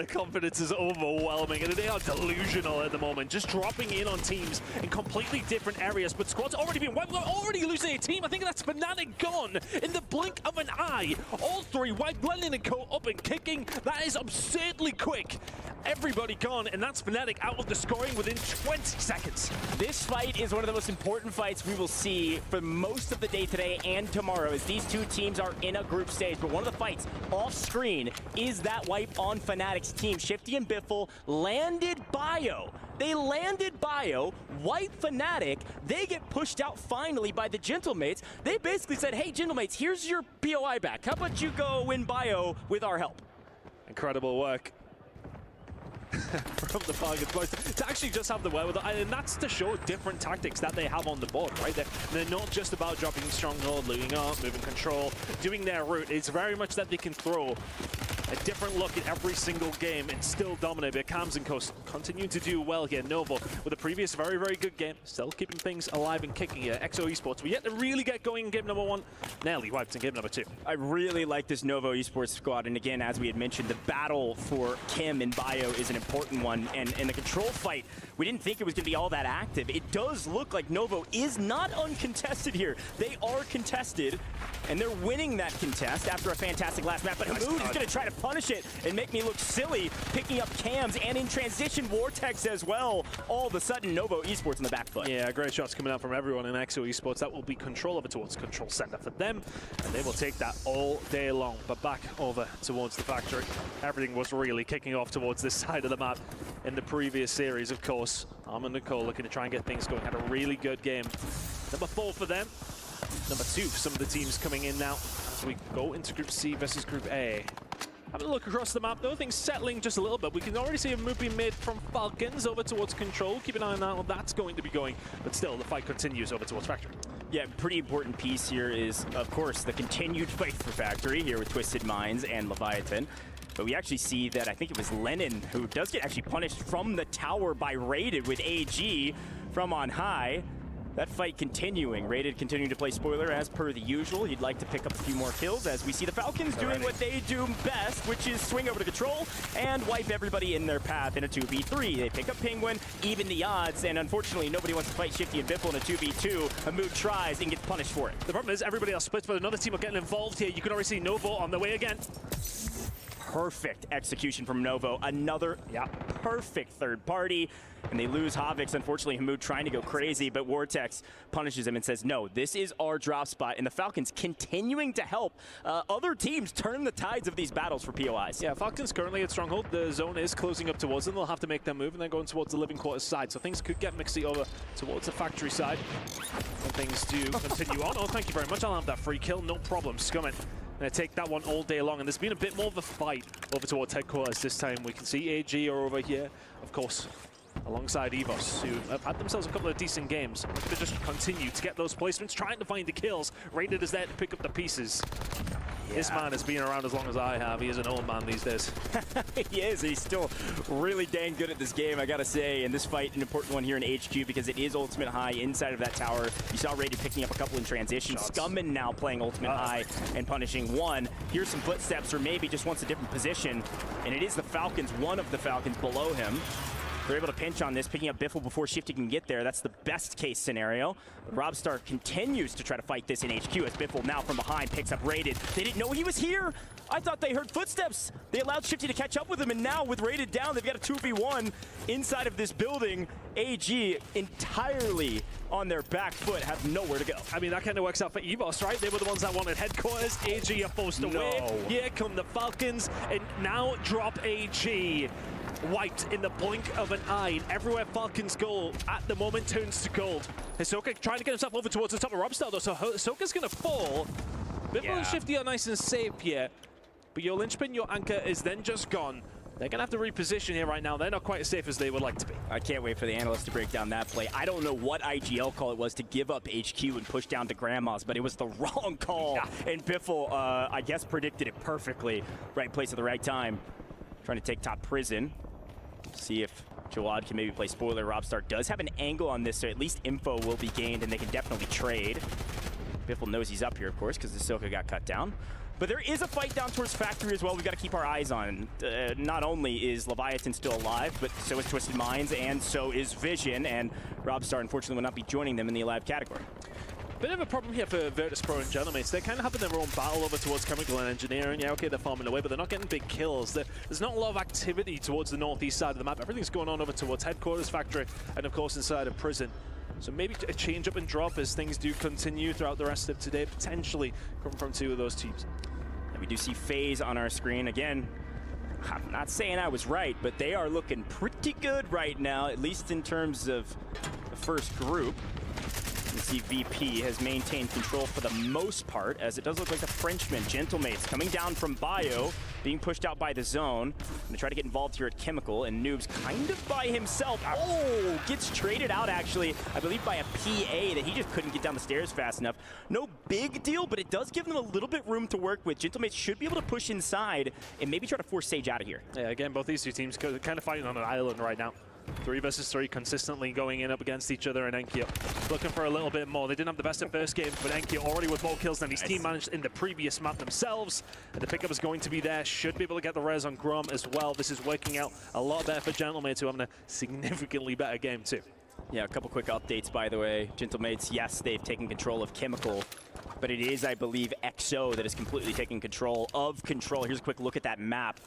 Speaker 17: confidence is overwhelming, and they are delusional at the moment, just dropping in on teams in completely different areas. But squad's already been wiped. We're already losing a team. I think that's Fnatic gone in the blink of an eye. All 3 white, Glennon and Co up and kicking. That is absurdly quick. Everybody gone, and that's Fnatic out of the scoring within 20 seconds.
Speaker 23: This fight is one of the most important fights we will see for most of the day today and tomorrow, as these 2 teams are in a group stage. But one of the fights off screen is that wipe on Fnatic's team. Shifty and Biffle landed bio. They landed bio, wipe Fnatic. They get pushed out finally by the Gentlemates. They basically said, hey, Gentlemates, here's your POI back. How about you go win bio with our help?
Speaker 17: Incredible work from the Falcons boys to actually just have the wherewithal, and that's to show different tactics that they have on the board, right? They're not just about dropping stronghold, looting up, moving control, doing their route. It's very much that they can throw a different look at every single game and still dominate. But Cams and Coast continue to do well here. Novo with a previous very, very good game, still keeping things alive and kicking here. XO Esports, we yet to really get going in game number 1. Nearly wiped in game number 2.
Speaker 23: I really like this Novo Esports squad, and again, as we had mentioned, the battle for Kim and Bio is an important one, and in the control fight, we didn't think it was going to be all that active. It does look like Novo is not uncontested here. They are contested, and they're winning that contest after a fantastic last map, but Hamoud is going to try to punish it and make me look silly, picking up Cams, and in transition, Vortex as well. All of a sudden, Novo Esports on the back foot.
Speaker 17: Yeah, great shots coming out from everyone in XO Esports. That will be control over towards control center for them, and they will take that all day long. But back over towards the factory. Everything was really kicking off towards this side of the map in the previous series, of course. Armand and Nicole looking to try and get things going. Had a really good game. Number 4 for them. Number 2 for some of the teams coming in now as we go into Group C versus Group A. Having a look across the map, though, things settling just a little bit. We can already see a move being made from Falcons over towards Control. Keep an eye on that, that's going to be going. But still, the fight continues over towards Factory.
Speaker 23: Yeah, pretty important piece here is, of course, the continued fight for Factory here with Twisted Minds and Leviathan. But we actually see that I think it was Lennon who does get actually punished from the tower by Rated with AG from on high. That fight continuing. Rated continuing to play spoiler as per the usual. He'd like to pick up a few more kills as we see the Falcons doing what they do best, which is swing over to Control and wipe everybody in their path in a 2v3. They pick up Penguin, even the odds, and unfortunately nobody wants to fight Shifty and Biffle in a 2v2. Hamoud tries and gets punished for it.
Speaker 17: The problem is everybody else splits, but another team are getting involved here. You can already see Novo on the way again.
Speaker 23: Perfect execution from Novo. Another perfect third party. And they lose Havix. Unfortunately, Hamoud trying to go crazy, but Vortex punishes him and says, no, this is our drop spot. And the Falcons continuing to help other teams turn the tides of these battles for POIs.
Speaker 17: Yeah, Falcons currently at Stronghold. The zone is closing up towards them. They'll have to make their move and then going towards the Living Quarters side. So things could get mixy over towards the factory side. And things do continue on. Oh, thank you very much. I'll have that free kill. No problem. Scumming. Going to take that one all day long, and there's been a bit more of a fight over towards headquarters this time. We can see AG are over here, of course, alongside EVOS, who have had themselves a couple of decent games. They just continue to get those placements, trying to find the kills. Rated is there to pick up the pieces. Yeah. This man has been around as long as I have. He is an old man these days.
Speaker 23: He is. He's still really dang good at this game, I gotta say. And this fight, an important one here in HQ because it is Ultimate High inside of that tower. You saw Rated picking up a couple in transition. Scummin now playing Ultimate High and punishing one. Here's some footsteps, or maybe just wants a different position. And it is the Falcons, one of the Falcons below him. They're able to pinch on this, picking up Biffle before Shifty can get there. That's the best case scenario. Robstar continues to try to fight this in HQ as Biffle now from behind picks up Rated. They didn't know he was here. I thought they heard footsteps. They allowed Shifty to catch up with him, and now with Rated down, they've got a 2v1 inside of this building. AG entirely on their back foot, have nowhere to go.
Speaker 17: I mean, that kind of works out for EVOS, right? They were the ones that wanted headquarters. AG are forced away. Here come the Falcons, and now drop AG. Wiped in the blink of an eye. Everywhere Falcons go at the moment turns to gold. Hisoka trying to get himself over towards the top of Robstar, though, so Hisoka's going to fall. Biffle and Shifty are nice and safe here, but your linchpin, your anchor is then just gone. They're going to have to reposition here right now. They're not quite as safe as they would like to be.
Speaker 23: I can't wait for the analyst to break down that play. I don't know what IGL call it was to give up HQ and push down to Grandma's, but it was the wrong call. Yeah. And Biffle, I guess, predicted it perfectly. Right place at the right time. Trying to take top prison. See if Jawad can maybe play spoiler. Robstar does have an angle on this, so at least info will be gained, and they can definitely trade. Biffle knows he's up here, of course, because the Hisoka got cut down. But there is a fight down towards Factory as well we've got to keep our eyes on. Not only is Leviathan still alive, but so is Twisted Minds, and so is Vision, and Robstar, unfortunately, will not be joining them in the alive category.
Speaker 17: Bit of a problem here for Virtus Pro and Gentlemates. They're kind of having their own battle over towards chemical and engineering. Yeah, okay, they're farming away, but they're not getting big kills. There's not a lot of activity towards the northeast side of the map. Everything's going on over towards headquarters, factory, and of course inside of prison. So maybe a change up and drop as things do continue throughout the rest of today, potentially coming from two of those teams.
Speaker 23: And we do see FaZe on our screen. Again, I'm not saying I was right, but they are looking pretty good right now, at least in terms of the first group. You see VP has maintained control for the most part, as it does look like the Frenchman, Gentlemates, coming down from Bio, being pushed out by the zone. Gonna try to get involved here at Chemical, and Noob's kind of by himself. Oh, gets traded out actually, I believe by a PA that he just couldn't get down the stairs fast enough. No big deal, but it does give them a little bit room to work with. Gentlemates should be able to push inside and maybe try to force Sage out of here.
Speaker 17: Yeah, again, both these two teams kind of fighting on an island right now. 3 versus 3 consistently going in up against each other, and Enkyo looking for a little bit more. They didn't have the best of first game, but Enkyo already with more kills than his team managed in the previous map themselves. And the pickup is going to be there. Should be able to get the res on Grom as well. This is working out a lot better for Gentlemates, who are having a significantly better game too.
Speaker 23: Yeah, a couple quick updates, by the way. Gentlemates, yes, they've taken control of Chemical, but it is, I believe, XO that is completely taking control of Control. Here's a quick look at that map.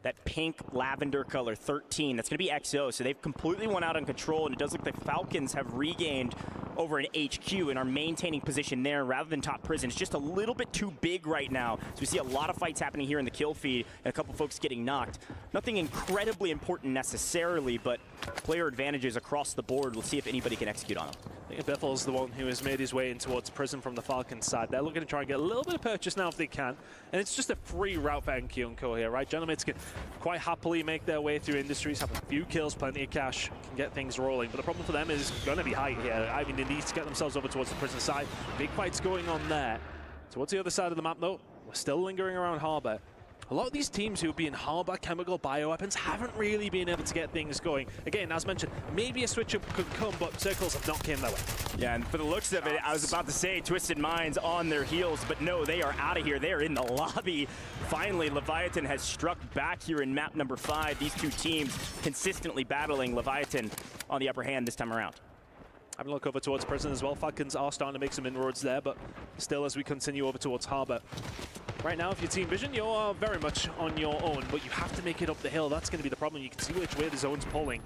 Speaker 23: That pink lavender color, 13, that's going to be XO. So they've completely won out on Control, and it does look like Falcons have regained over an HQ and are maintaining position there rather than top prison. It's just a little bit too big right now. So we see a lot of fights happening here in the kill feed and a couple folks getting knocked. Nothing incredibly important necessarily, but player advantages across the board. We'll see if anybody can execute on them.
Speaker 17: I think Bethel's the one who has made his way in towards prison from the Falcons side. They're looking to try and get a little bit of purchase now if they can. And it's just a free route for Enkyo and Co here, right? Gentlemates can quite happily make their way through Industries, have a few kills, plenty of cash, can get things rolling. But the problem for them is going to be height here. I mean, they need to get themselves over towards the prison side. Big fights going on there. Towards the other side of the map, though, we're still lingering around Harbor. A lot of these teams who have been Harbor, Chemical, Bioweapons haven't really been able to get things going. Again, as mentioned, maybe a switch up could come, but Circles have not came their way.
Speaker 23: Yeah, and for the looks of it, I was about to say Twisted Minds on their heels, but no, they are out of here. They are in the lobby. Finally, Leviathan has struck back here in map number 5. These two teams consistently battling. Leviathan on the upper hand this time around.
Speaker 17: Having a look over towards prison as well. Falcons are starting to make some inroads there, but still as we continue over towards Harbor. Right now, if you're Team Vision, you're very much on your own, but you have to make it up the hill. That's going to be the problem. You can see which way the zone's pulling.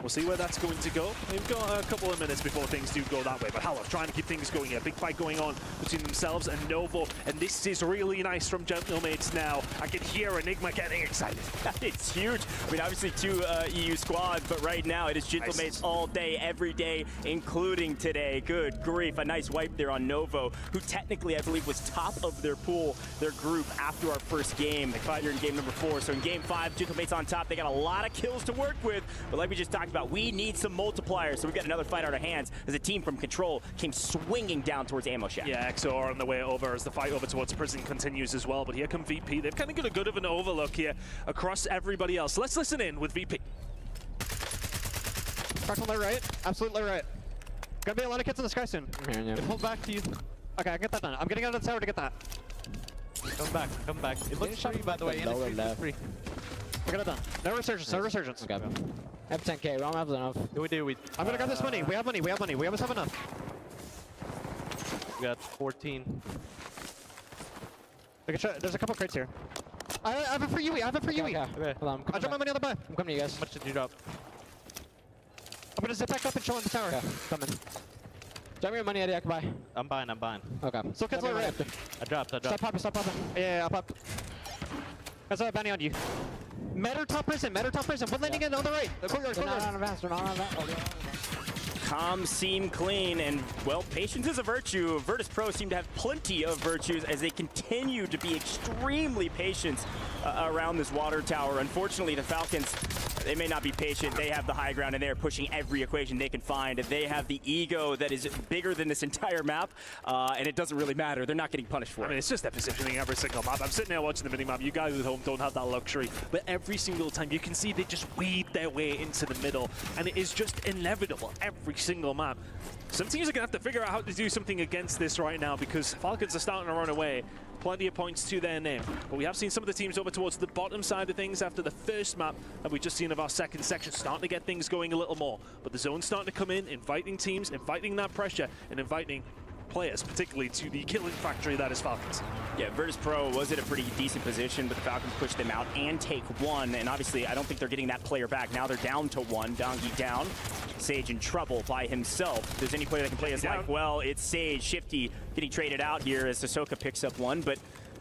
Speaker 17: We'll see where that's going to go. We've got a couple of minutes before things do go that way, but Hello trying to keep things going here. Big fight going on between themselves and Novo, and this is really nice from Gentlemates now. I can hear Enigma getting excited.
Speaker 23: It's huge. I mean, obviously 2 EU squads, but right now it is Gentlemates all day, every day, including today. Good grief, a nice wipe there on Novo, who technically, I believe, was top of their pool, their group, after our first game. They fought here in game number 4, so in game 5, Gentlemates on top. They got a lot of kills to work with, but like we just talked about, we need some multipliers, so we've got another fight out of hands as a team from Control came swinging down towards Ammo Shack.
Speaker 17: Yeah, XO are on the way over as the fight over towards prison continues as well, but here come VP. They've kind of got a good of an overlook here across everybody else. Let's listen in with VP.
Speaker 10: Back on my right, absolutely right. Gonna be a lot of kids in the sky soon.
Speaker 8: I'm hearing you.
Speaker 10: Pull back to you. Okay, I get that done. I'm getting out of the tower to get that.
Speaker 8: Come back, come back. It looks free, by the way.
Speaker 10: Lower left. I got it done. No resurgence, no resurgence.
Speaker 8: Okay. I have 10k, we don't have enough.
Speaker 10: We do. I'm gonna grab this money. We have money, we have money. We almost have enough.
Speaker 8: We got 14.
Speaker 10: There's a couple crates here. I have it for Yui, I have it for Yui.
Speaker 8: Okay. Hold on,
Speaker 10: I'll drop my money on the buy.
Speaker 8: I'm coming to you guys.
Speaker 10: How much did you drop? I'm gonna zip back up and chill on the tower.
Speaker 8: Okay, coming. Drop me your money, Eddie, I can buy.
Speaker 10: I'm buying.
Speaker 8: Okay.
Speaker 10: So kids low red.
Speaker 8: I dropped.
Speaker 10: Stop popping. Yeah, I'll pop. Guys, I have bounty on you. Matter top prison. One landing in on the right. The courtyard.
Speaker 23: Comms seem clean, and, well, patience is a virtue. Virtus Pro seem to have plenty of virtues as they continue to be extremely patient around this water tower. Unfortunately, the Falcons, they may not be patient. They have the high ground, and they're pushing every equation they can find. They have the ego that is bigger than this entire map, and it doesn't really matter. They're not getting punished for it.
Speaker 17: I mean, it's just their positioning every single map. I'm sitting there watching the minimap. You guys at home don't have that luxury, but every single time you can see they just weed their way into the middle, and it is just inevitable every single map. Some teams are going to have to figure out how to do something against this right now, because Falcons are starting to run away. Plenty of points to their name. But we have seen some of the teams over towards the bottom side of things after the first map that we've just seen of our second section starting to get things going a little more. But the zone's starting to come in, inviting teams, inviting that pressure, and inviting players, particularly to the killing factory that is Falcons.
Speaker 23: Yeah, Virtus Pro was in a pretty decent position, but the Falcons pushed them out and take 1, and obviously I don't think they're getting that player back. Now they're down to 1, Dongi down. Sage in trouble by himself. If there's any player that can play his life well, it's Sage. Shifty getting traded out here as Hisoka picks up 1, but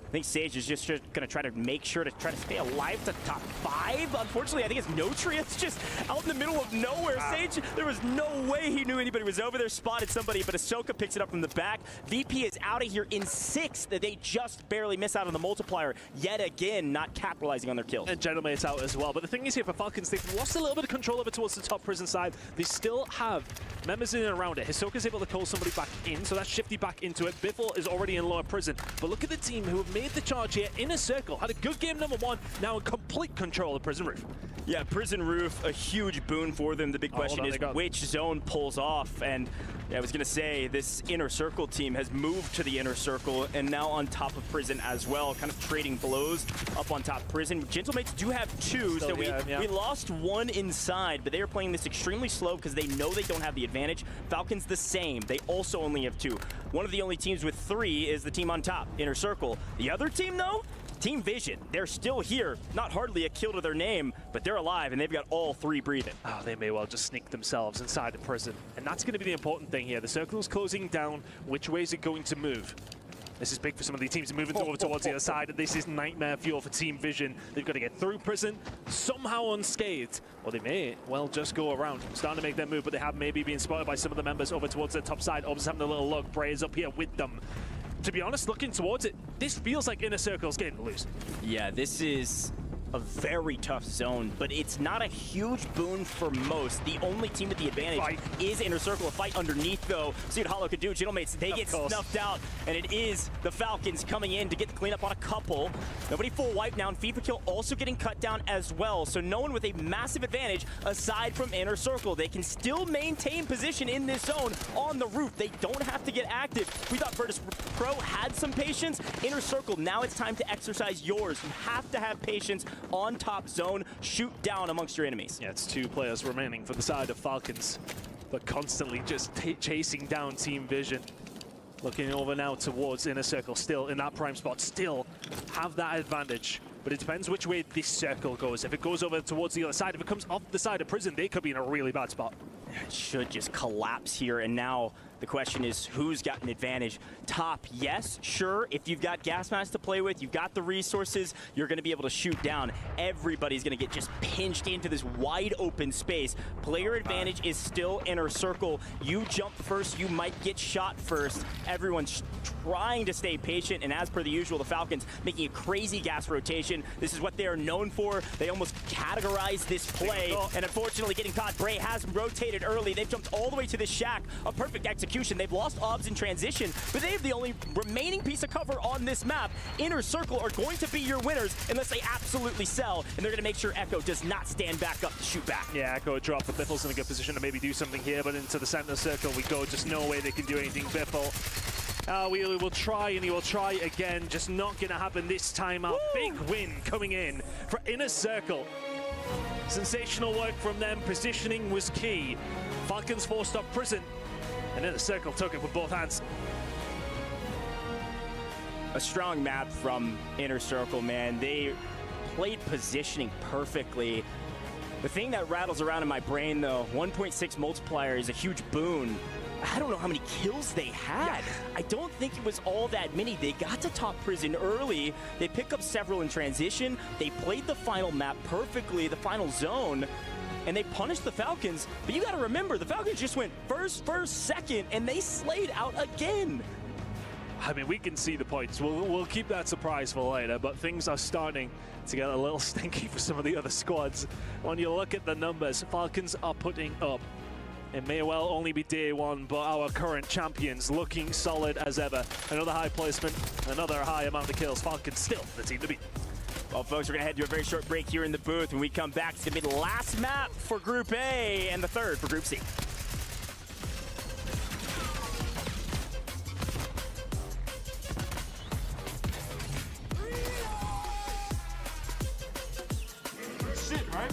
Speaker 23: I think Sage is just going to try to make sure to stay alive to top 5. Unfortunately, I think it's Notria's just out in the middle of nowhere. Sage, there was no way he knew anybody was over there, spotted somebody, but Ahsoka picks it up from the back. VP is out of here in 6th. They just barely miss out on the multiplier. Yet again, not capitalizing on their kills.
Speaker 17: And Gentleman's out as well. But the thing is here for Falcons, they've lost a little bit of control over towards the top prison side. They still have members in and around it. Hisoka's able to call somebody back in, so that's Shifty back into it. Biffle is already in lower prison. But look at the team who have made the charge here in a circle. Had a good game number 1, now in complete control of Prison Roof.
Speaker 23: Yeah, Prison Roof, a huge boon for them. The big question is which zone pulls off. And yeah, I was going to say, this Inner Circle team has moved to the Inner Circle and now on top of Prison as well, kind of trading blows up on top Prison. Gentlemates do have 2, so we lost 1 inside, but they are playing this extremely slow because they know they don't have the advantage. Falcons the same. They also only have 2. One of the only teams with 3 is the team on top, Inner Circle. The other team, though, Team Vision, they're still here. Not hardly a kill to their name, but they're alive, and they've got all 3 breathing.
Speaker 17: Oh, they may well just sneak themselves inside the prison. And that's going to be the important thing here. The circle is closing down. Which way is it going to move? This is big for some of these teams moving over towards the other side. And this is nightmare fuel for Team Vision. They've got to get through prison, somehow unscathed, or they may well just go around. Starting to make their move, but they have maybe been spotted by some of the members over towards the top side. Obviously having a little look. Bray is up here with them. To be honest, looking towards it, this feels like Inner Circle's game to lose.
Speaker 23: Yeah, this is a very tough zone, but it's not a huge boon for most. The only team with the advantage is Inner Circle. A fight underneath, though. See what Hollow could do. Gentlemates, they get snuffed out, and it is the Falcons coming in to get the cleanup on a couple. Nobody full wipe now, and FIFA kill also getting cut down as well. So no one with a massive advantage aside from Inner Circle. They can still maintain position in this zone on the roof. They don't have to get active. We thought Virtus Pro had some patience. Inner Circle, now it's time to exercise yours. You have to have patience on top zone, shoot down amongst your enemies.
Speaker 17: Yeah, it's 2 players remaining for the side of Falcons, but constantly just chasing down Team Vision. Looking over now towards Inner Circle, still in that prime spot, still have that advantage. But it depends which way this circle goes. If it goes over towards the other side, if it comes off the side of prison, they could be in a really bad spot.
Speaker 23: It should just collapse here, and now the question is who's got an advantage. Top, yes, sure. If you've got gas masks to play with, you've got the resources, you're going to be able to shoot down. Everybody's going to get just pinched into this wide open space. Player advantage is still Inner Circle. You jump first, you might get shot first. Everyone's trying to stay patient, and as per the usual, the Falcons making a crazy gas rotation. This is what they are known for. They almost categorize this play, and unfortunately getting caught. Bray has rotated early. They've jumped all the way to the shack. A perfect execution. They've lost obs in transition, but they have the only remaining piece of cover on this map. Inner Circle are going to be your winners unless they absolutely sell, and they're going to make sure Echo does not stand back up to shoot back.
Speaker 17: Yeah, Echo drop, but Biffle's in a good position to maybe do something here, but into the center circle we go. Just no way they can do anything, Biffle. We will try, and he will try again. Just not going to happen this time out. Big win coming in for Inner Circle. Sensational work from them. Positioning was key. Falcons forced up prison, and Inner Circle took it with both hands.
Speaker 23: A strong map from Inner Circle, man. They played positioning perfectly. The thing that rattles around in my brain, though, 1.6 multiplier is a huge boon. I don't know how many kills they had. I don't think it was all that many. They got to top prison early. They pick up several in transition. They played the final map perfectly, the final zone, and they punished the Falcons. But you got to remember, the Falcons just went first, second, and they slayed out again.
Speaker 17: I mean, we can see the points. We'll keep that surprise for later, but things are starting to get a little stinky for some of the other squads. When you look at the numbers, Falcons are putting up. It may well only be day 1, but our current champions looking solid as ever. Another high placement, another high amount of kills. Falcons still the team to beat.
Speaker 23: Well, folks, we're going to head to a very short break here in the booth. When we come back, it's going to be the last map for Group A and the third for Group C.
Speaker 17: Shit, right?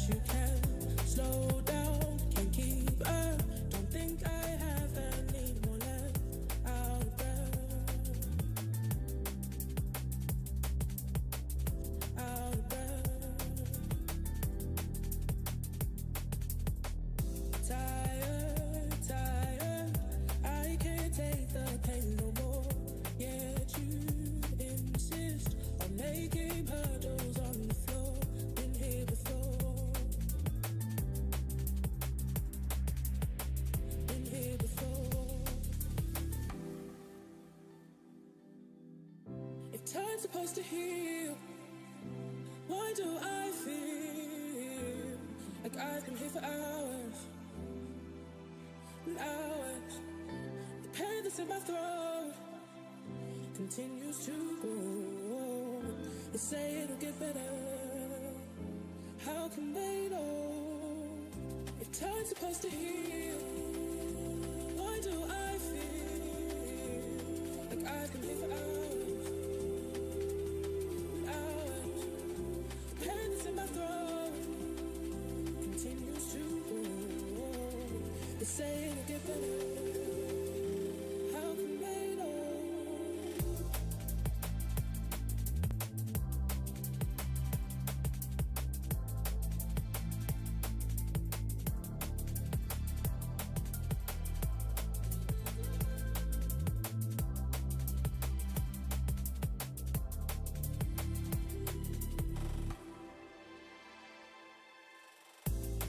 Speaker 12: fast you can. Slow down, can't keep up. Don't think I have any more left. Out of breath. Out of breath. Tired, tired. I can't take the pain no more. Yet you insist on making puddles on the floor. Been here before. Been here before. If time's supposed to heal, why do I feel like I've been here for hours and hours? The pain that's in my throat continues to grow. They say it'll get better. How can they know? If time's supposed to heal, why do I feel like I've been here for hours and hours? The pain that's in my throat continues to grow. They say it'll get better. How can they know?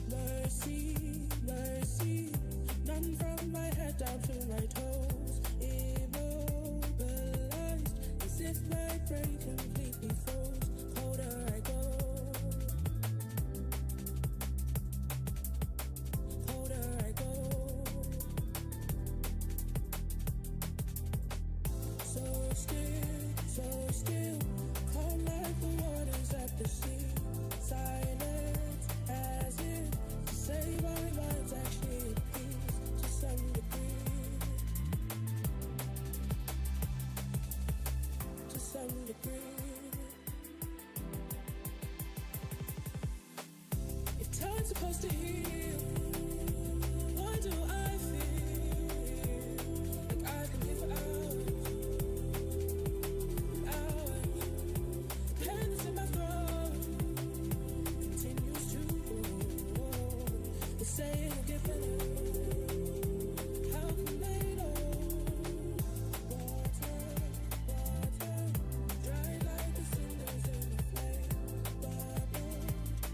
Speaker 12: Mercy, mercy, none from my head down to my toes. Immobilized, as if my brain completely froze. Colder I go, colder I go. So still, calm like the waters at the sea. Silence as if to say my mind's actually at peace to some degree. To some degree. If time's supposed to heal, why do I feel like I've been here for hours and hours? The pain that's in my throat continues to grow. They say it'll get better. How can they know? Water, dry like the cinders in the flame. Bubble,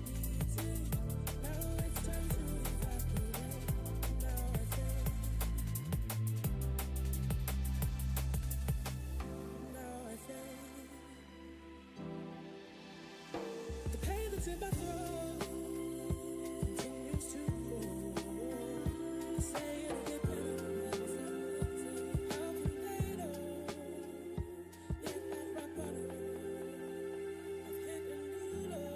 Speaker 12: beating. Now it's time to evaporate. Now I think. Now I think. The pain that's in my throat continues to grow. They say it'll get better. How can they know? If I've rock bottom, I've hit a new low.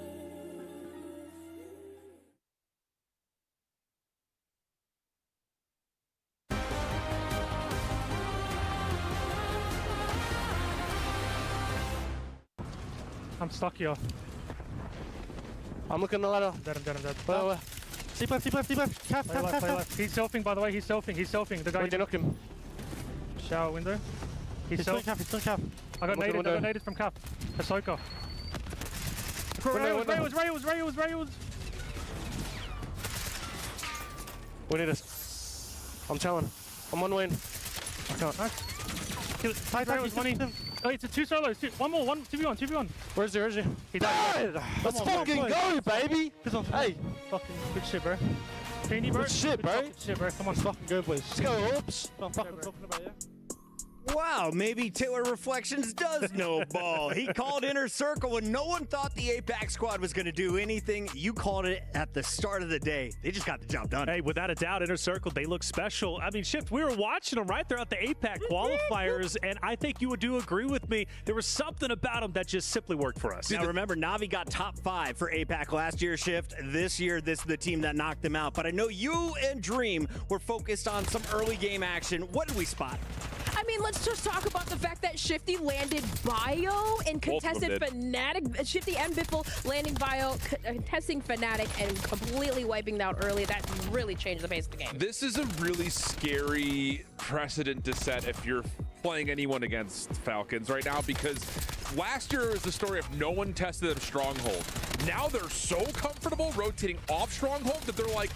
Speaker 13: I'm stuck here.
Speaker 14: I'm looking the ladder.
Speaker 13: Dead, I'm dead, I'm dead.
Speaker 14: Where? Deep left, deep left, deep left. Calf,
Speaker 13: Play
Speaker 14: calf,
Speaker 13: left,
Speaker 14: calf,
Speaker 13: play
Speaker 14: calf.
Speaker 13: left. He's selfing, by the way, he's selfing. The guy.
Speaker 14: Where'd you knock him?
Speaker 13: Shower window.
Speaker 14: He's still calf, he's still calf.
Speaker 13: I got naded from cap. Ahsoka. Rails.
Speaker 14: We need us. I'm telling. I'm on win. I can't.
Speaker 13: Nice. Rails, money. Oh, it's a two solos. One more, 2v1.
Speaker 14: Where's he?
Speaker 13: He died.
Speaker 14: Let's fucking go, baby! Hey!
Speaker 13: Fucking good shit, bro. Teeny, bro.
Speaker 14: Good shit, bro.
Speaker 13: Good shit, bro. Come on.
Speaker 14: Fucking go, boys. Let's go, oops.
Speaker 13: I'm fucking talking about you.
Speaker 15: Wow, maybe Taylor Reflections does know ball. He called Inner Circle when no one thought the APAC squad was going to do anything. You called it at the start of the day. They just got the job done.
Speaker 17: Hey, without a doubt, Inner Circle, they look special. I mean, Shift, we were watching them right there at the APAC qualifiers, and I think you do agree with me. There was something about them that just simply worked for us.
Speaker 15: Now, remember, Navi got top 5 for APAC last year, Shift. This year, this is the team that knocked them out. But I know you and Dream were focused on some early game action. What did we spot?
Speaker 18: I mean, let's just talk about the fact that Shifty landed Bio and contested Fnatic. Shifty and Biffle landing Bio, contesting Fnatic, and completely wiping out early. That really changed the pace of the game.
Speaker 16: This is a really scary precedent to set if you're playing anyone against Falcons right now, because last year was the story of no one tested them Stronghold. Now they're so comfortable rotating off Stronghold that they're like,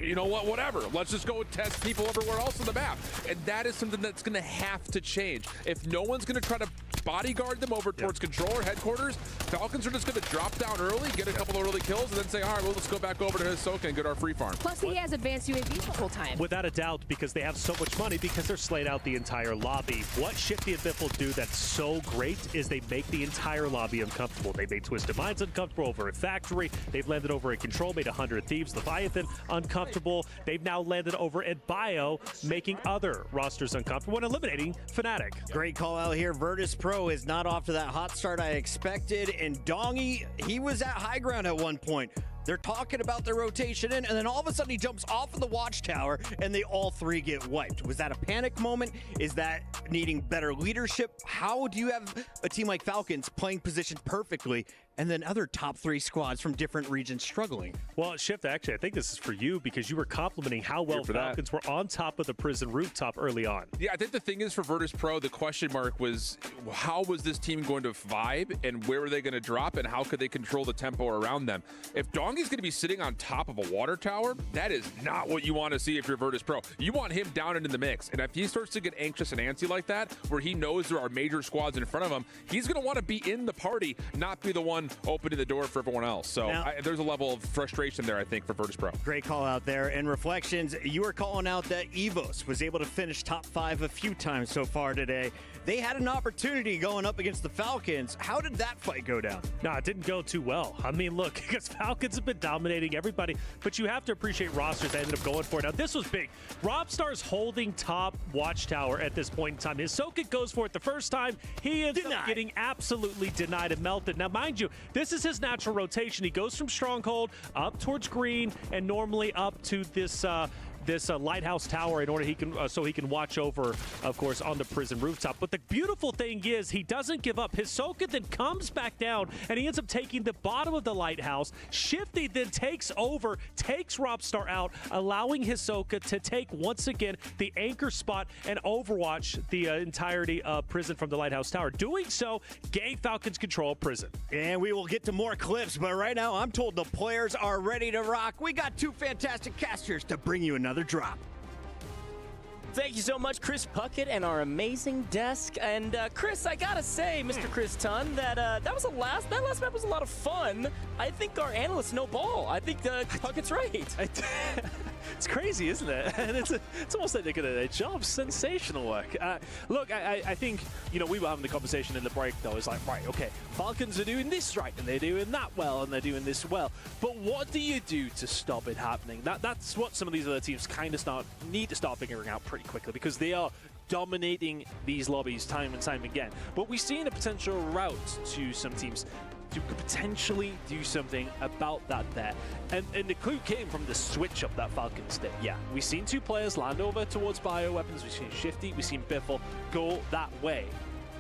Speaker 16: you know what, whatever. Let's just go test people everywhere else on the map. And that is something that's going to have to change. If no one's going to try to bodyguard them over towards control or headquarters, Falcons are just going to drop down early, get a couple of early kills, and then say, all right, well, let's go back over to Hisoka and get our free farm.
Speaker 18: Plus, he has advanced UAV the whole time.
Speaker 17: Without a doubt, because they have so much money, because they're slayed out the entire lobby. What Shifty and Biffle do that's so great is they make the entire lobby uncomfortable. They made Twisted Minds uncomfortable over at Factory. They've landed over at Control, made 100 Thieves, Leviathan uncomfortable. They've now landed over at Bio, making other rosters uncomfortable and eliminating Fnatic.
Speaker 15: Great call out here. Virtus Pro is not off to that hot start I expected, and Dongy, he was at high ground at one point. They're talking about the rotation in, and then all of a sudden he jumps off of the watchtower, and they all three get wiped. Was that a panic moment? Is that needing better leadership? How do you have a team like Falcons playing position perfectly, and then other top 3 squads from different regions struggling?
Speaker 17: Well, Shift, actually, I think this is for you, because you were complimenting how well Falcons were on top of the prison rooftop early on.
Speaker 16: Yeah, I think the thing is for Virtus Pro, the question mark was, how was this team going to vibe, and where were they going to drop, and how could they control the tempo around them? If Dongy's going to be sitting on top of a water tower, that is not what you want to see if you're Virtus Pro. You want him down and in the mix, and if he starts to get anxious and antsy like that, where he knows there are major squads in front of him, he's going to want to be in the party, not be the one opening the door for everyone else. So there's a level of frustration there, I think, for Virtus Pro.
Speaker 15: Great call out there. And Reflections, you were calling out that Evos was able to finish top 5 a few times so far today. They had an opportunity going up against the Falcons. How did that fight go down?
Speaker 17: No, it didn't go too well. I mean, look, because Falcons have been dominating everybody, but you have to appreciate rosters that ended up going for it. Now, this was big. Robstar's holding top watchtower at this point in time. Hisoka goes for it the first time. He ends up getting absolutely denied and melted. Now, mind you, this is his natural rotation. He goes from Stronghold up towards Green and normally up to this lighthouse tower in order he can so he can watch over, of course, on the prison rooftop. But the beautiful thing is he doesn't give up. Hisoka then comes back down and he ends up taking the bottom of the lighthouse. Shifty then takes over, takes Robstar out, allowing Hisoka to take once again the anchor spot and overwatch the entirety of prison from the lighthouse tower. Doing so gave Falcons control of prison.
Speaker 15: And we will get to more clips, but right now I'm told the players are ready to rock. We got 2 fantastic casters to bring you another drop.
Speaker 23: Thank you so much, Chris Puckett and our amazing desk. And Chris, I gotta say, Mr. Chris Tunn, that last map was a lot of fun. I think our analysts know ball. I think Puckett's right.
Speaker 5: It's crazy, isn't it? And it's almost like they did a job. Sensational work. Look, I think, you know, we were having the conversation in the break, though. It's like, right, okay, Falcons are doing this right, and they're doing that well, and they're doing this well. But what do you do to stop it happening? That's what some of these other teams kind of need to start figuring out pretty quickly, because they are dominating these lobbies time and time again. But we've seen a potential route to some teams to potentially do something about that there. And the clue came from the switch up that Falcons did. Yeah, we've seen 2 players land over towards bioweapons. We've seen Shifty, we've seen Biffle go that way.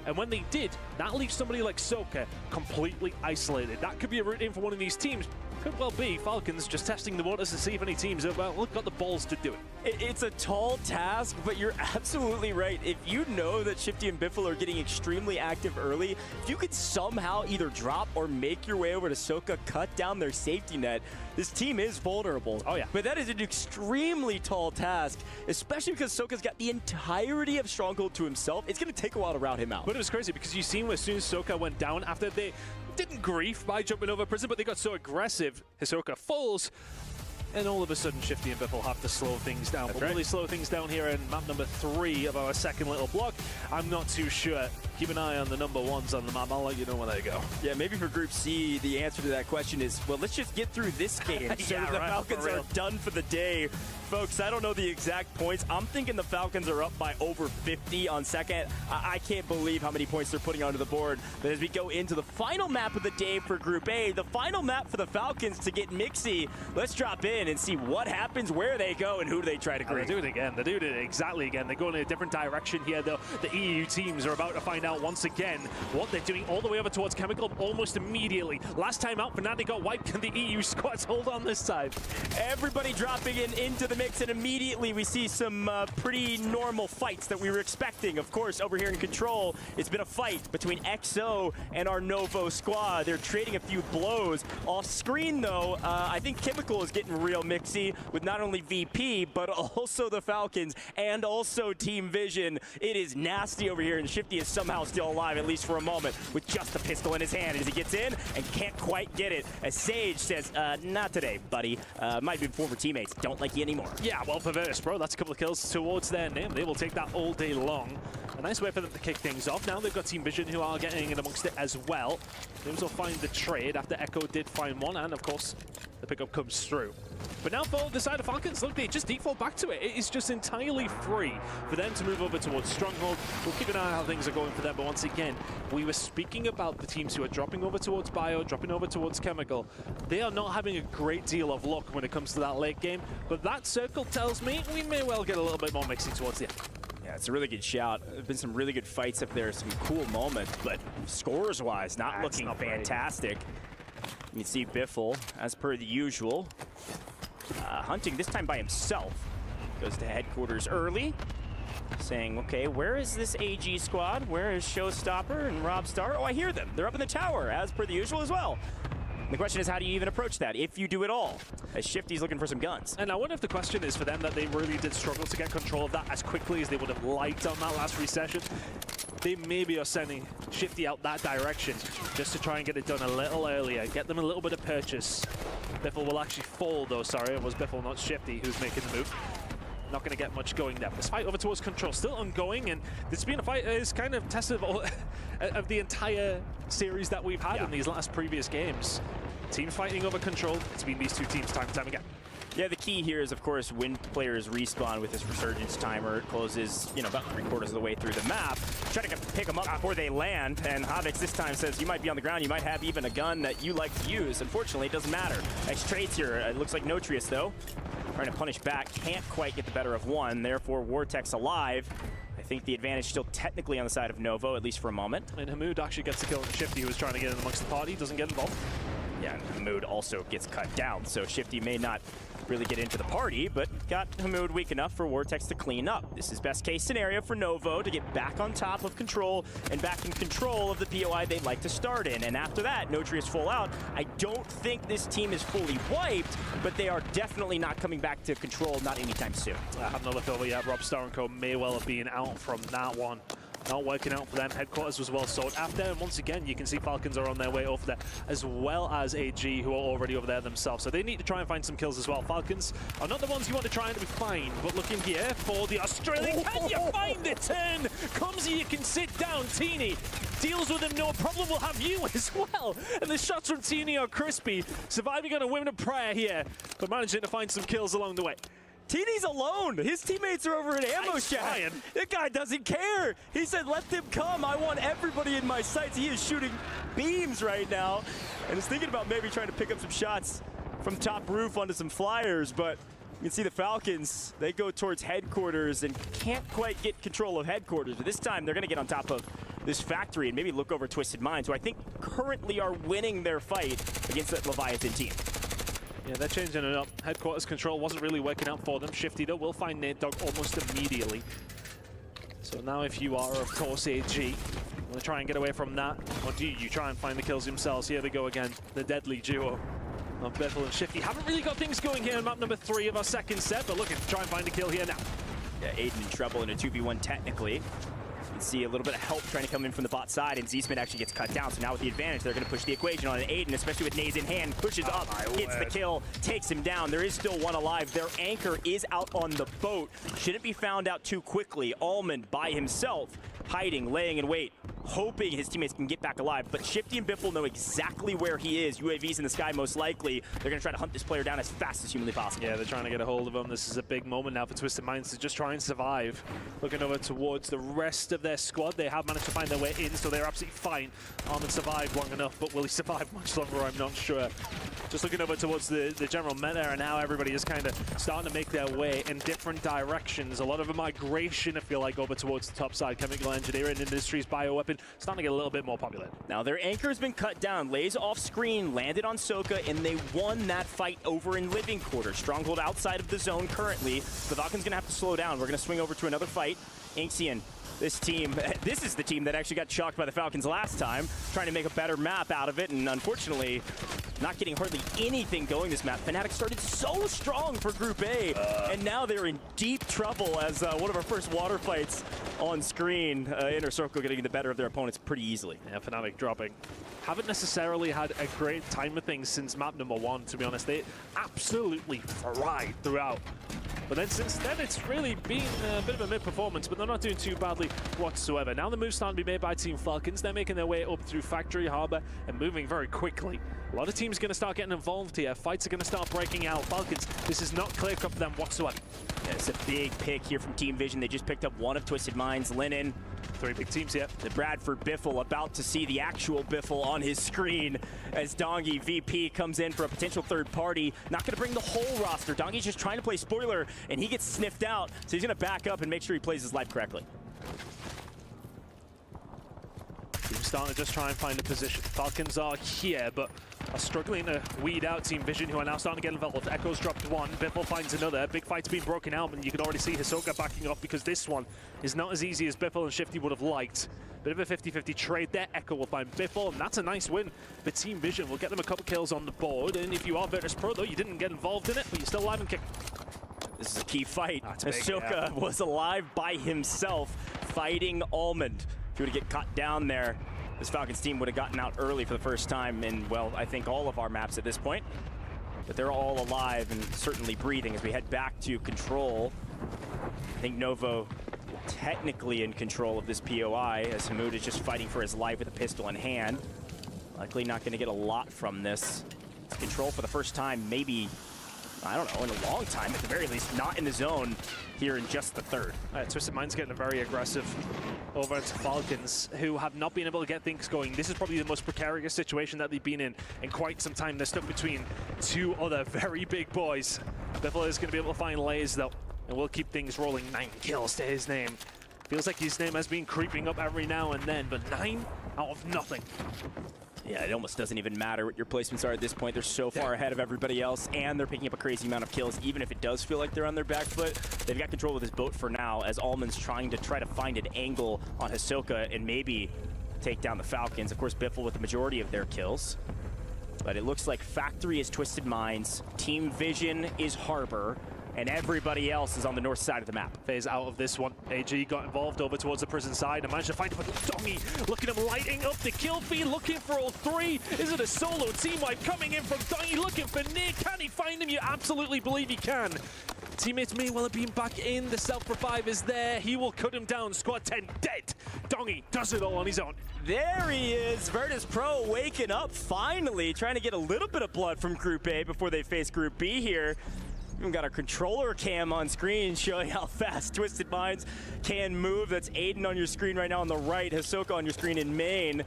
Speaker 5: And when they did, that leaves somebody like Soka completely isolated. That could be a route in for one of these teams. Could well be Falcons just testing the waters to see if any teams have got the balls to do it.
Speaker 23: It's a tall task, but you're absolutely right. If you know that Shifty and Biffle are getting extremely active early, if you could somehow either drop or make your way over to Soka, cut down their safety net, this team is vulnerable.
Speaker 5: Oh, yeah.
Speaker 23: But that is an extremely tall task, especially because Soka's got the entirety of Stronghold to himself. It's going to take a while to route him out.
Speaker 5: But it was crazy because you seen as soon as Soka went down after they didn't grief by jumping over prison, but they got so aggressive, Hisoka falls, and all of a sudden Shifty and Biffle have to slow things down. But will they slow things down here in map number 3 of our second little block? I'm not too sure.
Speaker 17: keep an eye on the number ones on the map. I'll let you know when they go.
Speaker 1: Yeah, maybe for Group C, the answer to that question is, well, let's just get through this game so
Speaker 23: Yeah,
Speaker 1: that the
Speaker 23: right,
Speaker 1: Falcons
Speaker 23: for
Speaker 1: are
Speaker 23: real.
Speaker 1: done for the day. Folks, I don't know the exact points. I'm thinking the Falcons are up by over 50 on second. I can't believe how many points they're putting onto the board. But as we go into the final map of the day for Group A, the final map for the Falcons to get mixy, let's drop in and see what happens, where they go, and who do they try to
Speaker 17: They
Speaker 1: greet.
Speaker 17: do it again. They do it exactly again. They're going in a different direction here, though. The EU teams are about to find out once again what they're doing all the way over towards Chemical almost immediately. Last time out, Fnatic got wiped. Can the EU squads hold on this time?
Speaker 1: Everybody dropping into the mix, and immediately we see some pretty normal fights that we were expecting. Of course, over here in Control, it's been a fight between XO and our Novo squad. They're trading a few blows. Off screen, though, I think Chemical is getting real mixy with not only VP, but also the Falcons and also Team Vision. It is nasty over here, and Shifty is somehow still alive, at least for a moment, with just a pistol in his hand as he gets in and can't quite get it. As Sage says, not today, buddy. Might be former teammates. Don't like you anymore.
Speaker 17: Yeah, well, for Virtus, bro, that's a couple of kills towards their name. They will take that all day long. A nice way for them to kick things off. Now they've got Team Vision who are getting in amongst it as well. They also find the trade after Echo did find one, and of course, the pickup comes through. But now for the side of Falcons, look, they just default back to it. It is just entirely free for them to move over towards Stronghold. We'll keep an eye on how things are going for them, but once again, we were speaking about the teams who are dropping over towards Bio, dropping over towards Chemical. They are not having a great deal of luck when it comes to that late game, but that circle tells me we may well get a little bit more mixing towards the end.
Speaker 1: Yeah, it's a really good shout. There have been some really good fights up there, some cool moments, but scores-wise, not looking fantastic. You can see Biffle, as per the usual, hunting this time by himself. Goes to headquarters early, saying, okay, where is this AG squad? Where is Showstopper and Rob Star? Oh, I hear them. They're up in the tower, as per the usual as well. The question is, how do you even approach that, if you do it all? As Shifty's looking for some guns.
Speaker 17: And I wonder if the question is for them that they really did struggle to get control of that as quickly as they would have liked on that last recession. They maybe are sending Shifty out that direction just to try and get it done a little earlier, get them a little bit of purchase. Biffle will actually fall, though. Sorry, it was Biffle, not Shifty, who's making the move. Not going to get much going there. This fight over towards Control still ongoing, and this being a fight is kind of tested of the entire series that we've had in these last previous games. Teams fighting over Control. It's been these two teams time and time again.
Speaker 1: Yeah, the key here is, of course, when players respawn with this resurgence timer. It closes, you know, about 3/4 of the way through the map. Try to pick them up before they land, and Havix this time says you might be on the ground, you might have even a gun that you like to use. Unfortunately, it doesn't matter. Nice trades here. It looks like Notrius, though. Trying to punish back, can't quite get the better of one, therefore Vortex alive. I think the advantage still technically on the side of Novo, at least for a moment.
Speaker 17: And Hamoud actually gets the kill on Shifty, who was trying to get in amongst the party, doesn't get involved.
Speaker 1: Yeah, and Hamoud also gets cut down, so Shifty may not really get into the party, but got Hamoud weak enough for Vortex to clean up. This is best case scenario for Novo to get back on top of Control and back in control of the POI they'd like to start in. And after that, Notrius full out. I don't think this team is fully wiped, but they are definitely not coming back to Control, not anytime soon.
Speaker 17: I have no look over yet. Rob Star and Co may well have been out from that one. Not working out for them. Headquarters was well sought after, and once again, you can see Falcons are on their way over there, as well as AG, who are already over there themselves. So they need to try and find some kills as well. Falcons are not the ones you want to try and find, but looking here for the Australian. Can you find the turn? Comes here, you can sit down. Teeny deals with him, no problem. We'll have you as well. And the shots from Teeny are crispy. Surviving on a women of prayer here, but managing to find some kills along the way.
Speaker 1: Teeny's alone. His teammates are over at Ammo Shack. That guy doesn't care. He said, let them come. I want everybody in my sights. He is shooting beams right now and is thinking about maybe trying to pick up some shots from top roof onto some flyers, but you can see the Falcons, they go towards headquarters and can't quite get control of headquarters, but this time they're going to get on top of this factory and maybe look over Twisted Minds, who I think currently are winning their fight against that Leviathan team.
Speaker 17: Yeah, they're changing it up. Headquarters control wasn't really working out for them. Shifty, though, will find Nate Dogg almost immediately. So now if you are, of course, AG, you want to try and get away from that, or do you try and find the kills themselves? Here they go again, the deadly duo of Biffle and Shifty. Haven't really got things going here in map number 3 of our second set, but looking to try and find a kill here now.
Speaker 1: Yeah, Aiden in trouble in a 2v1 technically. You can see a little bit of help trying to come in from the bot side, and Z-Smith actually gets cut down. So now with the advantage, they're going to push the equation on Aiden, especially with Naze in hand. Pushes up, gets the kill, takes him down. There is still one alive. Their anchor is out on the boat. Shouldn't be found out too quickly. Almond by himself hiding, laying in wait, hoping his teammates can get back alive. But Shifty and Biffle know exactly where he is. UAV's in the sky most likely. They're going to try to hunt this player down as fast as humanly possible.
Speaker 17: Yeah, they're trying to get a hold of him. This is a big moment now for Twisted Minds to just try and survive. Looking over towards the rest of their squad. They have managed to find their way in, so they're absolutely fine. Armin survived long enough, but will he survive much longer? I'm not sure. Just looking over towards the general meta, and now everybody is kind of starting to make their way in different directions. A lot of a migration, I feel like, over towards the top side. Chemical Engineering Industries, bioweapon, starting to get a little bit more popular.
Speaker 1: Now their anchor has been cut down. Lays off screen, landed on Soka, and they won that fight over in Living Quarters. Stronghold outside of the zone currently. The Falcons going to have to slow down. We're going to swing over to another fight. Inxian. This team, this is the team that actually got shocked by the Falcons last time, trying to make a better map out of it, and unfortunately, not getting hardly anything going this map. Fnatic started so strong for Group A, and now they're in deep trouble as one of our first water fights on screen. Inner Circle getting the better of their opponents pretty easily.
Speaker 17: Yeah, Fnatic dropping. Haven't necessarily had a great time of things since map number 1, to be honest. They absolutely fried throughout. But then since then, it's really been a bit of a mid-performance, but they're not doing too badly whatsoever. Now the move's starting to be made by Team Falcons. They're making their way up through Factory, Harbor, and moving very quickly. A lot of teams are going to start getting involved here. Fights are going to start breaking out. Falcons, this is not clear cut for them whatsoever.
Speaker 1: Yeah, it's a big pick here from Team Vision. They just picked up one of Twisted Minds, Linen.
Speaker 17: 3 big teams here.
Speaker 1: The Bradford Biffle about to see the actual Biffle on his screen as Dongi VP comes in for a potential third party. Not going to bring the whole roster. Dongi's just trying to play spoiler, and he gets sniffed out, so he's going to back up and make sure he plays his life correctly.
Speaker 17: Team's starting to just try and find a position. Falcons are here, but are struggling to weed out Team Vision, who are now starting to get involved. Echo's dropped one, Biffle finds another. Big fight's been broken out, and you can already see Hisoka backing off because this one is not as easy as Biffle and Shifty would have liked. Bit of a 50-50 trade there. Echo will find Biffle, and that's a nice win for Team Vision. We'll get them a couple kills on the board, and if you are Virtus Pro, though, you didn't get involved in it, but you're still alive and kicking.
Speaker 1: This is a key fight.
Speaker 17: Hisoka
Speaker 1: was alive by himself, fighting Almond. If he would get caught down there, this Falcons team would have gotten out early for the first time in, well, I think all of our maps at this point. But they're all alive and certainly breathing as we head back to control. I think Novo technically in control of this POI as Hamoud is just fighting for his life with a pistol in hand. Likely not going to get a lot from this. It's control for the first time, maybe, I don't know, in a long time, at the very least, not in the zone here in just the third.
Speaker 17: Twisted Mind's getting very aggressive over to Falcons, who have not been able to get things going. This is probably the most precarious situation that they've been in quite some time. They're stuck between 2 other very big boys. Biffle is going to be able to find Lays, though, and we'll keep things rolling. 9 kills to his name. Feels like his name has been creeping up every now and then, but 9 out of nothing.
Speaker 1: Yeah, it almost doesn't even matter what your placements are at this point. They're so far ahead of everybody else, and they're picking up a crazy amount of kills. Even if it does feel like they're on their back foot, they've got control of this boat for now, as Almond's trying to find an angle on Hisoka and maybe take down the Falcons. Of course, Biffle with the majority of their kills. But it looks like Factory is Twisted Minds, Team Vision is Harbor, and everybody else is on the north side of the map.
Speaker 17: Phase out of this one. AG got involved over towards the prison side and managed to find him. Dongi, look at him lighting up the kill feed, looking for all 3. Is it a solo team wipe coming in from Dongi, looking for Nick? Can he find him? You absolutely believe he can. Teammates may well have been back in. The self-revive is there. He will cut him down. Squad 10 dead. Dongi does it all on his own.
Speaker 1: There he is. Virtus Pro waking up finally, trying to get a little bit of blood from Group A before they face Group B here. We've got our controller cam on screen showing how fast Twisted Minds can move. That's Aiden on your screen right now on the right, Hisoka on your screen in main.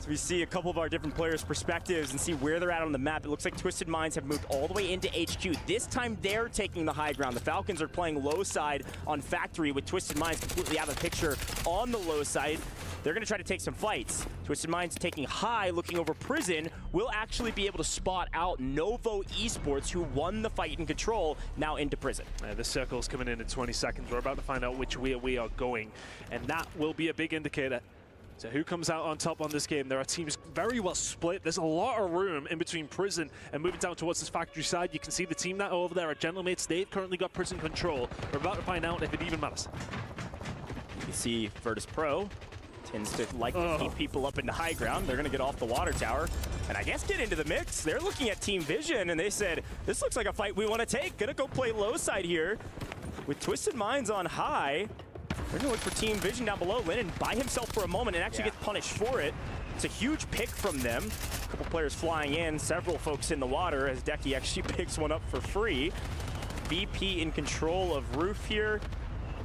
Speaker 1: So we see a couple of our different players' perspectives and see where they're at on the map. It looks like Twisted Minds have moved all the way into HQ. This time they're taking the high ground. The Falcons are playing low side on Factory with Twisted Minds completely out of the picture on the low side. They're going to try to take some fights. Twisted Minds taking high, looking over prison, will actually be able to spot out Novo Esports, who won the fight in control, now into prison.
Speaker 17: The circle's coming in 20 seconds. We're about to find out which way we are going, and that will be a big indicator. So who comes out on top on this game? There are teams very well split. There's a lot of room in between prison and moving down towards this Factory side. You can see the team that over there at Gentlemates. They've currently got prison control. We're about to find out if it even matters.
Speaker 1: You can see Virtus Pro tends to like to keep people up in the high ground. They're going to get off the water tower and I guess get into the mix. They're looking at Team Vision and they said, this looks like a fight we want to take. Going to go play low side here with Twisted Minds on high. They're going to look for Team Vision down below. Lennon by himself for a moment and actually gets punished for it. It's a huge pick from them. A couple players flying in, several folks in the water as Decky actually picks one up for free. VP in control of Roof here.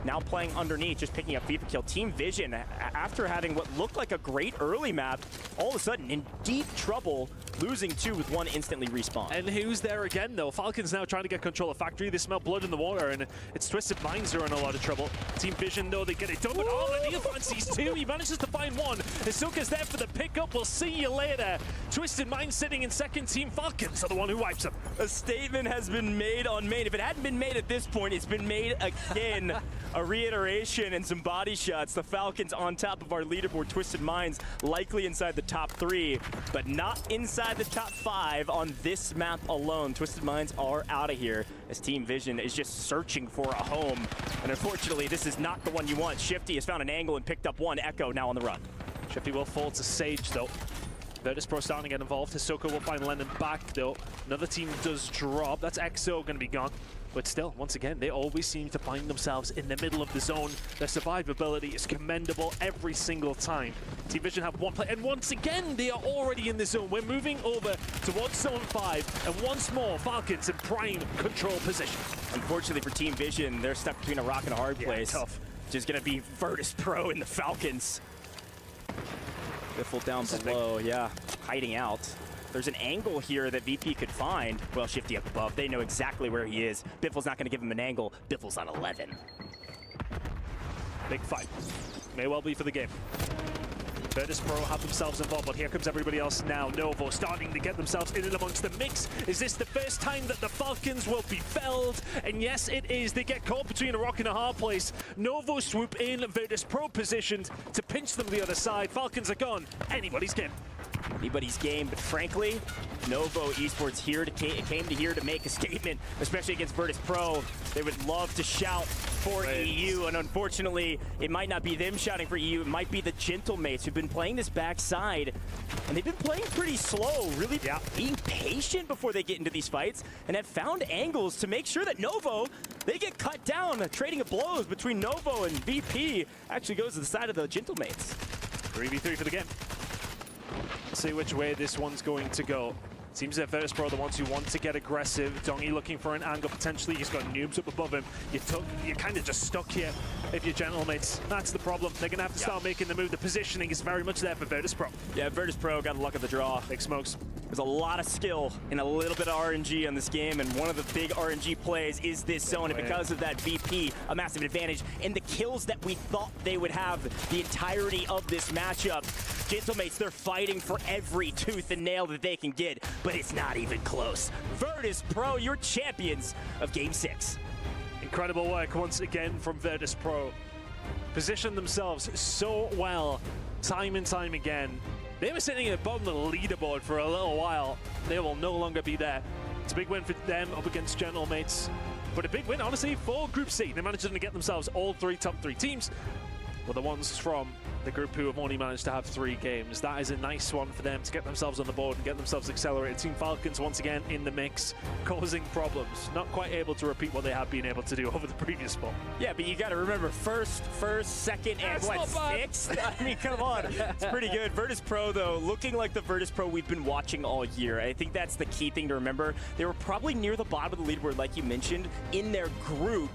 Speaker 1: Now playing underneath, just picking up FIFA kill. Team Vision, after having what looked like a great early map, all of a sudden in deep trouble, losing 2 with 1 instantly respawn.
Speaker 17: And who's there again, though? Falcons now trying to get control of Factory. They smell blood in the water, and it's Twisted Minds who are in a lot of trouble. Team Vision, though, they get it done. But Neil fancies 2. He manages to find 1. Hisoka's there for the pickup. We'll see you later. Twisted Minds sitting in second. Team Falcons are the one who wipes him.
Speaker 1: A statement has been made on main. If it hadn't been made at this point, it's been made again. A reiteration and some body shots. The Falcons on top of our leaderboard. Twisted Minds likely inside the top 3, but not inside the top 5 on this map alone. Twisted Minds are out of here as Team Vision is just searching for a home. And unfortunately, this is not the one you want. Shifty has found an angle and picked up 1. Echo now on the run.
Speaker 17: Shifty will fall to Sage, though. Virtus Pro starting to get involved. Hisoka will find Lennon back, though. Another team does drop. That's EXO going to be gone. But still, once again, they always seem to find themselves in the middle of the zone. Their survivability is commendable every single time. Team Vision have 1 play, and once again, they are already in the zone. We're moving over towards Zone 5, and once more, Falcons in prime control position.
Speaker 1: Unfortunately for Team Vision, they're stuck between a rock and a hard place.
Speaker 17: Tough.
Speaker 1: Which is going to be Virtus Pro and the Falcons. Biffle down below, hiding out. There's an angle here that VP could find. Well, Shifty up above. They know exactly where he is. Biffle's not going to give him an angle. Biffle's on 11.
Speaker 17: Big fight. May well be for the game. Virtus Pro have themselves involved, but here comes everybody else now. Novo starting to get themselves in and amongst the mix. Is this the first time that the Falcons will be felled? And yes, it is. They get caught between a rock and a hard place. Novo swoop in, Virtus Pro positioned to pinch them to the other side. Falcons are gone. Anybody's game.
Speaker 1: Anybody's game, but frankly, Novo Esports came to here to make a statement, especially against Virtus Pro. They would love to shout for EU, and unfortunately, it might not be them shouting for EU. It might be the Gentlemates who've been playing this backside, and they've been playing pretty slow, really being patient before they get into these fights, and have found angles to make sure that Novo, they get cut down. Trading of blows between Novo and VP actually goes to the side of the Gentlemates.
Speaker 17: 3v3 for the game. Let's see which way this one's going to go. Seems that Virtus Pro are the ones who want to get aggressive. Dongy looking for an angle potentially. He's got noobs up above him. You're kind of just stuck here if you're Gentlemates. That's the problem. They're going to have to start making the move. The positioning is very much there for Virtus Pro.
Speaker 1: Yeah, Virtus Pro got the luck of the draw.
Speaker 17: Big smokes.
Speaker 1: There's a lot of skill and a little bit of RNG on this game, and one of the big RNG plays is this zone, and because of that, VP, a massive advantage, and the kills that we thought they would have the entirety of this matchup. Gentlemates, they're fighting for every tooth and nail that they can get, but it's not even close. Virtus Pro, your champions of Game 6.
Speaker 17: Incredible work once again from Virtus Pro. Positioned themselves so well, time and time again. They were sitting at the bottom of the leaderboard for a little while. They will no longer be there. It's a big win for them up against Gentlemates. But a big win, honestly, for Group C. They managed to get themselves all 3 top 3 teams. Well, the ones from the group who have only managed to have 3 games. That is a nice one for them to get themselves on the board and get themselves accelerated. Team Falcons once again in the mix, causing problems. Not quite able to repeat what they have been able to do over the previous spot.
Speaker 1: Yeah, but you got to remember first, second, and what, 6th? I mean, come on. It's pretty good. Virtus Pro, though, looking like the Virtus Pro we've been watching all year. I think that's the key thing to remember. They were probably near the bottom of the leaderboard, like you mentioned, in their group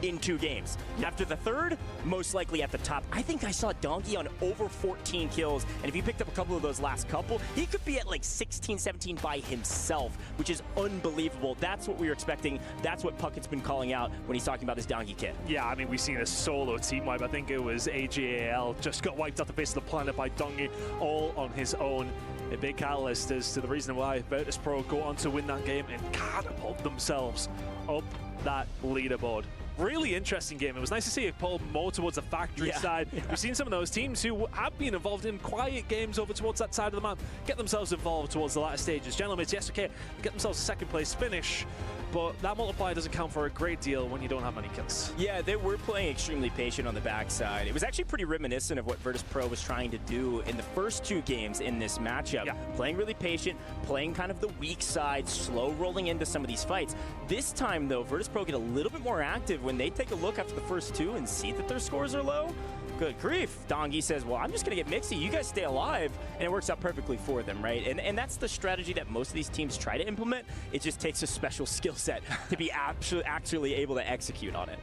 Speaker 1: in 2 games. After the 3rd, most likely at the top. I think I saw Donkey on over 14 kills, and if he picked up a couple of those last couple, he could be at like 16, 17 by himself, which is unbelievable. That's what we were expecting. That's what Puckett's been calling out when he's talking about this Donkey kit.
Speaker 17: Yeah, I mean, we've seen a solo team wipe. I think it was AGAL just got wiped off the face of the planet by Donkey all on his own. A big catalyst as to the reason why Virtus Pro go on to win that game and catapult themselves up that leaderboard. Really interesting game. It was nice to see it pull more towards the factory side. We've seen some of those teams who have been involved in quiet games over towards that side of the map get themselves involved towards the latter stages. Gentlemates, yes, okay, get themselves a 2nd place finish. but that multiplier doesn't count for a great deal when you don't have many kills.
Speaker 1: Yeah, they were playing extremely patient on the backside. It was actually pretty reminiscent of what Virtus.pro was trying to do in the first 2 games in this matchup. Yeah. Playing really patient, playing kind of the weak side, slow rolling into some of these fights. This time, though, Virtus.pro get a little bit more active when they take a look after the first 2 and see that their scores are low. Good grief. Dongi says, well, I'm just going to get Mixie. You guys stay alive. And it works out perfectly for them, right? And that's the strategy that most of these teams try to implement. It just takes a special skill set to be actually able to execute on it.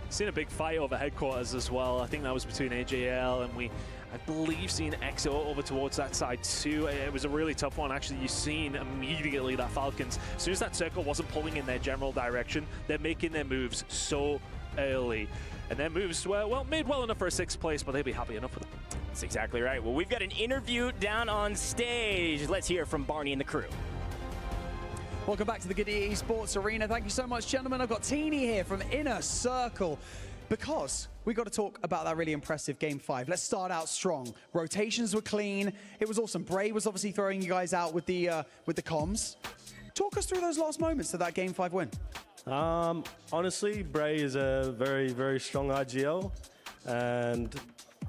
Speaker 17: Seen a big fight over headquarters as well. I think that was between AJL and I believe, seen EXO over towards that side too. It was a really tough one. Actually, you've seen immediately that Falcons, as soon as that circle wasn't pulling in their general direction, they're making their moves so early. And their moves were, well, made well enough for a 6th place, but they'd be happy enough with it.
Speaker 1: That's exactly right. Well, we've got an interview down on stage. Let's hear from Barney and the crew.
Speaker 2: Welcome back to the Good EA Sports Arena. Thank you so much, gentlemen. I've got Teeny here from Inner Circle because we got to talk about that really impressive Game 5. Let's start out strong. Rotations were clean. It was awesome. Bray was obviously throwing you guys out with the comms. Talk us through those last moments of that Game 5 win.
Speaker 14: Honestly, Bray is a very, very strong IGL, and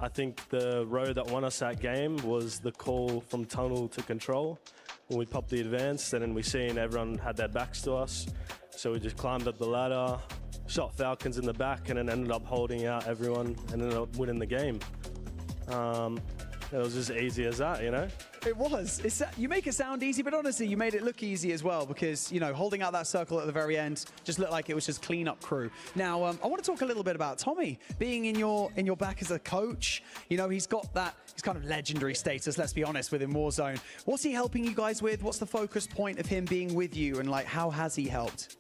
Speaker 14: I think the road that won us that game was the call from tunnel to control. When we popped the advance, and then we seen everyone had their backs to us, so we just climbed up the ladder, shot Falcons in the back, and then ended up holding out everyone and ended up winning the game. It was just easy as that, you know?
Speaker 2: It was. You make it sound easy, but honestly, you made it look easy as well because, you know, holding out that circle at the very end just looked like it was just clean-up crew. Now, I want to talk a little bit about Tommy being in your back as a coach. You know, he's got that, he's kind of legendary status, let's be honest, within Warzone. What's he helping you guys with? What's the focus point of him being with you, and, like, how has he helped?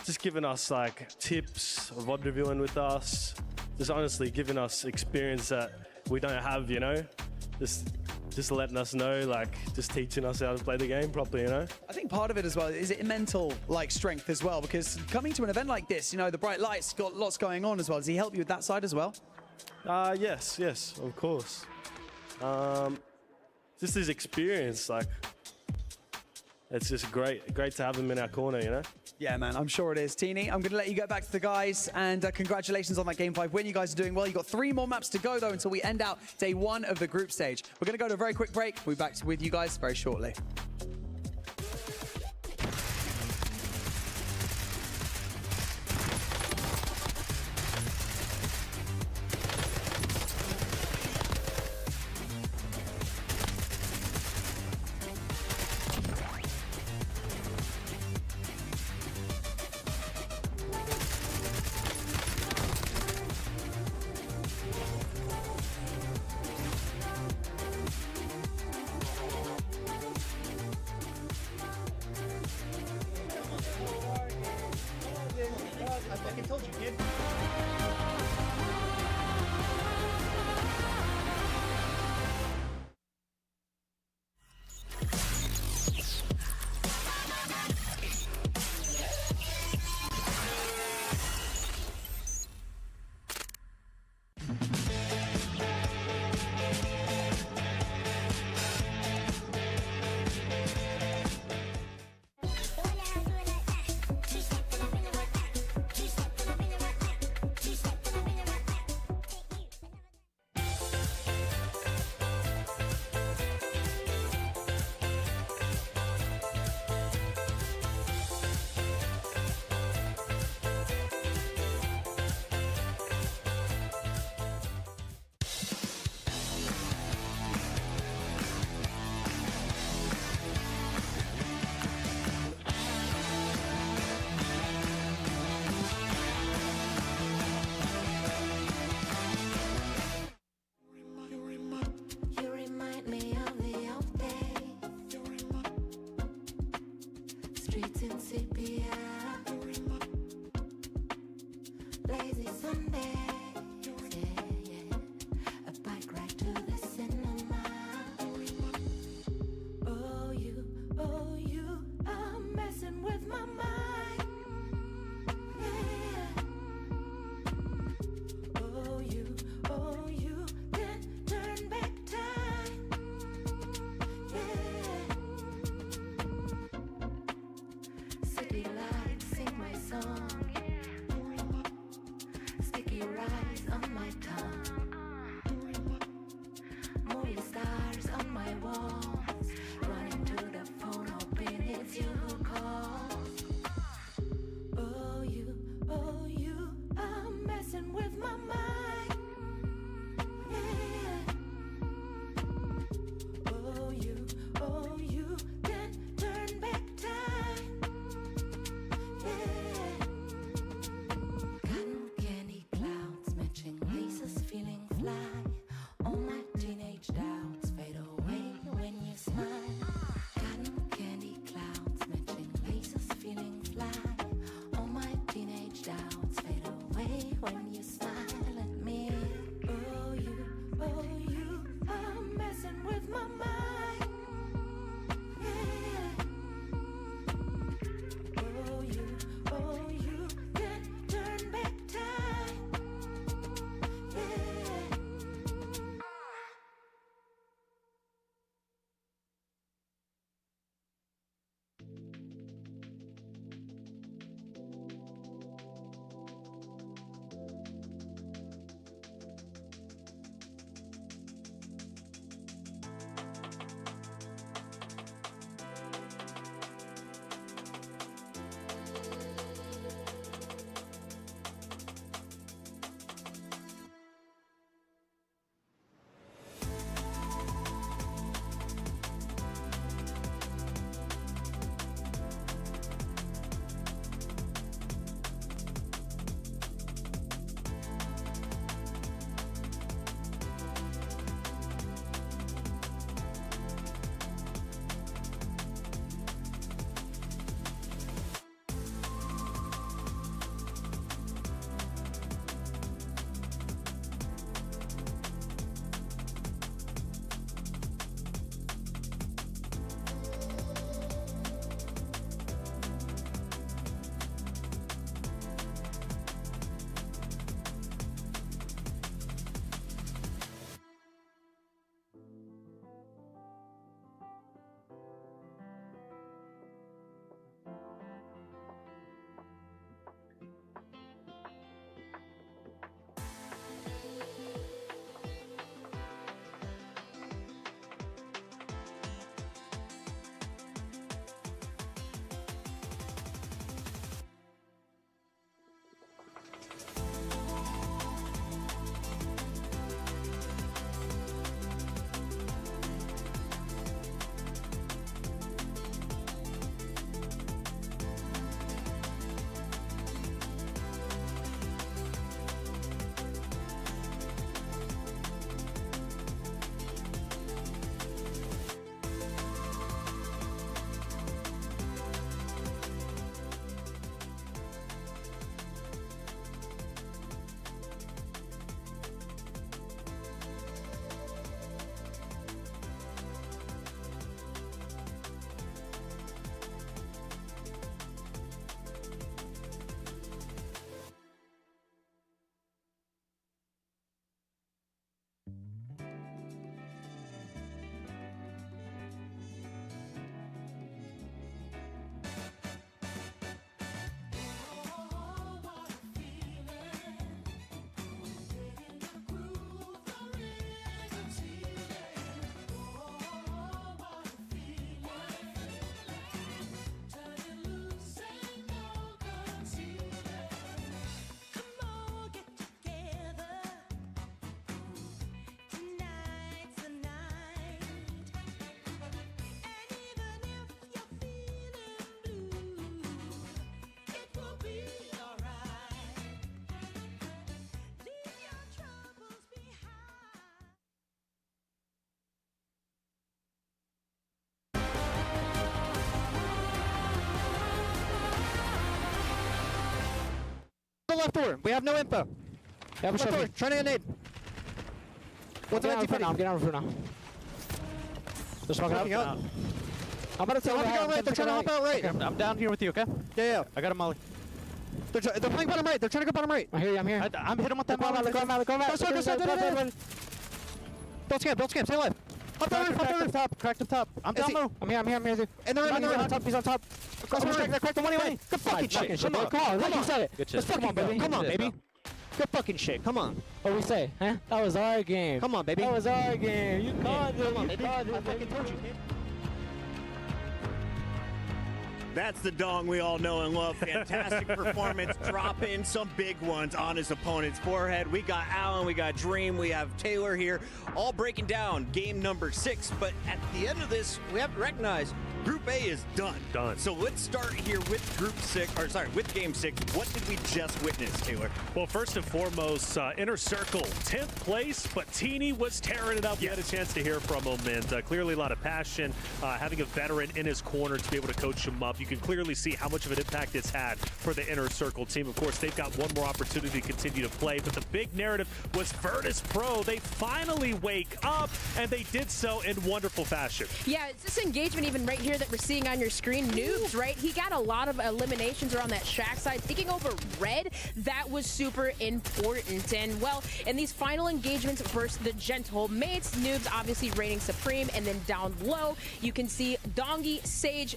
Speaker 14: Just giving us, like, tips of what reviewing with us. Just honestly giving us experience that we don't have, you know? Just letting us know, like, just teaching us how to play the game properly, you know?
Speaker 2: I think part of it as well, is it mental, like, strength as well? Because coming to an event like this, you know, the bright lights, got lots going on as well. Does he help you with that side as well?
Speaker 14: Yes, of course. Just his experience, like, it's just great to have him in our corner, you know?
Speaker 2: Yeah, man, I'm sure it is. Teeny, I'm going to let you get back to the guys, and congratulations on that Game 5 win. You guys are doing well. You've got 3 more maps to go, though, until we end out day 1 of the group stage. We're going to go to a very quick break. We'll be back with you guys very shortly.
Speaker 19: I fucking told you, kid.
Speaker 12: the walls, running to the phone, hoping it's you who calls. Oh, you are messing with my mind. Yeah. Oh, you can turn back time. Yeah. Cotton candy clouds matching laces, feeling fly. All my teenage doubts fade away when you smile. Cotton candy clouds matching laces, feeling fly. All my teenage doubts fade away when you smile at me. Oh, you are messing with my mind. Yeah. Oh, you can turn back time. Yeah.
Speaker 10: Left door. We have no info.
Speaker 22: Yeah,
Speaker 10: left door. Trying to get nade. What's
Speaker 22: I'm getting out of now. They're smoking
Speaker 10: up. I'm about to tell them to go right. They're trying to hop out right.
Speaker 22: Okay, I'm down here with you, okay?
Speaker 10: Yeah.
Speaker 22: I got a molly.
Speaker 10: They're playing bottom right. They're trying to go bottom right.
Speaker 22: I hear you, I'm here. I'm hitting with that molly. Go out.
Speaker 10: Go side. Don't scam. Stay alive. Hop the roof.
Speaker 22: Cracked the top. I'm down low. I'm here.
Speaker 10: And they're on top.
Speaker 22: He's on top.
Speaker 10: Crack the one anyway. Good fucking shit.
Speaker 22: Come on.
Speaker 10: Like you said it.
Speaker 22: Good shit.
Speaker 10: Let's fucking go. Come on, baby.
Speaker 11: Good fucking shit. Come on.
Speaker 20: What we say? Huh? That was our game.
Speaker 11: Come on, baby.
Speaker 20: That was our game. You called it.
Speaker 11: Come on,
Speaker 20: You
Speaker 11: baby.
Speaker 20: called it,
Speaker 11: I fucking
Speaker 20: baby.
Speaker 11: told you, kid.
Speaker 15: That's the dong we all know and love. Fantastic performance, dropping some big ones on his opponent's forehead. We got Alan, we got Dream, we have Taylor here, all breaking down game number 6. But at the end of this, we have to recognize Group A is done.
Speaker 17: Done.
Speaker 15: So let's start here with with game 6. What did we just witness, Taylor?
Speaker 17: Well, first and foremost, Inner Circle, 10th place, but Teeny was tearing it up. We had a chance to hear from him, and clearly a lot of passion, having a veteran in his corner to be able to coach him up. You can clearly see how much of an impact it's had for the Inner Circle team. Of course, they've got one more opportunity to continue to play, but the big narrative was VIRTUSPRO. They finally wake up, and they did so in wonderful fashion.
Speaker 18: Yeah, it's this engagement even right here that we're seeing on your screen. Noobs, right? He got a lot of eliminations around that shack side, taking over red. That was super important. And, well, in these final engagements versus the Gentle Mates, Noobs obviously reigning supreme, and then down low, you can see Dongi, Sage,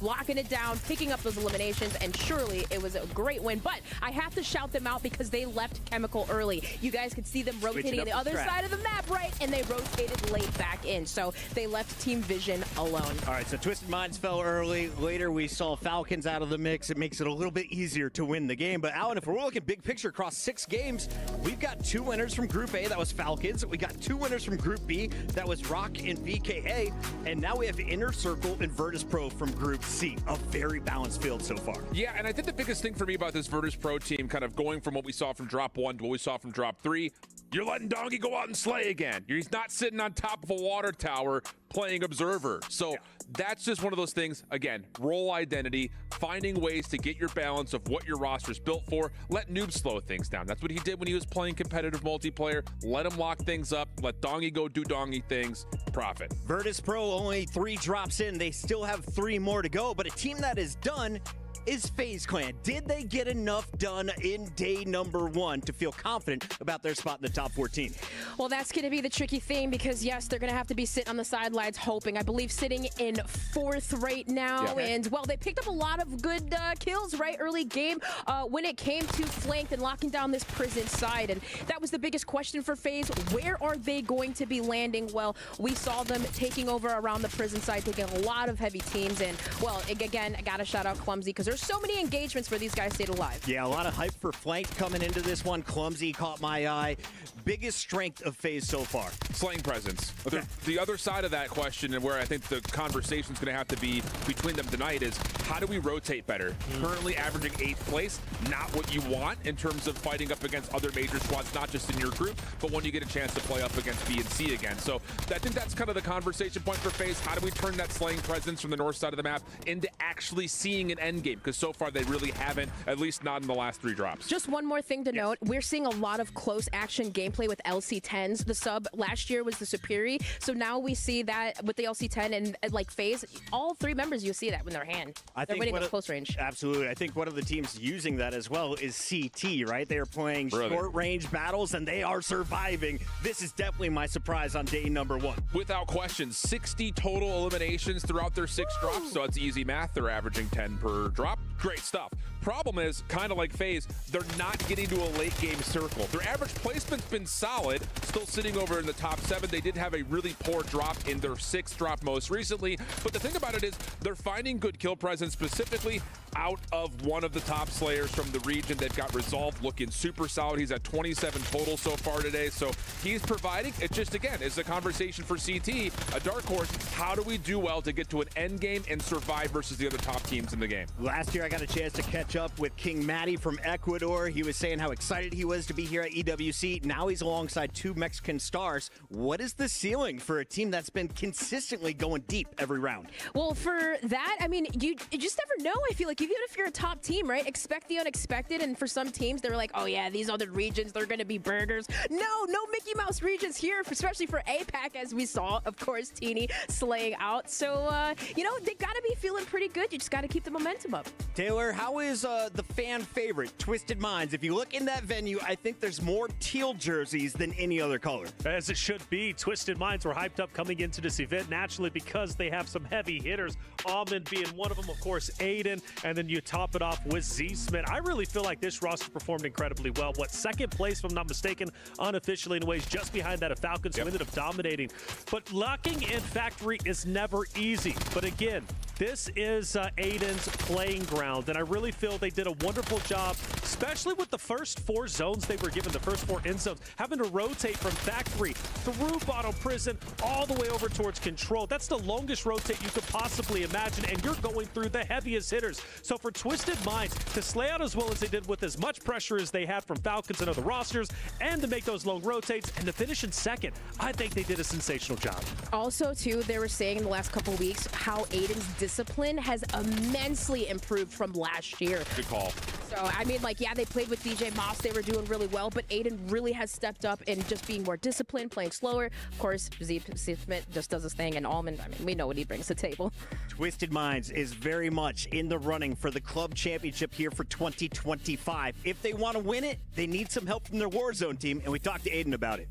Speaker 18: locking it down, picking up those eliminations, and surely it was a great win. But I have to shout them out because they left Chemical early. You guys could see them rotating on the other side of the map, right? And they rotated late back in. So they left Team Vision alone.
Speaker 15: All right, so Twisted Minds fell early. Later, we saw Falcons out of the mix. It makes it a little bit easier to win the game. But, Alan, if we're looking big picture across 6 games, we've got 2 winners from Group A. That was Falcons. We got 2 winners from Group B. That was Rock and VKA. And now we have Inner Circle and VIRTUSPRO from Group C. A very balanced field so far.
Speaker 16: Yeah, and I think the biggest thing for me about this VIRTUSPRO team, kind of going from what we saw from Drop 1 to what we saw from Drop 3, you're letting Dongi go out and slay again. He's not sitting on top of a water tower playing observer. So that's just one of those things. Again, role identity, finding ways to get your balance of what your roster's built for. Let Noob slow things down. That's what he did when he was playing competitive multiplayer. Let him lock things up. Let Dongi go do Dongi things. Profit.
Speaker 15: VIRTUSPRO only 3 drops in. They still have 3 more to go, but a team that is done is FaZe Clan. Did they get enough done in day number 1 to feel confident about their spot in the top 14?
Speaker 18: Well, that's going to be the tricky thing because, yes, they're going to have to be sitting on the sidelines hoping. I believe sitting in 4th right now.
Speaker 21: Yeah.
Speaker 18: And, well, they picked up a lot of good kills, right, early game when it came to flanked and locking down this prison side. And that was the biggest question for FaZe. Where are they going to be landing? Well, we saw them taking over around the prison side, taking a lot of heavy teams. And, well, again, I got to shout out Clumsy because there's so many engagements where these guys stayed alive.
Speaker 15: Yeah, a lot of hype for flank coming into this one. Clumsy caught my eye. Biggest strength of FaZe so far?
Speaker 16: Slaying presence.
Speaker 15: Okay.
Speaker 16: The other side of that question, and where I think the conversation's going to have to be between them tonight, is how do we rotate better? Currently averaging 8th place, not what you want in terms of fighting up against other major squads, not just in your group, but when you get a chance to play up against B and C again. So I think that's kind of the conversation point for FaZe. How do we turn that slaying presence from the north side of the map into actually seeing an end game? Because so far they really haven't, at least not in the last 3 drops.
Speaker 18: Just one more thing to note. We're seeing a lot of close action gameplay with LC10s. The sub last year was the Superi, so now we see that with the LC10 and like FaZe, all 3 members, you see that in their hand. They're winning with close range.
Speaker 15: Absolutely. I think one of the teams using that as well is CT, right? They are playing short range battles and they are surviving. This is definitely my surprise on day number 1.
Speaker 16: Without question, 60 total eliminations throughout their 6 drops, so it's easy math. They're averaging 10 per drop. Great stuff. Problem is, kind of like FaZe, they're not getting to a late game circle. Their average placement's been solid, still sitting over in the top 7. They did have a really poor drop in their 6th drop most recently, but the thing about it is they're finding good kill presence, specifically out of one of the top slayers from the region. They've got Resolve looking super solid. He's at 27 total so far today, so he's providing. It just, again, is a conversation for CT, a dark horse. How do we do well to get to an end game and survive versus the other top teams in the game?
Speaker 15: Last year, I got a chance to catch up with King Matty from Ecuador. He was saying how excited he was to be here at EWC. Now he's alongside 2 Mexican stars. What is the ceiling for a team that's been consistently going deep every round?
Speaker 18: Well, for that, I mean, you just never know. I feel like even if you're a top team, right? Expect the unexpected. And for some teams, they're like, oh yeah, these other regions, they're going to be burgers. No Mickey Mouse regions here, especially for APAC, as we saw, of course, Teeny slaying out. So, you know, they got to be feeling pretty good. You just got to keep the momentum up.
Speaker 15: Taylor, how is is the fan favorite, Twisted Minds. If you look in that venue, I think there's more teal jerseys than any other color.
Speaker 17: As it should be. Twisted Minds were hyped up coming into this event naturally because they have some heavy hitters. Almond being one of them, of course, Aiden, and then you top it off with Z-Smith. I really feel like this roster performed incredibly well. Second place, if I'm not mistaken, unofficially in ways, just behind that of Falcons, who ended up dominating. But locking in Factory is never easy. But again, this is Aiden's playing ground, and I really feel they did a wonderful job, especially with the first 4 zones they were given, the first 4 end zones, having to rotate from Factory through Bottom Prison all the way over towards Control. That's the longest rotate you could possibly imagine, and you're going through the heaviest hitters. So for Twisted Minds to slay out as well as they did with as much pressure as they had from Falcons and other rosters, and to make those long rotates, and to finish in second, I think they did a sensational job.
Speaker 18: Also, too, they were saying in the last couple weeks how Aiden's discipline has immensely improved from last year.
Speaker 16: Good call.
Speaker 18: So, I mean, like, yeah, they played with DJ Moss. They were doing really well, but Aiden really has stepped up in just being more disciplined, playing slower. Of course, Z-Smith just does his thing, and Almond, I mean, we know what he brings to the table.
Speaker 15: Twisted Minds is very much in the running for the club championship here for 2025. If they want to win it, they need some help from their Warzone team, and we talked to Aiden about it.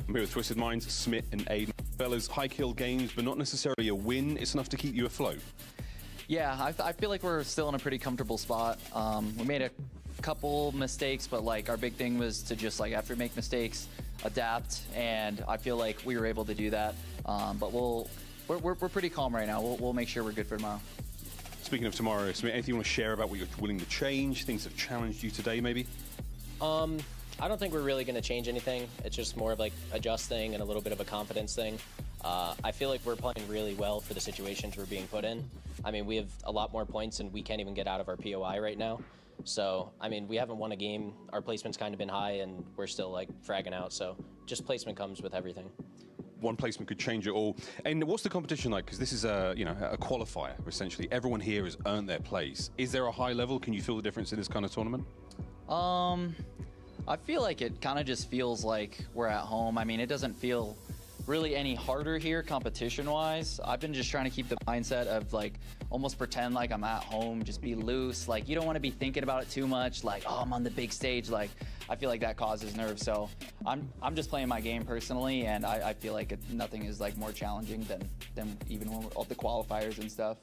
Speaker 6: I'm here with Twisted Minds, Smith and Aiden. Fellas, high kill games, but not necessarily a win. It's enough to keep you afloat.
Speaker 22: Yeah, I feel like we're still in a pretty comfortable spot. We made a couple mistakes, but like our big thing was to just like after we make mistakes, adapt, and I feel like we were able to do that. But we're pretty calm right now. We'll make sure we're good for tomorrow.
Speaker 6: Speaking of tomorrow, Smith, anything you want to share about what you're willing to change? Things that have challenged you today, maybe?
Speaker 3: I don't think we're really going to change anything. It's just more of like adjusting and a little bit of a confidence thing. I feel like we're playing really well for the situations we're being put in. I mean, we have a lot more points and we can't even get out of our POI right now. So, I mean, we haven't won a game. Our placement's kind of been high and we're still like fragging out. So just placement comes with everything.
Speaker 6: One placement could change it all. And what's the competition like? Because this is a qualifier, essentially. Everyone here has earned their place. Is there a high level? Can you feel the difference in this kind of tournament?
Speaker 22: I feel like it kind of just feels like we're at home. I mean, it doesn't feel really any harder here competition-wise. I've been just trying to keep the mindset of like almost pretend like I'm at home, just be loose. Like you don't want to be thinking about it too much. Like, oh, I'm on the big stage. Like I feel like that causes nerves. So I'm just playing my game personally, and I feel like nothing is like more challenging than even when we're all the qualifiers and stuff.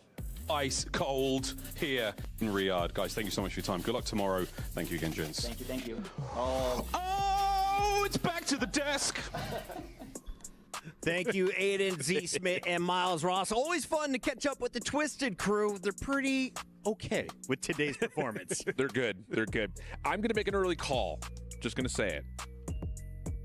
Speaker 6: Ice cold here in Riyadh. Guys, thank you so much for your time. Good luck tomorrow. Thank you again, gents.
Speaker 22: Thank you.
Speaker 6: Oh, it's back to the desk.
Speaker 15: Thank you, Aiden, Z-Smith, and Miles Ross. Always fun to catch up with the Twisted crew. They're pretty okay with today's performance.
Speaker 16: They're good. They're good. I'm going to make an early call. Just going to say it.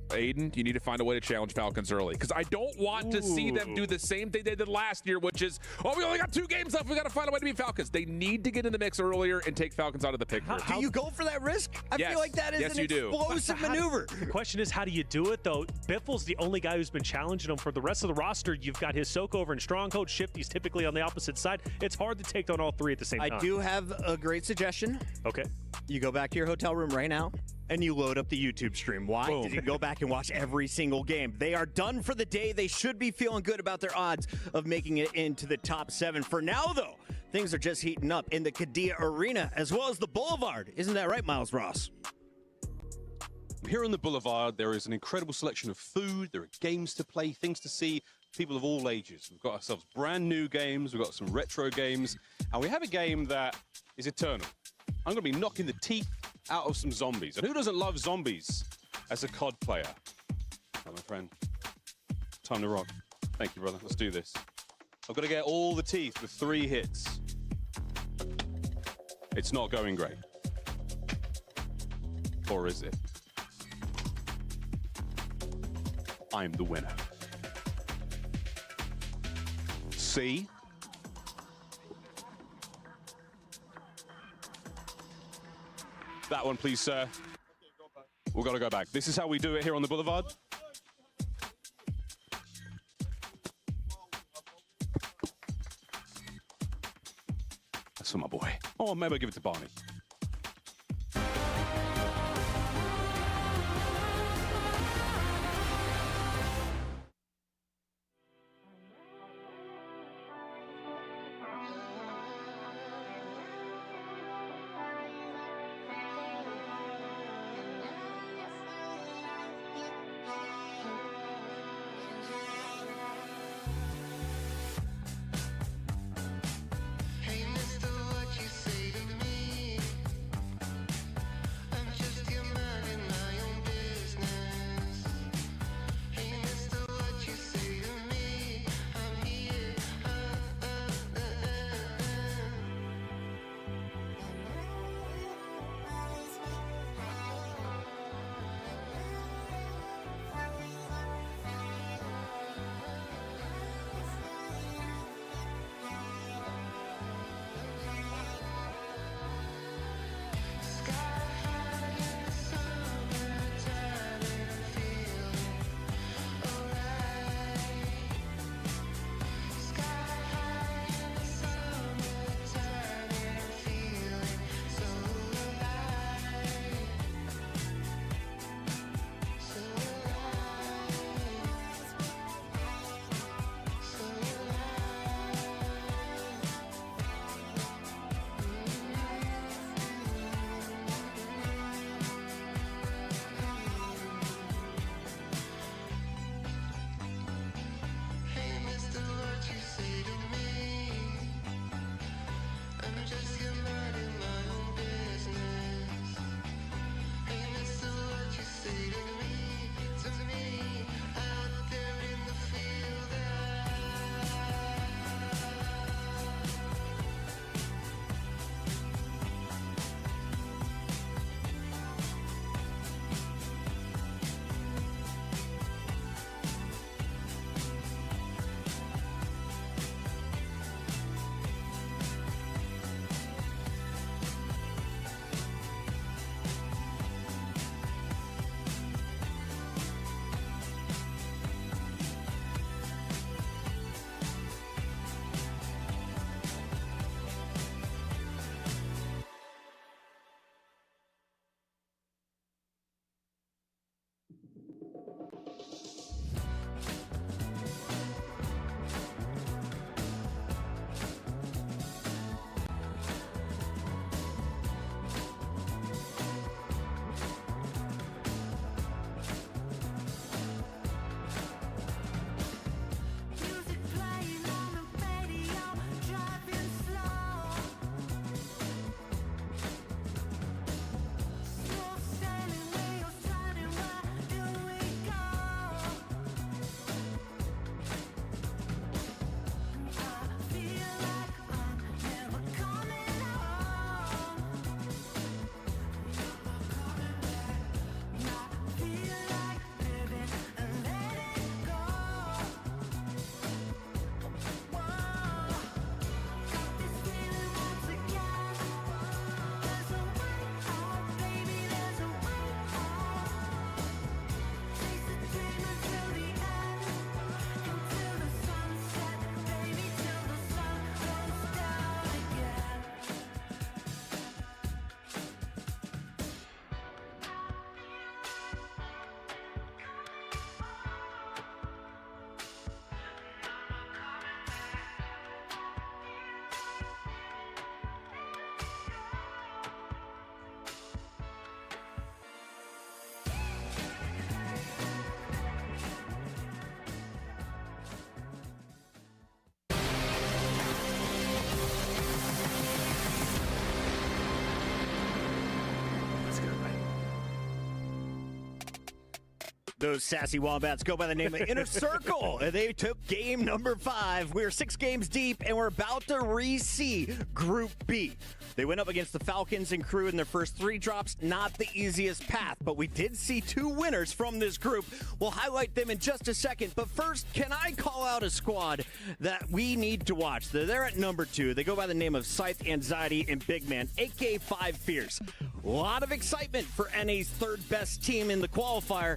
Speaker 16: Aiden, you need to find a way to challenge Falcons early, because I don't want to see them do the same thing they did last year, which is, oh, we only got 2 games left. We got to find a way to beat Falcons. They need to get in the mix earlier and take Falcons out of the picture.
Speaker 15: Do you go for that risk? I feel like that is an explosive maneuver.
Speaker 17: The question is, how do you do it, though? Biffle's the only guy who's been challenging him. For the rest of the roster, you've got his soak over and Stronghold. Shifty's typically on the opposite side. It's hard to take down all 3 at the same time.
Speaker 15: I do have a great suggestion.
Speaker 17: Okay.
Speaker 15: You go back to your hotel room right now, and you load up the YouTube stream. Why? Because you can go back and watch every single game. They are done for the day. They should be feeling good about their odds of making it into the top 7. For now, though, things are just heating up in the Qiddiya Arena as well as the Boulevard. Isn't that right, Miles Ross?
Speaker 6: Here on the Boulevard, there is an incredible selection of food. There are games to play, things to see, people of all ages. We've got ourselves brand new games. We've got some retro games. And we have a game that is eternal. I'm going to be knocking the teeth out of some zombies. And who doesn't love zombies as a COD player? Oh, my friend. Time to rock. Thank you, brother. Let's do this. I've got to get all the teeth with 3 hits. It's not going great. Or is it? I'm the winner. C. That one, please, sir. We've got to go back. This is how we do it here on the Boulevard. That's for my boy. Oh, maybe I'll give it to Barney.
Speaker 15: Those sassy Wombats go by the name of Inner Circle, and they took game number 5. We're 6 games deep, and we're about to re-see Group B. They went up against the Falcons and crew in their first 3 drops. Not the easiest path, but we did see 2 winners from this group. We'll highlight them in just a second, but first, can I call out a squad that we need to watch? They're at number 2. They go by the name of Scythe, Anxiety, and Big Man, aka 5 Fierce. A lot of excitement for NA's 3rd best team in the qualifier.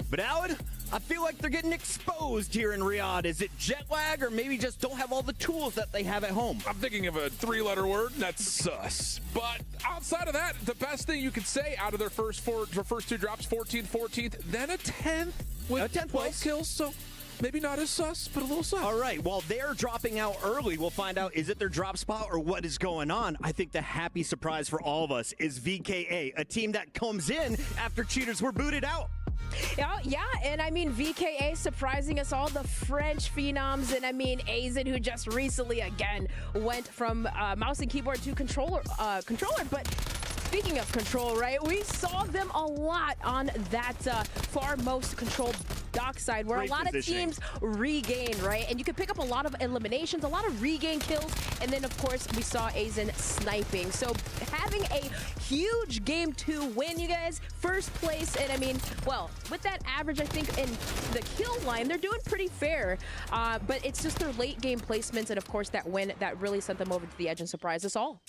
Speaker 15: But Alan, I feel like they're getting exposed here in Riyadh. Is it jet lag, or maybe just don't have all the tools that they have at home?
Speaker 16: I'm thinking of a 3-letter word, and that's sus. But outside of that, the best thing you could say out of their first 2 drops, 14th, 14th, then a 10th with 12 kills, so maybe not as sus, but a little sus.
Speaker 15: All right, while they're dropping out early, we'll find out, is it their drop spot or what is going on? I think the happy surprise for all of us is VKA, a team that comes in after cheaters were booted out.
Speaker 18: Yeah, and I mean, VKA surprising us all, the French phenoms, and I mean, Azen, who just recently again went from mouse and keyboard to controller. But speaking of control, right, we saw them a lot on that far most controlled dock side, where a lot of teams regain, right? And you can pick up a lot of eliminations, a lot of regain kills, and then of course we saw Azen sniping. So having a huge game 2 win, you guys, first place, and I mean, well, with that average, I think in the kill line, they're doing pretty fair, but it's just their late game placements and of course that win that really sent them over to the edge and surprised us all.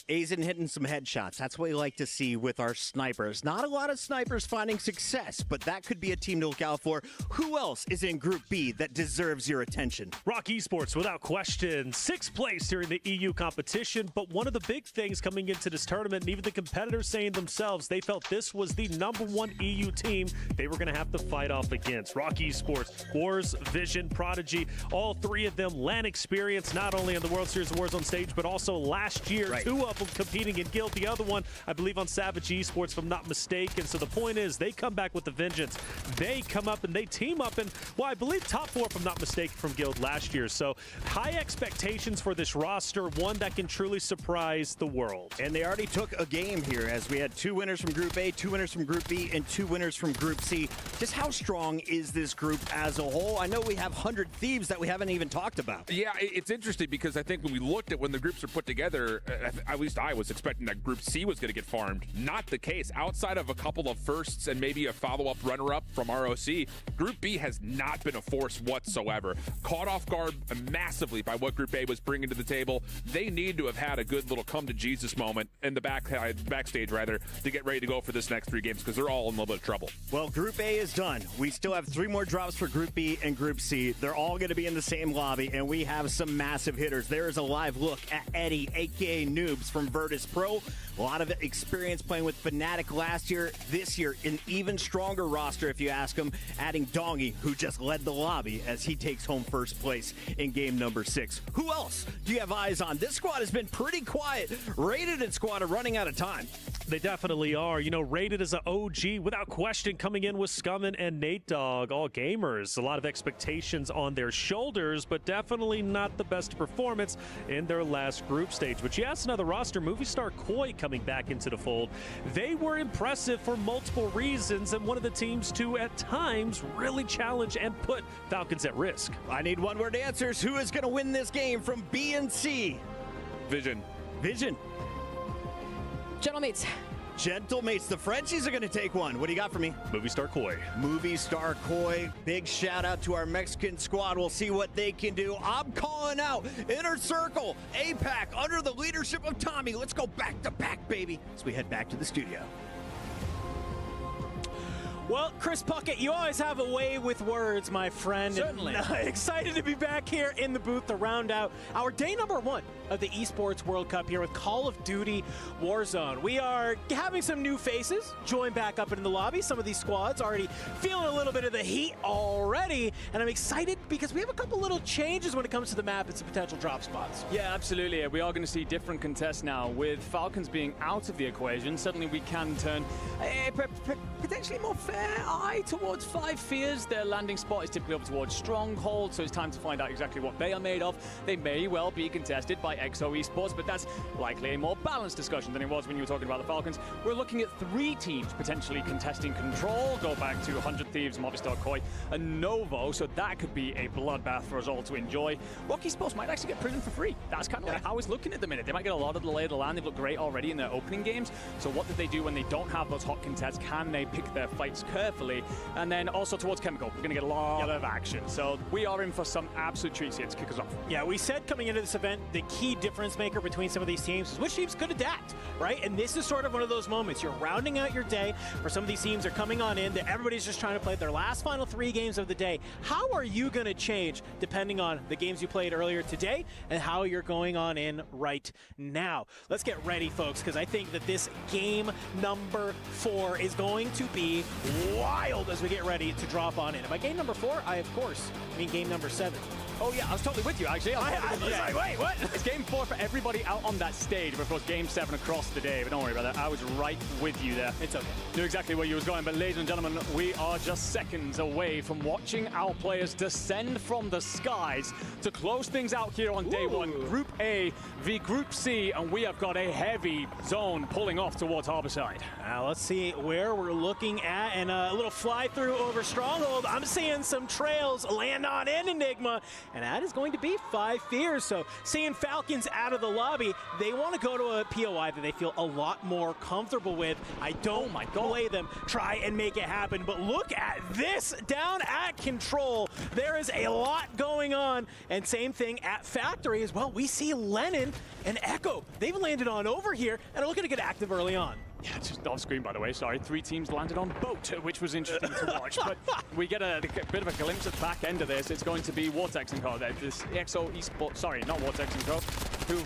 Speaker 15: Azen hitting some headshots. That's what we like to see with our snipers. Not a lot of snipers finding success, but that could be a team to look out for. Who else is in Group B that deserves your attention?
Speaker 17: Rock Esports, without question, 6th place during the EU competition, but one of the big things coming into this tournament, and even the competitors saying themselves, they felt this was the #1 EU team they were going to have to fight off against. Rock Esports, Wars, Vision, Prodigy, all 3 of them LAN experience, not only on the World Series of Warzone stage, but also last year, 2 of them competing in Guild. The other one, I believe, on Savage Esports, if I'm not mistaken. So the point is, they come back with the vengeance. They come up and they team up, and, well, I believe top 4, if I'm not mistaken, from Guild last year. So high expectations for this roster, one that can truly surprise the world.
Speaker 15: And they already took a game here, as we had 2 winners from Group A, 2 winners from Group B, and 2 winners from Group C. Just how strong is this group as a whole? I know we have 100 Thieves that we haven't even talked about.
Speaker 16: Yeah, it's interesting because I think when we looked at when the groups are put together, at least I was expecting that Group C was going to get farmed. Not the case. Outside of a couple of firsts and maybe a follow-up runner-up from ROC, Group B has not been a force whatsoever. Caught off guard massively by what Group A was bringing to the table. They need to have had a good little come-to-Jesus moment in the backstage, rather, to get ready to go for this next 3 games, because they're all in a little bit of trouble.
Speaker 15: Well, Group A is done. We still have 3 more drops for Group B and Group C. They're all going to be in the same lobby, and we have some massive hitters. There is a live look at Eddie, a.k.a. Noobs from Virtus Pro. A lot of experience playing with Fnatic last year. This year, an even stronger roster, if you ask him, adding Dongy, who just led the lobby as he takes home first place in game number 6. Who else do you have eyes on? This squad has been pretty quiet. Rated and squad are running out of time.
Speaker 17: They definitely are. You know, Rated as an OG, without question, coming in with Scummin and Nate Dogg, all gamers. A lot of expectations on their shoulders, but definitely not the best performance in their last group stage. But yes, another roster, Movie Star Koi coming back into the fold. They were impressive for multiple reasons, and one of the teams to, at times, really challenge and put Falcons at risk.
Speaker 15: I need one-word answers. Who is going to win this game from B and C?
Speaker 16: Vision.
Speaker 15: Vision.
Speaker 18: Gentlemates.
Speaker 15: Gentlemates, the Frenchies are going to take one. What do you got for me?
Speaker 17: Movie Star Koi.
Speaker 15: Movie Star Koi. Big shout out to our Mexican squad. We'll see what they can do. I'm calling out Inner Circle, APAC, under the leadership of Tommy. Let's go back to back, baby, as we head back to the studio.
Speaker 1: Well, Chris Puckett, you always have a way with words, my friend.
Speaker 2: Certainly.
Speaker 1: And, excited to be back here in the booth to round out our day number 1 of the Esports World Cup here with Call of Duty Warzone. We are having some new faces join back up in the lobby. Some of these squads already feeling a little bit of the heat already, and I'm excited because we have a couple little changes when it comes to the map and some potential drop spots.
Speaker 8: Yeah, absolutely. We are going to see different contests now. With Falcons being out of the equation, suddenly we can turn a potentially more fair
Speaker 4: eye towards 5 Fears. Their landing spot is typically over towards Stronghold, so it's time to find out exactly what they are made of. They may well be contested by XO Esports, but that's likely a more balanced discussion than it was when you were talking about the Falcons. We're looking at 3 teams potentially contesting Control. Go back to 100 Thieves, Movistar Koi, and Novo, so that could be a bloodbath for us all to enjoy. Rocky Sports might actually get Prison for free. That's kind of like how it's looking at the minute. They might get a lot of the lay of the land. They've looked great already in their opening games. So what did they do when they don't have those hot contests? Can they pick their fights carefully? And then also towards Chemical, we're going to get a lot of action. So we are in for some absolute treats here to kick us off.
Speaker 11: Yeah, we said coming into this event, the key difference maker between some of these teams is which teams could adapt, right? And this is sort of one of those moments. You're rounding out your day where some of these teams are coming on in, that everybody's just trying to play their last final 3 games of the day. How are you going to change depending on the games you played earlier today and how you're going on in right now? Let's get ready, folks, because I think that this game number 4 is going to be wild as we get ready to drop on in. And by game number 4, I, of course, mean game number 7.
Speaker 4: Oh yeah, I was totally with you actually. I was like, wait, what? It's game 4 for everybody out on that stage, but of course game 7 across the day. But don't worry about that. I was right with you there.
Speaker 11: It's okay.
Speaker 4: Knew exactly where you was going, but ladies and gentlemen, we are just seconds away from watching our players descend from the skies to close things out here on day 1. Group A v Group C, and we have got a heavy zone pulling off towards Harborside.
Speaker 11: Let's see where we're looking at, and a little fly through over Stronghold. I'm seeing some trails land on in Enigma, and that is going to be 5 Fears. So seeing Falcons out of the lobby, they want to go to a POI that they feel a lot more comfortable with. I don't play them, try and make it happen, but look at this down at Control. There is a lot going on, and same thing at Factory as well. We see Lennon and Echo. They've landed on over here and are looking to get active early on.
Speaker 4: Yeah, just off screen, by the way, sorry. 3 teams landed on Boat, which was interesting to watch. But we get a bit of a glimpse at the back end of this. It's going to be Vortex & Co. This XO Esports, sorry, not Vortex & Co., who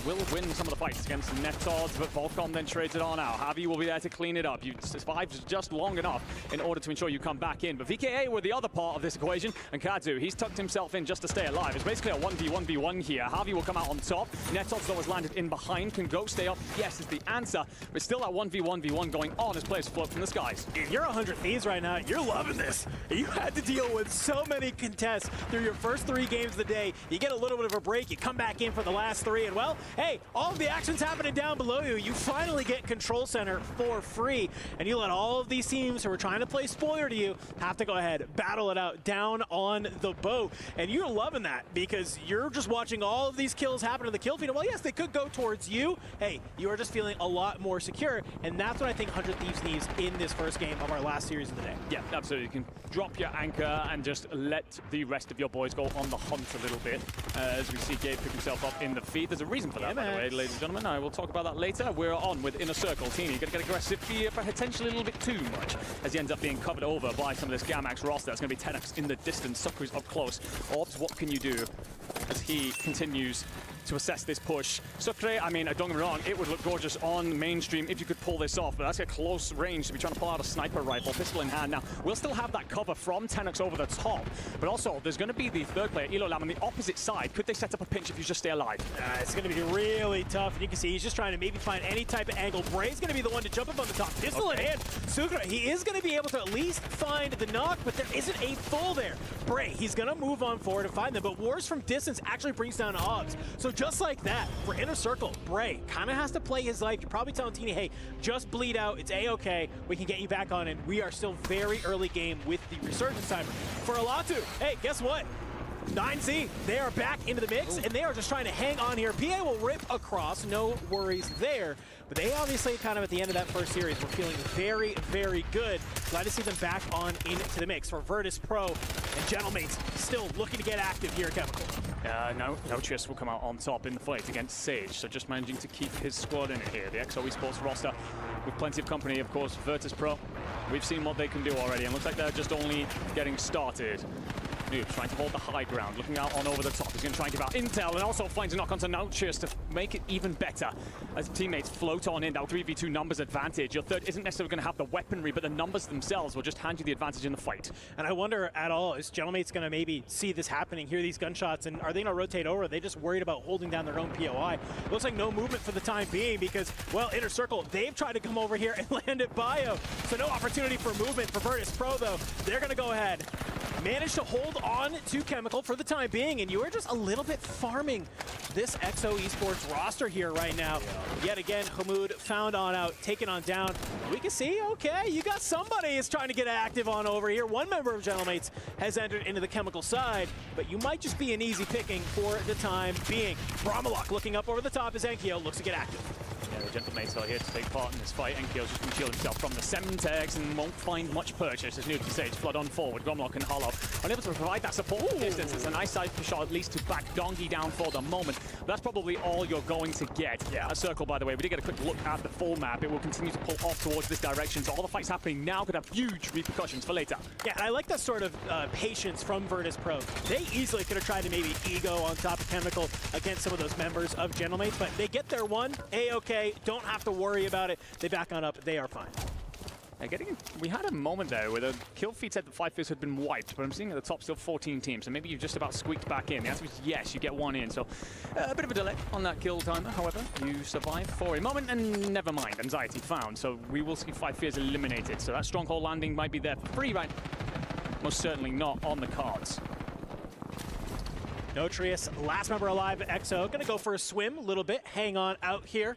Speaker 4: will win some of the fights against Netods, but Volcom then trades it on out. Javi will be there to clean it up. You survive just long enough in order to ensure you come back in. But VKA were the other part of this equation, and Kazu, he's tucked himself in just to stay alive. It's basically a 1v1v1 here. Javi will come out on top. Netods, though, has landed in behind. Can Go stay up? Yes, is the answer. But still that 1v1v1 going on as players float from the skies.
Speaker 11: If you're 100 Thieves right now, you're loving this. You had to deal with so many contests through your first 3 games of the day. You get a little bit of a break, you come back in for the last 3, and well, hey, all of the action's happening down below you. You finally get Control Center for free, and you let all of these teams who are trying to play spoiler to you have to go ahead, battle it out down on the boat. And you're loving that because you're just watching all of these kills happen in the kill feed. Well, yes, they could go towards you. Hey, you are just feeling a lot more secure, and that's what I think 100 Thieves needs in this first game of our last series of the day.
Speaker 4: Yeah, absolutely. You can drop your anchor and just let the rest of your boys go on the hunt a little bit. As we see Gabe pick himself up in the feed. There's a reason for that, by the way, ladies and gentlemen. I will talk about that later. We're on with Inner Circle. Teeny going to get aggressive here, but potentially a little bit too much, as he ends up being covered over by some of this Gamax roster. It's going to be 10x in the distance. Sucker's up close. Orbs, what can you do as he continues to assess this push? Sucre, I mean, don't get me wrong, it would look gorgeous on mainstream if you could pull this off, but that's a close range to be trying to pull out a sniper rifle, pistol in hand. Now, we'll still have that cover from 10x over the top, but also there's going to be the third player, Elo Lam, on the opposite side. Could they set up a pinch if you just stay alive?
Speaker 11: It's going to be really tough. You can see he's just trying to maybe find any type of angle. Bray's going to be the one to jump up on the top. Pistol in hand. Sucre, he is going to be able to at least find the knock, but there isn't a full there. Bray, he's going to move on forward and find them, but Wars from distance actually brings down Obs. So just like that, for Inner Circle, Bray kind of has to play his life. You're probably telling Teeny, hey, just bleed out. It's A-okay. We can get you back on, and we are still very early game with the Resurgence timer. For Alatu, hey, guess what? 9Z, they are back into the mix, and they are just trying to hang on here. PA will rip across, no worries there. But they obviously kind of at the end of that first series were feeling very, very good. Glad to see them back on into the mix. For Virtus Pro and Gentlemates still looking to get active here at Chemical.
Speaker 4: No Chis will come out on top in the fight against Sage, so just managing to keep his squad in it here. The XO Esports roster with plenty of company, of course. Virtus Pro, we've seen what they can do already, and looks like they're just only getting started. Noob trying to hold the high ground, looking out on over the top. He's going to try and give out intel and also finds a knock onto Nautilus to make it even better as teammates float on in. That 3v2 numbers advantage. Your third isn't necessarily going to have the weaponry, but the numbers themselves will just hand you the advantage in the fight.
Speaker 11: And I wonder at all, is Gentlemate's going to maybe see this happening, hear these gunshots, and are they going to rotate over? Are they just worried about holding down their own POI? Looks like no movement for the time being because, well, Inner Circle, they've tried to come over here and land at Bio. So no opportunity for movement for Virtus Pro, though. They're going to go ahead. Managed to hold on to Chemical for the time being, and you are just a little bit farming this XO Esports roster here right now. Yet again, Hamoud found on out, taken on down. We can see, okay, you got somebody is trying to get active on over here. One member of Gentlemates has entered into the Chemical side, but you might just be an easy picking for the time being. Bramalok looking up over the top as Enkyo looks to get active.
Speaker 4: Yeah, the Gentlemates are here to take part in this fight. Enkyo's just going to shield himself from the Semtex and won't find much purchase as Noob Sage flood on forward. Gromlock and Hollow unable to provide that support distance. It's a nice side shot, at least to back Dongi down for the moment. But that's probably all you're going to get. Yeah. A circle, by the way, we did get a quick look at the full map. It will continue to pull off towards this direction. So all the fights happening now could have huge repercussions for later.
Speaker 11: Yeah, and I like that sort of patience from Virtus Pro. They easily could have tried to maybe ego on top of Chemical against some of those members of Gentlemates, but they get their one, A-okay, don't have to worry about it. They back on up, they are fine.
Speaker 4: We had a moment there where the kill feed said that 5 fists had been wiped, but I'm seeing at the top still 14 teams, so maybe you've just about squeaked back in. The answer is yes, you get one in, so a bit of a delay on that kill timer. However, you survive for a moment, and never mind, anxiety found. So we will see 5 fears eliminated. So that stronghold landing might be there for free, right? Most certainly not on the cards.
Speaker 11: Nautilus, last member alive at XO, gonna go for a swim a little bit, hang on out here.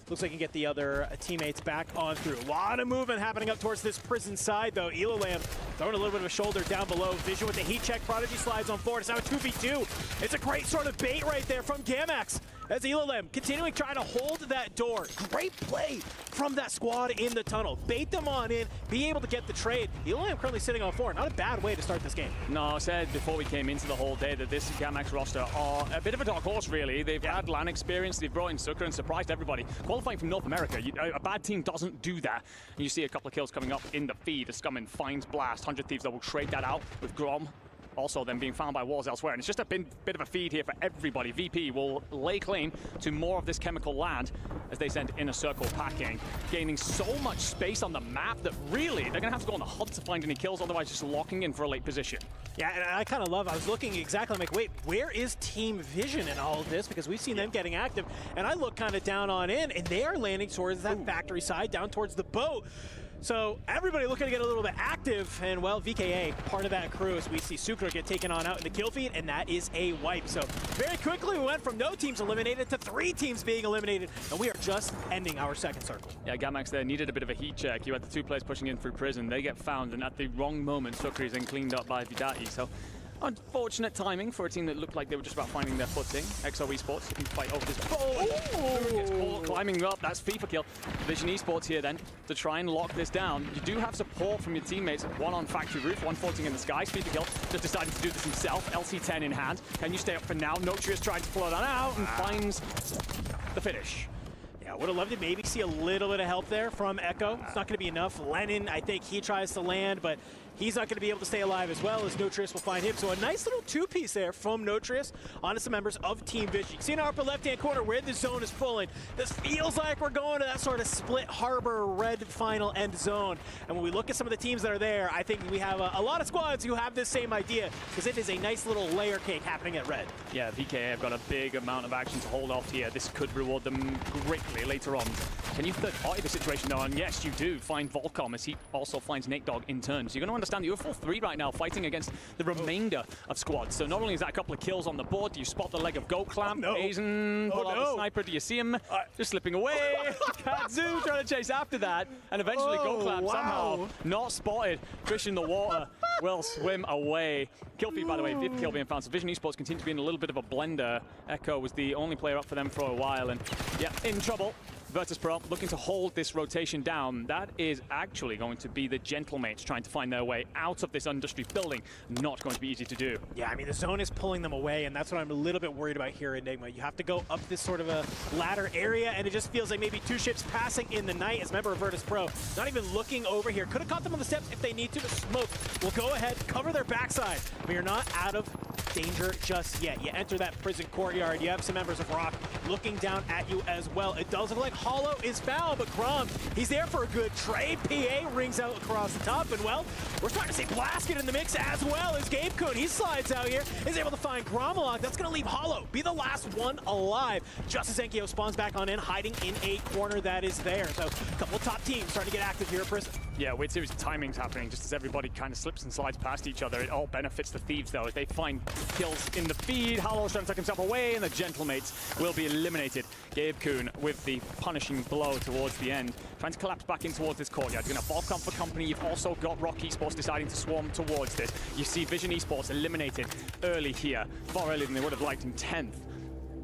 Speaker 11: Looks like he can get the other teammates back on through. A lot of movement happening up towards this prison side, though. Elalam throwing a little bit of a shoulder down below. Vision with the heat check. Prodigy slides on forward. It's now a 2v2. It's a great sort of bait right there from Gamax as Elalam continuing trying to hold that door. Great play from that squad in the tunnel. Bait them on in, be able to get the trade. Elalam currently sitting on 4. Not a bad way to start this game.
Speaker 4: No, I said before we came into the whole day that this Gamax roster are a bit of a dark horse, really. They've had LAN experience. They've brought in Sukkar and surprised everybody. Qualifying from North America, a bad team doesn't do that. And you see a couple of kills coming up in the feed. The Scummin finds Blast. 100 Thieves that will trade that out with Grom. Also then being found by Walls elsewhere. And it's just a bit of a feed here for everybody. VP will lay claim to more of this Chemical land as they send Inner Circle packing, gaining so much space on the map that really they're going to have to go on the hunt to find any kills, otherwise just locking in for a late position.
Speaker 11: Yeah, and I kind of love, I was looking exactly, I'm like, wait, where is Team Vision in all of this? Because we've seen them getting active, and I look kind of down on in, and they are landing towards that factory side, down towards the boat. So everybody looking to get a little bit active, and well, VKA, part of that crew, as we see Sukkar get taken on out in the kill feed, and that is a wipe. So very quickly, we went from no teams eliminated to 3 teams being eliminated, and we are just ending our second circle.
Speaker 4: Yeah, Gamax there needed a bit of a heat check. You had the 2 players pushing in through prison. They get found, and at the wrong moment, Sukkar is then cleaned up by Vidati. So unfortunate timing for a team that looked like they were just about finding their footing. XO Esports looking to fight over this ball. Gets caught climbing up. That's FIFA kill. Vision Esports here then to try and lock this down. You do have support from your teammates. One on factory roof, one floating in the sky. FIFA kill just decided to do this himself. LC10 in hand. Can you stay up for now? Nautilus trying to float on out and finds the finish.
Speaker 11: Yeah, would have loved to maybe see a little bit of help there from Echo. It's not going to be enough. Lennon, I think he tries to land, but he's not going to be able to stay alive as well as Nautilus will find him. So a nice little 2-piece there from Nautilus onto some members of Team Vision. You can see in our upper left-hand corner where the zone is pulling. This feels like we're going to that sort of split harbor red final end zone. And when we look at some of the teams that are there, I think we have a lot of squads who have this same idea because it is a nice little layer cake happening at red.
Speaker 4: Yeah, VKA have got a big amount of action to hold off here. This could reward them greatly later on. Can you third-party the situation though? And yes, you do find Volcom as he also finds Nate Dogg in turn. So you're going to understand that you're 4-3 right now fighting against the remainder of squads. So not only is that a couple of kills on the board, do you spot the leg of Go Clamp? Aizen, pull out the sniper, do you see him? Just slipping away. Katsu trying to chase after that. And eventually Go Clamp somehow not spotted. Fish in the water will swim away. Kill feed, by the way, 5th kill being found. So Vision Esports continue to be in a little bit of a blender. Echo was the only player up for them for a while. And yeah, in trouble. Virtus Pro looking to hold this rotation down. That is actually going to be the Gentlemates trying to find their way out of this industry building. Not going to be easy to do.
Speaker 11: Yeah, I mean, the zone is pulling them away, and that's what I'm a little bit worried about here, Enigma. You have to go up this sort of a ladder area, and it just feels like maybe 2 ships passing in the night as a member of Virtus Pro. Not even looking over here. Could have caught them on the steps if they need to, but Smoke will go ahead, cover their backside. But you're not out of danger just yet. You enter that prison courtyard. You have some members of Rock looking down at you as well. It does look like Hollow is found, but Grom, he's there for a good trade. PA rings out across the top, and well, we're starting to see Blasket in the mix as well as Gabe Kuhn. He slides out here, is able to find Gromalog. That's going to leave Hollow be the last one alive. Just as Enkyo spawns back on in, hiding in a corner that is there. So a couple of top teams starting to get active here at Prison.
Speaker 4: Yeah, weird series of timings happening just as everybody kind of slips and slides past each other. It all benefits the Thieves, though, as they find kills in the feed. Hollow's trying to tuck himself away, and the Gentlemates will be eliminated. Gabe Kuhn with the punishing blow towards the end, trying to collapse back in towards this courtyard. You're going to Volcom for company. You've also got Rock Esports deciding to swarm towards this. You see Vision Esports eliminated early here, far earlier than they would have liked in 10th.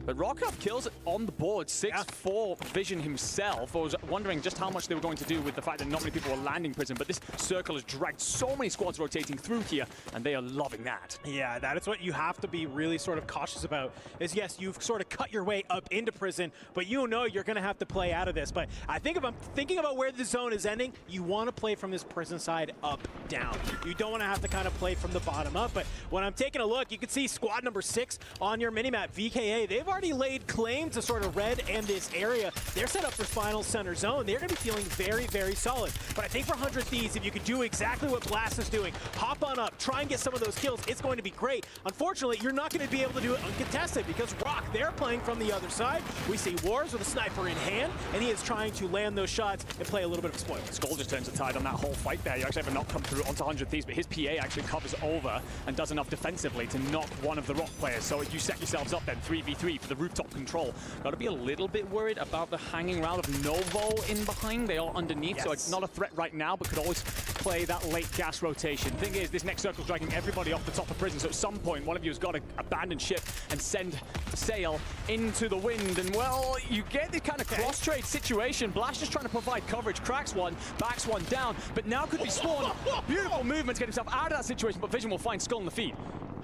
Speaker 4: But Rock have kills on the board, 6-4 Vision himself. I was wondering just how much they were going to do with the fact that not many people were landing Prison, but this circle has dragged so many squads rotating through here, and they are loving that.
Speaker 11: Yeah, that is what you have to be really sort of cautious about, is yes, you've sort of cut your way up into Prison, but you know you're going to have to play out of this. But I think if I'm thinking about where the zone is ending, you want to play from this Prison side up, down. You don't want to have to kind of play from the bottom up, but when I'm taking a look, you can see squad number 6 on your minimap, VKA, they've already laid claim to sort of red and this area. They're set up for final center zone. They're going to be feeling very, very solid. But I think for 100 Thieves, if you could do exactly what Blast is doing, hop on up, try and get some of those kills, it's going to be great. Unfortunately, you're not going to be able to do it uncontested because Rock, they're playing from the other side. We see Wars with a sniper in hand, and he is trying to land those shots and play a little bit of a spoiler.
Speaker 4: Skull just turns the tide on that whole fight there. You actually have a knock come through onto 100 Thieves, but his PA actually covers over and does enough defensively to knock one of the Rock players. So you set yourselves up then 3v3 for the rooftop control. Got to be a little bit worried about the hanging around of Novo in behind. They are underneath, so it's not a threat right now, but could always play that late gas rotation. Thing is, this next circle's dragging everybody off the top of Prison, so at some point, one of you has got to abandon ship and send sail into the wind. And, well, you get this kind of cross-trade situation. Blast just trying to provide coverage, cracks one, backs one down, but now could be sworn. Beautiful movement to get himself out of that situation, but Vision will find Skull in the feed.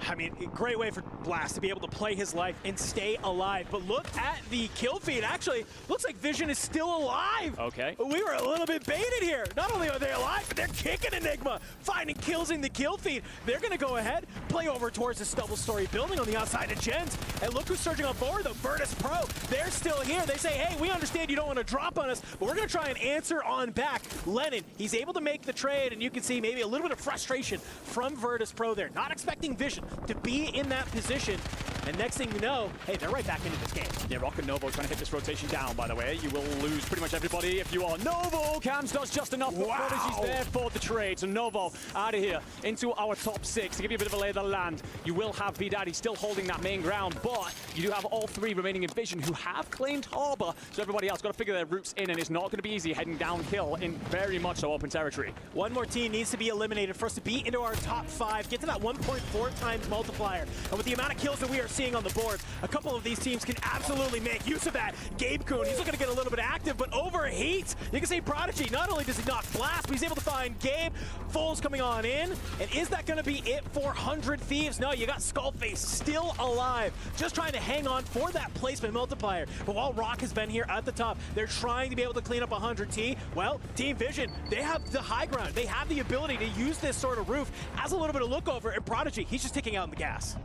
Speaker 11: I mean, great way for Blast to be able to play his life and stay alive. But look at the kill feed. Actually, looks like Vision is still alive.
Speaker 4: Okay.
Speaker 11: We were a little bit baited here. Not only are they alive, but they're kicking Enigma, finding kills in the kill feed. They're going to go ahead, play over towards this double-story building on the outside of Gens. And look who's surging on forward, though. Virtus Pro. They're still here. They say, hey, we understand you don't want to drop on us, but we're going to try and answer on back. Lennon, he's able to make the trade, and you can see maybe a little bit of frustration from Virtus Pro there. Not expecting Vision to be in that position. And next thing you know, hey, they're right back into this game.
Speaker 4: Yeah, Rock and Novo trying to hit this rotation down, by the way. You will lose pretty much everybody if you are Novo. Cams does just enough, but Prodigy's there for the trade. So Novo out of here into our top 6. To give you a bit of a lay of the land, you will have B-Daddy still holding that main ground, but you do have all 3 remaining in Vision who have claimed Harbor. So everybody else got to figure their routes in, and it's not going to be easy heading downhill in very much so open territory.
Speaker 11: One more team needs to be eliminated for us to be into our top 5, get to that 1.4 times multiplier. And with the amount of kills that we are seeing on the board, a couple of these teams can absolutely make use of that. Gabe Kuhn, he's looking to get a little bit active, but overheats. You can see Prodigy, not only does he knock Blast, but he's able to find Gabe. Foles coming on in. And is that going to be it for 100 Thieves? No, you got Skullface still alive, just trying to hang on for that placement multiplier. But while Rock has been here at the top, they're trying to be able to clean up 100 T. Well, Team Vision, they have the high ground. They have the ability to use this sort of roof as a little bit of look over, and Prodigy, he's just ticking out in the gas.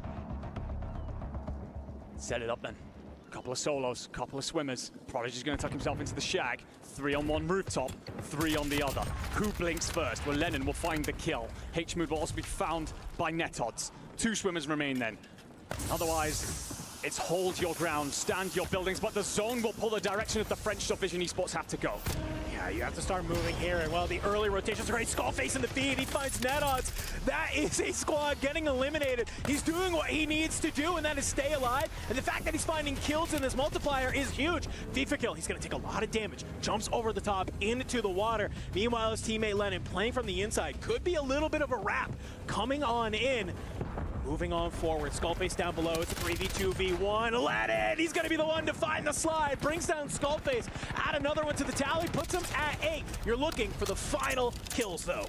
Speaker 4: Set it up then. Couple of solos, couple of swimmers. Prodigy's going to tuck himself into the shag. 3 on one rooftop, 3 on the other. Who blinks first? Well, Lennon will find the kill. H-Mood will also be found by net odds. 2 swimmers remain then. Otherwise, it's hold your ground, stand your buildings, but the zone will pull the direction of the French, so Vision Esports have to go.
Speaker 11: Yeah, you have to start moving here. And well, the early rotations are great. Skullface in the feed. He finds net odds. That is a squad getting eliminated. He's doing what he needs to do, and that is stay alive. And the fact that he's finding kills in this multiplier is huge. FIFA kill. He's going to take a lot of damage. Jumps over the top into the water. Meanwhile, his teammate Lennon playing from the inside. Could be a little bit of a wrap coming on in. Moving on forward, Skullface down below, it's a 3v2v1, Aladdin, he's gonna be the one to find the slide, brings down Skullface, add another one to the tally, puts him at 8. You're looking for the final kills though.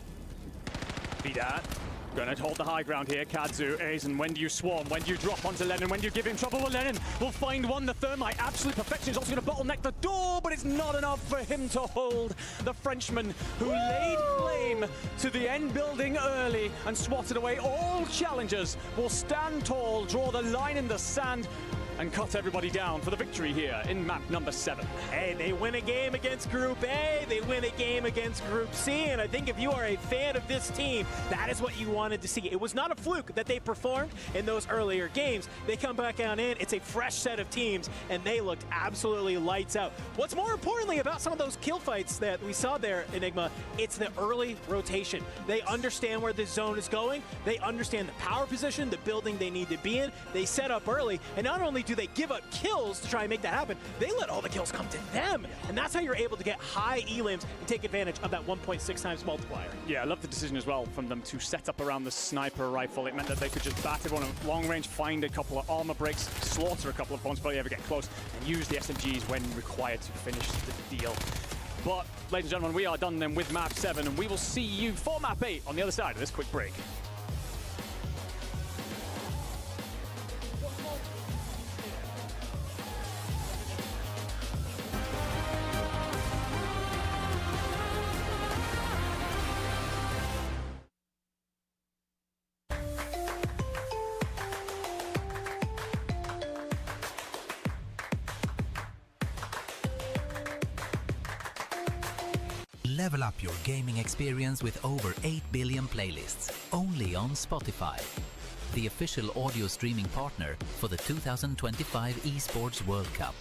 Speaker 4: Vidat gonna hold the high ground here. Kadzu, Aizen, when do you swarm? When do you drop onto Lennon? When do you give him trouble? Well, Lennon will find one. The Thermite, absolute perfection, is also gonna bottleneck the door, but it's not enough for him to hold the Frenchman who laid claim to the end building early and swatted away all challengers. Will stand tall, draw the line in the sand, and cut everybody down for the victory here in map number 7.
Speaker 11: Hey, they win a game against Group A, they win a game against Group C, and I think if you are a fan of this team, that is what you wanted to see. It was not a fluke that they performed in those earlier games. They come back on in, it's a fresh set of teams, and they looked absolutely lights out. What's more importantly about some of those kill fights that we saw there, Enigma, it's the early rotation. They understand where the zone is going, they understand the power position, the building they need to be in, they set up early, and not only do they give up kills to try and make that happen, they let all the kills come to them. And that's how you're able to get high elims and take advantage of that 1.6 times multiplier.
Speaker 4: Yeah, I love the decision as well from them to set up around the sniper rifle. It meant that they could just bat everyone at long range, find a couple of armor breaks, slaughter a couple of opponents before they ever get close, and use the SMGs when required to finish the deal. But, ladies and gentlemen, we are done then with map 7, and we will see you for map 8 on the other side of this quick break.
Speaker 7: Level up your gaming experience with over 8 billion playlists, only on Spotify, the official audio streaming partner for the 2025 Esports World Cup.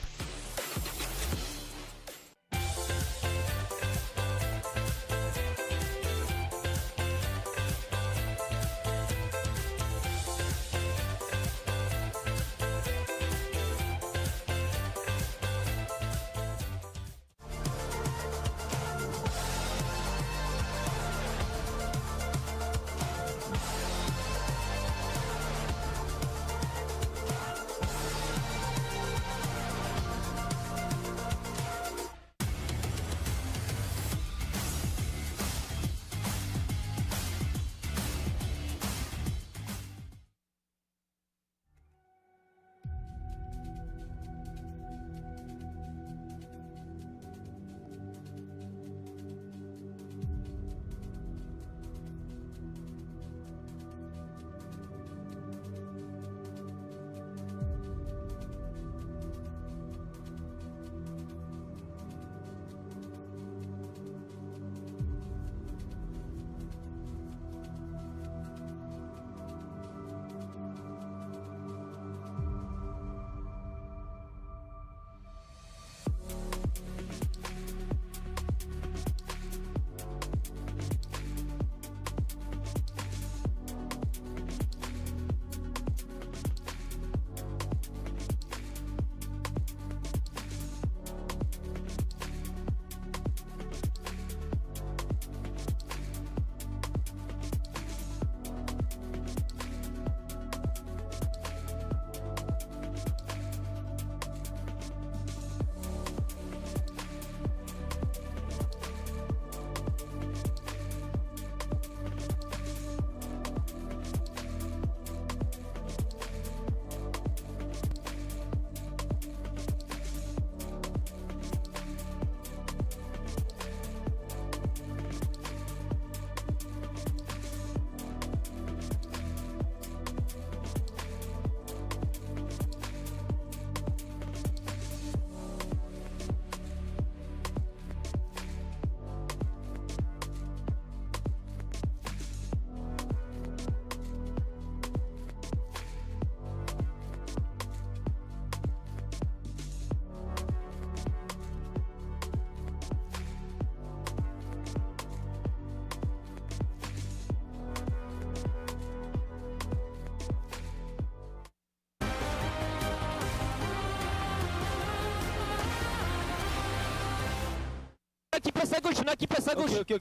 Speaker 10: Qui passe à gauche, il y en a qui passe à gauche. Ok,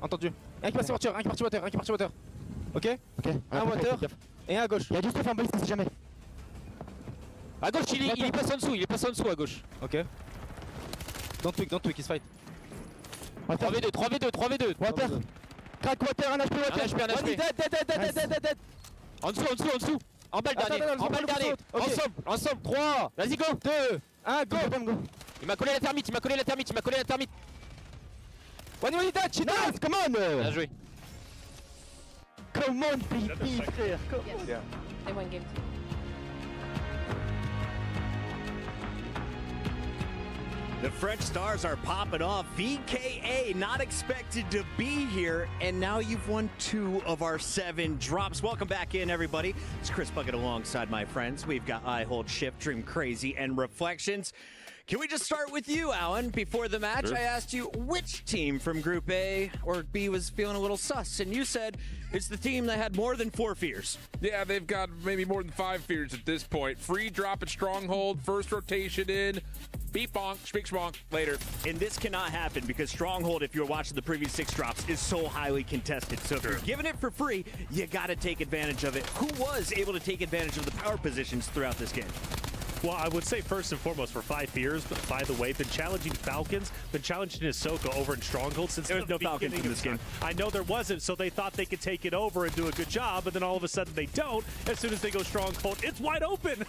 Speaker 10: entendu. Un qui passe water, un qui passe water, un qui passe water. Ok. Un water.
Speaker 8: Et un à gauche.
Speaker 20: Il y a du stuff en balise, si jamais.
Speaker 8: À gauche, il est passé en dessous, à gauche. Ok. Don't tweak, he's fight. 3v2, 3v2.
Speaker 20: Water. Crack water, un HP water.
Speaker 8: Un HP. Dead. En dessous. En balle dernier. Ensemble. 3. Vas-y, go. 2. 1, go. Il m'a collé la thermite. One way touch.
Speaker 20: Nice, come on.
Speaker 8: Bien joué.
Speaker 20: Come on, PP, frère.
Speaker 18: Yes. They won game 2.
Speaker 15: The French stars are popping off. VKA not expected to be here, and now you've won 2 of our 7 drops. Welcome back in, everybody. It's Chris Bucket alongside my friends. We've got I Hold Shift, Dream Crazy, and Reflections. Can we just start with you, Alan? Before the match, I asked you which team from Group A or B was feeling a little sus, and you said it's the team that had more than 4 fears.
Speaker 16: Yeah, they've got maybe more than 5 fears at this point. Free drop at Stronghold, first rotation in. Beat bonk, speak bonk, later.
Speaker 15: And this cannot happen because Stronghold, if you're watching the previous 6 drops, is so highly contested. So if you're giving it for free, you got to take advantage of it. Who was able to take advantage of the power positions throughout this game?
Speaker 17: Well, I would say first and foremost for 5 fears, but by the way, been challenging Falcons, been challenging Ahsoka over in Stronghold since
Speaker 15: there was no Falcons in this game.
Speaker 17: I know there wasn't, so they thought they could take it over and do a good job, but then all of a sudden they don't. As soon as they go Stronghold, it's wide open.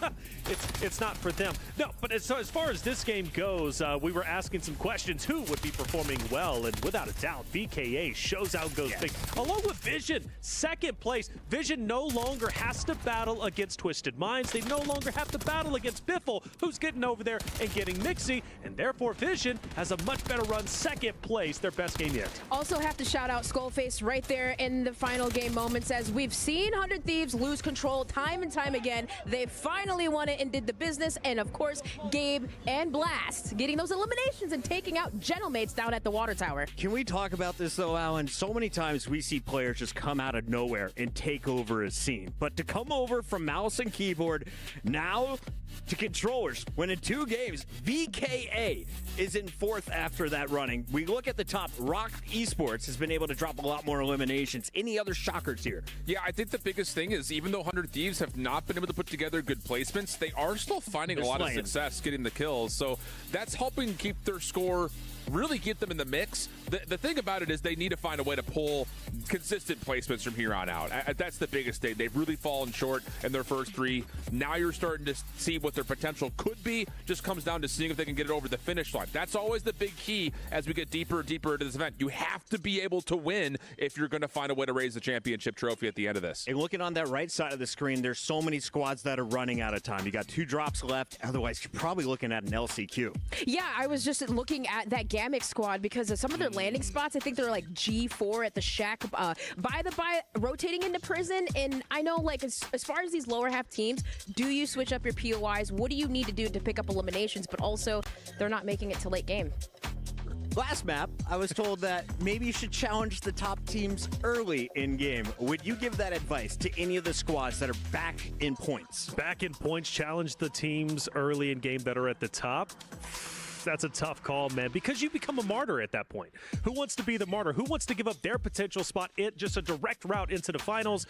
Speaker 17: it's not for them. No, but as far as this game goes, we were asking some questions. Who would be performing well? And without a doubt, VKA shows out and goes big. Along with Vision, second place. Vision no longer has to battle against Twisted Minds. They no longer have to battle against Biffle, who's getting over there and getting Mixie, and therefore Vision has a much better run, second place, their best game yet.
Speaker 18: Also have to shout out Skullface right there in the final game moments, as we've seen 100 Thieves lose control time and time again. They finally won it and did the business, and of course, Gabe and Blast getting those eliminations and taking out Gentlemates down at the water tower.
Speaker 15: Can we talk about this though, Alan? So many times we see players just come out of nowhere and take over a scene, but to come over from mouse and keyboard now to controllers, when in 2 games, VKA is in 4th after that running. We look at the top, Rock Esports has been able to drop a lot more eliminations. Any other shockers here?
Speaker 16: Yeah, I think the biggest thing is even though 100 Thieves have not been able to put together good placements, they are still finding a lot of success getting the kills. So that's helping keep their score, really get them in the mix. The thing about it is they need to find a way to pull consistent placements from here on out. That's the biggest thing. They've really fallen short in their first 3. Now you're starting to see what their potential could be. Just comes down to seeing if they can get it over the finish line. That's always the big key as we get deeper and deeper into this event. You have to be able to win if you're going to find a way to raise the championship trophy at the end of this.
Speaker 15: And looking on that right side of the screen, there's so many squads that are running out of time. You got 2 drops left. Otherwise, you're probably looking at an LCQ.
Speaker 18: Yeah, I was just looking at that Gamic squad because of some of their landing spots. I think they're like G4 at the shack, by rotating into prison. And I know, like, as far as these lower half teams, do you switch up your POIs? What do you need to do to pick up eliminations? But also, they're not making it to late game.
Speaker 15: Last map, I was told that maybe you should challenge the top teams early in game. Would you give that advice to any of the squads that are back in points?
Speaker 17: Back in points, challenge the teams early in game that are at the top? That's a tough call, man, because you become a martyr at that point. Who wants to be the martyr? Who wants to give up their potential spot, just a direct route into the finals,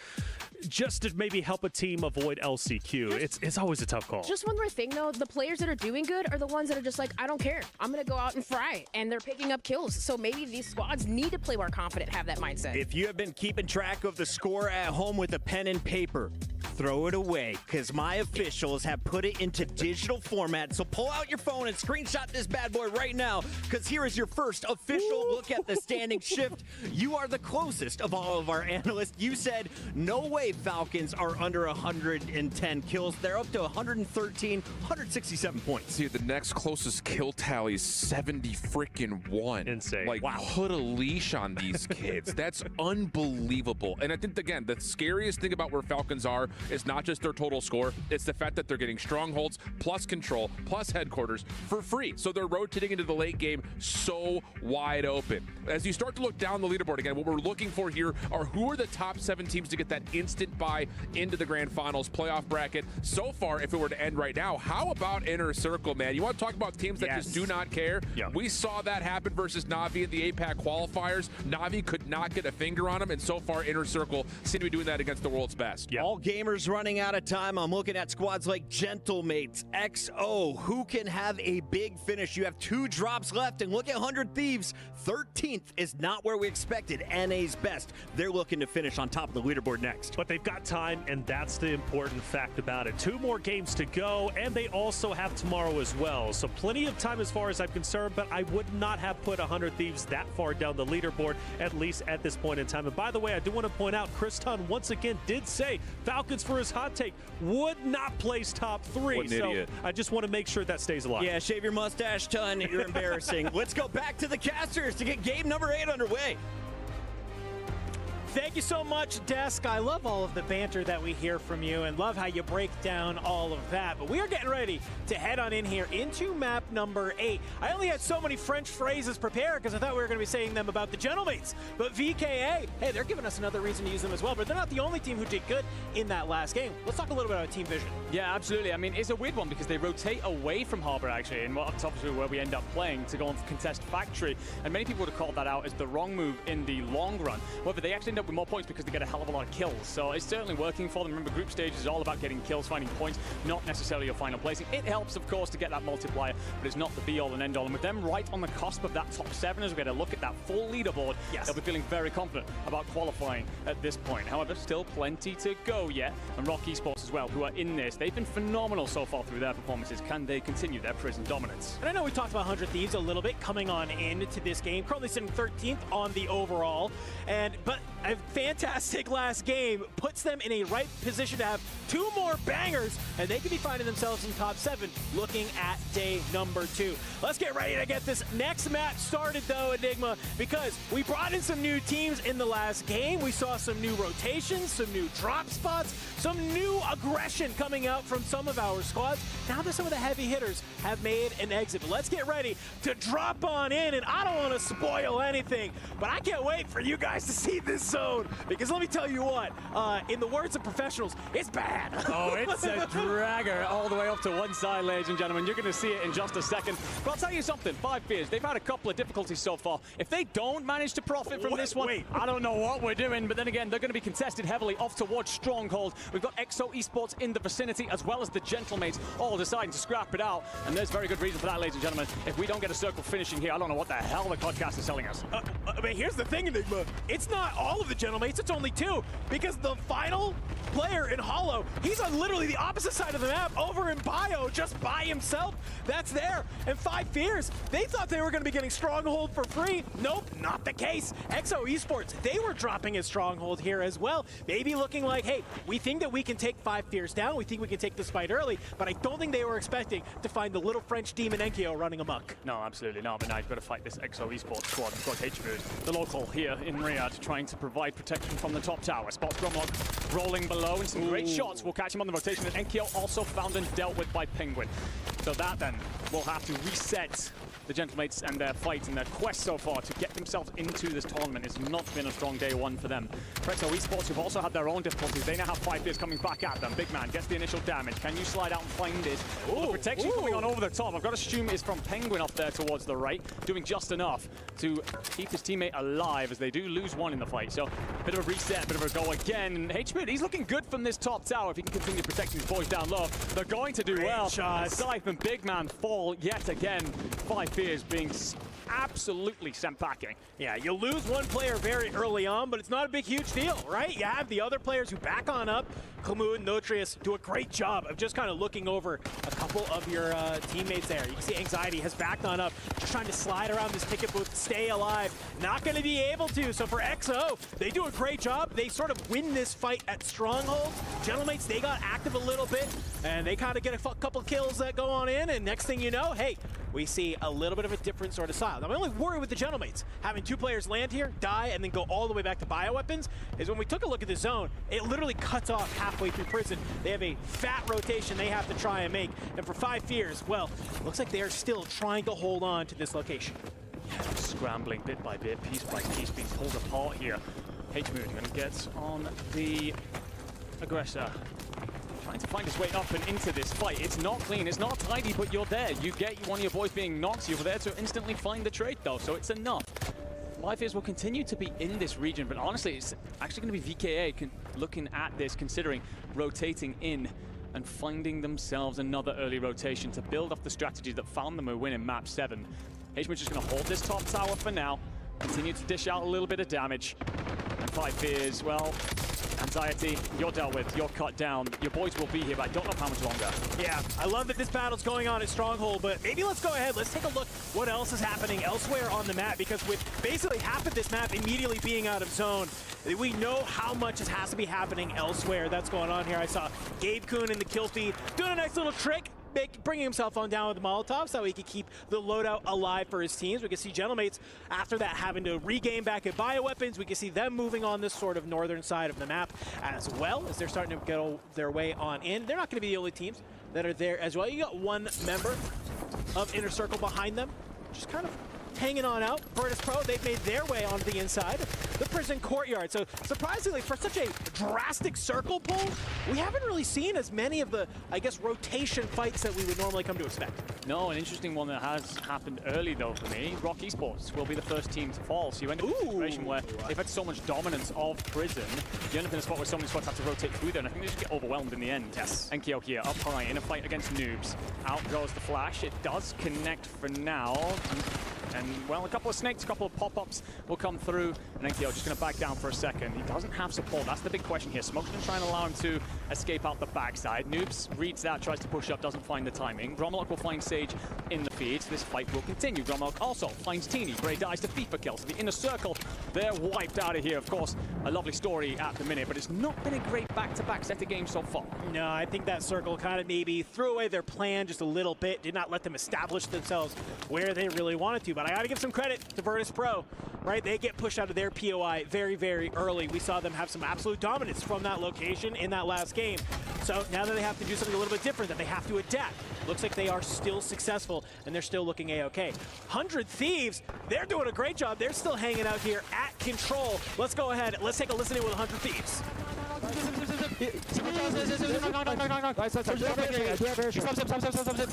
Speaker 17: just to maybe help a team avoid LCQ? It's always a tough call.
Speaker 18: Just one more thing, though. The players that are doing good are the ones that are just like, I don't care. I'm going to go out and fry, and they're picking up kills. So maybe these squads need to play more confident, have that mindset.
Speaker 15: If you have been keeping track of the score at home with a pen and paper, throw it away, because my officials have put it into digital format. So pull out your phone and screenshot this bad boy right now, because here is your first official look at the standing shift. You are the closest of all of our analysts. You said no way Falcons are under 110 kills. They're up to 113, 167 points.
Speaker 16: See, the next closest kill tally is 70 freaking 1.
Speaker 17: Insane.
Speaker 16: Like, wow. Put a leash on these kids. That's unbelievable. And I think, again, the scariest thing about where Falcons are is not just their total score, it's the fact that they're getting strongholds plus control plus headquarters for free. So they're rotating into the late game so wide open. As you start to look down the leaderboard again, what we're looking for here are who are the top 7 teams to get that instant bye into the grand finals playoff bracket. So far, if it were to end right now, how about Inner Circle, man? You want to talk about teams that just do not care? Yeah. We saw that happen versus Na'Vi in the APAC qualifiers. Na'Vi could not get a finger on them, and so far Inner Circle seem to be doing that against the world's best.
Speaker 15: All gamers timer's running out of time. I'm looking at squads like Gentlemates, XO, who can have a big finish. You have 2 drops left, and look at 100 Thieves. 13th is not where we expected. NA's best. They're looking to finish on top of the leaderboard next.
Speaker 17: But they've got time, and that's the important fact about it. 2 more games to go, and they also have tomorrow as well. So plenty of time as far as I'm concerned, but I would not have put 100 Thieves that far down the leaderboard, at least at this point in time. And by the way, I do want to point out, Chris Tunn once again did say Falcons, for his hot take, would not place top 3.
Speaker 6: What an idiot.
Speaker 17: I just want to make sure that stays alive.
Speaker 15: Yeah, shave your mustache, Tunn. You're embarrassing. Let's go back to the casters to get game number 8 underway.
Speaker 11: Thank you so much, Desk. I love all of the banter that we hear from you and love how you break down all of that. But we are getting ready to head on in here into map number 8. I only had so many French phrases prepared because I thought we were going to be saying them about the Gentlemates. But VKA, hey, they're giving us another reason to use them as well. But they're not the only team who did good in that last game. Let's talk a little bit about Team Vision.
Speaker 4: Yeah, absolutely. I mean, it's a weird one because they rotate away from Harbor, actually, and that's obviously where we end up playing to go and contest Factory. And many people would have called that out as the wrong move in the long run. However, they actually end up with more points because they get a hell of a lot of kills. So it's certainly working for them. Remember, group stage is all about getting kills, finding points, not necessarily your final placing. It helps, of course, to get that multiplier, but it's not the be-all and end-all. And with them right on the cusp of that top 7 as we get a look at that full leaderboard, they'll be feeling very confident about qualifying at this point. However, still plenty to go yet. And Rock Esports as well, who are in this. They've been phenomenal so far through their performances. Can they continue their prison dominance?
Speaker 11: And I know we talked about 100 Thieves a little bit coming on into this game. Currently sitting 13th on the overall. But a fantastic last game puts them in a right position to have 2 more bangers, and they could be finding themselves in top 7 looking at day number 2. Let's get ready to get this next match started, though, Enigma, because we brought in some new teams in the last game. We saw some new rotations, some new drop spots, some new aggression coming out from some of our squads. Now that some of the heavy hitters have made an exit. But let's get ready to drop on in, and I don't want to spoil anything, but I can't wait for you guys to see this zone, because let me tell you what, in the words of professionals, it's bad.
Speaker 4: Oh, it's a dragger all the way up to one side, ladies and gentlemen. You're going to see it in just a second. But I'll tell you something, 5 Fears, they've had a couple of difficulties so far. If they don't manage to profit from this one, I don't know what we're doing. But then again, they're going to be contested heavily off towards Stronghold. We've got XO Esports in the vicinity, as well as the Gentlemates, all deciding to scrap it out. And there's very good reason for that, ladies and gentlemen. If we don't get a circle finishing here, I don't know what the hell the podcast is telling us.
Speaker 11: But here's the thing, Enigma. It's not all of the Gentlemates, it's only 2. Because the final player in Hollow, he's on literally the opposite side of the map, over in Bio, just by himself. That's there. And 5 Fears, they thought they were going to be getting Stronghold for free. Nope, not the case. XO Esports, they were dropping a Stronghold here as well. Maybe looking like, hey, we think that we can take 5 Fears down. We think we can take this fight early. But I don't think they were expecting to find the little French demon Enkyo running amok.
Speaker 4: No, absolutely not. But now you've got to fight this XO Esports squad. You've got H-Mood, the local here in Riyadh, trying to provide protection from the top tower. Spots Gromlok rolling below, and some great shots will catch him on the rotation. And Enkyo also found and dealt with by Penguin. So that then will have to reset the Gentlemates and their fight and their quest so far to get themselves into this tournament. It's not been a strong day 1 for them. XO Esports, who've also had their own difficulties, they now have 5 Fears coming back at them. Big man gets the initial damage. Can you slide out and find it? The protection coming on over the top, I've got to assume is from Penguin up there towards the right, doing just enough to keep his teammate alive, as they do lose 1 in the fight. So a bit of a reset, a bit of a go again. And H-Mood, he's looking good from this top tower if he can continue protecting his boys down low. They're going to do well. And Scythe and Big Man fall yet again. 5 Fears being absolutely sent packing.
Speaker 11: Yeah, you lose 1 player very early on, but it's not a big, huge deal, right? You have the other players who back on up. Khmud and Notrius do a great job of just kind of looking over a couple of your teammates there. You can see Anxiety has backed on up, just trying to slide around this ticket booth, stay alive. Not going to be able to, so for XO, they do a great job. They sort of win this fight at Stronghold. Gentlemates, they got active a little bit, and they kind of get a couple kills that go on in, and next thing you know, hey, we see a little bit of a different sort of style. Now, my only worry with the Gentlemates, having 2 players land here, die, and then go all the way back to bioweapons, is when we took a look at the zone, it literally cuts off halfway through prison. They have a fat rotation they have to try and make. And for 5 Fears, well, looks like they are still trying to hold on to this location.
Speaker 4: Yeah, scrambling bit by bit, piece by piece, being pulled apart here. H-Mood going to get on the aggressor. Trying to find his way up and into this fight. It's not clean, it's not tidy, but you're there. You get one of your boys being knocked, you're there to instantly find the trade though, so it's enough. Five Fears will continue to be in this region, but honestly, it's actually going to be VKA looking at this, considering rotating in and finding themselves another early rotation to build off the strategy that found them a win in map 7. HM's just going to hold this top tower for now, continue to dish out a little bit of damage. And Five Fears, well, Anxiety, you're dealt with, you're cut down. Your boys will be here, but I don't know how much longer.
Speaker 11: Yeah, I love that this battle's going on at Stronghold, but maybe let's go ahead. Let's take a look what else is happening elsewhere on the map, because with basically half of this map immediately being out of zone, we know how much has to be happening elsewhere. That's going on here. I saw Gabe Kuhn in the kill feed doing a nice little trick, bringing himself on down with the Molotov so he could keep the loadout alive for his teams. We can see Gentlemates after that having to regain back at bioweapons. We can see them moving on this sort of northern side of the map as well as they're starting to go their way on in. They're not going to be the only teams that are there as well. You got one member of Inner Circle behind them, just kind of hanging on out. Virtus Pro, they've made their way onto the inside, the prison courtyard. So surprisingly, for such a drastic circle pull, we haven't really seen as many of the, I guess, rotation fights that we would normally come to expect.
Speaker 4: No, an interesting one that has happened early though for me. Rock Esports will be the first team to fall. So you end up in a situation where they've had so much dominance of prison, you end up in a spot where so many squads have to rotate through there, and I think they just get overwhelmed in the end.
Speaker 11: Yes.
Speaker 4: Enkyo here, up high, in a fight against noobs. Out goes the flash. It does connect for now. And, well, a couple of snakes, a couple of pop-ups will come through, and Enkyo just going to back down for a second. He doesn't have support. That's the big question here. Smoke's going to try and allow him to escape out the backside. Noobs reads that, tries to push up, doesn't find the timing. Gromlock will find Sage in the feed. This fight will continue. Gromlock also finds Teeny. Bray dies to FIFA kill. So the Inner Circle, they're wiped out of here. Of course, a lovely story at the minute, but it's not been a great back-to-back set of games so far.
Speaker 11: No, I think that Circle kind of maybe threw away their plan just a little bit, did not let them establish themselves where they really wanted to. But I got to give some credit to Virtus Pro, right? They get pushed out of their POI very, very early. We saw them have some absolute dominance from that location in that last game. So now that they have to do something a little bit different, that they have to adapt, looks like they are still successful, and they're still looking A-okay. 100 Thieves, they're doing a great job. They're still hanging out here at Control. Let's go ahead. Let's take a listen in with 100 Thieves.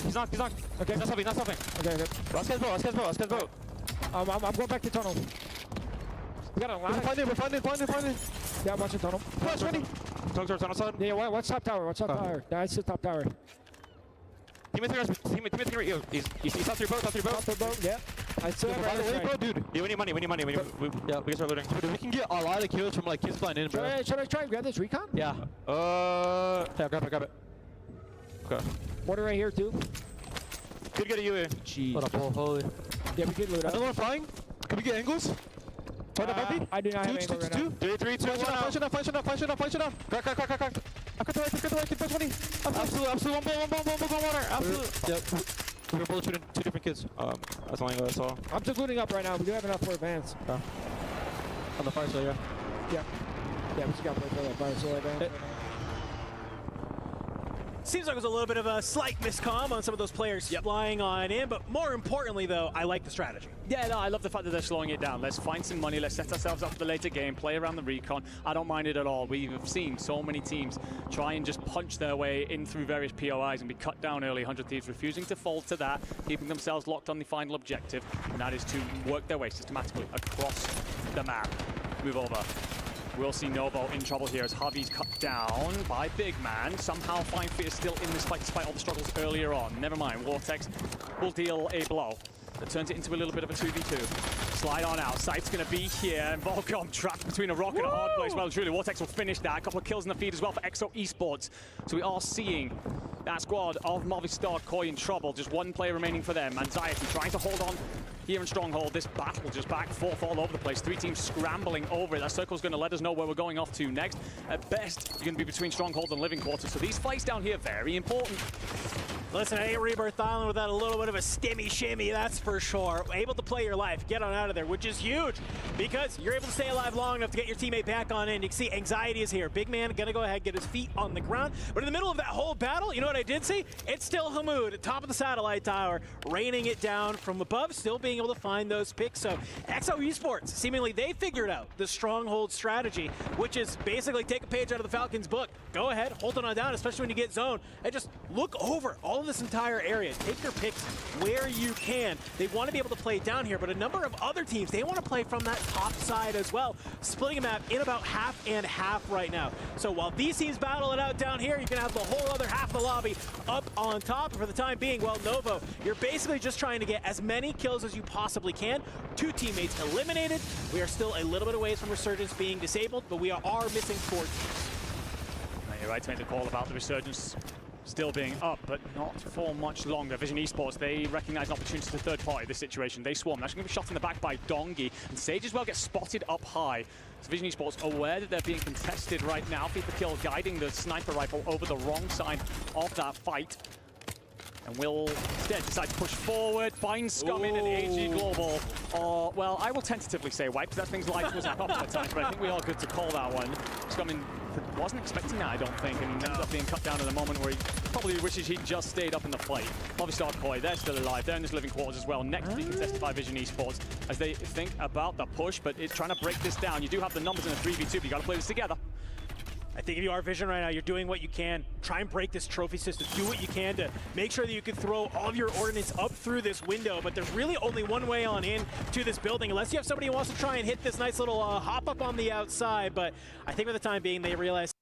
Speaker 8: He's knocked. Okay, not stopping. Okay, good. Let's go. I'm going back to tunnel. We got a lot. We're finding. Yeah, watch the tunnel. Flash ready. Tunnel side. Yeah, watch top tower. That's the top tower. Teammate here. He's top 3 boat. Top 3 boat, yeah. I still have right. Dude. Yeah, we need money. We can start looting. Dude, we can get a lot of kills from like kids flying in, bro. Should I try and grab this recon? Yeah. Yeah, grab it. Okay. Water right here too. Could get a UA. Jeez. What up, holy. Yeah, we could loot up. Another one flying? Can we get angles? I do not have angle right now. 3, 2, 1, flash it up. Crack. I could the right, 20. Absolute. One water. Absolute. Yep. We're both shooting 2 different kids. That's the only that's all. I'm just looting up right now. We do have enough for advance. On the fire side, yeah. Yeah, we just got to play for that fire side advance.
Speaker 11: Seems like it was a little bit of a slight miscomm on some of those players flying on in, but more importantly, though, I like the strategy.
Speaker 4: Yeah, no, I love the fact that they're slowing it down. Let's find some money. Let's set ourselves up for the later game, play around the recon. I don't mind it at all. We've seen so many teams try and just punch their way in through various POIs and be cut down early. 100 Thieves refusing to fold to that, keeping themselves locked on the final objective, and that is to work their way systematically across the map. Move over. We'll see Novo in trouble here as Javi's cut down by Big Man. Somehow Five Fears still in this fight despite all the struggles earlier on. Never mind, Vortex will deal a blow that turns it into a little bit of a 2v2. Slide on out, Site's gonna be here, and Volcom trapped between a rock and a hard place. Well, truly, Vortex will finish that. A couple of kills in the feed as well for EXO Esports. So we are seeing that squad of Movistar Koi in trouble. Just one player remaining for them. Anxiety trying to hold on here in Stronghold. This battle just back and forth all over the place. 3 teams scrambling over it. That circle's going to let us know where we're going off to next. At best, you're going to be between Stronghold and Living Quarters. So these fights down here, very important.
Speaker 11: Listen, I ain't Rebirth Island without a little bit of a stimmy shimmy, that's for sure. Able to play your life, get on out of there, which is huge because you're able to stay alive long enough to get your teammate back on in. You can see Anxiety is here. Big Man gonna go ahead, get his feet on the ground. But in the middle of that whole battle, you know what I did see? It's still Hamoud at top of the satellite tower, raining it down from above, still being able to find those picks. So EXO Esports, seemingly they figured out the Stronghold strategy, which is basically take a page out of the Falcons book. Go ahead, hold it on down, especially when you get zoned, and just look over all control this entire area. Take your picks where you can. They want to be able to play down here, but a number of other teams, they want to play from that top side as well, splitting a map in about half and half right now. So while these teams battle it out down here, you can have the whole other half of the lobby up on top. And for the time being, well, Novo, you're basically just trying to get as many kills as you possibly can. 2 teammates eliminated. We are still a little bit away from Resurgence being disabled, but we are missing 4 teams.
Speaker 4: You're right to make the call about the Resurgence still being up, but not for much longer. Vision Esports, they recognize an opportunity to third party this situation. They swarm. That's going to be shot in the back by Dongi, and Sage as well gets spotted up high. So Vision Esports aware that they're being contested right now. Feed the kill, guiding the sniper rifle over the wrong side of that fight. And will instead decide to push forward, find Scum in, and AG Global. Well, I will tentatively say wipe, because that thing's life was a couple of times, but I think we are good to call that one. Scum wasn't expecting that, I don't think, and ends up being cut down at the moment where he probably wishes he'd just stayed up in the fight. Obviously, Koi, they're still alive. They're in this living quarters as well. Next to be contested by Vision Esports as they think about the push, but it's trying to break this down. You do have the numbers in a 3v2, but you got to play this together.
Speaker 11: I think if you are Vision right now, you're doing what you can. Try and break this trophy system. Do what you can to make sure that you can throw all of your ordnance up through this window. But there's really only one way on in to this building, unless you have somebody who wants to try and hit this nice little hop up on the outside. But I think for the time being, they realize